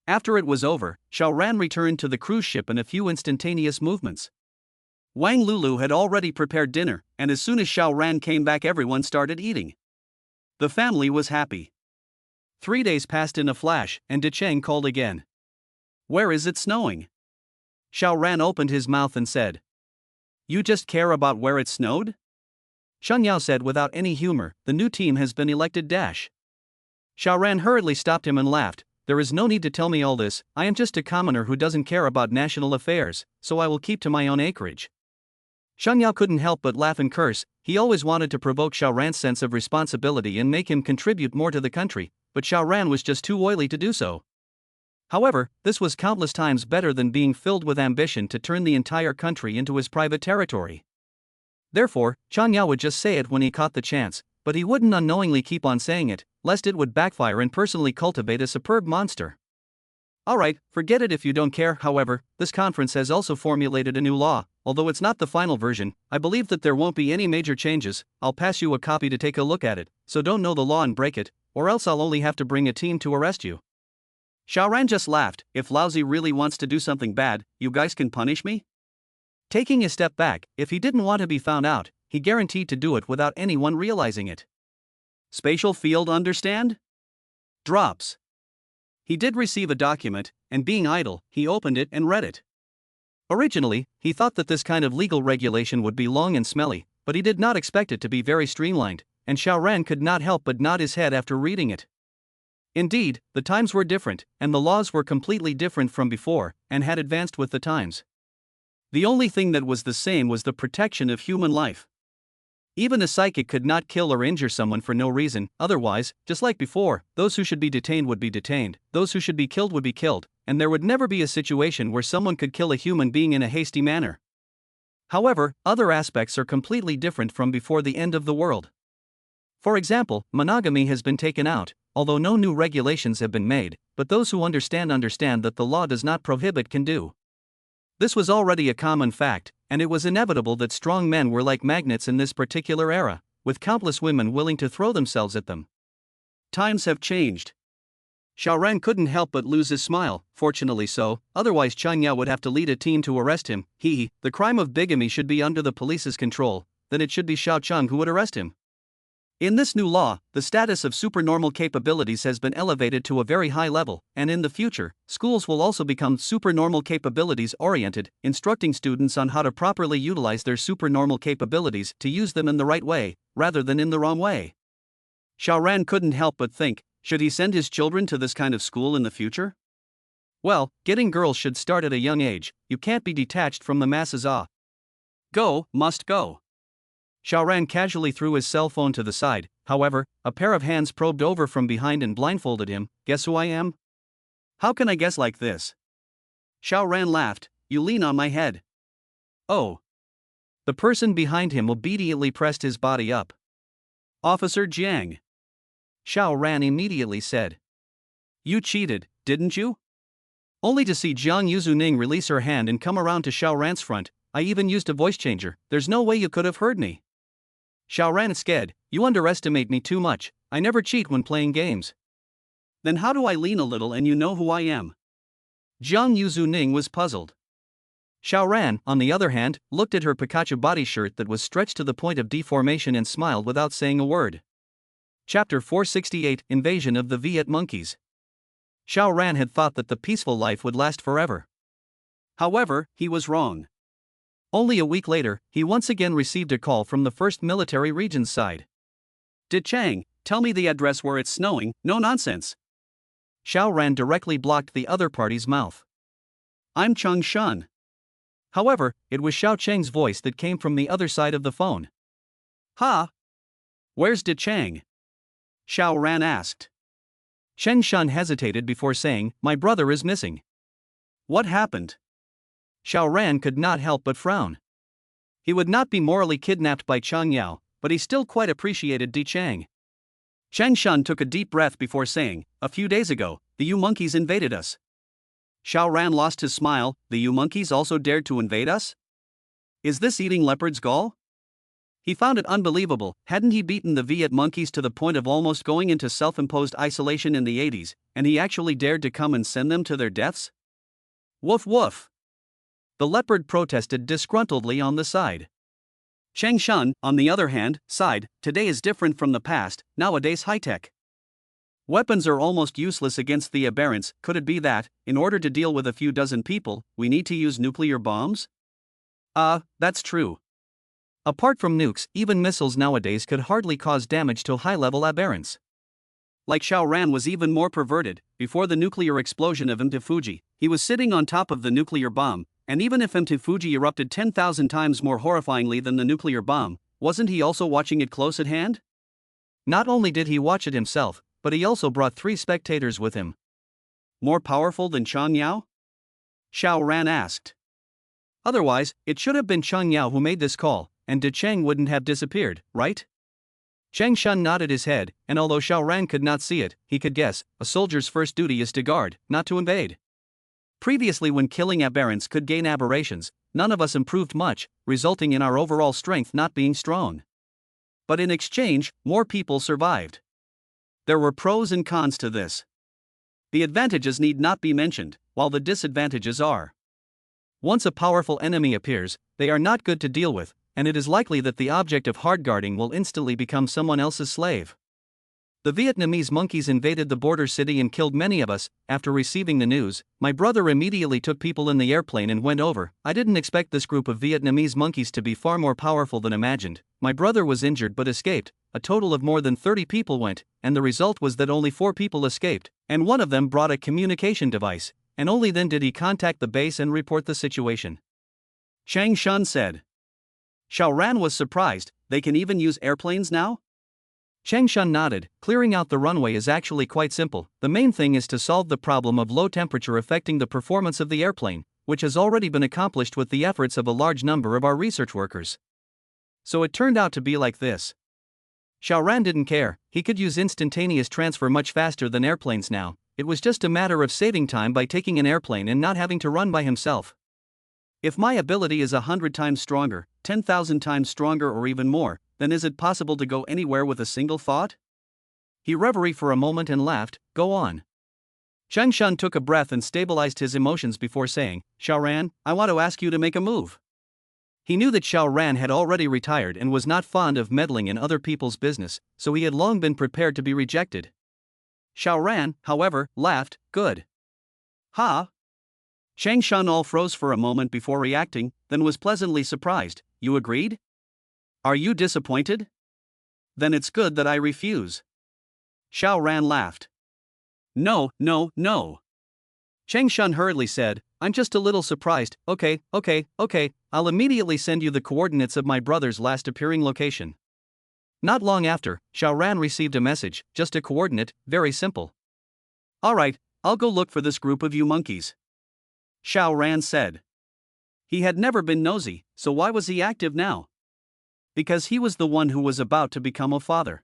After it was over, Xiao Ran returned to the cruise ship in a few instantaneous movements. Wang Lulu had already prepared dinner, and as soon as Xiao Ran came back everyone started eating. The family was happy. 3 days passed in a flash, and De Cheng called again. Where is it snowing? Xiao Ran opened his mouth and said. You just care about where it snowed? Shan Yao said without any humor, the new team has been elected dash. Xiao Ran hurriedly stopped him and laughed. There is no need to tell me all this, I am just a commoner who doesn't care about national affairs, so I will keep to my own acreage. Shan Yao couldn't help but laugh and curse. He always wanted to provoke Xiao Ran's sense of responsibility and make him contribute more to the country, but Xiao Ran was just too oily to do so. However, this was countless times better than being filled with ambition to turn the entire country into his private territory. Therefore, Shan Yao would just say it when he caught the chance, but he wouldn't unknowingly keep on saying it, lest it would backfire and personally cultivate a superb monster. Alright, forget it if you don't care. However, this conference has also formulated a new law. Although it's not the final version, I believe that there won't be any major changes. I'll pass you a copy to take a look at it, so don't know the law and break it, or else I'll only have to bring a team to arrest you. Xiao Ran just laughed. If Lousy really wants to do something bad, you guys can punish me? Taking a step back, if he didn't want to be found out, he guaranteed to do it without anyone realizing it. Spatial field, understand? Drops. He did receive a document, and being idle, he opened it and read it. Originally, he thought that this kind of legal regulation would be long and smelly, but he did not expect it to be very streamlined, and Xiao Ran could not help but nod his head after reading it. Indeed, the times were different, and the laws were completely different from before, and had advanced with the times. The only thing that was the same was the protection of human life. Even a psychic could not kill or injure someone for no reason. Otherwise, just like before, those who should be detained would be detained, those who should be killed would be killed, and there would never be a situation where someone could kill a human being in a hasty manner. However, other aspects are completely different from before the end of the world. For example, monogamy has been taken out, although no new regulations have been made, but those who understand that the law does not prohibit can do. This was already a common fact, and it was inevitable that strong men were like magnets in this particular era, with countless women willing to throw themselves at them. Times have changed. Xiao Ran couldn't help but lose his smile, fortunately so, otherwise Shan Yao would have to lead a team to arrest him. The crime of bigamy should be under the police's control, then it should be Xiao Cheng who would arrest him. In this new law, the status of supernormal capabilities has been elevated to a very high level, and in the future, schools will also become supernormal capabilities oriented, instructing students on how to properly utilize their supernormal capabilities to use them in the right way, rather than in the wrong way. Xiao Ran couldn't help but think, should he send his children to this kind of school in the future? Well, getting girls should start at a young age. You can't be detached from the masses. Go, must go. Xiao Ran casually threw his cell phone to the side. However, a pair of hands probed over from behind and blindfolded him. Guess who I am? How can I guess like this? Xiao Ran laughed. You lean on my head. Oh. The person behind him obediently pressed his body up. Officer Jiang. Xiao Ran immediately said. You cheated, didn't you? Only to see Jiang Yuzuning release her hand and come around to Xiao Ran's front. I even used a voice changer. There's no way you could have heard me. Xiao Ran scared. You underestimate me too much. I never cheat when playing games. Then how do I lean a little and you know who I am? Jiang Yuzuning was puzzled. Xiao Ran, on the other hand, looked at her Pikachu body shirt that was stretched to the point of deformation and smiled without saying a word. Chapter 468, Invasion of the Viet Monkeys. Xiao Ran had thought that the peaceful life would last forever. However, he was wrong. Only a week later, he once again received a call from the 1st Military Region's side. De Cheng, tell me the address where it's snowing. No nonsense. Xiao Ran directly blocked the other party's mouth. I'm Cheng Shun. However, it was Xiao Cheng's voice that came from the other side of the phone. Ha! Where's De Cheng? Xiao Ran asked. Cheng Shun hesitated before saying, My brother is missing. What happened? Xiao Ran could not help but frown. He would not be morally kidnapped by Chang Yao, but he still quite appreciated Di Chang. Chang Shun took a deep breath before saying, "A few days ago, the Yu monkeys invaded us." Xiao Ran lost his smile. The Yu monkeys also dared to invade us? Is this eating leopard's gall? He found it unbelievable. Hadn't he beaten the Viet monkeys to the point of almost going into self-imposed isolation in the 80s, and he actually dared to come and send them to their deaths? Woof woof. The leopard protested disgruntledly on the side. Chang Shun, on the other hand, sighed, "Today is different from the past, nowadays high-tech. Weapons are almost useless against the aberrants. Could it be that, in order to deal with a few dozen people, we need to use nuclear bombs?" That's true. Apart from nukes, even missiles nowadays could hardly cause damage to high-level aberrants. Like Xiao Ran was even more perverted. Before the nuclear explosion of Mt. Fuji, he was sitting on top of the nuclear bomb, and even if Mt. Fuji erupted 10,000 times more horrifyingly than the nuclear bomb, wasn't he also watching it close at hand? Not only did he watch it himself, but he also brought 3 spectators with him. More powerful than Chang Yao? Xiao Ran asked. Otherwise, it should have been Chang Yao who made this call, and De Cheng wouldn't have disappeared, right? Chang Shun nodded his head, and although Xiao Ran could not see it, he could guess, a soldier's first duty is to guard, not to invade. Previously, when killing aberrants could gain aberrations, none of us improved much, resulting in our overall strength not being strong. But in exchange, more people survived. There were pros and cons to this. The advantages need not be mentioned, while the disadvantages are. Once a powerful enemy appears, they are not good to deal with, and it is likely that the object of hard guarding will instantly become someone else's slave. The Vietnamese monkeys invaded the border city and killed many of us. After receiving the news, my brother immediately took people in the airplane and went over. I didn't expect this group of Vietnamese monkeys to be far more powerful than imagined. My brother was injured but escaped. A total of more than 30 people went, and the result was that only 4 people escaped, and one of them brought a communication device, and only then did he contact the base and report the situation. Chang Shun said. Xiao Ran was surprised. They can even use airplanes now? Chang Shun nodded. Clearing out the runway is actually quite simple. The main thing is to solve the problem of low temperature affecting the performance of the airplane, which has already been accomplished with the efforts of a large number of our research workers. So it turned out to be like this. Xiao Ran didn't care. He could use instantaneous transfer much faster than airplanes now. It was just a matter of saving time by taking an airplane and not having to run by himself. If my ability is 100 times stronger, 10,000 times stronger or even more, then is it possible to go anywhere with a single thought? He reverie for a moment and laughed. Go on. Chang Shun took a breath and stabilized his emotions before saying, Xiao Ran, I want to ask you to make a move. He knew that Xiao Ran had already retired and was not fond of meddling in other people's business, so he had long been prepared to be rejected. Xiao Ran, however, laughed. Good. Ha! Chang Shun all froze for a moment before reacting, then was pleasantly surprised. You agreed? Are you disappointed? Then it's good that I refuse. Xiao Ran laughed. No. Chang Shun hurriedly said, I'm just a little surprised. Okay, I'll immediately send you the coordinates of my brother's last appearing location. Not long after, Xiao Ran received a message, just a coordinate, very simple. Alright, I'll go look for this group of you monkeys. Xiao Ran said. He had never been nosy, so why was he active now? Because he was the one who was about to become a father.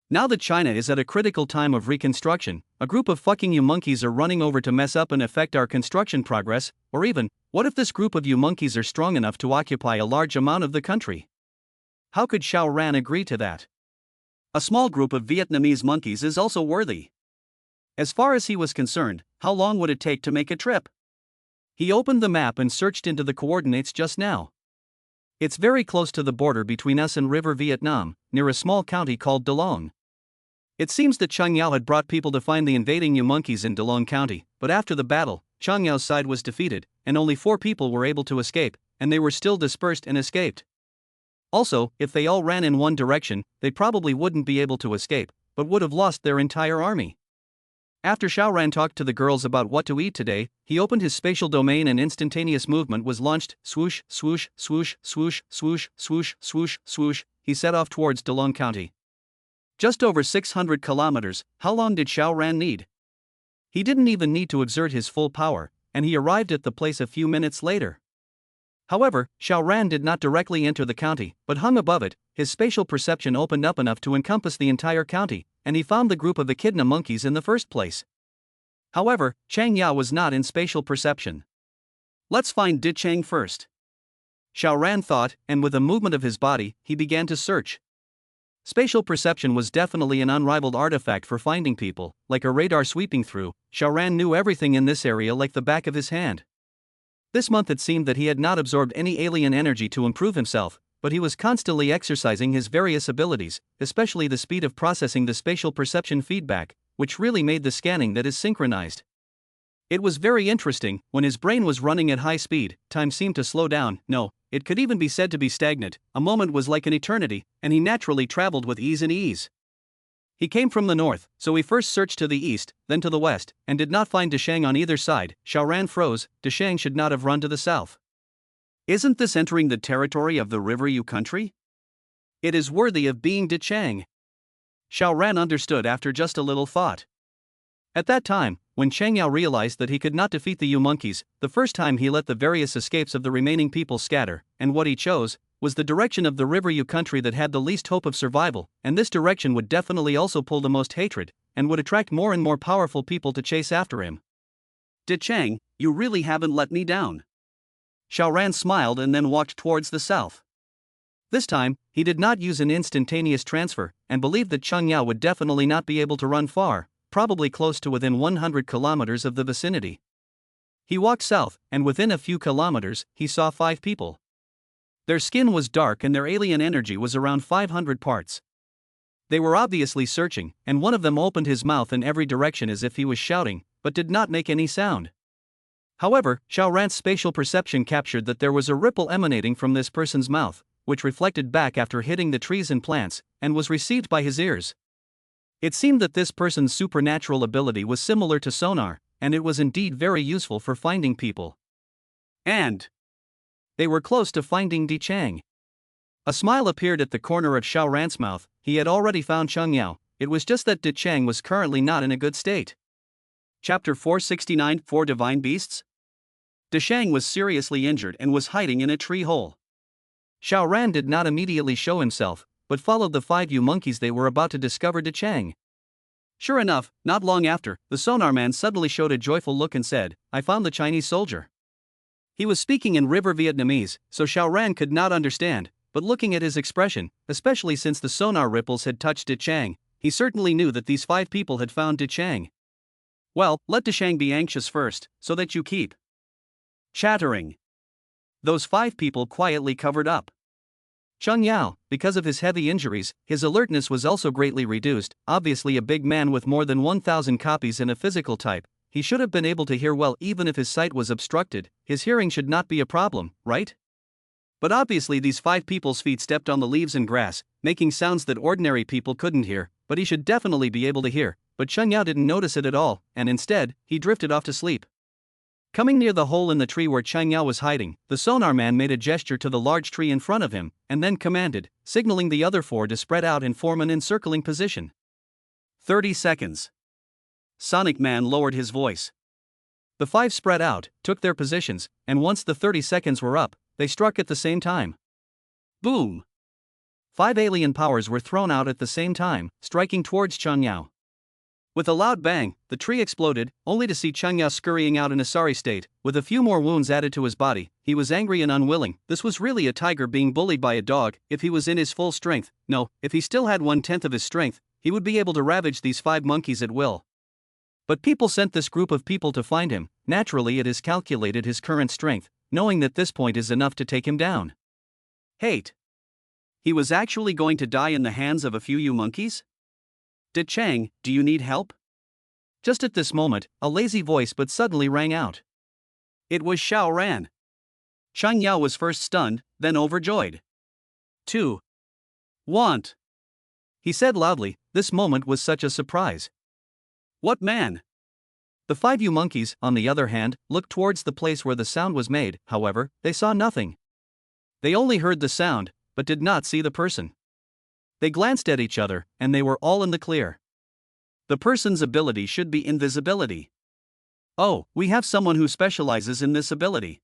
Now that China is at a critical time of reconstruction, a group of fucking you monkeys are running over to mess up and affect our construction progress, or even, what if this group of you monkeys are strong enough to occupy a large amount of the country? How could Xiao Ran agree to that? A small group of Vietnamese monkeys is also worthy. As far as he was concerned, how long would it take to make a trip? He opened the map and searched into the coordinates just now. It's very close to the border between us and River Vietnam, near a small county called Da Long. It seems that Chang Yao had brought people to find the invading Yu monkeys in Da Long County, but after the battle, Chang Yao's side was defeated, and only 4 people were able to escape, and they were still dispersed and escaped. Also, if they all ran in one direction, they probably wouldn't be able to escape, but would have lost their entire army. After Xiao Ran talked to the girls about what to eat today, he opened his spatial domain and instantaneous movement was launched. Swoosh, swoosh, swoosh, swoosh, swoosh, swoosh, swoosh, swoosh. He set off towards Da Long County. Just over 600 kilometers. How long did Xiao Ran need? He didn't even need to exert his full power, and he arrived at the place a few minutes later. However, Xiao Ran did not directly enter the county, but hung above it. His spatial perception opened up enough to encompass the entire county, and he found the group of echidna monkeys in the first place. However, Chang Yao was not in spatial perception. Let's find Di Chang first. Xiao Ran thought, and with a movement of his body, he began to search. Spatial perception was definitely an unrivaled artifact for finding people, like a radar sweeping through. Xiao Ran knew everything in this area like the back of his hand. This month it seemed that he had not absorbed any alien energy to improve himself, but he was constantly exercising his various abilities, especially the speed of processing the spatial perception feedback, which really made the scanning that is synchronized. It was very interesting. When his brain was running at high speed, time seemed to slow down. No, it could even be said to be stagnant. A moment was like an eternity, and he naturally traveled with ease and ease. He came from the north, so he first searched to the east, then to the west, and did not find Deshang on either side. Xiao Ran froze. Deshang should not have run to the south. Isn't this entering the territory of the River Yu country? It is worthy of being Di Chang. Xiao Ran understood after just a little thought. At that time, when Chang Yao realized that he could not defeat the Yu monkeys, the first time he let the various escapes of the remaining people scatter, and what he chose was the direction of the River Yu country that had the least hope of survival, and this direction would definitely also pull the most hatred, and would attract more and more powerful people to chase after him. Di Chang, you really haven't let me down. Xiao Ran smiled and then walked towards the south. This time, he did not use an instantaneous transfer, and believed that Chang Yao would definitely not be able to run far, probably close to within 100 kilometers of the vicinity. He walked south, and within a few kilometers, he saw 5 people. Their skin was dark and their alien energy was around 500 parts. They were obviously searching, and one of them opened his mouth in every direction as if he was shouting, but did not make any sound. However, Xiao Ran's spatial perception captured that there was a ripple emanating from this person's mouth, which reflected back after hitting the trees and plants, and was received by his ears. It seemed that this person's supernatural ability was similar to sonar, and it was indeed very useful for finding people. And they were close to finding Di Chang. A smile appeared at the corner of Xiao Ran's mouth. He had already found Chang Yao. It was just that Di Chang was currently not in a good state. Chapter 469 4 Divine Beasts. Di Chang was seriously injured and was hiding in a tree hole. Xiao Ran did not immediately show himself, but followed the 5 Yu monkeys. They were about to discover Di Chang. Sure enough, not long after, the sonar man suddenly showed a joyful look and said, "I found the Chinese soldier." He was speaking in River Vietnamese, so Xiao Ran could not understand, but looking at his expression, especially since the sonar ripples had touched Di Chang, he certainly knew that these 5 people had found Di Chang. Well, let Di Chang be anxious first, so that you keep chattering. Those 5 people quietly covered up. Chang Yao, because of his heavy injuries, his alertness was also greatly reduced. Obviously a big man with more than 1,000 copies in a physical type, he should have been able to hear well even if his sight was obstructed. His hearing should not be a problem, right? But obviously these 5 people's feet stepped on the leaves and grass, making sounds that ordinary people couldn't hear, but he should definitely be able to hear. But Chang Yao didn't notice it at all, and instead, he drifted off to sleep. Coming near the hole in the tree where Chang Yao was hiding, the sonar man made a gesture to the large tree in front of him, and then commanded, signaling the other 4 to spread out and form an encircling position. 30 seconds. Sonic Man lowered his voice. The 5 spread out, took their positions, and once the 30 seconds were up, they struck at the same time. Boom! 5 alien powers were thrown out at the same time, striking towards Chang Yao. With a loud bang, the tree exploded, only to see Chang Yao scurrying out in a sorry state, with a few more wounds added to his body. He was angry and unwilling. This was really a tiger being bullied by a dog. If he was in his full strength, no, if he still had 1/10 of his strength, he would be able to ravage these 5 monkeys at will. But people sent this group of people to find him. Naturally it is calculated his current strength, knowing that this point is enough to take him down. Hate. He was actually going to die in the hands of a few Yu monkeys? Di Chang, do you need help? Just at this moment, a lazy voice but suddenly rang out. It was Xiao Ran. Chang Yao was first stunned, then overjoyed. 2. Want. He said loudly. This moment was such a surprise. What man? The 5 Yu monkeys, on the other hand, looked towards the place where the sound was made. However, they saw nothing. They only heard the sound, but did not see the person. They glanced at each other, and they were all in the clear. The person's ability should be invisibility. Oh, we have someone who specializes in this ability.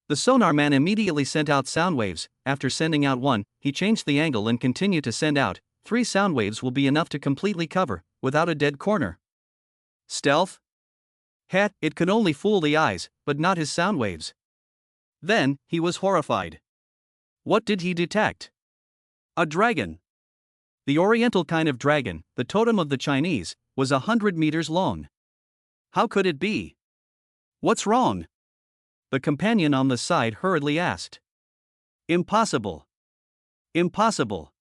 The sonar man immediately sent out sound waves. After sending out one, he changed the angle and continued to send out. 3 sound waves will be enough to completely cover, without a dead corner. Stealth? Het, it could only fool the eyes, but not his sound waves. Then, he was horrified. What did he detect? A dragon. The oriental kind of dragon, the totem of the Chinese, was 100 meters long. How could it be? What's wrong? The companion on the side hurriedly asked. Impossible. Impossible.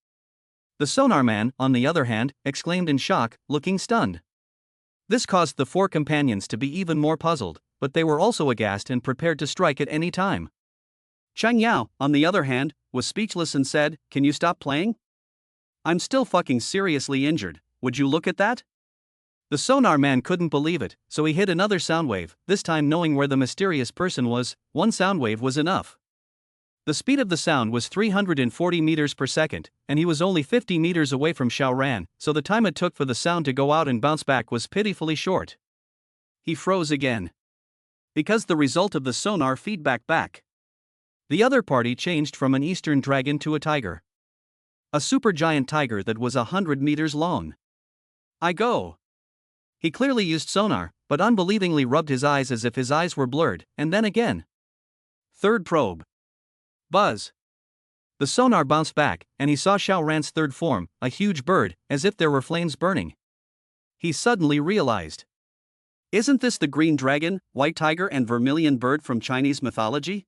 The sonar man, on the other hand, exclaimed in shock, looking stunned. This caused the 4 companions to be even more puzzled, but they were also aghast and prepared to strike at any time. Chang Yao, on the other hand, was speechless and said, "Can you stop playing? I'm still fucking seriously injured, would you look at that?" The sonar man couldn't believe it, so he hit another sound wave, this time knowing where the mysterious person was. 1 sound wave was enough. The speed of the sound was 340 meters per second, and he was only 50 meters away from Xiao Ran, so the time it took for the sound to go out and bounce back was pitifully short. He froze again. Because the result of the sonar feedback back. The other party changed from an eastern dragon to a tiger. A supergiant tiger that was 100 meters long. I go. He clearly used sonar, but unbelievingly rubbed his eyes as if his eyes were blurred, and then again. Third probe. Buzz. The sonar bounced back, and he saw Xiao Ran's third form, a huge bird, as if there were flames burning. He suddenly realized. Isn't this the green dragon, white tiger and vermilion bird from Chinese mythology?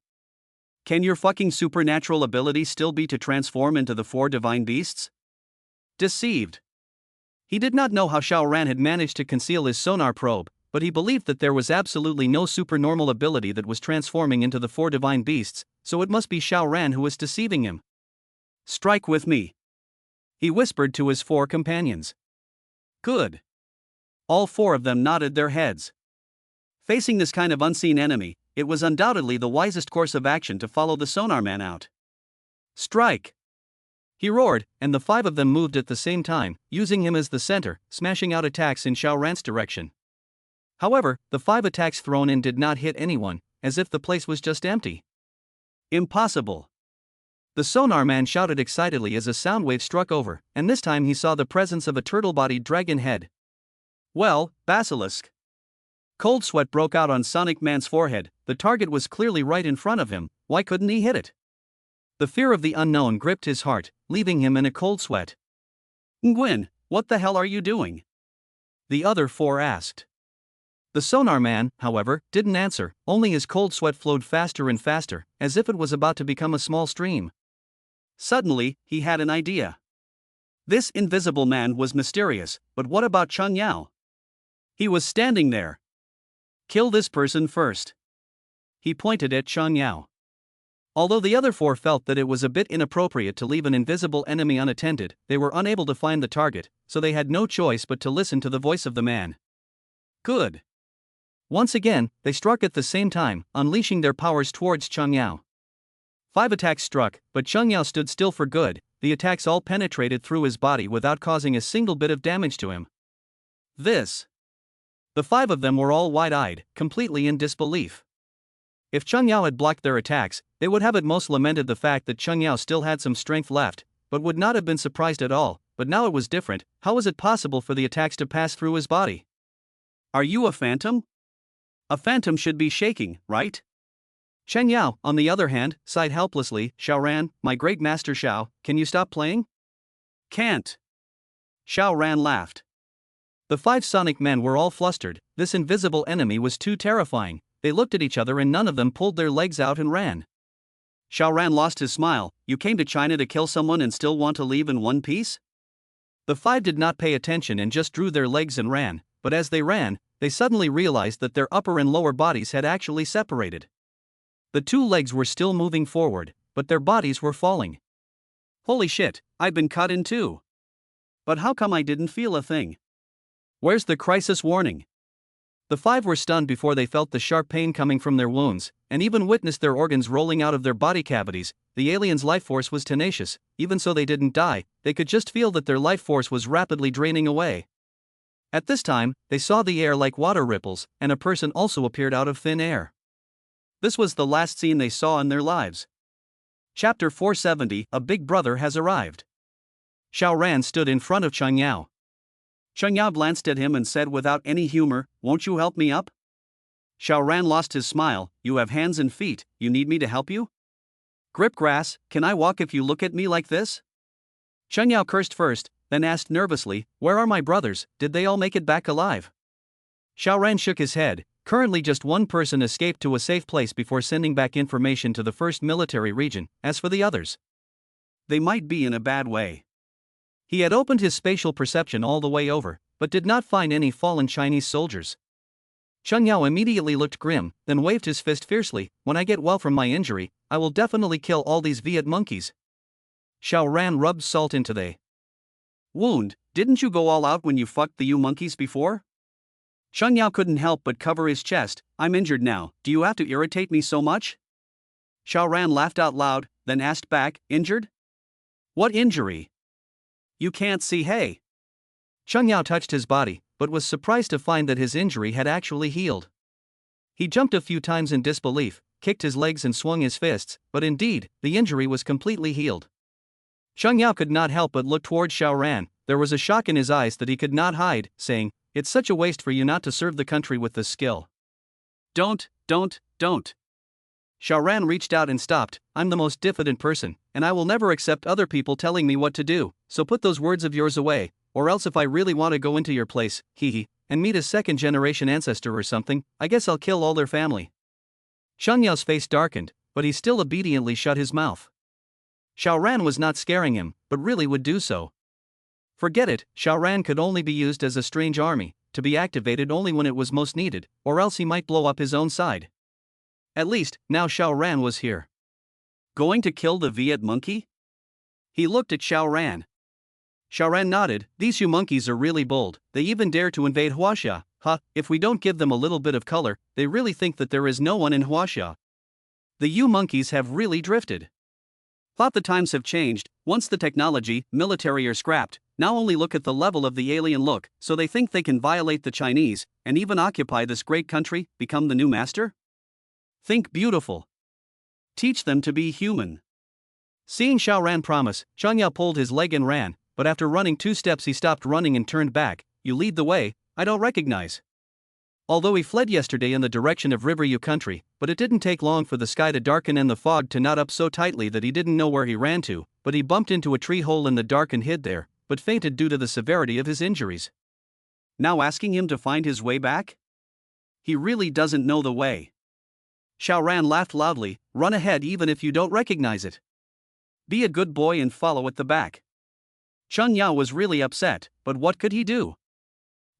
Can your fucking supernatural ability still be to transform into the 4 divine beasts? Deceived. He did not know how Xiao Ran had managed to conceal his sonar probe, but he believed that there was absolutely no supernormal ability that was transforming into the 4 divine beasts, so it must be Xiao Ran who was deceiving him. Strike with me, he whispered to his 4 companions. Good. All 4 of them nodded their heads. Facing this kind of unseen enemy, it was undoubtedly the wisest course of action to follow the sonar man out. Strike! He roared, and the 5 of them moved at the same time, using him as the center, smashing out attacks in Xiao Ran's direction. However, the 5 attacks thrown in did not hit anyone, as if the place was just empty. Impossible. The sonar man shouted excitedly as a sound wave struck over, and this time he saw the presence of a turtle-bodied dragon head. Well, basilisk. Cold sweat broke out on Sonic Man's forehead. The target was clearly right in front of him. Why couldn't he hit it? The fear of the unknown gripped his heart, leaving him in a cold sweat. Nguyen, what the hell are you doing? The other 4 asked. The sonar man, however, didn't answer, only his cold sweat flowed faster and faster, as if it was about to become a small stream. Suddenly, he had an idea. This invisible man was mysterious, but what about Chang Yao? He was standing there. Kill this person first. He pointed at Chang Yao. Although the other 4 felt that it was a bit inappropriate to leave an invisible enemy unattended, they were unable to find the target, so they had no choice but to listen to the voice of the man. Good. Once again, they struck at the same time, unleashing their powers towards Chang Yao. 5 attacks struck, but Chang Yao stood still for good. The attacks all penetrated through his body without causing a single bit of damage to him. This. The 5 of them were all wide-eyed, completely in disbelief. If Chang Yao had blocked their attacks, they would have at most lamented the fact that Chang Yao still had some strength left, but would not have been surprised at all. But now it was different. How was it possible for the attacks to pass through his body? Are you a phantom? A phantom should be shaking, right? Chang Yao, on the other hand, sighed helplessly. Xiao Ran, my great master Xiao, can you stop playing? Can't. Xiao Ran laughed. The 5 Sonic men were all flustered. This invisible enemy was too terrifying. They looked at each other and none of them pulled their legs out and ran. Xiao Ran lost his smile. You came to China to kill someone and still want to leave in one piece? The 5 did not pay attention and just drew their legs and ran, but as they ran, they suddenly realized that their upper and lower bodies had actually separated. The 2 legs were still moving forward, but their bodies were falling. Holy shit, I've been cut in 2. But how come I didn't feel a thing? Where's the crisis warning? The 5 were stunned before they felt the sharp pain coming from their wounds, and even witnessed their organs rolling out of their body cavities. The alien's life force was tenacious. Even so, they didn't die. They could just feel that their life force was rapidly draining away. At this time, they saw the air like water ripples, and a person also appeared out of thin air. This was the last scene they saw in their lives. Chapter 470, A Big Brother Has Arrived. Xiao Ran stood in front of Cheng Yao. Cheng Yao glanced at him and said without any humor, "Won't you help me up?" Xiao Ran lost his smile. "You have hands and feet, you need me to help you?" "Grip grass, can I walk if you look at me like this?" Cheng Yao cursed first, then asked nervously, "Where are my brothers, did they all make it back alive?" Xiao Ran shook his head. Currently just one person escaped to a safe place before sending back information to the first military region. As for the others, they might be in a bad way. He had opened his spatial perception all the way over, but did not find any fallen Chinese soldiers. Cheng Yao immediately looked grim, then waved his fist fiercely. "When I get well from my injury, I will definitely kill all these Viet monkeys." Xiao Ran rubbed salt into the wound. "Didn't you go all out when you fucked the you monkeys before?" Cheng Yao couldn't help but cover his chest. "I'm injured now, do you have to irritate me so much?" Xiao Ran laughed out loud, then asked back, "Injured? What injury? You can't see, hey?" Cheng Yao touched his body, but was surprised to find that his injury had actually healed. He jumped a few times in disbelief, kicked his legs and swung his fists, but indeed, the injury was completely healed. Cheng Yao could not help but look toward Xiao Ran. There was a shock in his eyes that he could not hide, saying, "It's such a waste for you not to serve the country with this skill." Don't. Xiao Ran reached out and stopped. "I'm the most diffident person, and I will never accept other people telling me what to do, so put those words of yours away, or else if I really want to go into your place, and meet a second-generation ancestor or something, I guess I'll kill all their family." Cheng Yao's face darkened, but he still obediently shut his mouth. Xiao Ran was not scaring him, but really would do so. Forget it, Xiao Ran could only be used as a strange army, to be activated only when it was most needed, or else he might blow up his own side. At least, now Xiao Ran was here. Going to kill the Viet monkey? He looked at Xiao Ran. Xiao Ran nodded. "These Yu monkeys are really bold, they even dare to invade Huaxia. If we don't give them a little bit of color, they really think that there is no one in Huaxia. The Yu monkeys have really drifted." Thought the times have changed. Once the technology, military are scrapped, now only look at the level of the alien look, so they think they can violate the Chinese, and even occupy this great country, become the new master? Think beautiful. Teach them to be human. Seeing Xiao Ran promise, Cheng Yao pulled his leg and ran, but after running 2 steps he stopped running and turned back. "You lead the way, I don't recognize." Although he fled yesterday in the direction of River Yu country, but it didn't take long for the sky to darken and the fog to knot up so tightly that he didn't know where he ran to, but he bumped into a tree hole in the dark and hid there, but fainted due to the severity of his injuries. Now asking him to find his way back? He really doesn't know the way. Xiao Ran laughed loudly. "Run ahead even if you don't recognize it. Be a good boy and follow at the back." Cheng Yao was really upset, but what could he do?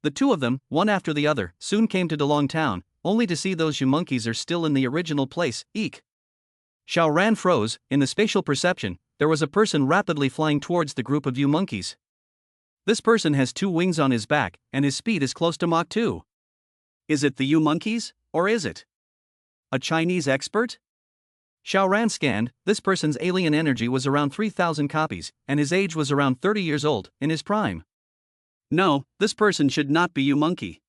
The two of them, one after the other, soon came to Dalong town, only to see those Yu monkeys are still in the original place. Eek! Xiao Ran froze. In the spatial perception, there was a person rapidly flying towards the group of Yu monkeys. This person has 2 wings on his back, and his speed is close to Mach 2. Is it the Yu monkeys, or is it a Chinese expert? Xiao Ran scanned. This person's alien energy was around 3,000 copies, and his age was around 30 years old, in his prime. No, this person should not be Yu monkey.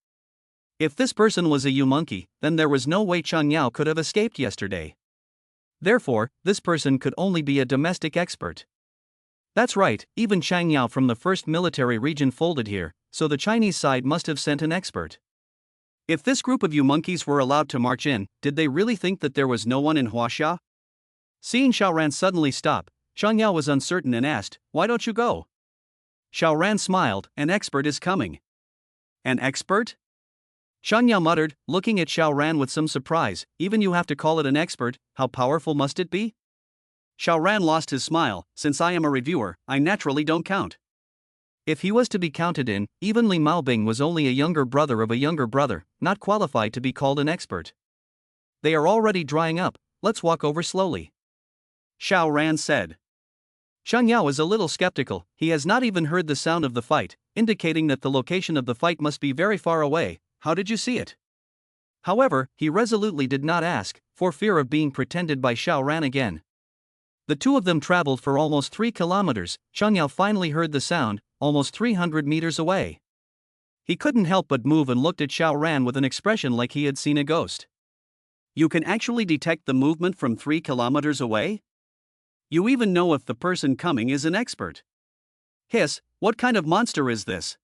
If this person was a Yu monkey, then there was no way Cheng Yao could have escaped yesterday. Therefore, this person could only be a domestic expert. That's right, even Cheng Yao from the first military region folded here, so the Chinese side must have sent an expert. If this group of Yu monkeys were allowed to march in, did they really think that there was no one in Huaxia? Seeing Xiao Ran suddenly stop, Cheng Yao was uncertain and asked, "Why don't you go?" Xiao Ran smiled. "An expert is coming." An expert? Cheng Yao muttered, looking at Xiao Ran with some surprise. "Even you have to call it an expert, how powerful must it be?" Xiao Ran lost his smile. "Since I am a reviewer, I naturally don't count." If he was to be counted in, even Li Maobing was only a younger brother of a younger brother, not qualified to be called an expert. "They are already drying up, let's walk over slowly," Xiao Ran said. Cheng Yao is a little skeptical. He has not even heard the sound of the fight, indicating that the location of the fight must be very far away. "How did you see it?" However, he resolutely did not ask, for fear of being pretended by Xiao Ran again. The two of them traveled for almost 3 kilometers. Cheng Yao finally heard the sound, almost 300 meters away. He couldn't help but move and looked at Xiao Ran with an expression like he had seen a ghost. You can actually detect the movement from 3 kilometers away? You even know if the person coming is an expert. Hiss, what kind of monster is this?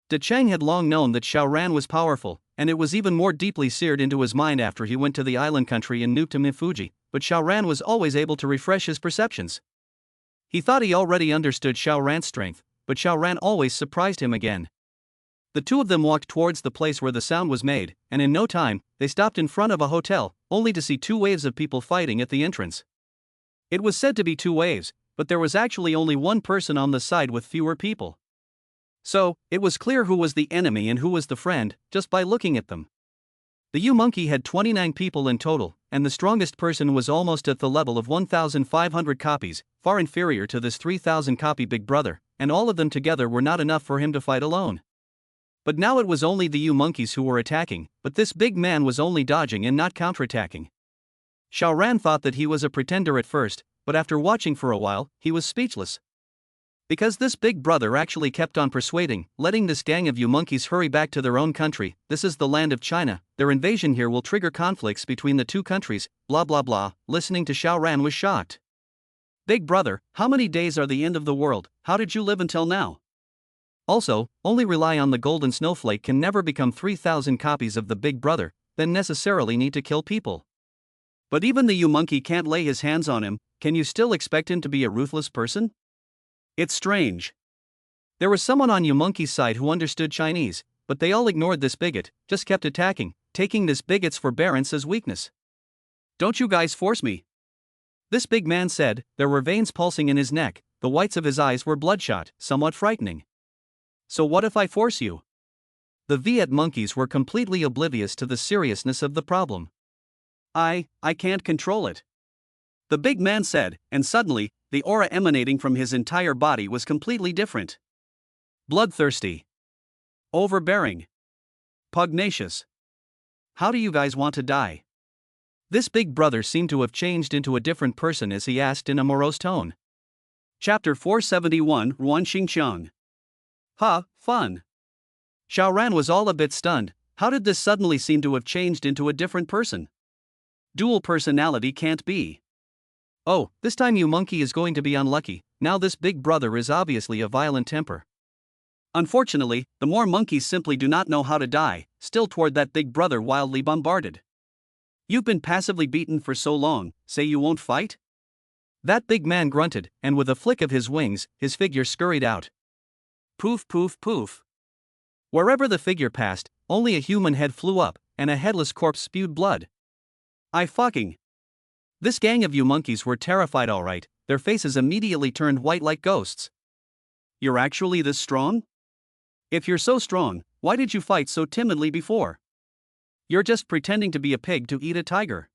De Cheng had long known that Xiao Ran was powerful, and it was even more deeply seared into his mind after he went to the island country and nuked Mifuji, but Xiao Ran was always able to refresh his perceptions. He thought he already understood Xiao Ran's strength, but Xiao Ran always surprised him again. The two of them walked towards the place where the sound was made, and in no time, they stopped in front of a hotel, only to see 2 waves of people fighting at the entrance. It was said to be 2 waves, but there was actually only one person on the side with fewer people. So, it was clear who was the enemy and who was the friend, just by looking at them. The U-Monkey had 29 people in total, and the strongest person was almost at the level of 1,500 copies, far inferior to this 3,000 copy Big Brother, and all of them together were not enough for him to fight alone. But now it was only the U-Monkeys who were attacking, but this big man was only dodging and not counterattacking. Xiao Ran thought that he was a pretender at first, but after watching for a while, he was speechless. Because this big brother actually kept on persuading, letting this gang of U-Monkeys hurry back to their own country. This is the land of China, their invasion here will trigger conflicts between the 2 countries, blah blah blah. Listening to Xiao Ran was shocked. Big brother, how many days are the end of the world? How did you live until now? Also, only rely on the golden snowflake can never become 3,000 copies of the big brother, then necessarily need to kill people. But even the U-Monkey can't lay his hands on him, can you still expect him to be a ruthless person? It's strange. There was someone on U-Monkey's side who understood Chinese, but they all ignored this bigot, just kept attacking, taking this bigot's forbearance as weakness. Don't you guys force me. This big man said, there were veins pulsing in his neck, the whites of his eyes were bloodshot, somewhat frightening. So what if I force you? The Viet monkeys were completely oblivious to the seriousness of the problem. I can't control it. The big man said, and suddenly, the aura emanating from his entire body was completely different. Bloodthirsty. Overbearing. Pugnacious. How do you guys want to die? This big brother seemed to have changed into a different person as he asked in a morose tone. Chapter 471 Ruan Xingqiang. Fun. Xiao Ran was all a bit stunned. How did this suddenly seem to have changed into a different person? Dual personality can't be. Oh, this time U-Monkey is going to be unlucky, now this big brother is obviously a violent temper. Unfortunately, the more monkeys simply do not know how to die, still toward that big brother wildly bombarded. You've been passively beaten for so long, say you won't fight? That big man grunted, and with a flick of his wings, his figure scurried out. Poof poof poof. Wherever the figure passed, only a human head flew up, and a headless corpse spewed blood. This gang of U-Monkeys were terrified alright, their faces immediately turned white like ghosts. You're actually this strong? If you're so strong, why did you fight so timidly before? You're just pretending to be a pig to eat a tiger.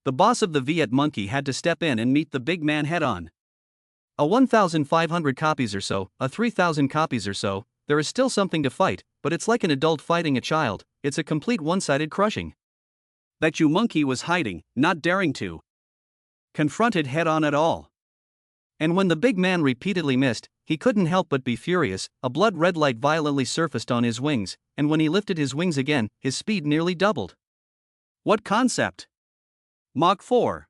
The boss of the Viet monkey had to step in and meet the big man head on. A 1,500 copies or so, a 3,000 copies or so, there is still something to fight, but it's like an adult fighting a child, it's a complete one-sided crushing. That U-Monkey was hiding, not daring to confront it head on at all. And when the big man repeatedly missed, he couldn't help but be furious. A blood-red light violently surfaced on his wings, and when he lifted his wings again, his speed nearly doubled. What concept? Mach 4.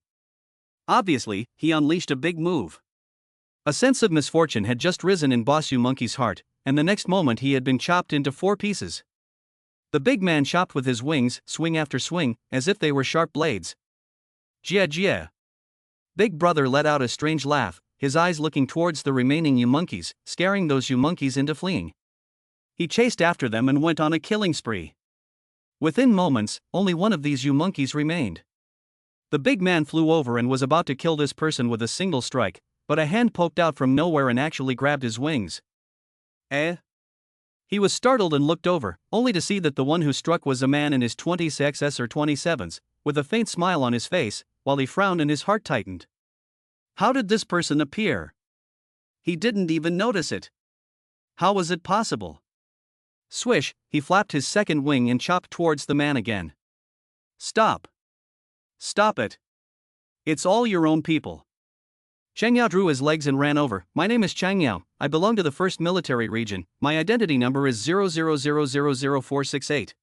Obviously, he unleashed a big move. A sense of misfortune had just risen in Boss U-Monkey's heart, and the next moment he had been chopped into 4 pieces. The big man chopped with his wings, swing after swing, as if they were sharp blades. Jia jia. Big brother let out a strange laugh, his eyes looking towards the remaining U-Monkeys, scaring those U-Monkeys into fleeing. He chased after them and went on a killing spree. Within moments, only one of these U-Monkeys remained. The big man flew over and was about to kill this person with a single strike, but a hand poked out from nowhere and actually grabbed his wings. Eh? He was startled and looked over, only to see that the one who struck was a man in his 20s XS or 27s, with a faint smile on his face, while he frowned and his heart tightened. How did this person appear? He didn't even notice it. How was it possible? Swish, he flapped his second wing and chopped towards the man again. Stop. Stop it. It's all your own people. Chang Yao drew his legs and ran over. My name is Chang Yao, I belong to the 1st Military Region, my identity number is 00000468.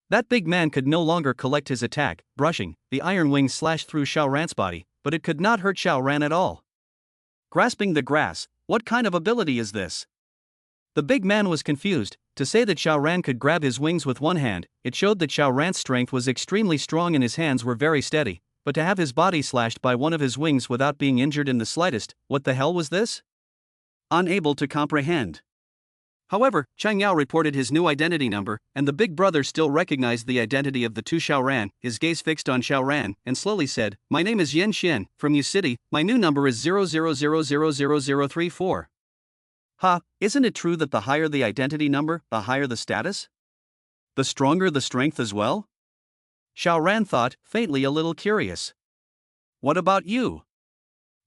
That big man could no longer collect his attack, brushing, the iron wing slashed through Xiao Ran's body, but it could not hurt Xiao Ran at all. Grasping the grass, what kind of ability is this? The big man was confused. To say that Xiao Ran could grab his wings with one hand, it showed that Xiao Ran's strength was extremely strong and his hands were very steady, but to have his body slashed by one of his wings without being injured in the slightest, what the hell was this? Unable to comprehend. However, Chang Yao reported his new identity number, and the big brother still recognized the identity of the two Xiao Ran, his gaze fixed on Xiao Ran, and slowly said, My name is Yan Xian, from Yu City, my new number is 00000034. Ha, isn't it true that the higher the identity number, the higher the status? The stronger the strength as well? Xiao Ran thought, faintly a little curious. What about you?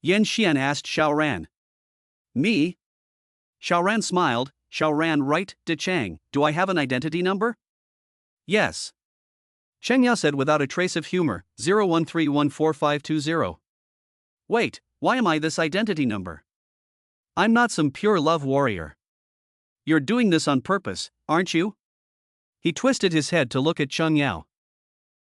Yan Xian asked Xiao Ran. Me? Xiao Ran smiled. Xiao Ran right, De Chang, do I have an identity number? Yes. Cheng Yao said without a trace of humor, 01314520. Wait, why am I this identity number? I'm not some pure love warrior. You're doing this on purpose, aren't you? He twisted his head to look at Cheng Yao.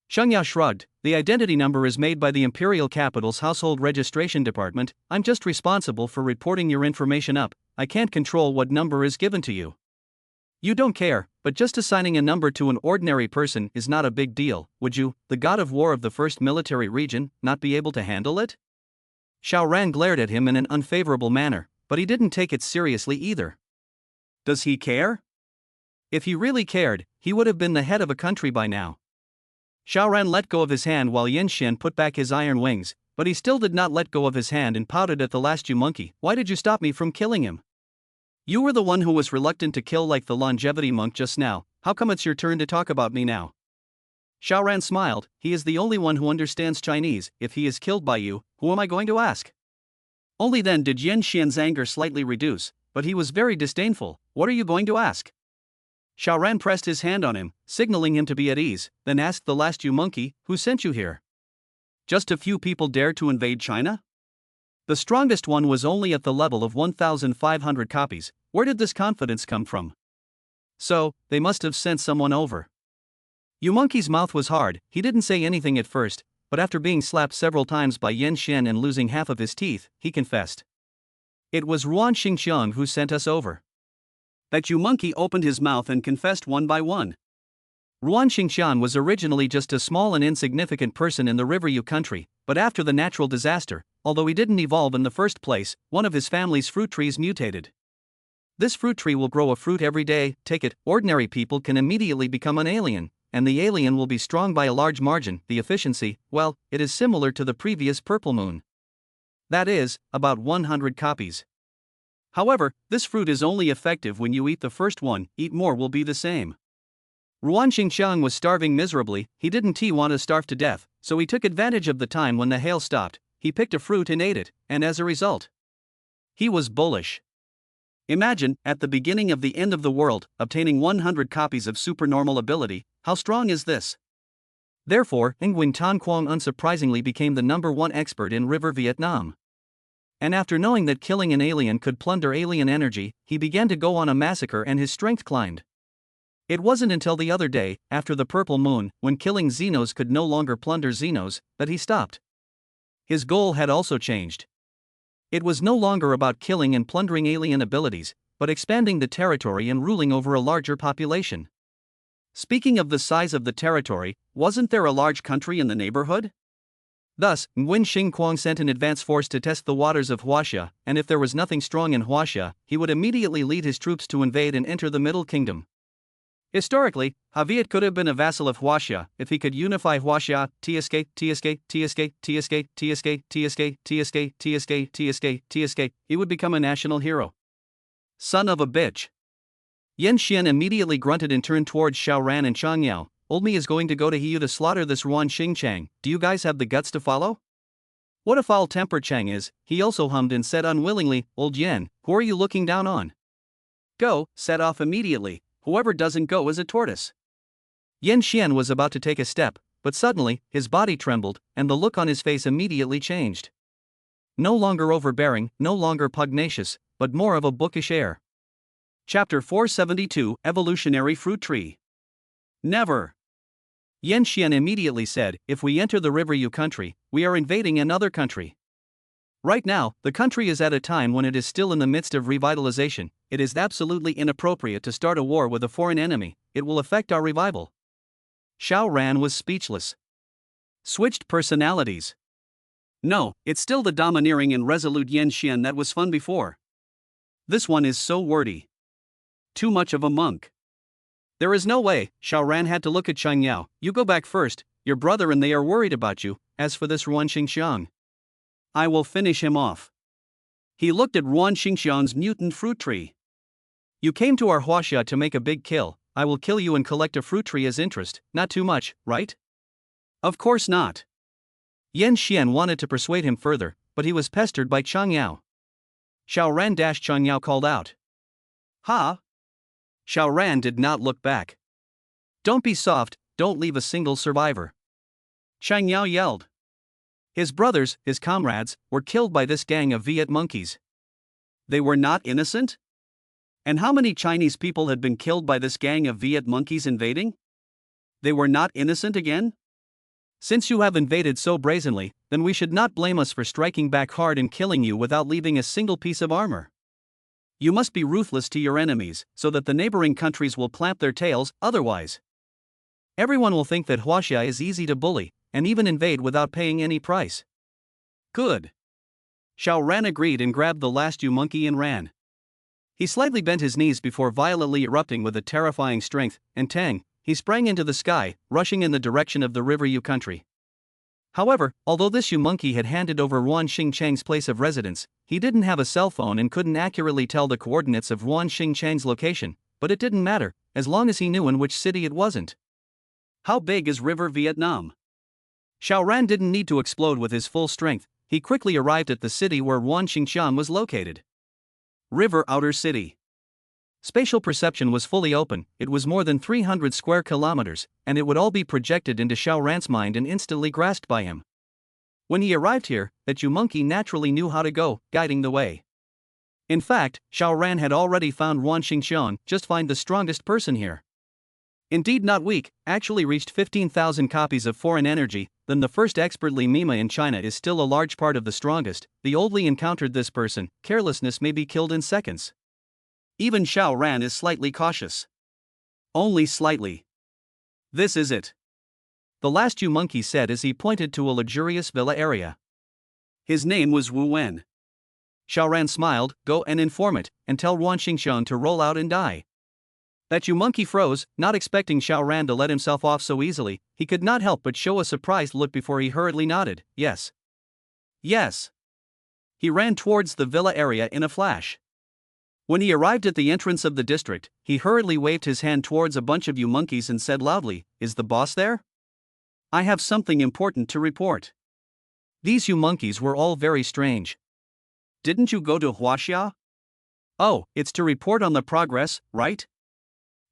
Cheng Yao shrugged, the identity number is made by the Imperial Capital's Household Registration Department, I'm just responsible for reporting your information up, I can't control what number is given to you. You don't care, but just assigning a number to an ordinary person is not a big deal, would you, the god of war of the 1st Military Region, not be able to handle it? Xiao Ran glared at him in an unfavorable manner, but he didn't take it seriously either. Does he care? If he really cared, he would have been the head of a country by now. Xiao Ran let go of his hand while Yan Xian put back his iron wings, but he still did not let go of his hand and pouted at the last you monkey. Why did you stop me from killing him? You were the one who was reluctant to kill like the longevity monk just now, how come it's your turn to talk about me now? Xiao Ran smiled, he is the only one who understands Chinese, if he is killed by you, who am I going to ask? Only then did Yan Xian's anger slightly reduce, but he was very disdainful. What are you going to ask? Xiao Ran pressed his hand on him, signaling him to be at ease, then asked the last you monkey, who sent you here? Just a few people dared to invade China? The strongest one was only at the level of 1,500 copies. Where did this confidence come from? So, they must have sent someone over. Yu Monkey's mouth was hard, he didn't say anything at first, but after being slapped several times by Yan Xian and losing half of his teeth, he confessed. It was Ruan Xingqiang who sent us over. That Yu Monkey opened his mouth and confessed one by one. Ruan Xingqiang was originally just a small and insignificant person in the River Yu country, but after the natural disaster, although he didn't evolve in the first place, one of his family's fruit trees mutated. This fruit tree will grow a fruit every day, take it, ordinary people can immediately become an alien, and the alien will be strong by a large margin, the efficiency, well, it is similar to the previous purple moon. That is, about 100 copies. However, this fruit is only effective when you eat the first one, eat more will be the same. Ruan Xingqiang was starving miserably, he didn't want to starve to death, so he took advantage of the time when the hail stopped, he picked a fruit and ate it, and as a result, he was bullish. Imagine, at the beginning of the end of the world, obtaining 100 copies of supernormal ability, how strong is this? Therefore, Nguyen Tan Quang unsurprisingly became the #1 expert in River Vietnam. And after knowing that killing an alien could plunder alien energy, he began to go on a massacre and his strength climbed. It wasn't until the other day, after the purple moon, when killing Xenos could no longer plunder Xenos, that he stopped. His goal had also changed. It was no longer about killing and plundering alien abilities, but expanding the territory and ruling over a larger population. Speaking of the size of the territory, wasn't there a large country in the neighborhood? Thus, Nguyen Xingqiang sent an advance force to test the waters of Huaxia, and if there was nothing strong in Huaxia, he would immediately lead his troops to invade and enter the Middle Kingdom. Historically, Haviat could have been a vassal of Huaxia if he could unify Huaxia, he would become a national hero. Son of a bitch. Yan Xian immediately grunted and turned towards Xiao Ran and Chang Yao. Old me is going to go to Hiyu to slaughter this Ruan Xingqiang, do you guys have the guts to follow? What a foul-tempered Chang is, he also hummed and said unwillingly, Old Yan, who are you looking down on? Go, set off immediately. Whoever doesn't go is a tortoise. Yan Xian was about to take a step, but suddenly, his body trembled, and the look on his face immediately changed. No longer overbearing, no longer pugnacious, but more of a bookish air. Chapter 472 Evolutionary Fruit Tree. Never. Yan Xian immediately said, "If we enter the River Yu country, we are invading another country. Right now, the country is at a time when it is still in the midst of revitalization. It is absolutely inappropriate to start a war with a foreign enemy, it will affect our revival." Xiao Ran was speechless. Switched personalities. No, it's still the domineering and resolute Yan Xian that was fun before. This one is so wordy. Too much of a monk. There is no way. Xiao Ran had to look at Chang Yao. "You go back first, your brother and they are worried about you. As for this Ruan Xingxiang, I will finish him off." He looked at Ruan Xingxiang's mutant fruit tree. "You came to our huaxia to make a big kill. I will kill you and collect a fruit tree as interest, not too much, right?" Of course not. Yan Xian wanted to persuade him further, but he was pestered by Chang Yao. Xiao Ran Chang Yao called out. "Ha!" Xiao Ran did not look back. "Don't be soft, don't leave a single survivor." Chang Yao yelled. His brothers, his comrades, were killed by this gang of Viet monkeys. They were not innocent? And how many Chinese people had been killed by this gang of Viet monkeys invading? They were not innocent again? "Since you have invaded so brazenly, then we should not blame us for striking back hard and killing you without leaving a single piece of armor. You must be ruthless to your enemies, so that the neighboring countries will clamp their tails, otherwise everyone will think that huaxia is easy to bully, and even invade without paying any price." Good. Xiao Ran agreed and grabbed the last Yu monkey and ran. He slightly bent his knees before violently erupting with a terrifying strength, and tang, he sprang into the sky, rushing in the direction of the River Yu country. However, although this Yu monkey had handed over Ruan Xingchang's place of residence, he didn't have a cell phone and couldn't accurately tell the coordinates of Ruan Xingchang's location, but it didn't matter, as long as he knew in which city it wasn't. How big is River Vietnam? Xiao Ran didn't need to explode with his full strength, he quickly arrived at the city where Ruan Xingqiang was located. River Outer City. Spatial perception was fully open, it was more than 300 square kilometers, and it would all be projected into Xiao Ran's mind and instantly grasped by him. When he arrived here, that Yu monkey naturally knew how to go, guiding the way. In fact, Xiao Ran had already found Ruan Xingqiang, just find the strongest person here. Indeed not weak, actually reached 15,000 copies of foreign energy, then the first expertly Mima in China is still a large part of the strongest, the oldly encountered this person, carelessness may be killed in seconds. Even Xiao Ran is slightly cautious. Only slightly. This is it. The last Yu monkey said as he pointed to a luxurious villa area. His name was Wu Wen. Xiao Ran smiled, "Go and inform it, and tell Ruan Xingqiang to roll out and die." That Yu monkey froze, not expecting Xiao Ran to let himself off so easily. He could not help but show a surprised look before he hurriedly nodded, "Yes. Yes." He ran towards the villa area in a flash. When he arrived at the entrance of the district, he hurriedly waved his hand towards a bunch of Yu monkeys and said loudly, "Is the boss there? I have something important to report." These Yu monkeys were all very strange. "Didn't you go to Huaxia?" "Oh, it's to report on the progress, right?"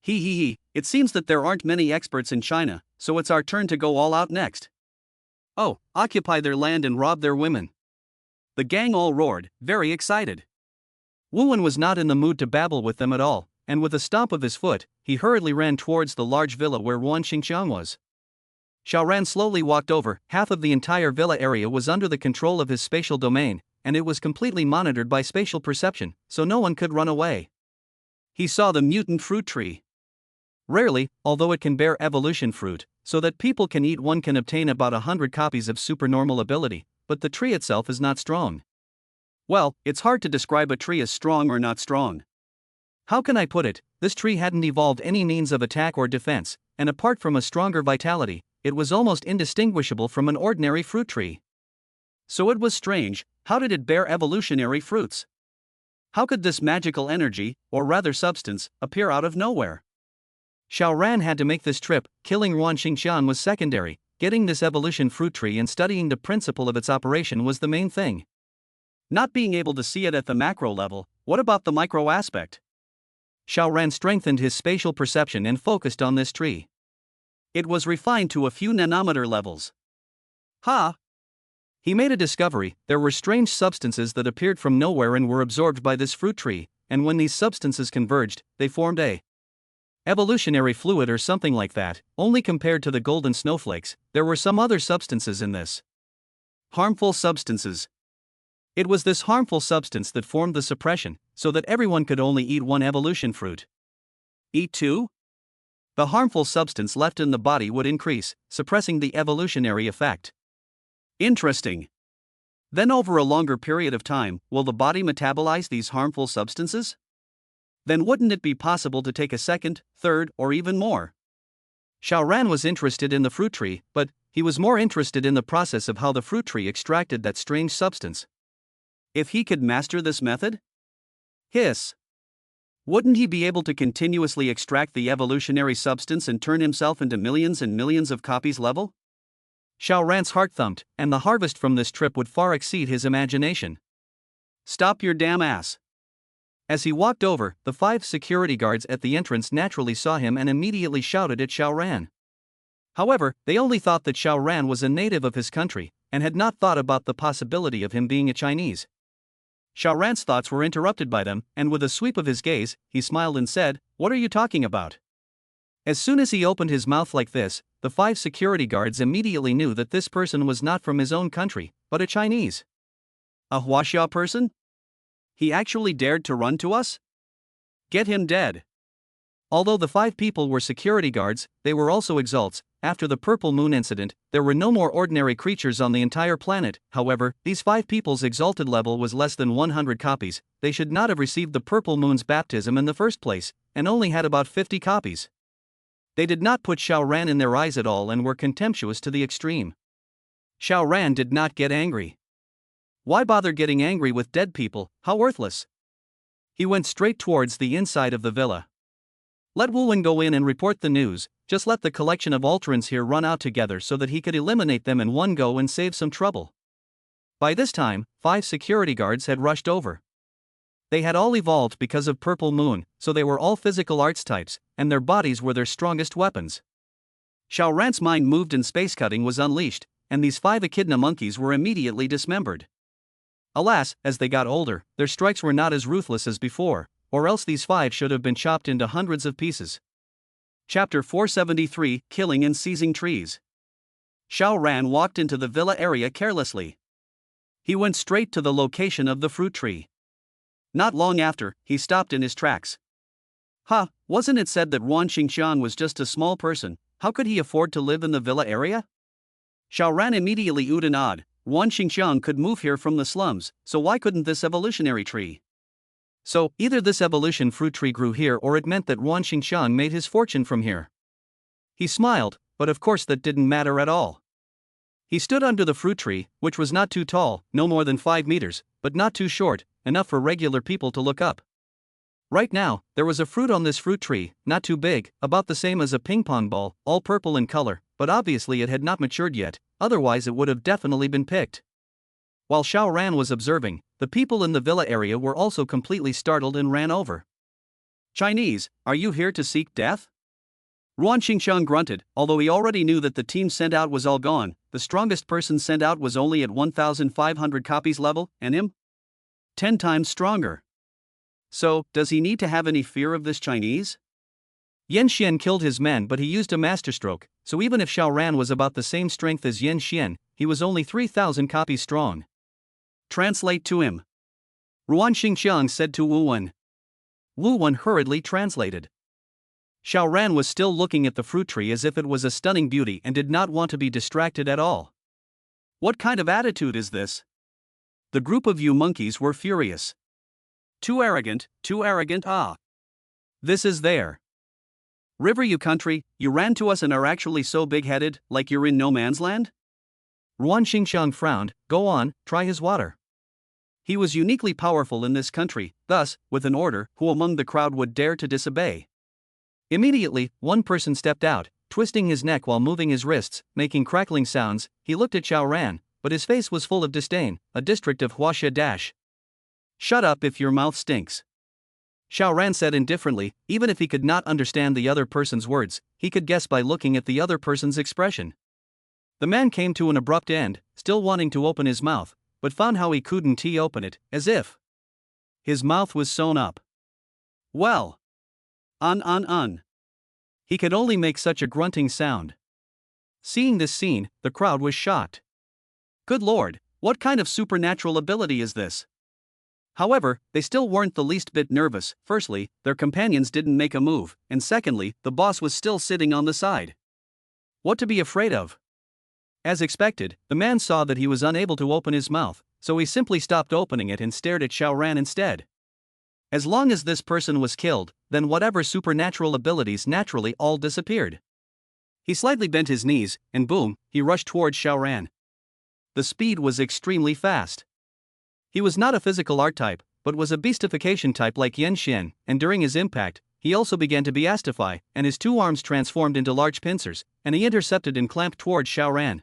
He, it seems that there aren't many experts in China, so it's our turn to go all out next. Oh, occupy their land and rob their women. The gang all roared, very excited. Wu Wen was not in the mood to babble with them at all, and with a stomp of his foot, he hurriedly ran towards the large villa where Ruan Xingqiang was. Xiao Ran slowly walked over, half of the entire villa area was under the control of his spatial domain, and it was completely monitored by spatial perception, so no one could run away. He saw the mutant fruit tree. Rarely, although it can bear evolution fruit, so that people can eat one can obtain about 100 copies of supernormal ability, but the tree itself is not strong. Well, it's hard to describe a tree as strong or not strong. How can I put it? This tree hadn't evolved any means of attack or defense, and apart from a stronger vitality, it was almost indistinguishable from an ordinary fruit tree. So it was strange, how did it bear evolutionary fruits? How could this magical energy, or rather substance, appear out of nowhere? Xiao Ran had to make this trip, killing Ruan Xingqiang was secondary, getting this evolution fruit tree and studying the principle of its operation was the main thing. Not being able to see it at the macro level, what about the micro aspect? Xiao Ran strengthened his spatial perception and focused on this tree. It was refined to a few nanometer levels. Ha! He made a discovery: there were strange substances that appeared from nowhere and were absorbed by this fruit tree, and when these substances converged, they formed a evolutionary fluid or something like that. Only compared to the golden snowflakes, there were some other substances in this. Harmful substances. It was this harmful substance that formed the suppression, so that everyone could only eat one evolution fruit. Eat two? The harmful substance left in the body would increase, suppressing the evolutionary effect. Interesting. Then over a longer period of time, will the body metabolize these harmful substances? Then wouldn't it be possible to take a second, third, or even more? Xiaoran was interested in the fruit tree, but he was more interested in the process of how the fruit tree extracted that strange substance. If he could master this method? Hiss. Wouldn't he be able to continuously extract the evolutionary substance and turn himself into millions and millions of copies level? Xiaoran's heart thumped, and the harvest from this trip would far exceed his imagination. Stop your damn ass. As he walked over, the 5 security guards at the entrance naturally saw him and immediately shouted at Xiaoran. However, they only thought that Xiaoran was a native of his country, and had not thought about the possibility of him being a Chinese. Xiaoran's thoughts were interrupted by them, and with a sweep of his gaze, he smiled and said, "What are you talking about?" As soon as he opened his mouth like this, the 5 security guards immediately knew that this person was not from his own country, but a Chinese. A Huaxia person? He actually dared to run to us? Get him dead. Although the 5 people were security guards, they were also exalts. After the Purple Moon incident, there were no more ordinary creatures on the entire planet. However, these 5 people's exalted level was less than 100 copies. They should not have received the Purple Moon's baptism in the first place, and only had about 50 copies. They did not put Xiaoran in their eyes at all and were contemptuous to the extreme. Xiaoran did not get angry. Why bother getting angry with dead people? How worthless. He went straight towards the inside of the villa. Let Wuwen go in and report the news. Just let the collection of Ultrans here run out together so that he could eliminate them in one go and save some trouble. By this time, 5 security guards had rushed over. They had all evolved because of Purple Moon, so they were all physical arts types, and their bodies were their strongest weapons. Xiaoran's mind moved and space cutting was unleashed, and these 5 echidna monkeys were immediately dismembered. Alas, as they got older, their strikes were not as ruthless as before, or else these 5 should have been chopped into hundreds of pieces. Chapter 473, Killing and Seizing Trees. Xiaoran walked into the villa area carelessly. He went straight to the location of the fruit tree. Not long after, he stopped in his tracks. Wasn't it said that Ruan Xingxiang was just a small person? How could he afford to live in the villa area? Xiaoran immediately oohed and awed. Ruan Xingxiang could move here from the slums, so why couldn't this evolutionary tree? So, either this evolution fruit tree grew here or it meant that Ruan Xingxiang made his fortune from here. He smiled, but of course that didn't matter at all. He stood under the fruit tree, which was not too tall, no more than 5 meters, but not too short, enough for regular people to look up. Right now, there was a fruit on this fruit tree, not too big, about the same as a ping-pong ball, all purple in color, but obviously it had not matured yet, otherwise it would have definitely been picked. While Xiaoran was observing, the people in the villa area were also completely startled and ran over. Chinese, are you here to seek death? Ruan Xingxiang grunted, although he already knew that the team sent out was all gone. The strongest person sent out was only at 1,500 copies level, and him? 10 times stronger. So, does he need to have any fear of this Chinese? Yan Xian killed his men, but he used a masterstroke, so even if Xiaoran was about the same strength as Yan Xian, he was only 3,000 copies strong. Translate to him. Ruan Xingxiang said to Wu Wen. Wu Wen hurriedly translated. Xiaoran was still looking at the fruit tree as if it was a stunning beauty and did not want to be distracted at all. What kind of attitude is this? The group of you monkeys were furious. Too arrogant, This is there. River you country, you ran to us and are actually so big-headed, like you're in no man's land? Ruan Xingxiang frowned. Go on, try his water. He was uniquely powerful in this country, thus, with an order, who among the crowd would dare to disobey? Immediately, one person stepped out, twisting his neck while moving his wrists, making crackling sounds. He looked at Xiaoran, but his face was full of disdain. A district of Huaxia dash. Shut up if your mouth stinks. Xiaoran said indifferently. Even if he could not understand the other person's words, he could guess by looking at the other person's expression. The man came to an abrupt end, still wanting to open his mouth, but found how he couldn't open it, as if his mouth was sewn up. Well. He could only make such a grunting sound. Seeing this scene, the crowd was shocked. Good lord, what kind of supernatural ability is this? However, they still weren't the least bit nervous. Firstly, their companions didn't make a move, and secondly, the boss was still sitting on the side. What to be afraid of? As expected, the man saw that he was unable to open his mouth, so he simply stopped opening it and stared at Xiaoran instead. As long as this person was killed, then whatever supernatural abilities naturally all disappeared. He slightly bent his knees, and boom, he rushed towards Xiaoran. The speed was extremely fast. He was not a physical art type, but was a beastification type like Yan Xian, and during his impact, he also began to beastify, and his two arms transformed into large pincers, and he intercepted and clamped towards Xiaoran.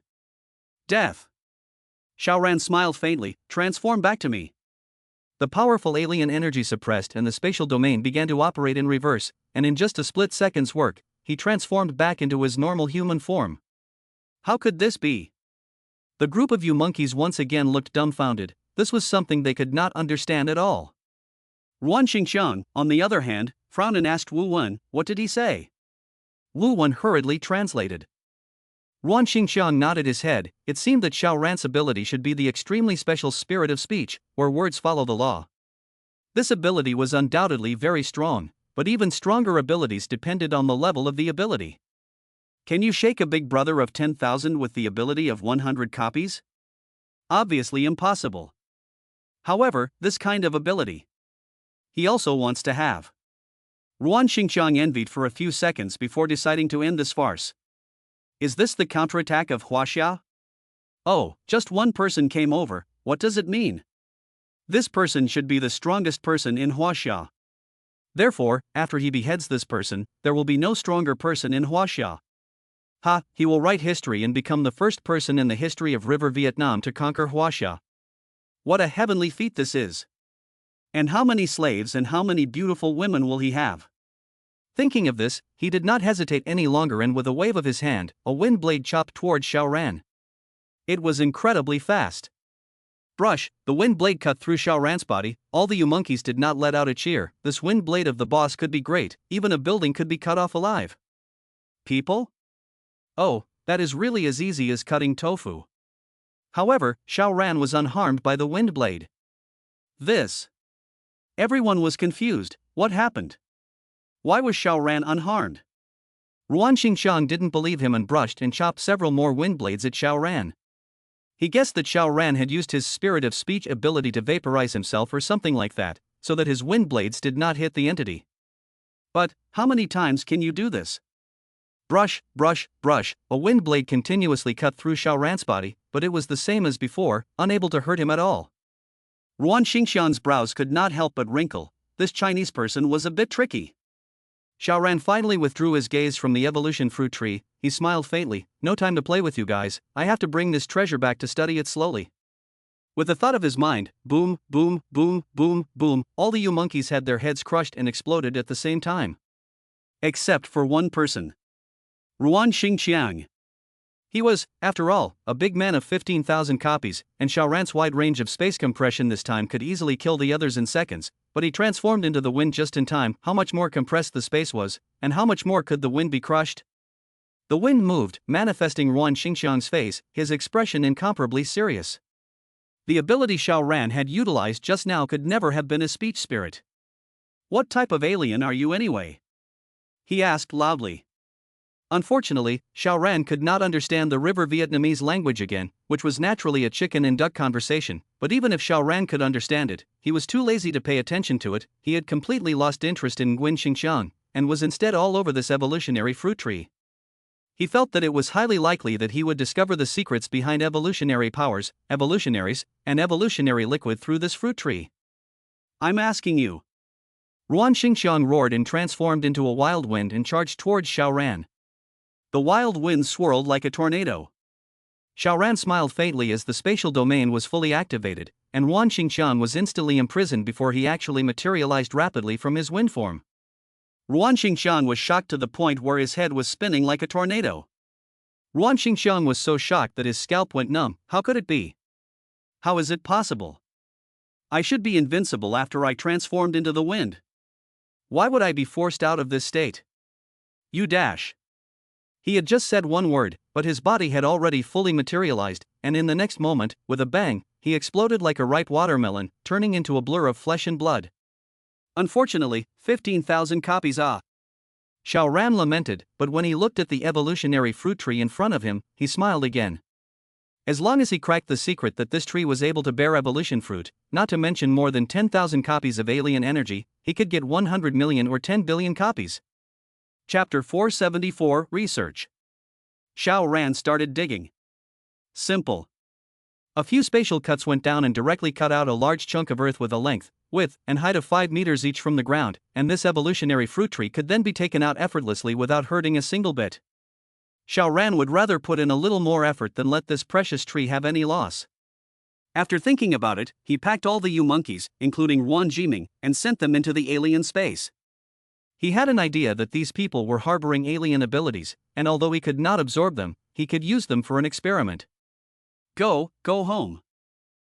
Death! Xiaoran smiled faintly. Transform back to me. The powerful alien energy suppressed and the spatial domain began to operate in reverse, and in just a split second's work, he transformed back into his normal human form. How could this be? The group of you monkeys once again looked dumbfounded. This was something they could not understand at all. Ruan Xingqiang, on the other hand, frowned and asked Wu Wen, what did he say? Wu Wen hurriedly translated. Ruan Xingqiang nodded his head. It seemed that Xiaoran's ability should be the extremely special spirit of speech, where words follow the law. This ability was undoubtedly very strong, but even stronger abilities depended on the level of the ability. Can you shake a big brother of 10,000 with the ability of 100 copies? Obviously impossible. However, this kind of ability he also wants to have. Ruan Xingqiang envied for a few seconds before deciding to end this farce. Is this the counterattack of Huaxia? Oh, just one person came over, what does it mean? This person should be the strongest person in Huaxia. Therefore, after he beheads this person, there will be no stronger person in Huaxia. Ha, he will write history and become the first person in the history of River Vietnam to conquer Huaxia. What a heavenly feat this is! And how many slaves and how many beautiful women will he have? Thinking of this, he did not hesitate any longer and with a wave of his hand, a wind blade chopped towards Xiaoran. It was incredibly fast. Brush, the wind blade cut through Xiaoran's body. All the you monkeys did not let out a cheer. This wind blade of the boss could be great, even a building could be cut off alive. People? Oh, that is really as easy as cutting tofu. However, Xiaoran was unharmed by the wind blade. This. Everyone was confused. What happened? Why was Xiaoran unharmed? Ruan Xingqiang didn't believe him and brushed and chopped several more wind blades at Xiaoran. He guessed that Xiaoran had used his spirit of speech ability to vaporize himself or something like that, so that his wind blades did not hit the entity. But, how many times can you do this? Brush, brush, brush, a wind blade continuously cut through Xiaoran's body, but it was the same as before, unable to hurt him at all. Ruan Xingqiang's brows could not help but wrinkle. This Chinese person was a bit tricky. Xiaoran finally withdrew his gaze from the evolution fruit tree. He smiled faintly. No time to play with you guys, I have to bring this treasure back to study it slowly. With the thought of his mind, boom, boom, boom, boom, boom, all the you monkeys had their heads crushed and exploded at the same time. Except for one person. Ruan Xingqiang. He was, after all, a big man of 15,000 copies, and Xiaoran's wide range of space compression this time could easily kill the others in seconds, but he transformed into the wind just in time. How much more compressed the space was, and how much more could the wind be crushed? The wind moved, manifesting Ruan Xingqiang's face, his expression incomparably serious. The ability Xiaoran had utilized just now could never have been a speech spirit. What type of alien are you anyway? He asked loudly. Unfortunately, Xiaoran could not understand the River Vietnamese language again, which was naturally a chicken and duck conversation, but even if Xiaoran could understand it, he was too lazy to pay attention to it. He had completely lost interest in Nguyen Xingqiang, and was instead all over this evolutionary fruit tree. He felt that it was highly likely that he would discover the secrets behind evolutionary powers, evolutionaries, and evolutionary liquid through this fruit tree. I'm asking you. Ruan Xingqiang roared and transformed into a wild wind and charged towards Xiaoran. The wild wind swirled like a tornado. Xiaoran smiled faintly as the spatial domain was fully activated, and Ruan Xingqiang was instantly imprisoned before he actually materialized rapidly from his wind form. Ruan Xingqiang was shocked to the point where his head was spinning like a tornado. Ruan Xingxiang was so shocked that his scalp went numb. How could it be? How is it possible? I should be invincible after I transformed into the wind. Why would I be forced out of this state? You dash. He had just said one word, but his body had already fully materialized, and in the next moment, with a bang, he exploded like a ripe watermelon, turning into a blur of flesh and blood. Unfortunately, 15,000 copies Xiao Ran lamented, but when he looked at the evolutionary fruit tree in front of him, he smiled again. As long as he cracked the secret that this tree was able to bear evolution fruit, not to mention more than 10,000 copies of alien energy, he could get 100 million or 10 billion copies. Chapter 474 Research. Xiao Ran started digging. Simple. A few spatial cuts went down and directly cut out a large chunk of earth with a length, width, and height of 5 meters each from the ground, and this evolutionary fruit tree could then be taken out effortlessly without hurting a single bit. Xiao Ran would rather put in a little more effort than let this precious tree have any loss. After thinking about it, he packed all the U-monkeys, including Ruan Jiming, and sent them into the alien space. He had an idea that these people were harboring alien abilities, and although he could not absorb them, he could use them for an experiment. Go home.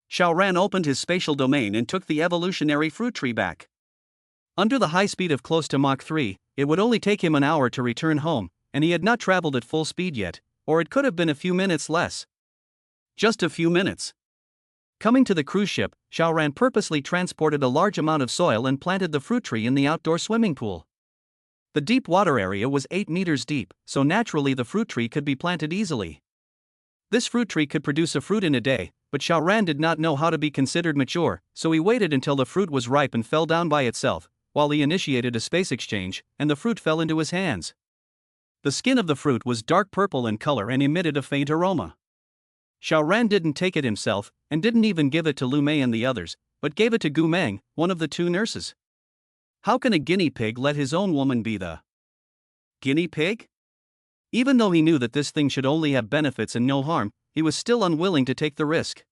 Xiao Ran opened his spatial domain and took the evolutionary fruit tree back. Under the high speed of close to Mach 3, it would only take him an hour to return home, and he had not traveled at full speed yet, or it could have been a few minutes less. Just a few minutes. Coming to the cruise ship, Xiao Ran purposely transported a large amount of soil and planted the fruit tree in the outdoor swimming pool. The deep water area was 8 meters deep, so naturally the fruit tree could be planted easily. This fruit tree could produce a fruit in a day, but Xiao Ran did not know how to be considered mature, so he waited until the fruit was ripe and fell down by itself, while he initiated a space exchange, and the fruit fell into his hands. The skin of the fruit was dark purple in color and emitted a faint aroma. Xiao Ran didn't take it himself, and didn't even give it to Lu Mei and the others, but gave it to Gu Meng, one of the 2 nurses. How can a guinea pig let his own woman be the guinea pig? Even though he knew that this thing should only have benefits and no harm, he was still unwilling to take the risk.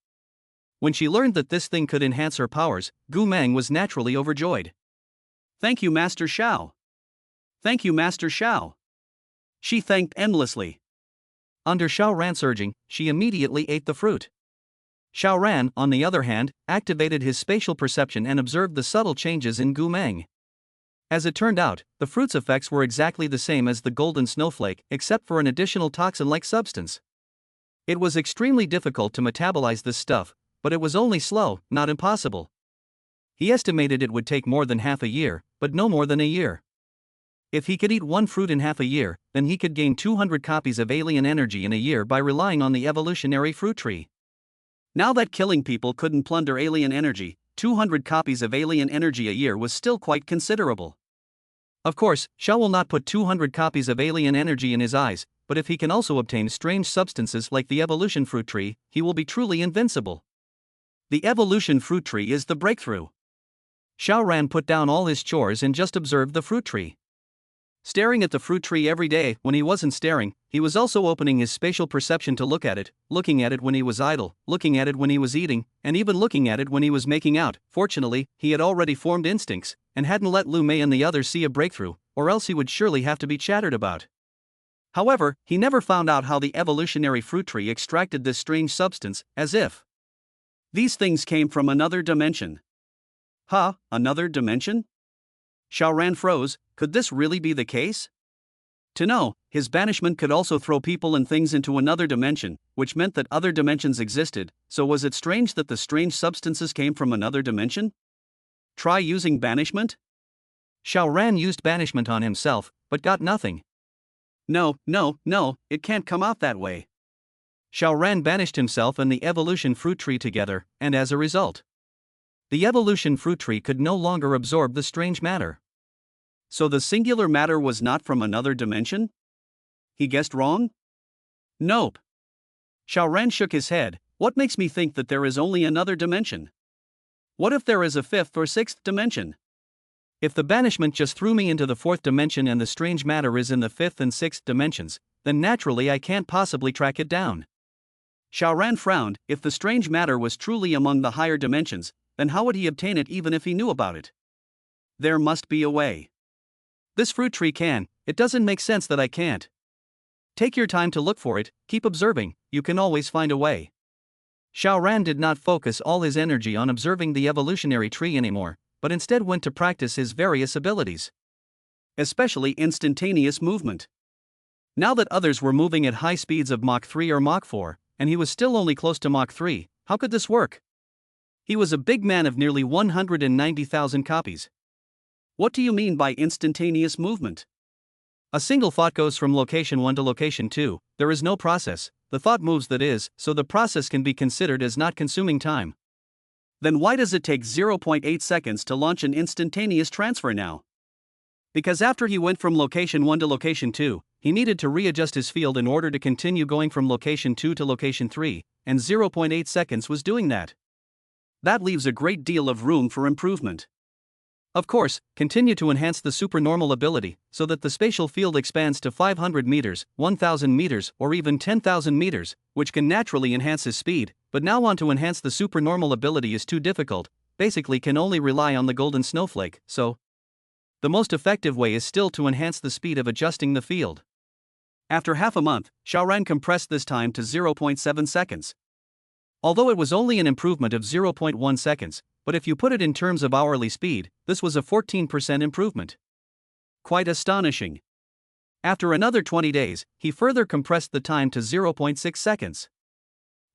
When she learned that this thing could enhance her powers, Gu Meng was naturally overjoyed. Thank you, Master Xiao. Thank you, Master Xiao. She thanked endlessly. Under Xiao Ran's urging, she immediately ate the fruit. Xiao Ran, on the other hand, activated his spatial perception and observed the subtle changes in Gu Meng. As it turned out, the fruit's effects were exactly the same as the golden snowflake, except for an additional toxin-like substance. It was extremely difficult to metabolize this stuff, but it was only slow, not impossible. He estimated it would take more than half a year, but no more than a year. If he could eat one fruit in half a year, then he could gain 200 copies of alien energy in a year by relying on the evolutionary fruit tree. Now that killing people couldn't plunder alien energy, 200 copies of alien energy a year was still quite considerable. Of course, Xiao will not put 200 copies of alien energy in his eyes, but if he can also obtain strange substances like the evolution fruit tree, he will be truly invincible. The evolution fruit tree is the breakthrough. Xiao Ran put down all his chores and just observed the fruit tree. Staring at the fruit tree every day, when he wasn't staring, he was also opening his spatial perception to look at it, looking at it when he was idle, looking at it when he was eating, and even looking at it when he was making out. Fortunately, he had already formed instincts, and hadn't let Lu Mei and the others see a breakthrough, or else he would surely have to be chattered about. However, he never found out how the evolutionary fruit tree extracted this strange substance, as if these things came from another dimension. Huh, another dimension? Xiao Ran froze. Could this really be the case? To know, his banishment could also throw people and things into another dimension, which meant that other dimensions existed, so was it strange that the strange substances came from another dimension? Try using banishment? Xiao Ran used banishment on himself, but got nothing. No, it can't come out that way. Xiao Ran banished himself and the evolution fruit tree together, and as a result, the evolution fruit tree could no longer absorb the strange matter. So the singular matter was not from another dimension? He guessed wrong? Nope. Xiao Ran shook his head. What makes me think that there is only another dimension? What if there is a 5th or 6th dimension? If the banishment just threw me into the 4th dimension and the strange matter is in the 5th and 6th dimensions, then naturally I can't possibly track it down. Xiao Ran frowned. If the strange matter was truly among the higher dimensions, then how would he obtain it even if he knew about it? There must be a way. This fruit tree can. It doesn't make sense that I can't. Take your time to look for it, keep observing, you can always find a way. Xiao Ran did not focus all his energy on observing the evolutionary tree anymore, but instead went to practice his various abilities. Especially instantaneous movement. Now that others were moving at high speeds of Mach 3 or Mach 4, and he was still only close to Mach 3, how could this work? He was a big man of nearly 190,000 copies. What do you mean by instantaneous movement? A single thought goes from location 1 to location 2, there is no process, the thought moves, that is, so the process can be considered as not consuming time. Then why does it take 0.8 seconds to launch an instantaneous transfer now? Because after he went from location 1 to location 2, he needed to readjust his field in order to continue going from location 2 to location 3, and 0.8 seconds was doing that. That leaves a great deal of room for improvement. Of course, continue to enhance the supernormal ability, so that the spatial field expands to 500 meters, 1,000 meters, or even 10,000 meters, which can naturally enhance his speed, but now want to enhance the supernormal ability is too difficult, basically can only rely on the golden snowflake, so the most effective way is still to enhance the speed of adjusting the field. After half a month, Xiao Ran compressed this time to 0.7 seconds. Although it was only an improvement of 0.1 seconds, but if you put it in terms of hourly speed, this was a 14% improvement. Quite astonishing. After another 20 days, he further compressed the time to 0.6 seconds.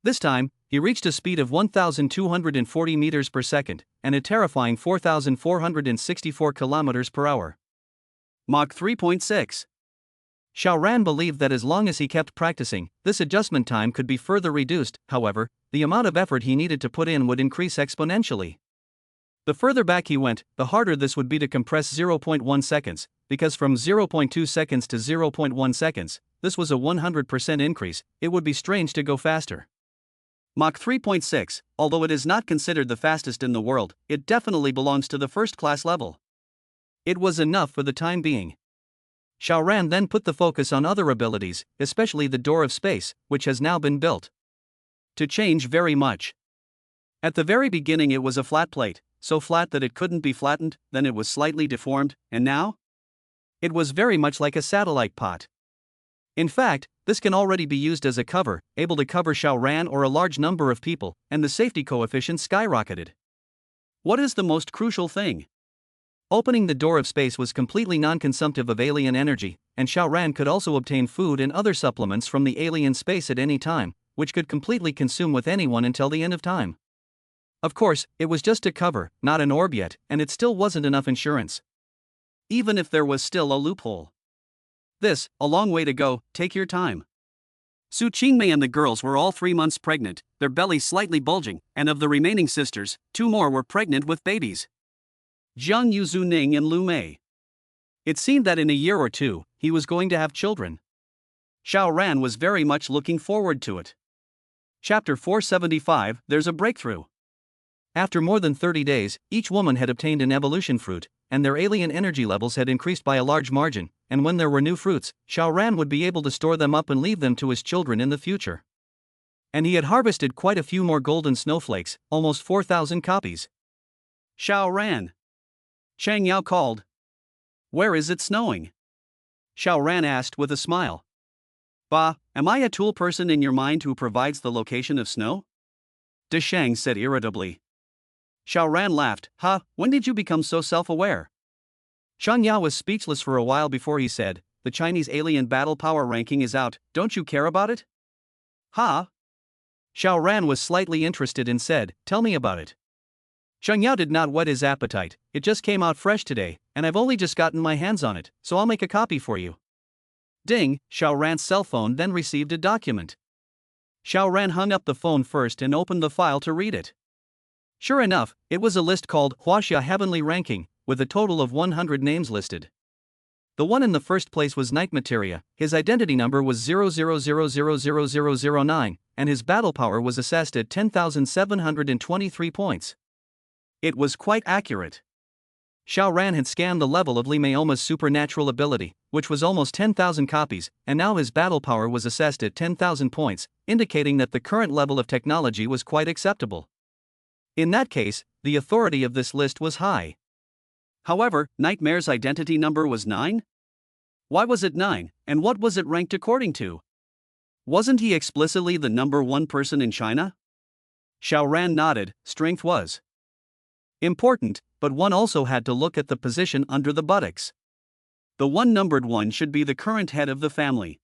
This time, he reached a speed of 1,240 meters per second, and a terrifying 4,464 kilometers per hour. Mach 3.6. Xiao Ran believed that as long as he kept practicing, this adjustment time could be further reduced. However, the amount of effort he needed to put in would increase exponentially. The further back he went, the harder this would be to compress 0.1 seconds, because from 0.2 seconds to 0.1 seconds, this was a 100% increase. It would be strange to go faster. Mach 3.6, although it is not considered the fastest in the world, it definitely belongs to the first-class level. It was enough for the time being. Xiao Ran then put the focus on other abilities, especially the Door of Space, which has now been built to change very much. At the very beginning it was a flat plate, so flat that it couldn't be flattened, then it was slightly deformed, and now? It was very much like a satellite pot. In fact, this can already be used as a cover, able to cover Xiao Ran or a large number of people, and the safety coefficient skyrocketed. What is the most crucial thing? Opening the Door of Space was completely non-consumptive of alien energy, and Xiao Ran could also obtain food and other supplements from the alien space at any time, which could completely consume with anyone until the end of time. Of course, it was just a cover, not an orb yet, and it still wasn't enough insurance. Even if there was still a loophole. This, a long way to go, take your time. Su Qingmei and the girls were all 3 months pregnant, their bellies slightly bulging, and of the remaining sisters, 2 more were pregnant with babies. Jiang Yuzuning and Lu Mei. It seemed that in a year or two, he was going to have children. Xiao Ran was very much looking forward to it. Chapter 475, There's a Breakthrough. After more than 30 days, each woman had obtained an evolution fruit, and their alien energy levels had increased by a large margin, and when there were new fruits, Xiao Ran would be able to store them up and leave them to his children in the future. And he had harvested quite a few more golden snowflakes, almost 4,000 copies. Xiao Ran. Chang Yao called. Where is it snowing? Xiao Ran asked with a smile. Bah, am I a tool person in your mind who provides the location of snow? De Shang said irritably. Xiao Ran laughed. When did you become so self-aware? Chang Yao was speechless for a while before he said, the Chinese alien battle power ranking is out, don't you care about it? Xiao Ran was slightly interested and said, tell me about it. Chang Yao did not whet his appetite, it just came out fresh today, and I've only just gotten my hands on it, so I'll make a copy for you. Ding, Xiao Ran's cell phone then received a document. Xiao Ran hung up the phone first and opened the file to read it. Sure enough, it was a list called Huaxia Heavenly Ranking, with a total of 100 names listed. The one in the first place was Night Materia, his identity number was 00000009, and his battle power was assessed at 10,723 points. It was quite accurate. Xiao Ran had scanned the level of Li Meioma's supernatural ability, which was almost 10,000 copies, and now his battle power was assessed at 10,000 points, indicating that the current level of technology was quite acceptable. In that case, the authority of this list was high. However, Nightmare's identity number was 9? Why was it 9, and what was it ranked according to? Wasn't he explicitly the number 1 person in China? Xiao Ran nodded. Strength was important, but one also had to look at the position under the buttocks. The one numbered one should be the current head of the family.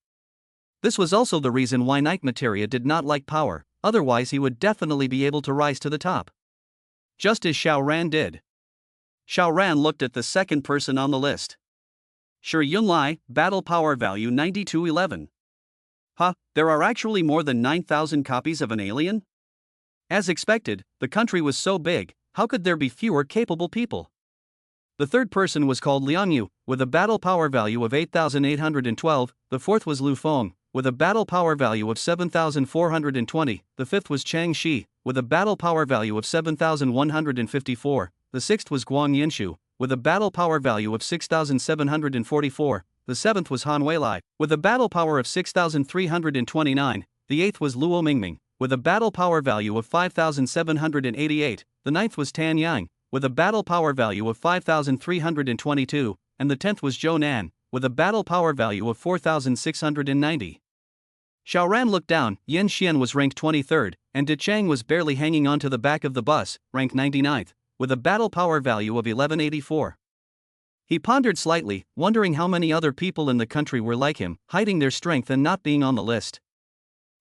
This was also the reason why Night Materia did not like power, otherwise he would definitely be able to rise to the top. Just as Xiao Ran did. Xiao Ran looked at the second person on the list. Shi Yunlai, battle power value 9211. Huh, there are actually more than 9,000 copies of an alien? As expected, the country was so big, how could there be fewer capable people? The third person was called Liang Yu, with a battle power value of 8,812, the fourth was Lu Feng, with a battle power value of 7,420, the fifth was Chang Shi, with a battle power value of 7,154, the sixth was Guang Yinshu, with a battle power value of 6,744, the seventh was Han Weilai, with a battle power of 6,329, the eighth was Luo Mingming, with a battle power value of 5,788, the ninth was Tan Yang, with a battle power value of 5,322, and the 10th was Zhou Nan, with a battle power value of 4,690. Xiao Ran looked down. Yin Xian was ranked 23rd, and De Chang was barely hanging onto the back of the bus, ranked 99th, with a battle power value of 1184. He pondered slightly, wondering how many other people in the country were like him, hiding their strength and not being on the list.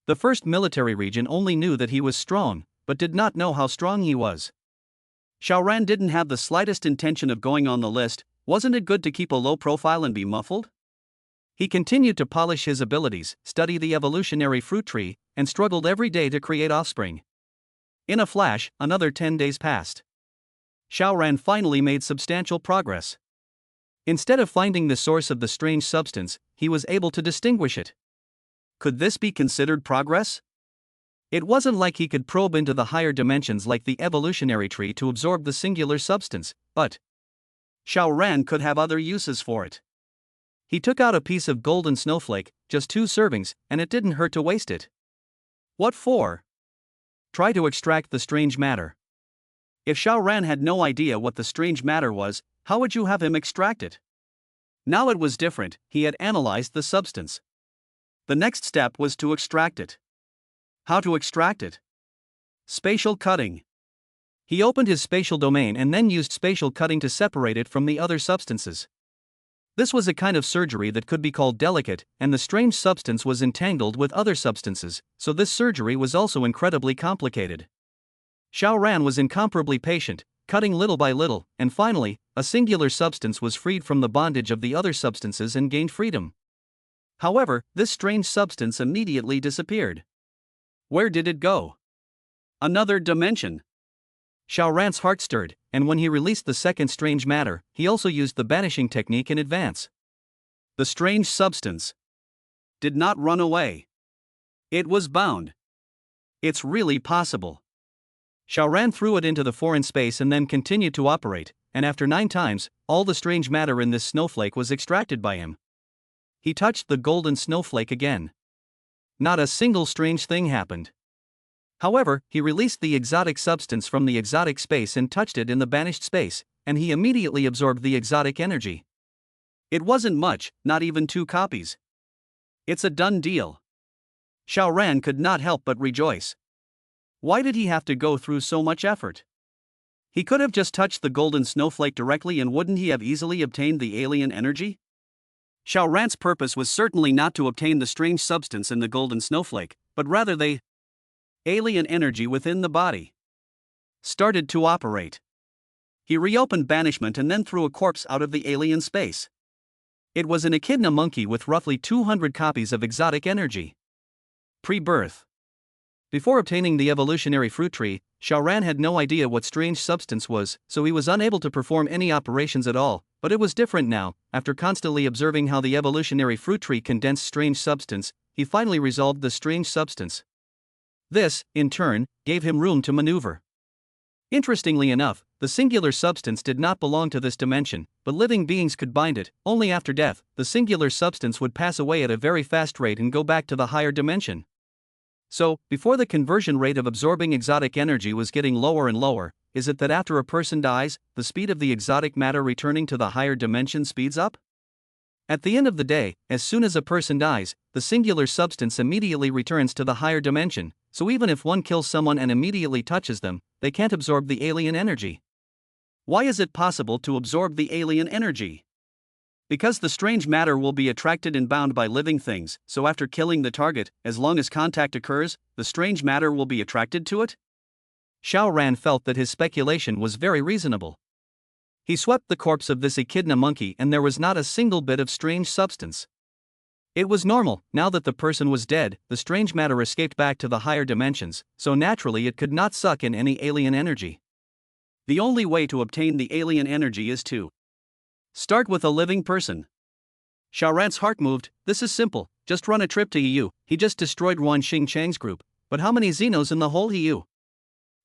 The first military region only knew that he was strong, but did not know how strong he was. Xiao Ran didn't have the slightest intention of going on the list. Wasn't it good to keep a low profile and be muffled? He continued to polish his abilities, study the evolutionary fruit tree, and struggled every day to create offspring. In a flash, another 10 days passed. Xiao Ran finally made substantial progress. Instead of finding the source of the strange substance, he was able to distinguish it. Could this be considered progress? It wasn't like he could probe into the higher dimensions like the evolutionary tree to absorb the singular substance, but Xiao Ran could have other uses for it. He took out a piece of golden snowflake, just 2 servings, and it didn't hurt to waste it. What for? Try to extract the strange matter. If Xiao Ran had no idea what the strange matter was, how would you have him extract it? Now it was different. He had analyzed the substance. The next step was to extract it. How to extract it? Spatial cutting. He opened his spatial domain and then used spatial cutting to separate it from the other substances. This was a kind of surgery that could be called delicate, and the strange substance was entangled with other substances, so this surgery was also incredibly complicated. Xiao Ran was incomparably patient, cutting little by little, and finally, a singular substance was freed from the bondage of the other substances and gained freedom. However, this strange substance immediately disappeared. Where did it go? Another dimension. Xiao Ran's heart stirred, and when he released the second strange matter, he also used the banishing technique in advance. The strange substance did not run away. It was bound. It's really possible. Xiao Ran threw it into the foreign space and then continued to operate, and after 9 times, all the strange matter in this snowflake was extracted by him. He touched the golden snowflake again. Not a single strange thing happened. However, he released the exotic substance from the exotic space and touched it in the banished space, and he immediately absorbed the exotic energy. It wasn't much, not even 2 copies. It's a done deal. Xiao Ran could not help but rejoice. Why did he have to go through so much effort? He could have just touched the golden snowflake directly, and wouldn't he have easily obtained the alien energy? Xiao Ran's purpose was certainly not to obtain the strange substance in the golden snowflake, but rather the alien energy within the body started to operate. He reopened banishment and then threw a corpse out of the alien space. It was an echidna monkey with roughly 200 copies of exotic energy. Pre-birth. Before obtaining the evolutionary fruit tree, Xiao Ran had no idea what strange substance was, so he was unable to perform any operations at all, but it was different now. After constantly observing how the evolutionary fruit tree condensed strange substance, he finally resolved the strange substance. This, in turn, gave him room to maneuver. Interestingly enough, the singular substance did not belong to this dimension, but living beings could bind it. Only after death, the singular substance would pass away at a very fast rate and go back to the higher dimension. So, before the conversion rate of absorbing exotic energy was getting lower and lower, is it that after a person dies, the speed of the exotic matter returning to the higher dimension speeds up? At the end of the day, as soon as a person dies, the singular substance immediately returns to the higher dimension, so even if one kills someone and immediately touches them, they can't absorb the alien energy. Why is it possible to absorb the alien energy? Because the strange matter will be attracted and bound by living things, so after killing the target, as long as contact occurs, the strange matter will be attracted to it? Xiao Ran felt that his speculation was very reasonable. He swept the corpse of this echidna monkey and there was not a single bit of strange substance. It was normal, now that the person was dead, the strange matter escaped back to the higher dimensions, so naturally it could not suck in any alien energy. The only way to obtain the alien energy is to start with a living person. Xiao Ran's heart moved. This is simple, just run a trip to EU. He just destroyed Wan Xingchang's group, but how many Xenos in the whole EU?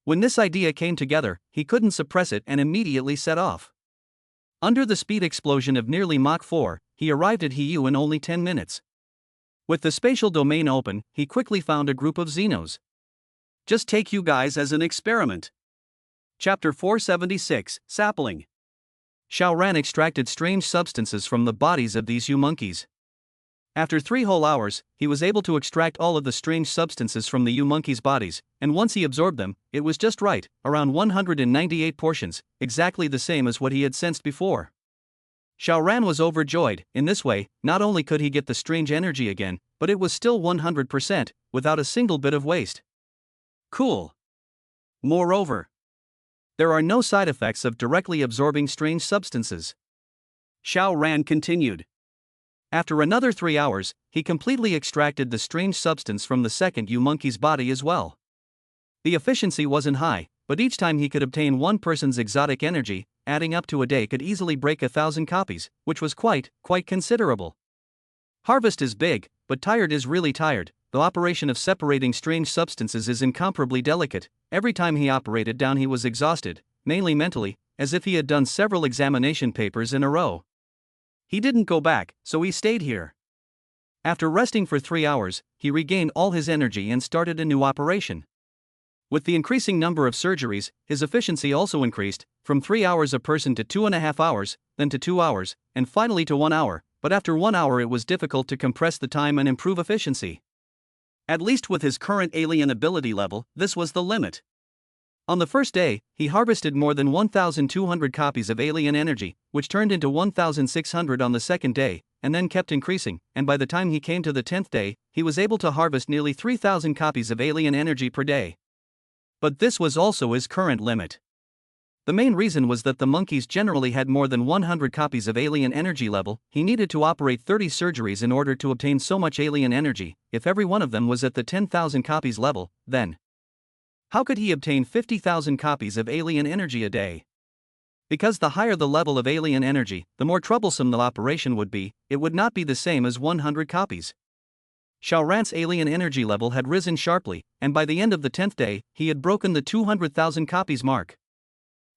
When this idea came together, he couldn't suppress it and immediately set off. Under the speed explosion of nearly Mach 4, he arrived at Hiu in only 10 minutes. With the spatial domain open, he quickly found a group of Xenos. Just take you guys as an experiment. Chapter 476, Sapling. Xiao Ran extracted strange substances from the bodies of these Yu monkeys. After 3 whole hours, he was able to extract all of the strange substances from the Yu monkeys' bodies, and once he absorbed them, it was just right, around 198 portions, exactly the same as what he had sensed before. Xiao Ran was overjoyed. In this way, not only could he get the strange energy again, but it was still 100%, without a single bit of waste. Cool. Moreover, there are no side effects of directly absorbing strange substances. Xiao Ran continued. After another 3 hours, he completely extracted the strange substance from the second Yu monkey's body as well. The efficiency wasn't high, but each time he could obtain one person's exotic energy, adding up to a day could easily break 1,000 copies, which was quite considerable. Harvest is big, but tired is really tired. The operation of separating strange substances is incomparably delicate. Every time he operated down he was exhausted, mainly mentally, as if he had done several examination papers in a row. He didn't go back, so he stayed here. After resting for 3 hours, he regained all his energy and started a new operation. With the increasing number of surgeries, his efficiency also increased, from 3 hours a person to 2.5 hours, then to 2 hours, and finally to 1 hour, but after 1 hour it was difficult to compress the time and improve efficiency. At least with his current alien ability level, this was the limit. On the first day, he harvested more than 1,200 copies of alien energy, which turned into 1,600 on the second day, and then kept increasing, and by the time he came to the 10th day, he was able to harvest nearly 3,000 copies of alien energy per day. But this was also his current limit. The main reason was that the monkeys generally had more than 100 copies of alien energy level. He needed to operate 30 surgeries in order to obtain so much alien energy. If every one of them was at the 10,000 copies level, then how could he obtain 50,000 copies of alien energy a day? Because the higher the level of alien energy, the more troublesome the operation would be. It would not be the same as 100 copies. Xiao Ran's alien energy level had risen sharply, and by the end of the 10th day, he had broken the 200,000 copies mark.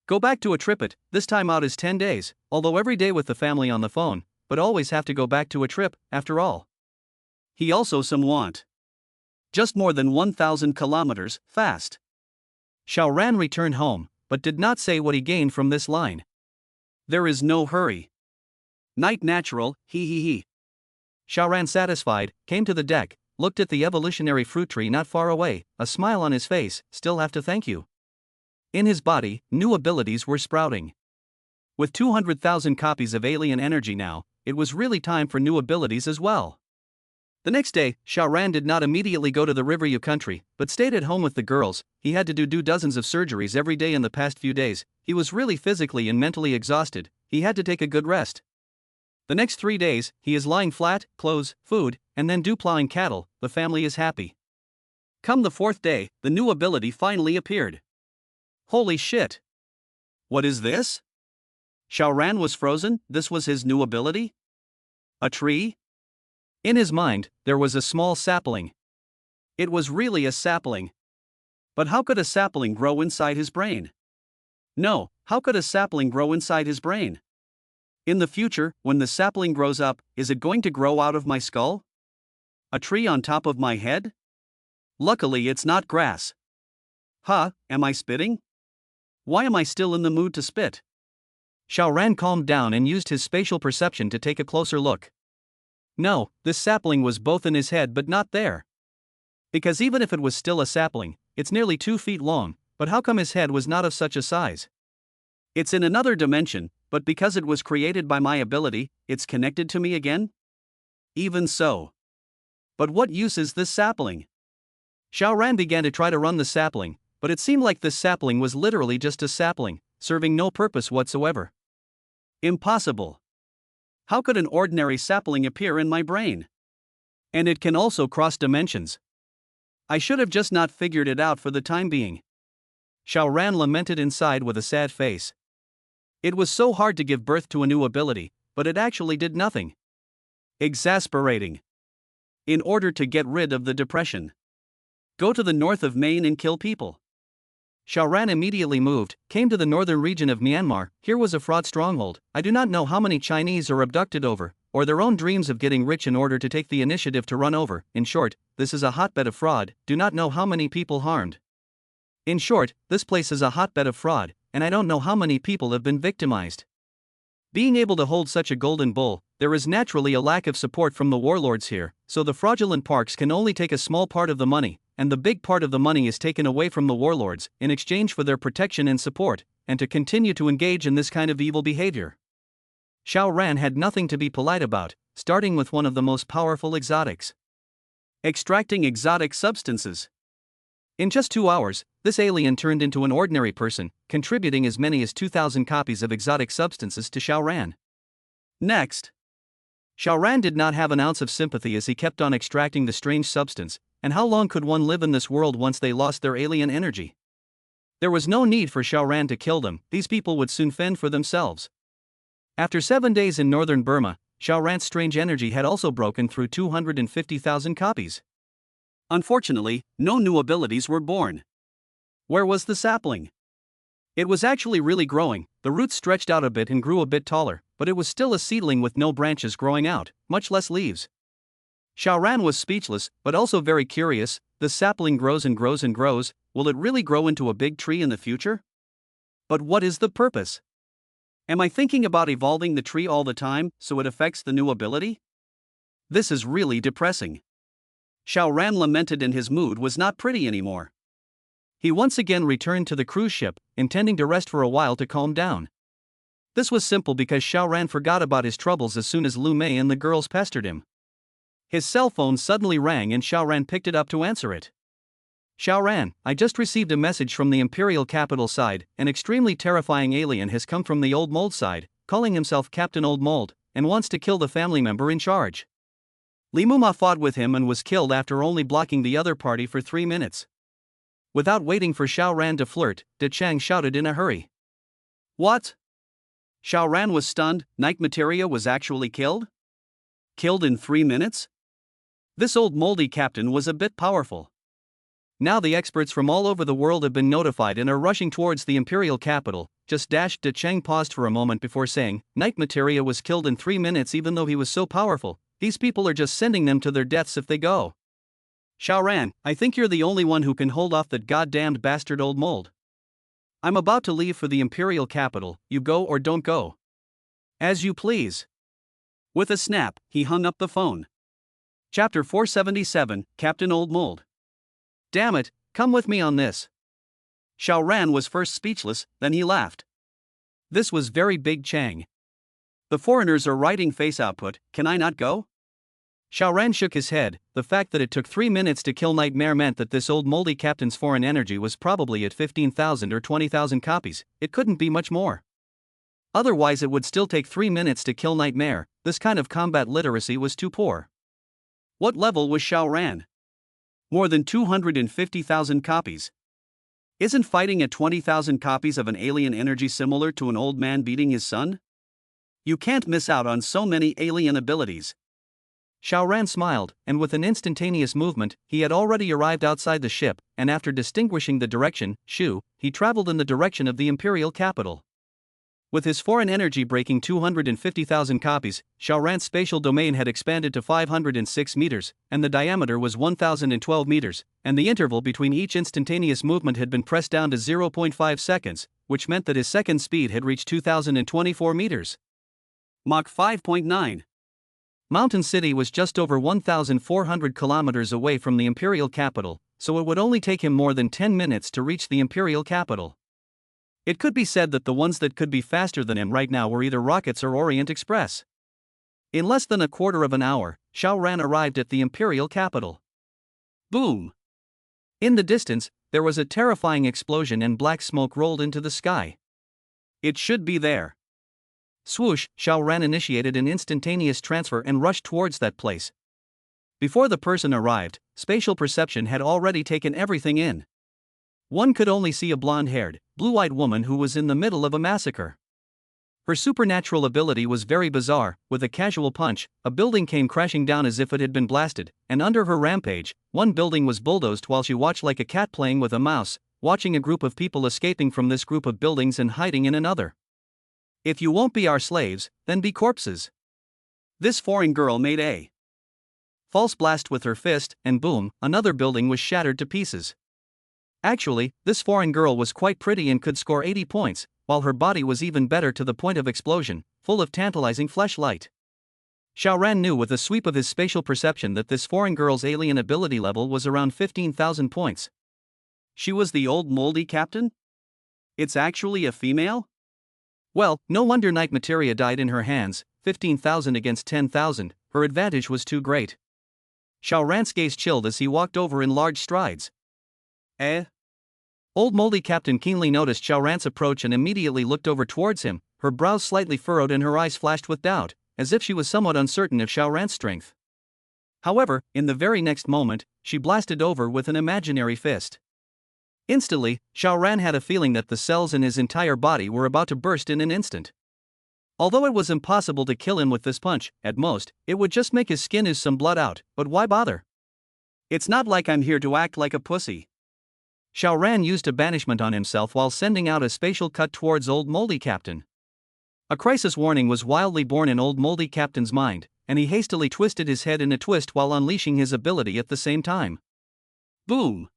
Go back to a trip it, this time out is 10 days, although every day with the family on the phone, but always have to go back to a trip, after all. He also some want. Just more than 1,000 kilometers, fast. Xiao Ran returned home, but did not say what he gained from this line. There is no hurry. Night natural, he. Xiao Ran, satisfied, came to the deck, looked at the evolutionary fruit tree not far away, a smile on his face. Still have to thank you. In his body, new abilities were sprouting. With 200,000 copies of alien energy now, it was really time for new abilities as well. The next day, Xiao Ran did not immediately go to the Riverview country, but stayed at home with the girls. He had to do dozens of surgeries every day in the past few days. He was really physically and mentally exhausted. He had to take a good rest. The next 3 days, he is lying flat, clothes, food, and then plowing cattle. The family is happy. Come the 4th day, the new ability finally appeared. Holy shit! What is this? Xiao Ran was frozen. This was his new ability? A tree? In his mind, there was a small sapling. It was really a sapling. But how could a sapling grow inside his brain? No, how could a sapling grow inside his brain? In the future, when the sapling grows up, is it going to grow out of my skull? A tree on top of my head? Luckily it's not grass. Huh, am I spitting? Why am I still in the mood to spit? Xiao Ran calmed down and used his spatial perception to take a closer look. No, this sapling was both in his head but not there. Because even if it was still a sapling, it's nearly 2 feet long, but how come his head was not of such a size? It's in another dimension, but because it was created by my ability, it's connected to me again? Even so. But what use is this sapling? Xiao Ran began to try to run the sapling, but it seemed like this sapling was literally just a sapling, serving no purpose whatsoever. Impossible. How could an ordinary sapling appear in my brain? And it can also cross dimensions. I should have just not figured it out for the time being. Xiao Ran lamented inside with a sad face. It was so hard to give birth to a new ability, but it actually did nothing. Exasperating. In order to get rid of the depression, go to the north of Maine and kill people. Xiao Ran immediately moved, came to the northern region of Myanmar. Here was a fraud stronghold. I do not know how many Chinese are abducted over, or their own dreams of getting rich in order to take the initiative to run over. In short, this is a hotbed of fraud. Do not know how many people harmed. In short, this place is a hotbed of fraud, and I don't know how many people have been victimized. Being able to hold such a golden bull, there is naturally a lack of support from the warlords here, so the fraudulent parks can only take a small part of the money, and the big part of the money is taken away from the warlords in exchange for their protection and support, and to continue to engage in this kind of evil behavior. Xiao Ran had nothing to be polite about, starting with one of the most powerful exotics. Extracting exotic substances. In just 2 hours, this alien turned into an ordinary person, contributing as many as 2,000 copies of exotic substances to Xiao Ran. Next. Xiao Ran did not have an ounce of sympathy as he kept on extracting the strange substance, and how long could one live in this world once they lost their alien energy? There was no need for Xiao Ran to kill them, these people would soon fend for themselves. After 7 days in northern Burma, Xiao Ran's strange energy had also broken through 250,000 copies. Unfortunately, no new abilities were born. Where was the sapling? It was actually really growing, the roots stretched out a bit and grew a bit taller, but it was still a seedling with no branches growing out, much less leaves. Xiao Ran was speechless, but also very curious. The sapling grows and grows and grows, will it really grow into a big tree in the future? But what is the purpose? Am I thinking about evolving the tree all the time so it affects the new ability? This is really depressing. Xiao Ran lamented and his mood was not pretty anymore. He once again returned to the cruise ship, intending to rest for a while to calm down. This was simple because Xiao Ran forgot about his troubles as soon as Lu Mei and the girls pestered him. His cell phone suddenly rang and Xiao Ran picked it up to answer it. Xiao Ran, I just received a message from the Imperial capital side. An extremely terrifying alien has come from the Old Mold side, calling himself Captain Old Mold, and wants to kill the family member in charge. Li Muma fought with him and was killed after only blocking the other party for 3 minutes. Without waiting for Xiao Ran to flirt, De Chang shouted in a hurry. What? Xiao Ran was stunned. Night Materia was actually killed? Killed in 3 minutes? This old moldy captain was a bit powerful. Now the experts from all over the world have been notified and are rushing towards the Imperial capital. De Chang paused for a moment before saying, Night Materia was killed in 3 minutes even though he was so powerful. These people are just sending them to their deaths if they go. Xiao Ran, I think you're the only one who can hold off that goddamned bastard Old Mold. I'm about to leave for the Imperial capital, you go or don't go. As you please. With a snap, he hung up the phone. Chapter 477, Captain Old Mold. Damn it, come with me on this. Xiao Ran was first speechless, then he laughed. This was very big Chang. The foreigners are writing face output, can I not go? Xiao Ran shook his head. The fact that it took 3 minutes to kill Nightmare meant that this old moldy captain's foreign energy was probably at 15,000 or 20,000 copies. It couldn't be much more. Otherwise it would still take 3 minutes to kill Nightmare. This kind of combat literacy was too poor. What level was Xiao Ran? More than 250,000 copies. Isn't fighting at 20,000 copies of an alien energy similar to an old man beating his son? You can't miss out on so many alien abilities. Xiao Ran smiled, and with an instantaneous movement, he had already arrived outside the ship, and after distinguishing the direction, Shu, he traveled in the direction of the Imperial capital. With his foreign energy breaking 250,000 copies, Xiao Ran's spatial domain had expanded to 506 meters, and the diameter was 1,012 meters, and the interval between each instantaneous movement had been pressed down to 0.5 seconds, which meant that his second speed had reached 2,024 meters. Mach 5.9. Mountain City was just over 1,400 kilometers away from the imperial capital, so it would only take him more than 10 minutes to reach the imperial capital. It could be said that the ones that could be faster than him right now were either rockets or Orient Express. In less than a quarter of an hour, Xiao Ran arrived at the imperial capital. Boom! In the distance, there was a terrifying explosion and black smoke rolled into the sky. It should be there. Swoosh, Xiao Ran initiated an instantaneous transfer and rushed towards that place. Before the person arrived, spatial perception had already taken everything in. One could only see a blonde-haired, blue-eyed woman who was in the middle of a massacre. Her supernatural ability was very bizarre. With a casual punch, a building came crashing down as if it had been blasted, and under her rampage, one building was bulldozed while she watched like a cat playing with a mouse, watching a group of people escaping from this group of buildings and hiding in another. If you won't be our slaves, then be corpses. This foreign girl made a false blast with her fist, and boom, another building was shattered to pieces. Actually, this foreign girl was quite pretty and could score 80 points, while her body was even better to the point of explosion, full of tantalizing fleshlight. Xiao Ran knew with a sweep of his spatial perception that this foreign girl's alien ability level was around 15,000 points. She was the old moldy captain? It's actually a female? Well, no wonder Night Materia died in her hands. 15,000 against 10,000, her advantage was too great. Xiao Ran's gaze chilled as he walked over in large strides. Old Moldy Captain keenly noticed Xiao Ran's approach and immediately looked over towards him, her brows slightly furrowed and her eyes flashed with doubt, as if she was somewhat uncertain of Xiao Ran's strength. However, in the very next moment, she blasted over with an imaginary fist. Instantly, Xiao Ran had a feeling that the cells in his entire body were about to burst in an instant. Although it was impossible to kill him with this punch, at most, it would just make his skin ooze some blood out, but why bother? It's not like I'm here to act like a pussy. Xiao Ran used a banishment on himself while sending out a spatial cut towards Old Moldy Captain. A crisis warning was wildly born in Old Moldy Captain's mind, and he hastily twisted his head in a twist while unleashing his ability at the same time. Boom!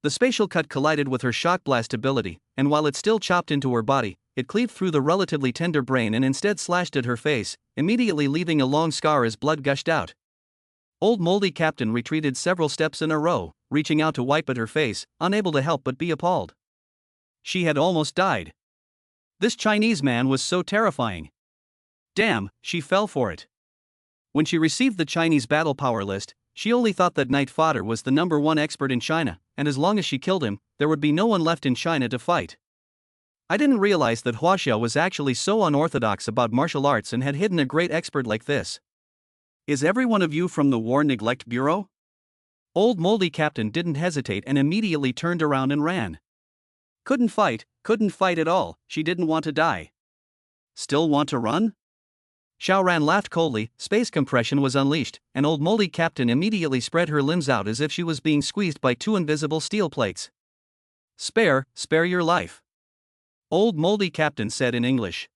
The spatial cut collided with her shock blast ability, and while it still chopped into her body, it cleaved through the relatively tender brain and instead slashed at her face, immediately leaving a long scar as blood gushed out. Old Moldy Captain retreated several steps in a row, reaching out to wipe at her face, unable to help but be appalled. She had almost died. This Chinese man was so terrifying. Damn, she fell for it. When she received the Chinese battle power list, she only thought that Knight Fodder was the #1 expert in China, and as long as she killed him, there would be no one left in China to fight. I didn't realize that Huaxia was actually so unorthodox about martial arts and had hidden a great expert like this. Is every one of you from the War Neglect Bureau? Old Moldy Captain didn't hesitate and immediately turned around and ran. Couldn't fight at all, she didn't want to die. Still want to run? Xiao Ran laughed coldly, space compression was unleashed, and Old Moldy Captain immediately spread her limbs out as if she was being squeezed by two invisible steel plates. Spare your life. Old Moldy Captain said in English.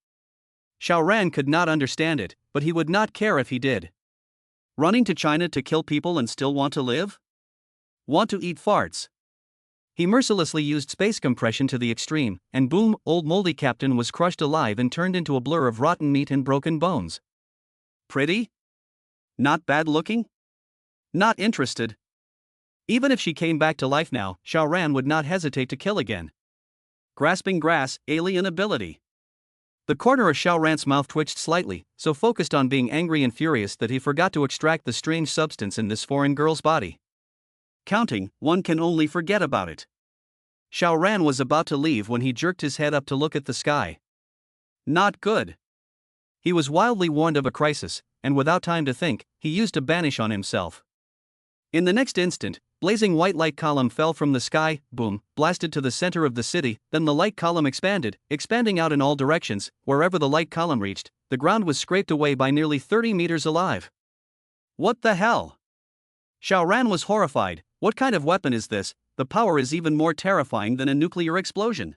Xiao Ran could not understand it, but he would not care if he did. Running to China to kill people and still want to live? Want to eat farts? He mercilessly used space compression to the extreme, and boom, Old Moldy Captain was crushed alive and turned into a blur of rotten meat and broken bones. Pretty? Not bad looking? Not interested. Even if she came back to life now, Xiao Ran would not hesitate to kill again. Grasping grass, alien ability. The corner of Xiao Ran's mouth twitched slightly, so focused on being angry and furious that he forgot to extract the strange substance in this foreign girl's body. Counting, one can only forget about it. Xiao Ran was about to leave when he jerked his head up to look at the sky. Not good. He was wildly warned of a crisis, and without time to think, he used a banish on himself. In the next instant, blazing white light column fell from the sky, boom, blasted to the center of the city, then the light column expanding out in all directions. Wherever the light column reached, the ground was scraped away by nearly 30 meters alive. What the hell? Xiao Ran was horrified. What kind of weapon is this? The power is even more terrifying than a nuclear explosion.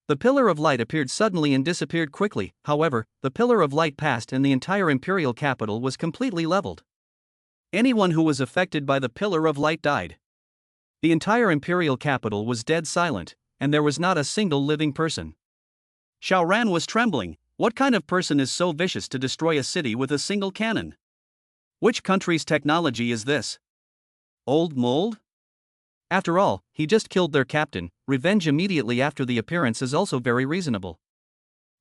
The pillar of light appeared suddenly and disappeared quickly. However, the pillar of light passed and the entire imperial capital was completely leveled. Anyone who was affected by the pillar of light died. The entire imperial capital was dead silent, and there was not a single living person. Xiao Ran was trembling. What kind of person is so vicious to destroy a city with a single cannon? Which country's technology is this? Old mold? After all, he just killed their captain. Revenge immediately after the appearance is also very reasonable.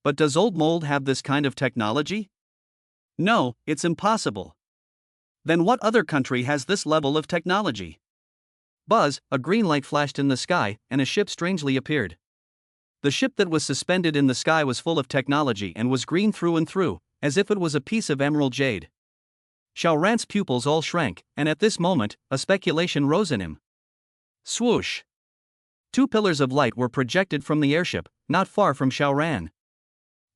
But does old mold have this kind of technology? No, it's impossible. Then what other country has this level of technology? Buzz, a green light flashed in the sky, and a ship strangely appeared. The ship that was suspended in the sky was full of technology and was green through and through, as if it was a piece of emerald jade. Xiao Ran's pupils all shrank, and at this moment, a speculation rose in him. Swoosh! 2 pillars of light were projected from the airship, not far from Xiao Ran.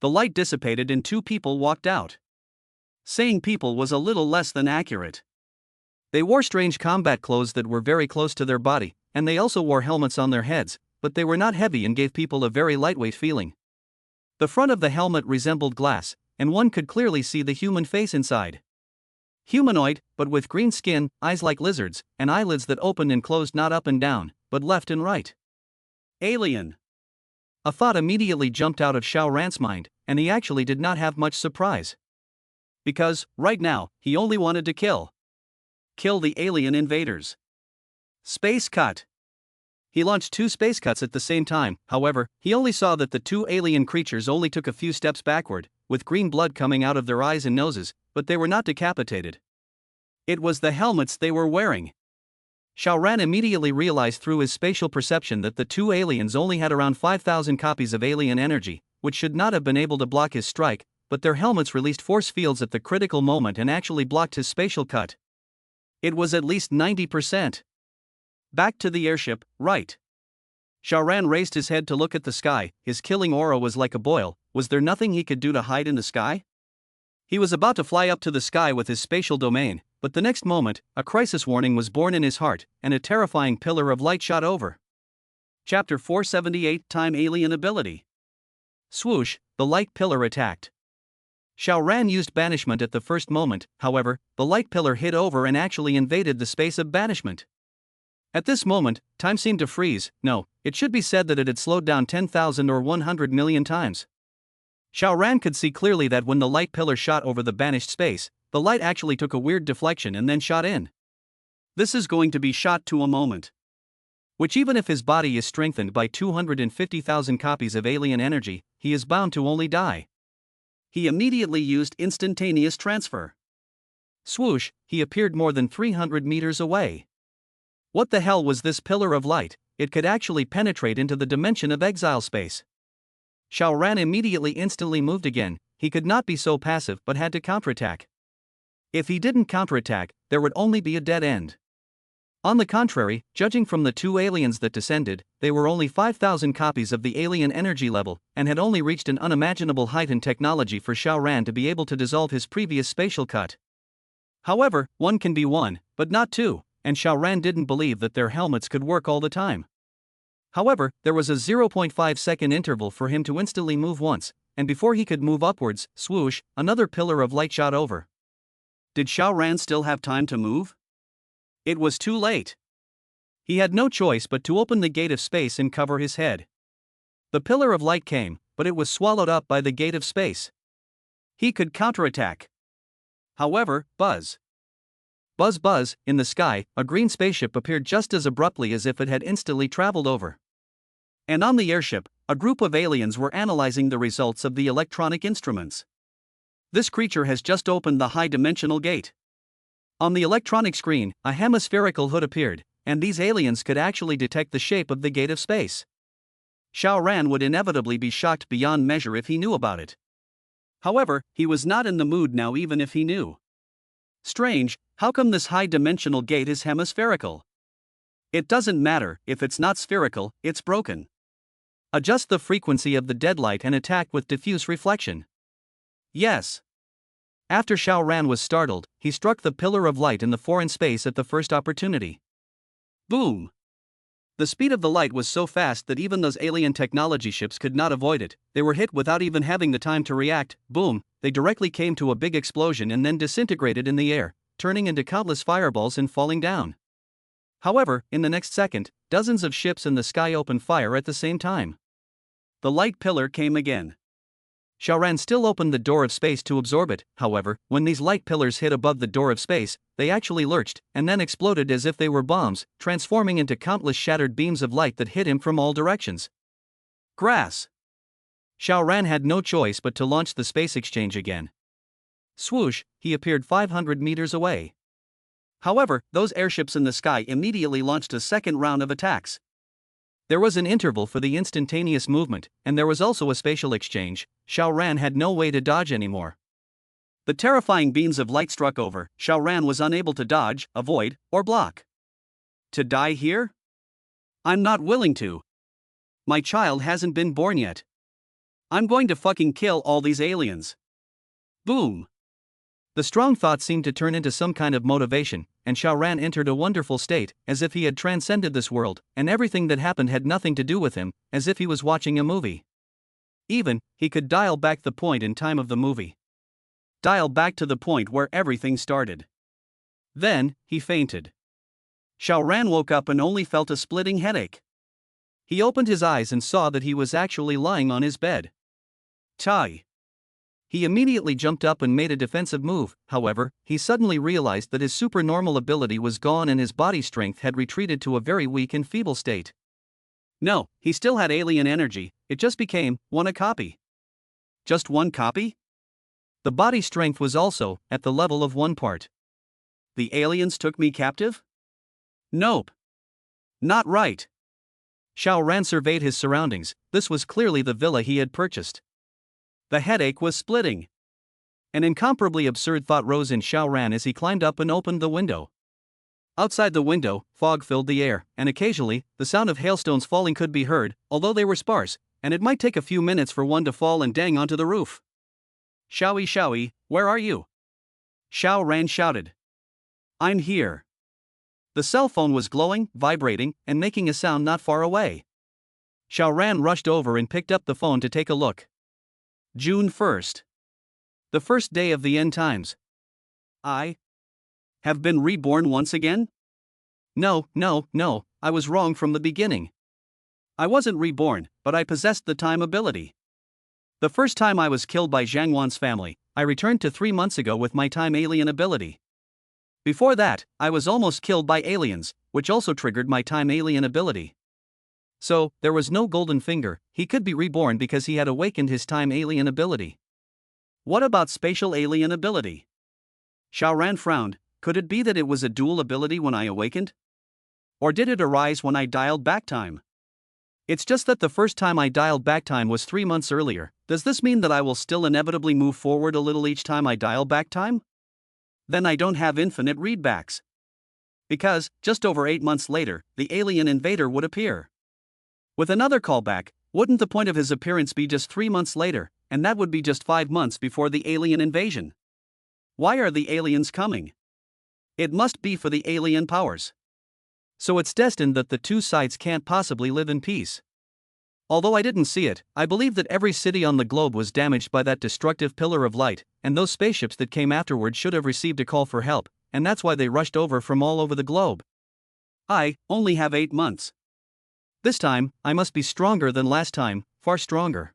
The light dissipated and 2 people walked out. Saying people was a little less than accurate. They wore strange combat clothes that were very close to their body, and they also wore helmets on their heads, but they were not heavy and gave people a very lightweight feeling. The front of the helmet resembled glass, and one could clearly see the human face inside. Humanoid, but with green skin, eyes like lizards, and eyelids that opened and closed not up and down, but left and right. Alien. A thought immediately jumped out of Xiao Ran's mind, and he actually did not have much surprise. Because, right now, he only wanted to kill. Kill the alien invaders. Space cut. He launched 2 space cuts at the same time. However, he only saw that the 2 alien creatures only took a few steps backward, with green blood coming out of their eyes and noses, but they were not decapitated. It was the helmets they were wearing. Xiao Ran immediately realized through his spatial perception that the 2 aliens only had around 5,000 copies of alien energy, which should not have been able to block his strike, but their helmets released force fields at the critical moment and actually blocked his spatial cut. It was at least 90%. Back to the airship, right. Xiao Ran raised his head to look at the sky. His killing aura was like a boil. Was there nothing he could do to hide in the sky? He was about to fly up to the sky with his spatial domain, but the next moment, a crisis warning was born in his heart, and a terrifying pillar of light shot over. Chapter 478 Time Alien Ability. Swoosh, the light pillar attacked. Xiao Ran used banishment at the first moment. However, the light pillar hit over and actually invaded the space of banishment. At this moment, time seemed to freeze. No, it should be said that it had slowed down 10,000 or 100 million times. Xiao Ran could see clearly that when the light pillar shot over the banished space, the light actually took a weird deflection and then shot in. This is going to be shot to a moment. Which, even if his body is strengthened by 250,000 copies of alien energy, he is bound to only die. He immediately used instantaneous transfer. Swoosh, he appeared more than 300 meters away. What the hell was this pillar of light? It could actually penetrate into the dimension of exile space. Xiao Ran immediately instantly moved again. He could not be so passive but had to counterattack. If he didn't counterattack, there would only be a dead end. On the contrary, judging from the 2 aliens that descended, they were only 5,000 copies of the alien energy level, and had only reached an unimaginable height in technology for Xiao Ran to be able to dissolve his previous spatial cut. However, 1 can be 1, but not 2, and Xiao Ran didn't believe that their helmets could work all the time. However, there was a 0.5 second interval for him to instantly move once, and before he could move upwards, swoosh, another pillar of light shot over. Did Xiao Ran still have time to move? It was too late. He had no choice but to open the gate of space and cover his head. The pillar of light came, but it was swallowed up by the gate of space. He could counterattack. However, buzz. Buzz buzz, in the sky, a green spaceship appeared just as abruptly as if it had instantly traveled over. And on the airship, a group of aliens were analyzing the results of the electronic instruments. This creature has just opened the high-dimensional gate. On the electronic screen, a hemispherical hood appeared, and these aliens could actually detect the shape of the gate of space. Xiao Ran would inevitably be shocked beyond measure if he knew about it. However, he was not in the mood now even if he knew. Strange, how come this high-dimensional gate is hemispherical? It doesn't matter, if it's not spherical, it's broken. Adjust the frequency of the deadlight and attack with diffuse reflection. Yes. After Xiao Ran was startled, he struck the pillar of light in the foreign space at the first opportunity. Boom! The speed of the light was so fast that even those alien technology ships could not avoid it. They were hit without even having the time to react. Boom! They directly came to a big explosion and then disintegrated in the air, turning into countless fireballs and falling down. However, in the next second, dozens of ships in the sky opened fire at the same time. The light pillar came again. Xiao Ran still opened the door of space to absorb it. However, when these light pillars hit above the door of space, they actually lurched, and then exploded as if they were bombs, transforming into countless shattered beams of light that hit him from all directions. Grass. Xiao Ran had no choice but to launch the space exchange again. Swoosh, he appeared 500 meters away. However, those airships in the sky immediately launched a second round of attacks. There was an interval for the instantaneous movement, and there was also a spatial exchange. Xiao Ran had no way to dodge anymore. The terrifying beams of light struck over. Xiao Ran was unable to dodge, avoid, or block. To die here? I'm not willing to. My child hasn't been born yet. I'm going to fucking kill all these aliens. Boom. The strong thought seemed to turn into some kind of motivation, and Xiao Ran entered a wonderful state, as if he had transcended this world, and everything that happened had nothing to do with him, as if he was watching a movie. Even, he could dial back the point in time of the movie. Dial back to the point where everything started. Then, he fainted. Xiao Ran woke up and only felt a splitting headache. He opened his eyes and saw that he was actually lying on his bed. Tai. He immediately jumped up and made a defensive move. However, he suddenly realized that his supernormal ability was gone and his body strength had retreated to a very weak and feeble state. No, he still had alien energy, it just became a copy. Just one copy? The body strength was also at the level of 1 part. The aliens took me captive? Nope. Not right. Xiao Ran surveyed his surroundings. This was clearly the villa he had purchased. The headache was splitting. An incomparably absurd thought rose in Xiao Ran as he climbed up and opened the window. Outside the window, fog filled the air, and occasionally, the sound of hailstones falling could be heard, although they were sparse, and it might take a few minutes for one to fall and dang onto the roof. Xiaoyi, where are you? Xiao Ran shouted. I'm here. The cell phone was glowing, vibrating, and making a sound not far away. Xiao Ran rushed over and picked up the phone to take a look. June 1st. The first day of the end times. I have been reborn once again? No, I was wrong from the beginning. I wasn't reborn, but I possessed the time ability. The first time I was killed by Zhang Wan's family, I returned to 3 months ago with my time alien ability. Before that, I was almost killed by aliens, which also triggered my time alien ability. So, there was no golden finger, he could be reborn because he had awakened his time alien ability. What about spatial alien ability? Xiao Ran frowned. Could it be that it was a dual ability when I awakened? Or did it arise when I dialed back time? It's just that the first time I dialed back time was 3 months earlier. Does this mean that I will still inevitably move forward a little each time I dial back time? Then I don't have infinite readbacks. Because, just over 8 months later, the alien invader would appear. With another callback, wouldn't the point of his appearance be just 3 months later, and that would be just 5 months before the alien invasion? Why are the aliens coming? It must be for the alien powers. So it's destined that the two sides can't possibly live in peace. Although I didn't see it, I believe that every city on the globe was damaged by that destructive pillar of light, and those spaceships that came afterward should have received a call for help, and that's why they rushed over from all over the globe. I only have 8 months. This time, I must be stronger than last time, far stronger.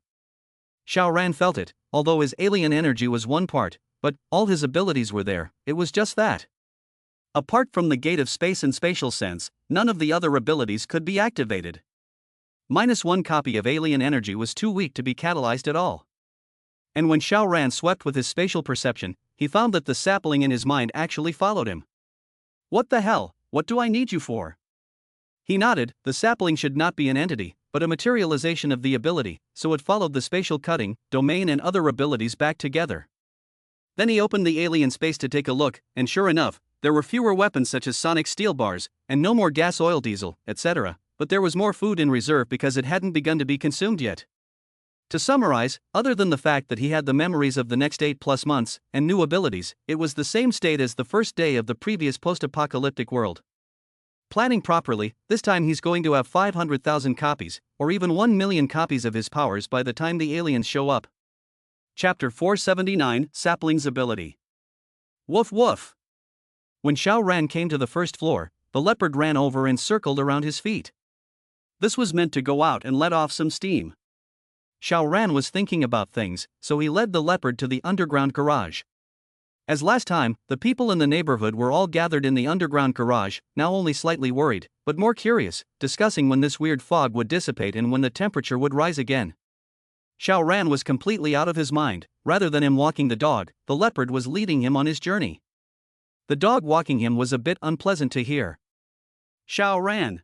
Xiao Ran felt it, although his alien energy was 1 part, but all his abilities were there, it was just that. Apart from the gate of space and spatial sense, none of the other abilities could be activated. -1 copy of alien energy was too weak to be catalyzed at all. And when Xiao Ran swept with his spatial perception, he found that the sapling in his mind actually followed him. What the hell, what do I need you for? He nodded. The sapling should not be an entity, but a materialization of the ability, so it followed the spatial cutting, domain and other abilities back together. Then he opened the alien space to take a look, and sure enough, there were fewer weapons such as sonic steel bars, and no more gas oil diesel, etc., but there was more food in reserve because it hadn't begun to be consumed yet. To summarize, other than the fact that he had the memories of the next 8+ months, and new abilities, it was the same state as the first day of the previous post-apocalyptic world. Planning properly, this time he's going to have 500,000 copies, or even 1 million copies of his powers by the time the aliens show up. Chapter 479, Sapling's Ability. Woof woof. When Xiao Ran came to the first floor, the leopard ran over and circled around his feet. This was meant to go out and let off some steam. Xiao Ran was thinking about things, so he led the leopard to the underground garage. As last time, the people in the neighborhood were all gathered in the underground garage, now only slightly worried, but more curious, discussing when this weird fog would dissipate and when the temperature would rise again. Xiao Ran was completely out of his mind. Rather than him walking the dog, the leopard was leading him on his journey. The dog walking him was a bit unpleasant to hear. Xiao Ran.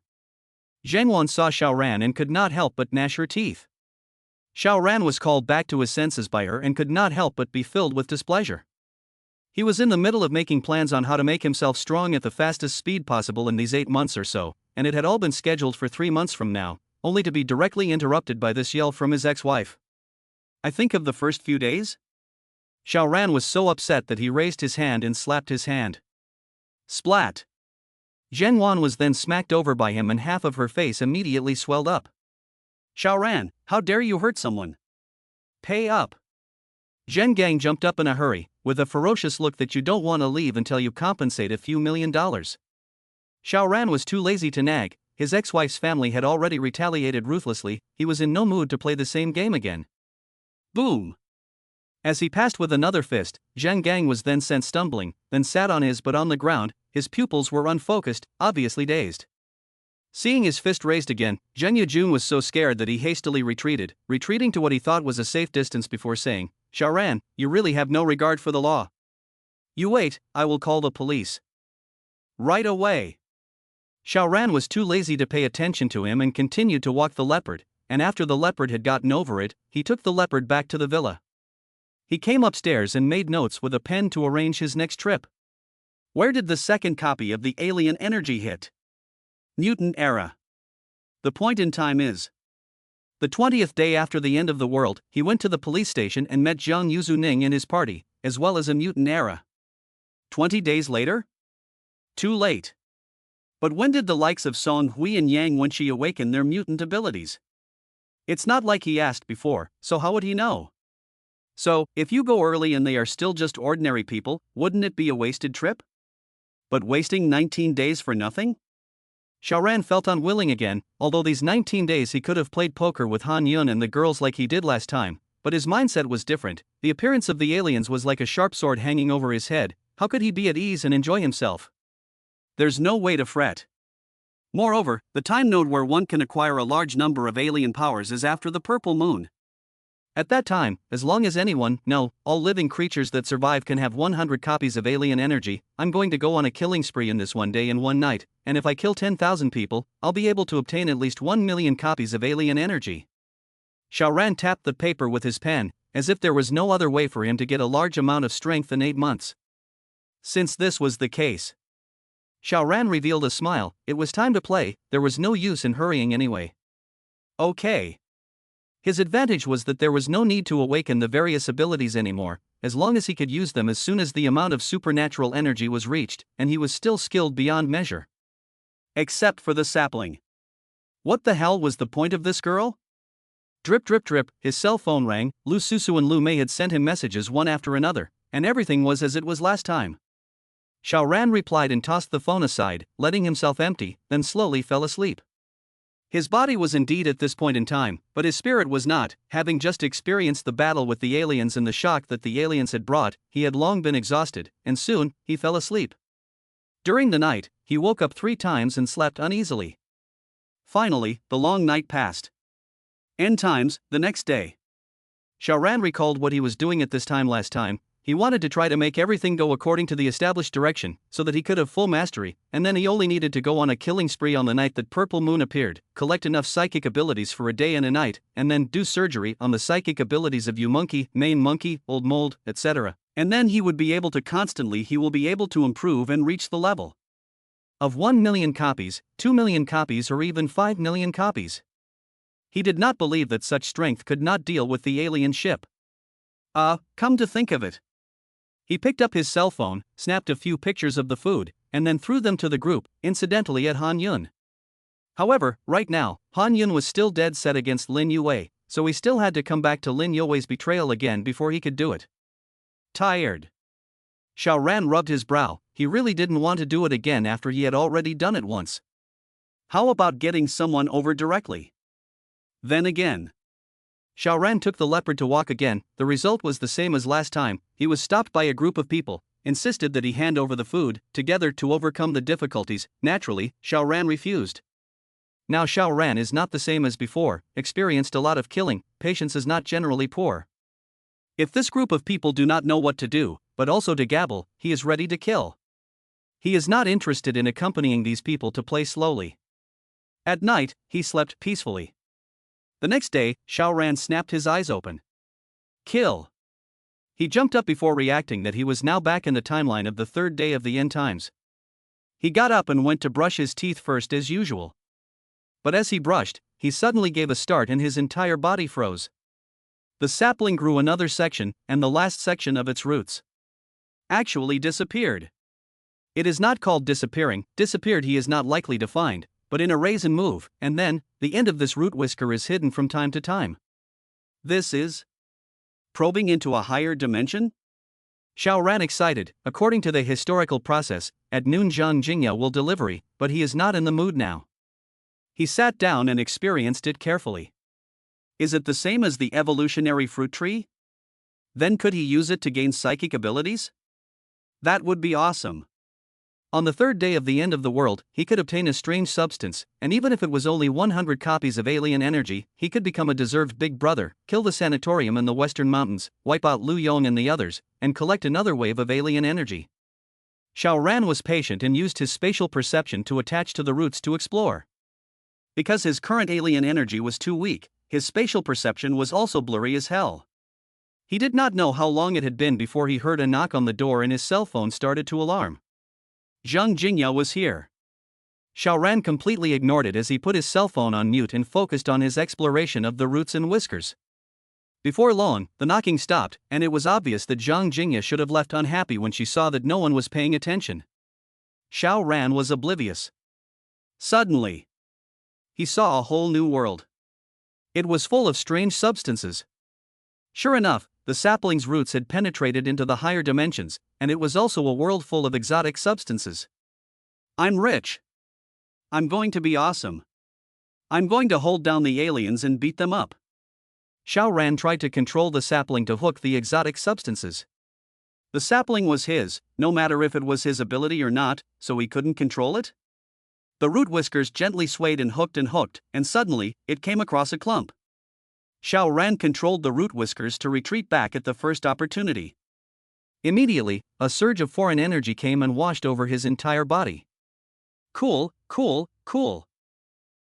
Zheng Wan saw Xiao Ran and could not help but gnash her teeth. Xiao Ran was called back to his senses by her and could not help but be filled with displeasure. He was in the middle of making plans on how to make himself strong at the fastest speed possible in these 8 months or so, and it had all been scheduled for 3 months from now, only to be directly interrupted by this yell from his ex-wife. I think of the first few days? Xiao Ran was so upset that he raised his hand and slapped his hand. Splat! Zheng Wan was then smacked over by him and half of her face immediately swelled up. Xiao Ran, how dare you hurt someone? Pay up! Zheng Gang jumped up in a hurry, with a ferocious look that you don't want to leave until you compensate a few $1,000,000. Xiao Ran was too lazy to nag. His ex-wife's family had already retaliated ruthlessly. He was in no mood to play the same game again. Boom! As he passed with another fist, Zheng Gang was then sent stumbling, then sat on his butt on the ground. His pupils were unfocused, obviously dazed. Seeing his fist raised again, Zheng Yujun was so scared that he hastily retreating to what he thought was a safe distance before saying, "Xiao Ran, you really have no regard for the law. You wait, I will call the police." Right away. Xiao Ran was too lazy to pay attention to him and continued to walk the leopard, and after the leopard had gotten over it, he took the leopard back to the villa. He came upstairs and made notes with a pen to arrange his next trip. Where did the second copy of the alien energy hit? Mutant era. The point in time is the 20th day after the end of the world. He went to the police station and met Jiang Yuzuning and his party, as well as a mutant era. 20 days later? Too late. But when did the likes of Song Hui and Yang Wenqi awaken their mutant abilities? It's not like he asked before, so how would he know? So, if you go early and they are still just ordinary people, wouldn't it be a wasted trip? But wasting 19 days for nothing? Xiao Ran felt unwilling again. Although these 19 days he could have played poker with Han Yun and the girls like he did last time, but his mindset was different. The appearance of the aliens was like a sharp sword hanging over his head. How could he be at ease and enjoy himself? There's no way to fret. Moreover, the time node where one can acquire a large number of alien powers is after the purple moon. At that time, as long as all living creatures that survive can have 100 copies of alien energy, I'm going to go on a killing spree in this one day and one night, and if I kill 10,000 people, I'll be able to obtain at least 1 million copies of alien energy. Xiao Ran tapped the paper with his pen, as if there was no other way for him to get a large amount of strength in 8 months. Since this was the case, Xiao Ran revealed a smile. It was time to play. There was no use in hurrying anyway. Okay. His advantage was that there was no need to awaken the various abilities anymore, as long as he could use them as soon as the amount of supernatural energy was reached, and he was still skilled beyond measure. Except for the sapling. What the hell was the point of this girl? Drip drip drip, his cell phone rang. Lu Susu and Lu Mei had sent him messages one after another, and everything was as it was last time. Xiao Ran replied and tossed the phone aside, letting himself empty, then slowly fell asleep. His body was indeed at this point in time, but his spirit was not. Having just experienced the battle with the aliens and the shock that the aliens had brought, he had long been exhausted, and soon, he fell asleep. During the night, he woke up 3 times and slept uneasily. Finally, the long night passed. N times, the next day. Xiao Ran recalled what he was doing at this time last time. He wanted to try to make everything go according to the established direction, so that he could have full mastery, and then he only needed to go on a killing spree on the night that Purple Moon appeared, collect enough psychic abilities for a day and a night, and then do surgery on the psychic abilities of U-Monkey, Main Monkey, Old Mold, etc. And then he will be able to improve and reach the level of 1 million copies, 2 million copies, or even 5 million copies. He did not believe that such strength could not deal with the alien ship. Come to think of it. He picked up his cell phone, snapped a few pictures of the food, and then threw them to the group, incidentally at Han Yun. However, right now, Han Yun was still dead set against Lin Yue, so he still had to come back to Lin Yue's betrayal again before he could do it. Tired. Xiao Ran rubbed his brow. He really didn't want to do it again after he had already done it once. How about getting someone over directly? Then again, Xiao Ran took the leopard to walk again. The result was the same as last time. He was stopped by a group of people, insisted that he hand over the food, together to overcome the difficulties. Naturally, Xiao Ran refused. Now Xiao Ran is not the same as before, experienced a lot of killing, patience is not generally poor. If this group of people do not know what to do, but also to gabble, he is ready to kill. He is not interested in accompanying these people to play slowly. At night, he slept peacefully. The next day, Xiao Ran snapped his eyes open. Kill! He jumped up before reacting that he was now back in the timeline of the third day of the end times. He got up and went to brush his teeth first as usual. But as he brushed, he suddenly gave a start and his entire body froze. The sapling grew another section, and the last section of its roots actually disappeared. It is not called disappearing, disappeared he is not likely to find, but in a raise and move, and then, the end of this root whisker is hidden from time to time. This is probing into a higher dimension? Xiao Ran excited. According to the historical process, at noon Zhang Jingya will delivery, but he is not in the mood now. He sat down and experienced it carefully. Is it the same as the evolutionary fruit tree? Then could he use it to gain psychic abilities? That would be awesome. On the third day of the end of the world, he could obtain a strange substance, and even if it was only 100 copies of alien energy, he could become a deserved big brother, kill the sanatorium in the western mountains, wipe out Lu Yong and the others, and collect another wave of alien energy. Xiao Ran was patient and used his spatial perception to attach to the roots to explore. Because his current alien energy was too weak, his spatial perception was also blurry as hell. He did not know how long it had been before he heard a knock on the door and his cell phone started to alarm. Zhang Jingya was here. Xiao Ran completely ignored it as he put his cell phone on mute and focused on his exploration of the roots and whiskers. Before long, the knocking stopped, and it was obvious that Zhang Jingya should have left unhappy when she saw that no one was paying attention. Xiao Ran was oblivious. Suddenly, he saw a whole new world. It was full of strange substances. Sure enough, the sapling's roots had penetrated into the higher dimensions, and it was also a world full of exotic substances. I'm rich. I'm going to be awesome. I'm going to hold down the aliens and beat them up. Xiao Ran tried to control the sapling to hook the exotic substances. The sapling was his, no matter if it was his ability or not, so he couldn't control it? The root whiskers gently swayed and hooked, and suddenly, it came across a clump. Xiao Ran controlled the root whiskers to retreat back at the first opportunity. Immediately, a surge of foreign energy came and washed over his entire body. Cool, cool, cool.